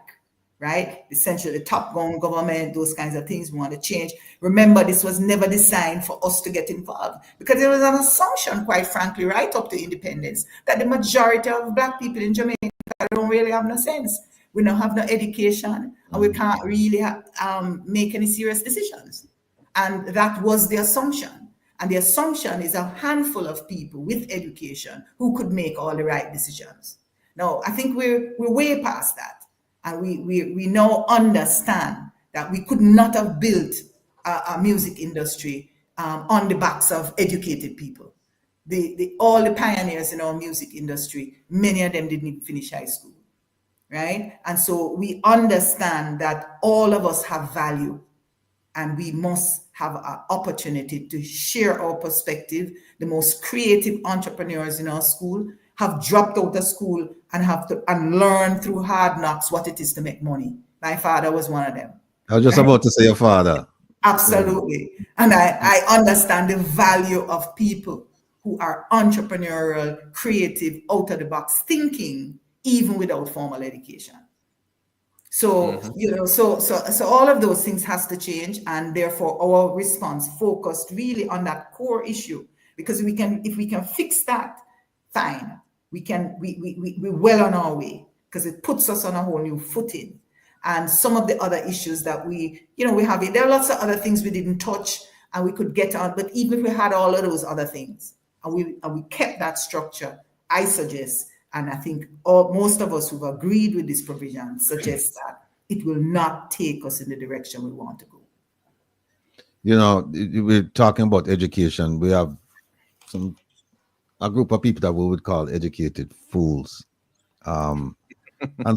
right? Essentially, the top-down government, those kinds of things we want to change. Remember, this was never designed for us to get involved, because it was an assumption, quite frankly, right up to independence, that the majority of Black people in Jamaica don't really have no sense. We don't have no education, and we can't really make any serious decisions. And that was the assumption. And the assumption is a handful of people with education who could make all the right decisions. Now, I think we're way past that. And we now understand that we could not have built a music industry on the backs of educated people. All the pioneers in our music industry, many of them didn't even finish high school, right? And so we understand that all of us have value, and we must have an opportunity to share our perspective. The most creative entrepreneurs in our school have dropped out of school and have to learn through hard knocks what it is to make money. My father was one of them. I was just about to say your father. Absolutely. And I understand the value of people who are entrepreneurial, creative, out of the box thinking, even without formal education. So, so all of those things has to change, and therefore our response focused really on that core issue, because if we can fix that, fine. We're well on our way, because it puts us on a whole new footing. And some of the other issues that we have, there are lots of other things we didn't touch and we could get on, but even if we had all of those other things and we kept that structure, I suggest, and I think most of us who've agreed with this provision suggest that it will not take us in the direction we want to go. We're talking about education. We have a group of people that we would call educated fools. And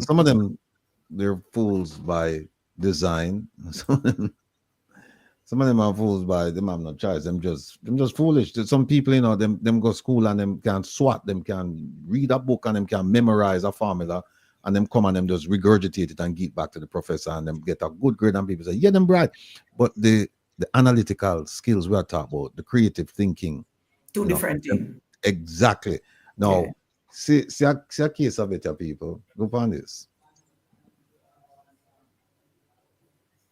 some of them, they're fools by design. Some of them are fools by them have no choice. Them just foolish. Some people, them go school and them can swat, them can read a book and them can memorize a formula, and them come and them just regurgitate it and give back to the professor and them get a good grade, and people say, yeah, them bright. But the analytical skills we are talking about, the creative thinking. Two different things. Exactly. Now, see a case of it, people. Go on this.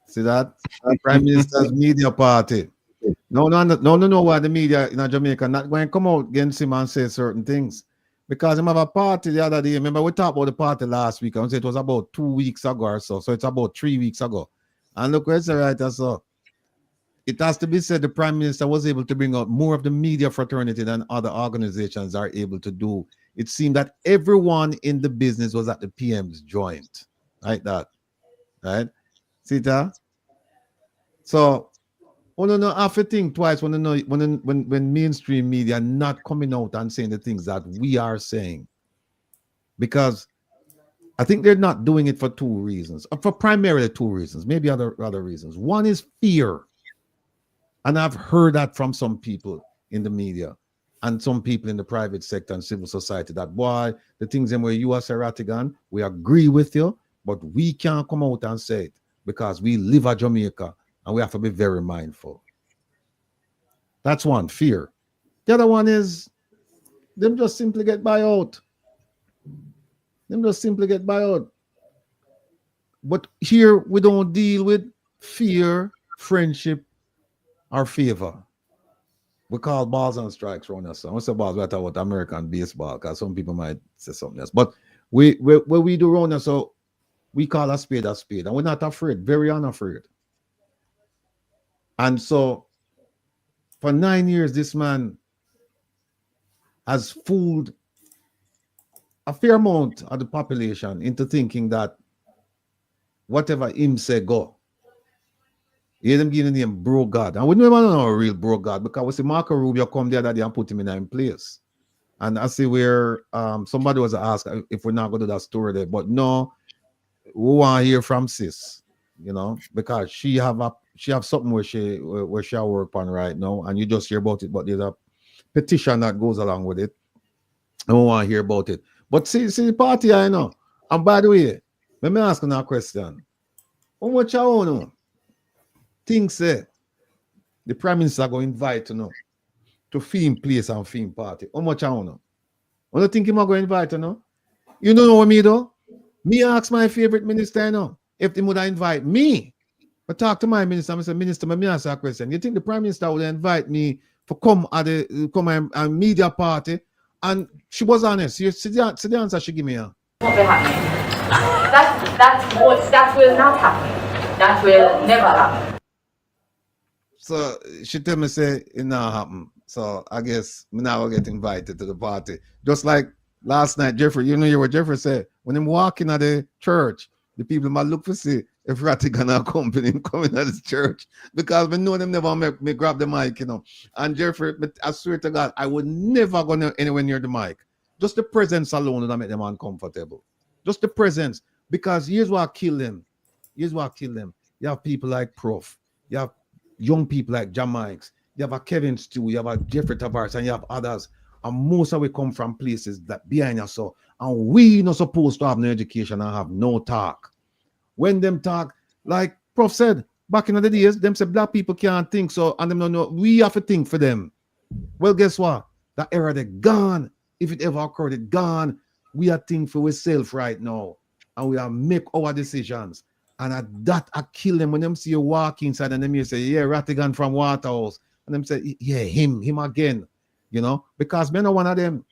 See that? Prime Minister's media party. No, why the media in Jamaica not going to come out against him and say certain things. Because him have a party the other day. Remember, we talked about the party last week. I would say it was about 2 weeks ago or so. So it's about 3 weeks ago. And look where it's right. So it has to be said the Prime Minister was able to bring out more of the media fraternity than other organizations are able to do. It seemed that everyone in the business was at the PM's joint. Like that. Right? See that? So, I have to think twice when mainstream media not coming out and saying the things that we are saying. Because I think they're not doing it for two reasons. For primarily two reasons, maybe other reasons. One is fear. And I've heard that from some people in the media and some people in the private sector and civil society that, boy, the things in where you are, Rattigan, we agree with you, but we can't come out and say it because we live at Jamaica and we have to be very mindful. That's one, fear. The other one is them just simply get by out. But here we don't deal with fear, friendship, or favor. We call balls and strikes around us. I want to say balls, we talk about American baseball because some people might say something else. But what we do around us, so we call a spade, and we're not afraid, very unafraid. And so for 9 years, this man has fooled a fair amount of the population into thinking that whatever him say go. He had them giving the name Bro God. And we never know a real Bro God because we see Marco Rubio come the other day and put him in a place. And I see where somebody was asked if we're not going to do that story there. But no, we want to hear from sis, because she have something where she work on right now, and you just hear about it, but there's a petition that goes along with it. And we want to hear about it. But see the party, I know. And by the way, let me ask you a question. How much I know? Things say the Prime Minister go invite to film place and film party. How much I know? I don't think him going to invite You don't know what me do? Me ask my favorite minister, if they would invite me. But talk to my minister, I say, Minister, let me ask you a question. You think the Prime Minister would invite me for come at a media party? And she was honest. You see the answer she give me. Won't be happening. That will not happen. That will never happen. So she tell me say it not happen. So I guess me now will get invited to the party. Just like last night, Jeffrey, you know what Jeffrey said? When I'm walking at the church, the people might look for see if Rattigan accompany him coming at the church. Because we know them never make me grab the mic, you know. And Jeffrey, I swear to God, I would never go anywhere near the mic. Just the presence alone will make them uncomfortable. Just the presence. Because here's what kill them. Here's what kill them. You have people like Prof. You have young people like JAMAIC'S. You have a Kevin Stew. You have a Jeffrey Tavares, and you have others. And most of we come from places that behind us. So, and we not supposed to have no education and have no talk. When them talk, like Prof said, back in the days, them say black people can't think. So, and them don't know, we have to think for them. Well, guess what? That era, they gone. If it ever occurred, it gone. We are thinking for ourselves right now. And we are make our decisions. And at that, I kill them when them see you walk inside and them say, yeah, Rattigan from Waterhouse. And them say, yeah, him again. You know, because me no one of them.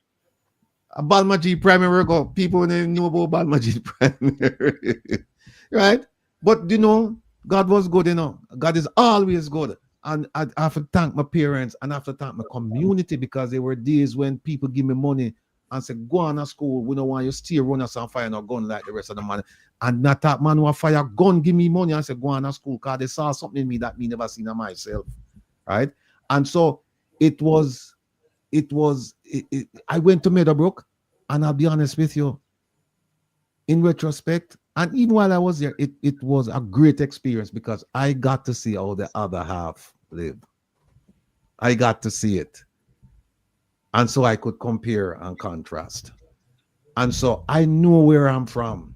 A Balmaji primary go, people know about Balmaji primary. Right? But you know, God was good, you know. God is always good. And I have to thank my parents and I have to thank my community because there were days when people give me money and say, go on to school. We don't want you still run us on fire no gun like the rest of the man. And not that man who fire gun give me money and say, go on to school because they saw something in me that me never seen in myself. Right? And so I went to Meadowbrook, and I'll be honest with you, in retrospect, and even while I was there, it was a great experience because I got to see how the other half live. I got to see it. And so I could compare and contrast. And so I know where I'm from.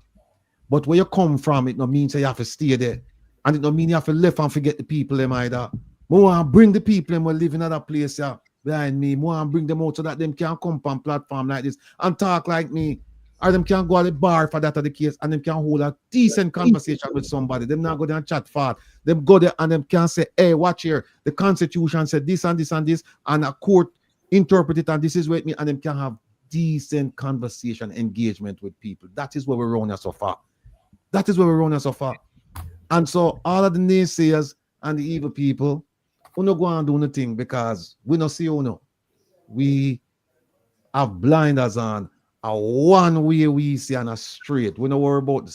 But where you come from, it don't mean you have to stay there. And it don't mean you have to left and forget the people them either. More and bring the people them will live in other place behind me. More and bring them out so that them can come on platform like this and talk like me. Or them can go to the bar for that of the case and them can hold a decent conversation with somebody. Them not go there and chat fast. Them go there and them can say, hey, watch here. The Constitution said this and this and this, and a court interpret it and this is what me, and them can have decent conversation, engagement with people. That is where we're running so far. That is where we're running so far. And so all of the naysayers and the evil people, we not go and do nothing because we not see uno. We have blinders on. A one way we see and a straight. We don't worry about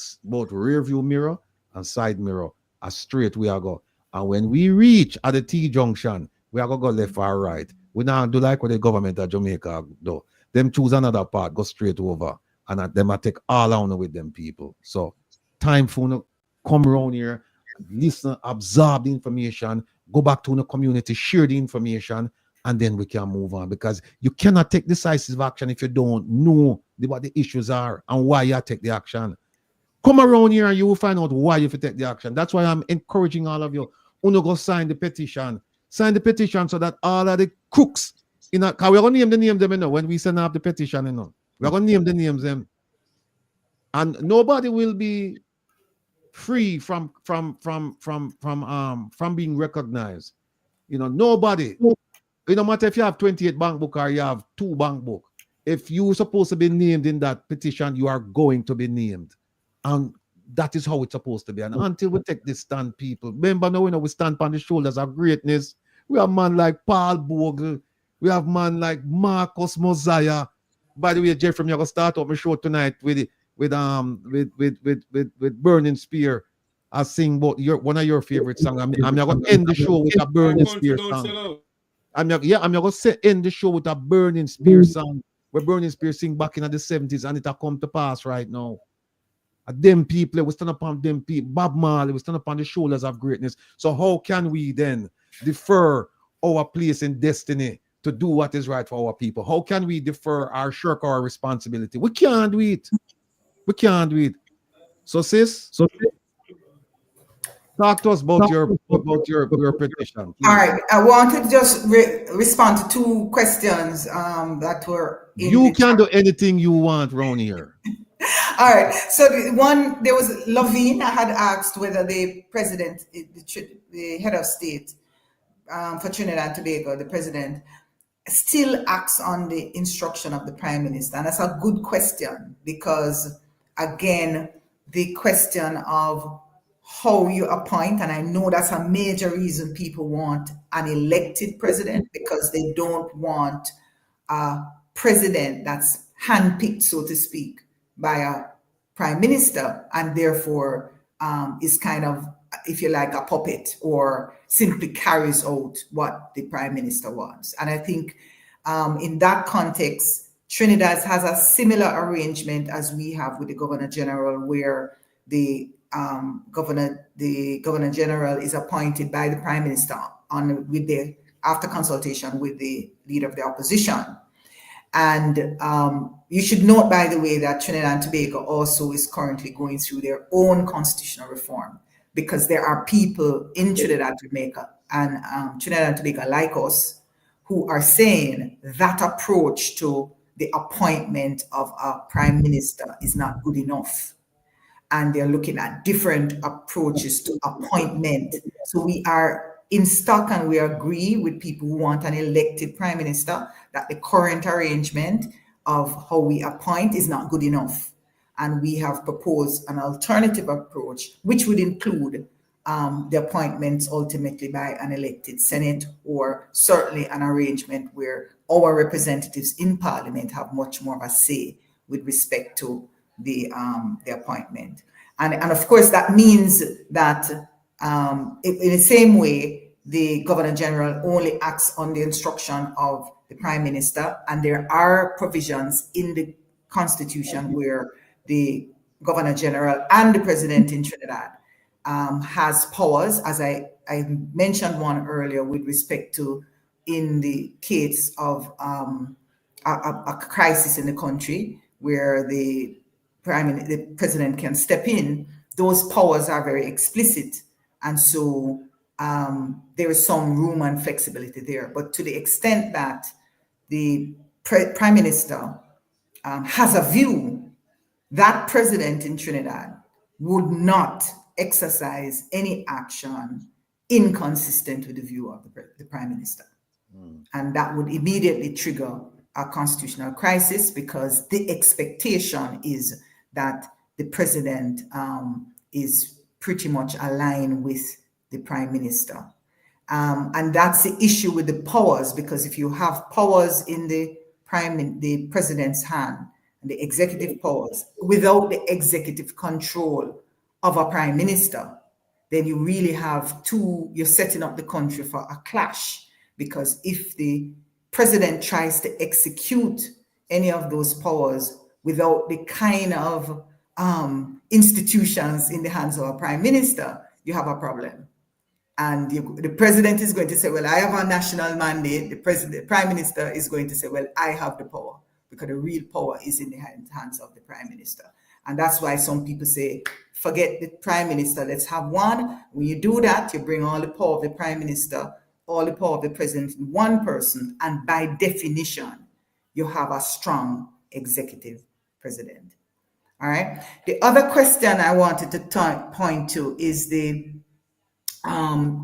rear view mirror and side mirror. A straight we are go. And when we reach at the T junction, we are going to go left or right. We now do like what the government of Jamaica do. Them choose another part, go straight over. And them I take all on with them people. So time for you come around here, listen, absorb the information, go back to the community, share the information, and then we can move on because you cannot take decisive action if you don't know what the issues are and why you take the action. Come around here and you will find out why you take the action. That's why I'm encouraging all of you. Go sign the petition. Sign the petition so that all of the crooks, because we're going to name the names them, you know, when we send out the petition, you know. We're going to name the names them. And nobody will be free from being recognized. You know, nobody. It don't matter if you have 28 bank book or you have 2 bank book. If you're supposed to be named in that petition, you are going to be named. And that is how it's supposed to be. And until we take this stand, people, remember now, we stand on the shoulders of greatness. We have man like Paul Bogle. We have man like Marcus Mosiah. By the way, Jeffrey, I'm going to start up my show tonight with Burning Spear. I sing about one of your favorite songs. I'm going to end the show with a Burning Spear song. I'm going to end the show with a Burning Spear song where Burning Spear sing back in the 70s and it has come to pass right now. Them people, we stand upon them people. Bob Marley, we stand upon the shoulders of greatness. So how can we then defer our place in destiny to do what is right for our people? How can we defer shirk our responsibility? We can't do it. We can't do it. So sis, talk to us about your petition. All right, I want to just respond to 2 questions that were in you can do anything you want around here. All right, so there was Lovine. I had asked whether the president, the head of state for Trinidad and Tobago, the president, still acts on the instruction of the prime minister. And that's a good question because, again, the question of how you appoint, and I know that's a major reason people want an elected president, because they don't want a president that's handpicked, so to speak, by a prime minister, and therefore is kind of, if you like, a puppet, or simply carries out what the prime minister wants. And I think in that context, Trinidad has a similar arrangement as we have with the Governor General, where the Governor General is appointed by the Prime Minister after consultation with the leader of the opposition. And you should note, by the way, that Trinidad and Tobago also is currently going through their own constitutional reform, because there are people in Trinidad and Tobago like us who are saying that approach to the appointment of a prime minister is not good enough. And they're looking at different approaches to appointment. So we are in stock, and we agree with people who want an elected prime minister that the current arrangement of how we appoint is not good enough. And we have proposed an alternative approach, which would include the appointments ultimately by an elected Senate, or certainly an arrangement where our representatives in Parliament have much more of a say with respect to the appointment. And of course, that means that in the same way, the Governor General only acts on the instruction of the Prime Minister, and there are provisions in the Constitution where the Governor General and the President in Trinidad has powers, as I mentioned one earlier, with respect to, in the case of a crisis in the country where the President can step in. Those powers are very explicit, and so there is some room and flexibility there. But to the extent that the Prime Minister has a view, that president in Trinidad would not exercise any action inconsistent with the view of the Prime Minister. And that would immediately trigger a constitutional crisis, because the expectation is that the president is pretty much aligned with the Prime Minister. And that's the issue with the powers, because if you have powers in the president's hand, the executive powers, without the executive control of a prime minister, then you really have you're setting up the country for a clash. Because if the president tries to execute any of those powers without the kind of institutions in the hands of a prime minister, you have a problem. And the president is going to say, well, I have a national mandate. The prime minister is going to say, well, I have the power, because the real power is in the hands of the prime minister. And that's why some people say, forget the prime minister, let's have one. When you do that, you bring all the power of the prime minister, all the power of the president in one person, and by definition, you have a strong executive president. All right. The other question I wanted to point to is the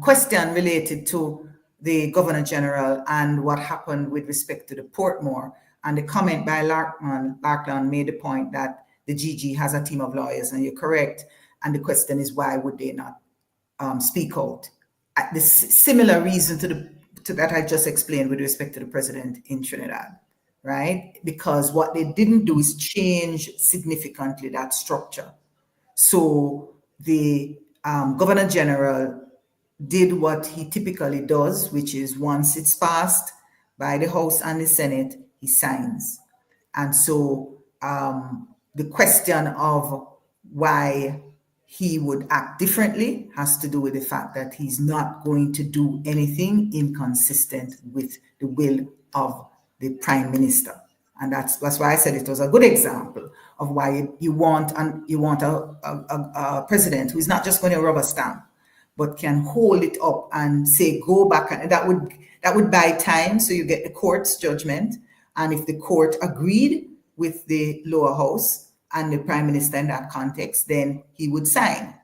question related to the Governor General and what happened with respect to the Portmore. And the comment by Larkland made the point that the GG has a team of lawyers, and you're correct. And the question is, why would they not speak out? The similar reason to that I just explained with respect to the president in Trinidad, right? Because what they didn't do is change significantly that structure. So the Governor General did what he typically does, which is once it's passed by the House and the Senate, he signs. And so the question of why he would act differently has to do with the fact that he's not going to do anything inconsistent with the will of the Prime Minister. And that's why I said it was a good example of why you want a president who is not just going to rubber stamp, but can hold it up and say, go back. And that would buy time, so you get the court's judgment. And if the court agreed with the lower house and the prime minister in that context, then he would sign.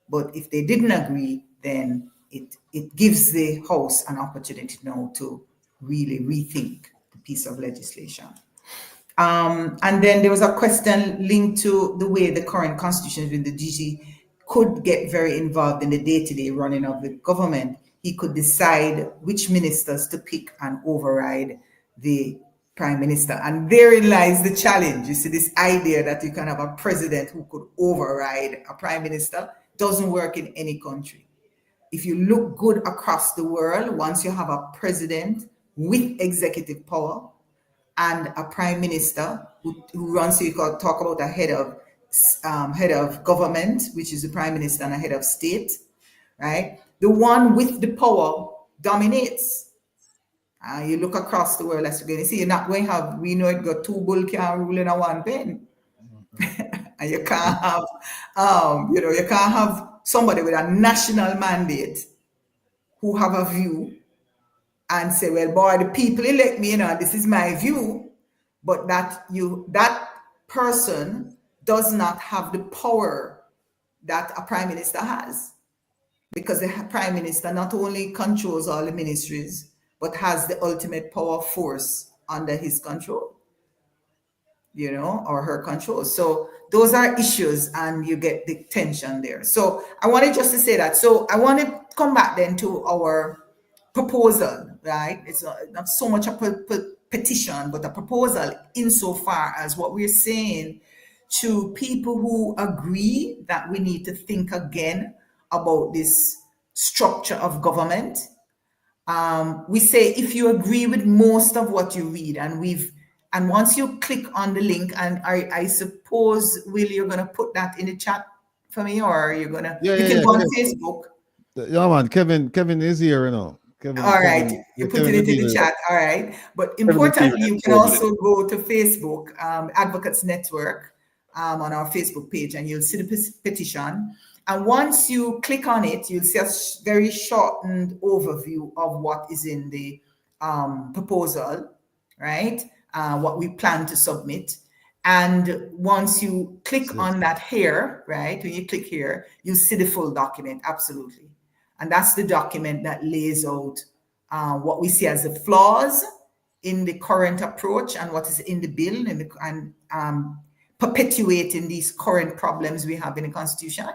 But if they didn't agree, then it gives the house an opportunity now to really rethink the piece of legislation. And then there was a question linked to the way the current constitution with the GG could get very involved in the day-to-day running of the government, he could decide which ministers to pick and override the prime minister. And therein lies the challenge. You see, this idea that you can have a president who could override a prime minister doesn't work in any country. If you look good across the world, once you have a president with executive power and a prime minister who runs, so you can talk about a head of government, which is the prime minister, and a head of state, right? The one with the power dominates. You look across the world, as you're going to see, you're not going to have, we know it got 2 bull can't rule in a 1 pen. And you can't have, you can't have somebody with a national mandate who have a view and say, well, boy, the people elect me, this is my view, but that person does not have the power that a prime minister has, because the prime minister not only controls all the ministries, but has the ultimate power force under his control, or her control. So those are issues, and you get the tension there. So I wanted just to say that. So I want to come back then to our proposal, right? It's not so much a petition, but a proposal insofar as what we're saying to people who agree that we need to think again about this structure of government. We say, if you agree with most of what you read, and once you click on the link, and I suppose, Will, you're going to put that in the chat for me, or you're going to, you can go on Facebook. Yeah, man, Kevin is here, Kevin, all right, you're putting it in the chat. All right, but importantly, you can also go to Facebook, Advocates Network, on our Facebook page, and you'll see the petition. And once you click on it, you'll see a very shortened overview of what is in the proposal, right? What we plan to submit. And once you click on that here, right? When you click here, you see the full document, absolutely. And that's the document that lays out what we see as the flaws in the current approach and what is in the bill, and perpetuating these current problems we have in the Constitution.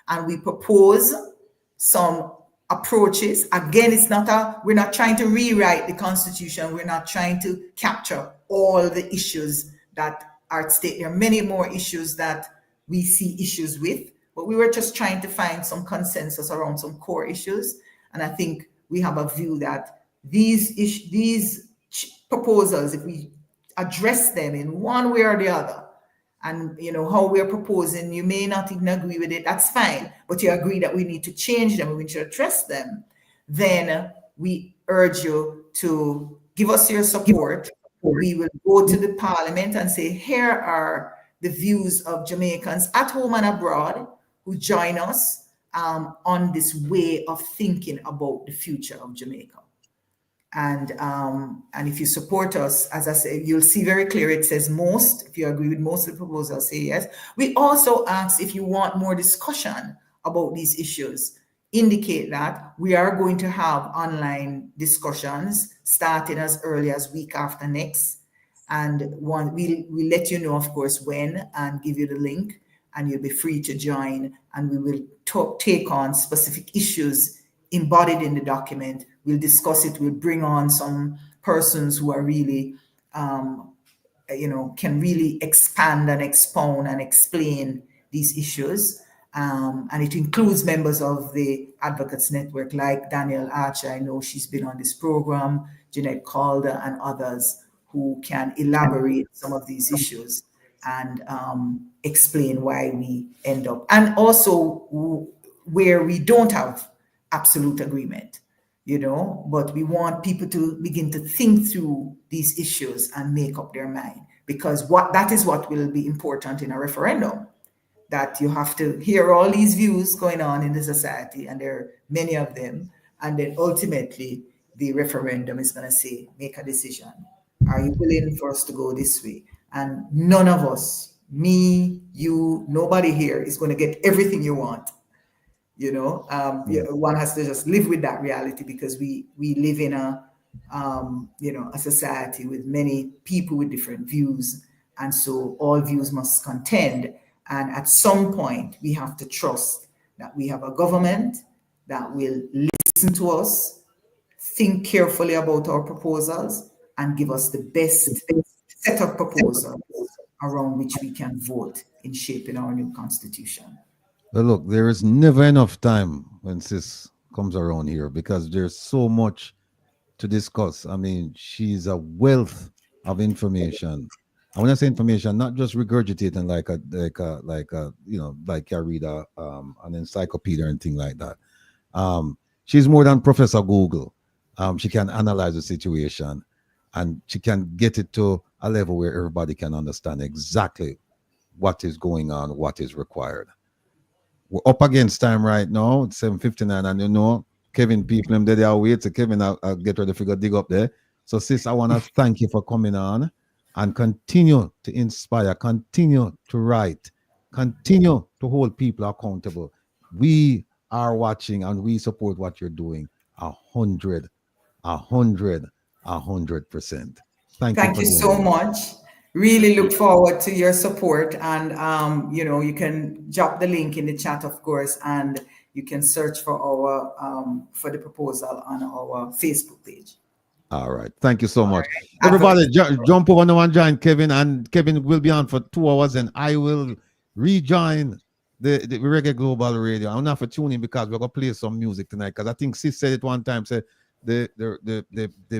And we propose some approaches. Again, we're not trying to rewrite the Constitution. We're not trying to capture all the issues that are at stake. There are many more issues that we see issues with, but we were just trying to find some consensus around some core issues. And I think we have a view that these proposals, if we address them in one way or the other, and how we're proposing, you may not even agree with it, that's fine, but you agree that we need to change them, we need to address them, then we urge you to give us your support. We will go to the Parliament and say, here are the views of Jamaicans at home and abroad who join us on this way of thinking about the future of Jamaica. And if you support us, as I say, you'll see very clear, it says most. If you agree with most of the proposals, say yes. We also ask, if you want more discussion about these issues, indicate that. We are going to have online discussions starting as early as week after next. And we'll let you know, of course, when, and give you the link, and you'll be free to join. And we will take on specific issues embodied in the document. We'll discuss it. We'll bring on some persons who are really, can really expand and expound and explain these issues. And it includes members of the Advocates Network, like Danielle Archer. I know she's been on this program, Jeanette Calder, and others who can elaborate some of these issues and explain why we end up, and also where we don't have absolute agreement, but we want people to begin to think through these issues and make up their mind, because that is what will be important in a referendum, that you have to hear all these views going on in the society, and there are many of them, and then ultimately the referendum is going to say, make a decision. Are you willing for us to go this way? And none of us, me, you, nobody here is going to get everything you want. One has to just live with that reality, because we live in a society with many people with different views, and so all views must contend. And at some point, we have to trust that we have a government that will listen to us, think carefully about our proposals, and give us the best set of proposals around which we can vote in shaping our new constitution. Well, look, there is never enough time when sis comes around here because there's so much to discuss. I mean, she's a wealth of information. I want to say information, not just regurgitating like you read an encyclopedia and thing like that. She's more than Professor Google. She can analyze the situation and she can get it to a level where everybody can understand exactly what is going on, what is required. We're up against time right now. It's 7:59, and you know, Kevin people, them they are wait. So Kevin, I'll get ready to dig up there. So sis, I want to thank you for coming on and continue to inspire, continue to write, continue to hold people accountable. We are watching and we support what you're doing 100%. Thank you so much. Really look forward to your support, and you can drop the link in the chat, of course, and you can search for our for the proposal on our Facebook page. All right. Thank you so much. Everybody jump over now and join Kevin, and Kevin will be on for 2 hours, and I will rejoin the Reggae Global Radio. I'm not for tuning because we're gonna play some music tonight, because I think Sis said it one time, said the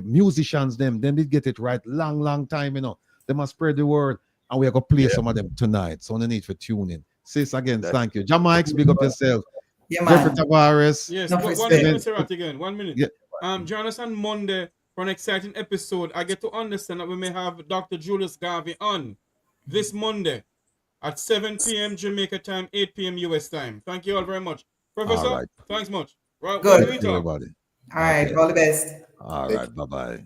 musicians them did get it right long time, you know. They must spread the word, and we're gonna play some of them tonight. So no need for tuning. Sis, again, thank you. JAMAICA'S, big up yourself. Yeah, Jeffrey Tavares. Yes, No, 1 minute, Mr. Rattigan. 1 minute. Yeah. Join us on Monday for an exciting episode. I get to understand that we may have Dr. Julius Garvey on this Monday at 7 p.m. Jamaica time, 8 p.m. US time. Thank you all very much. Professor, All right. thanks much. Right, Good. what do we talk? Everybody. All right, all the best. All right, bye-bye.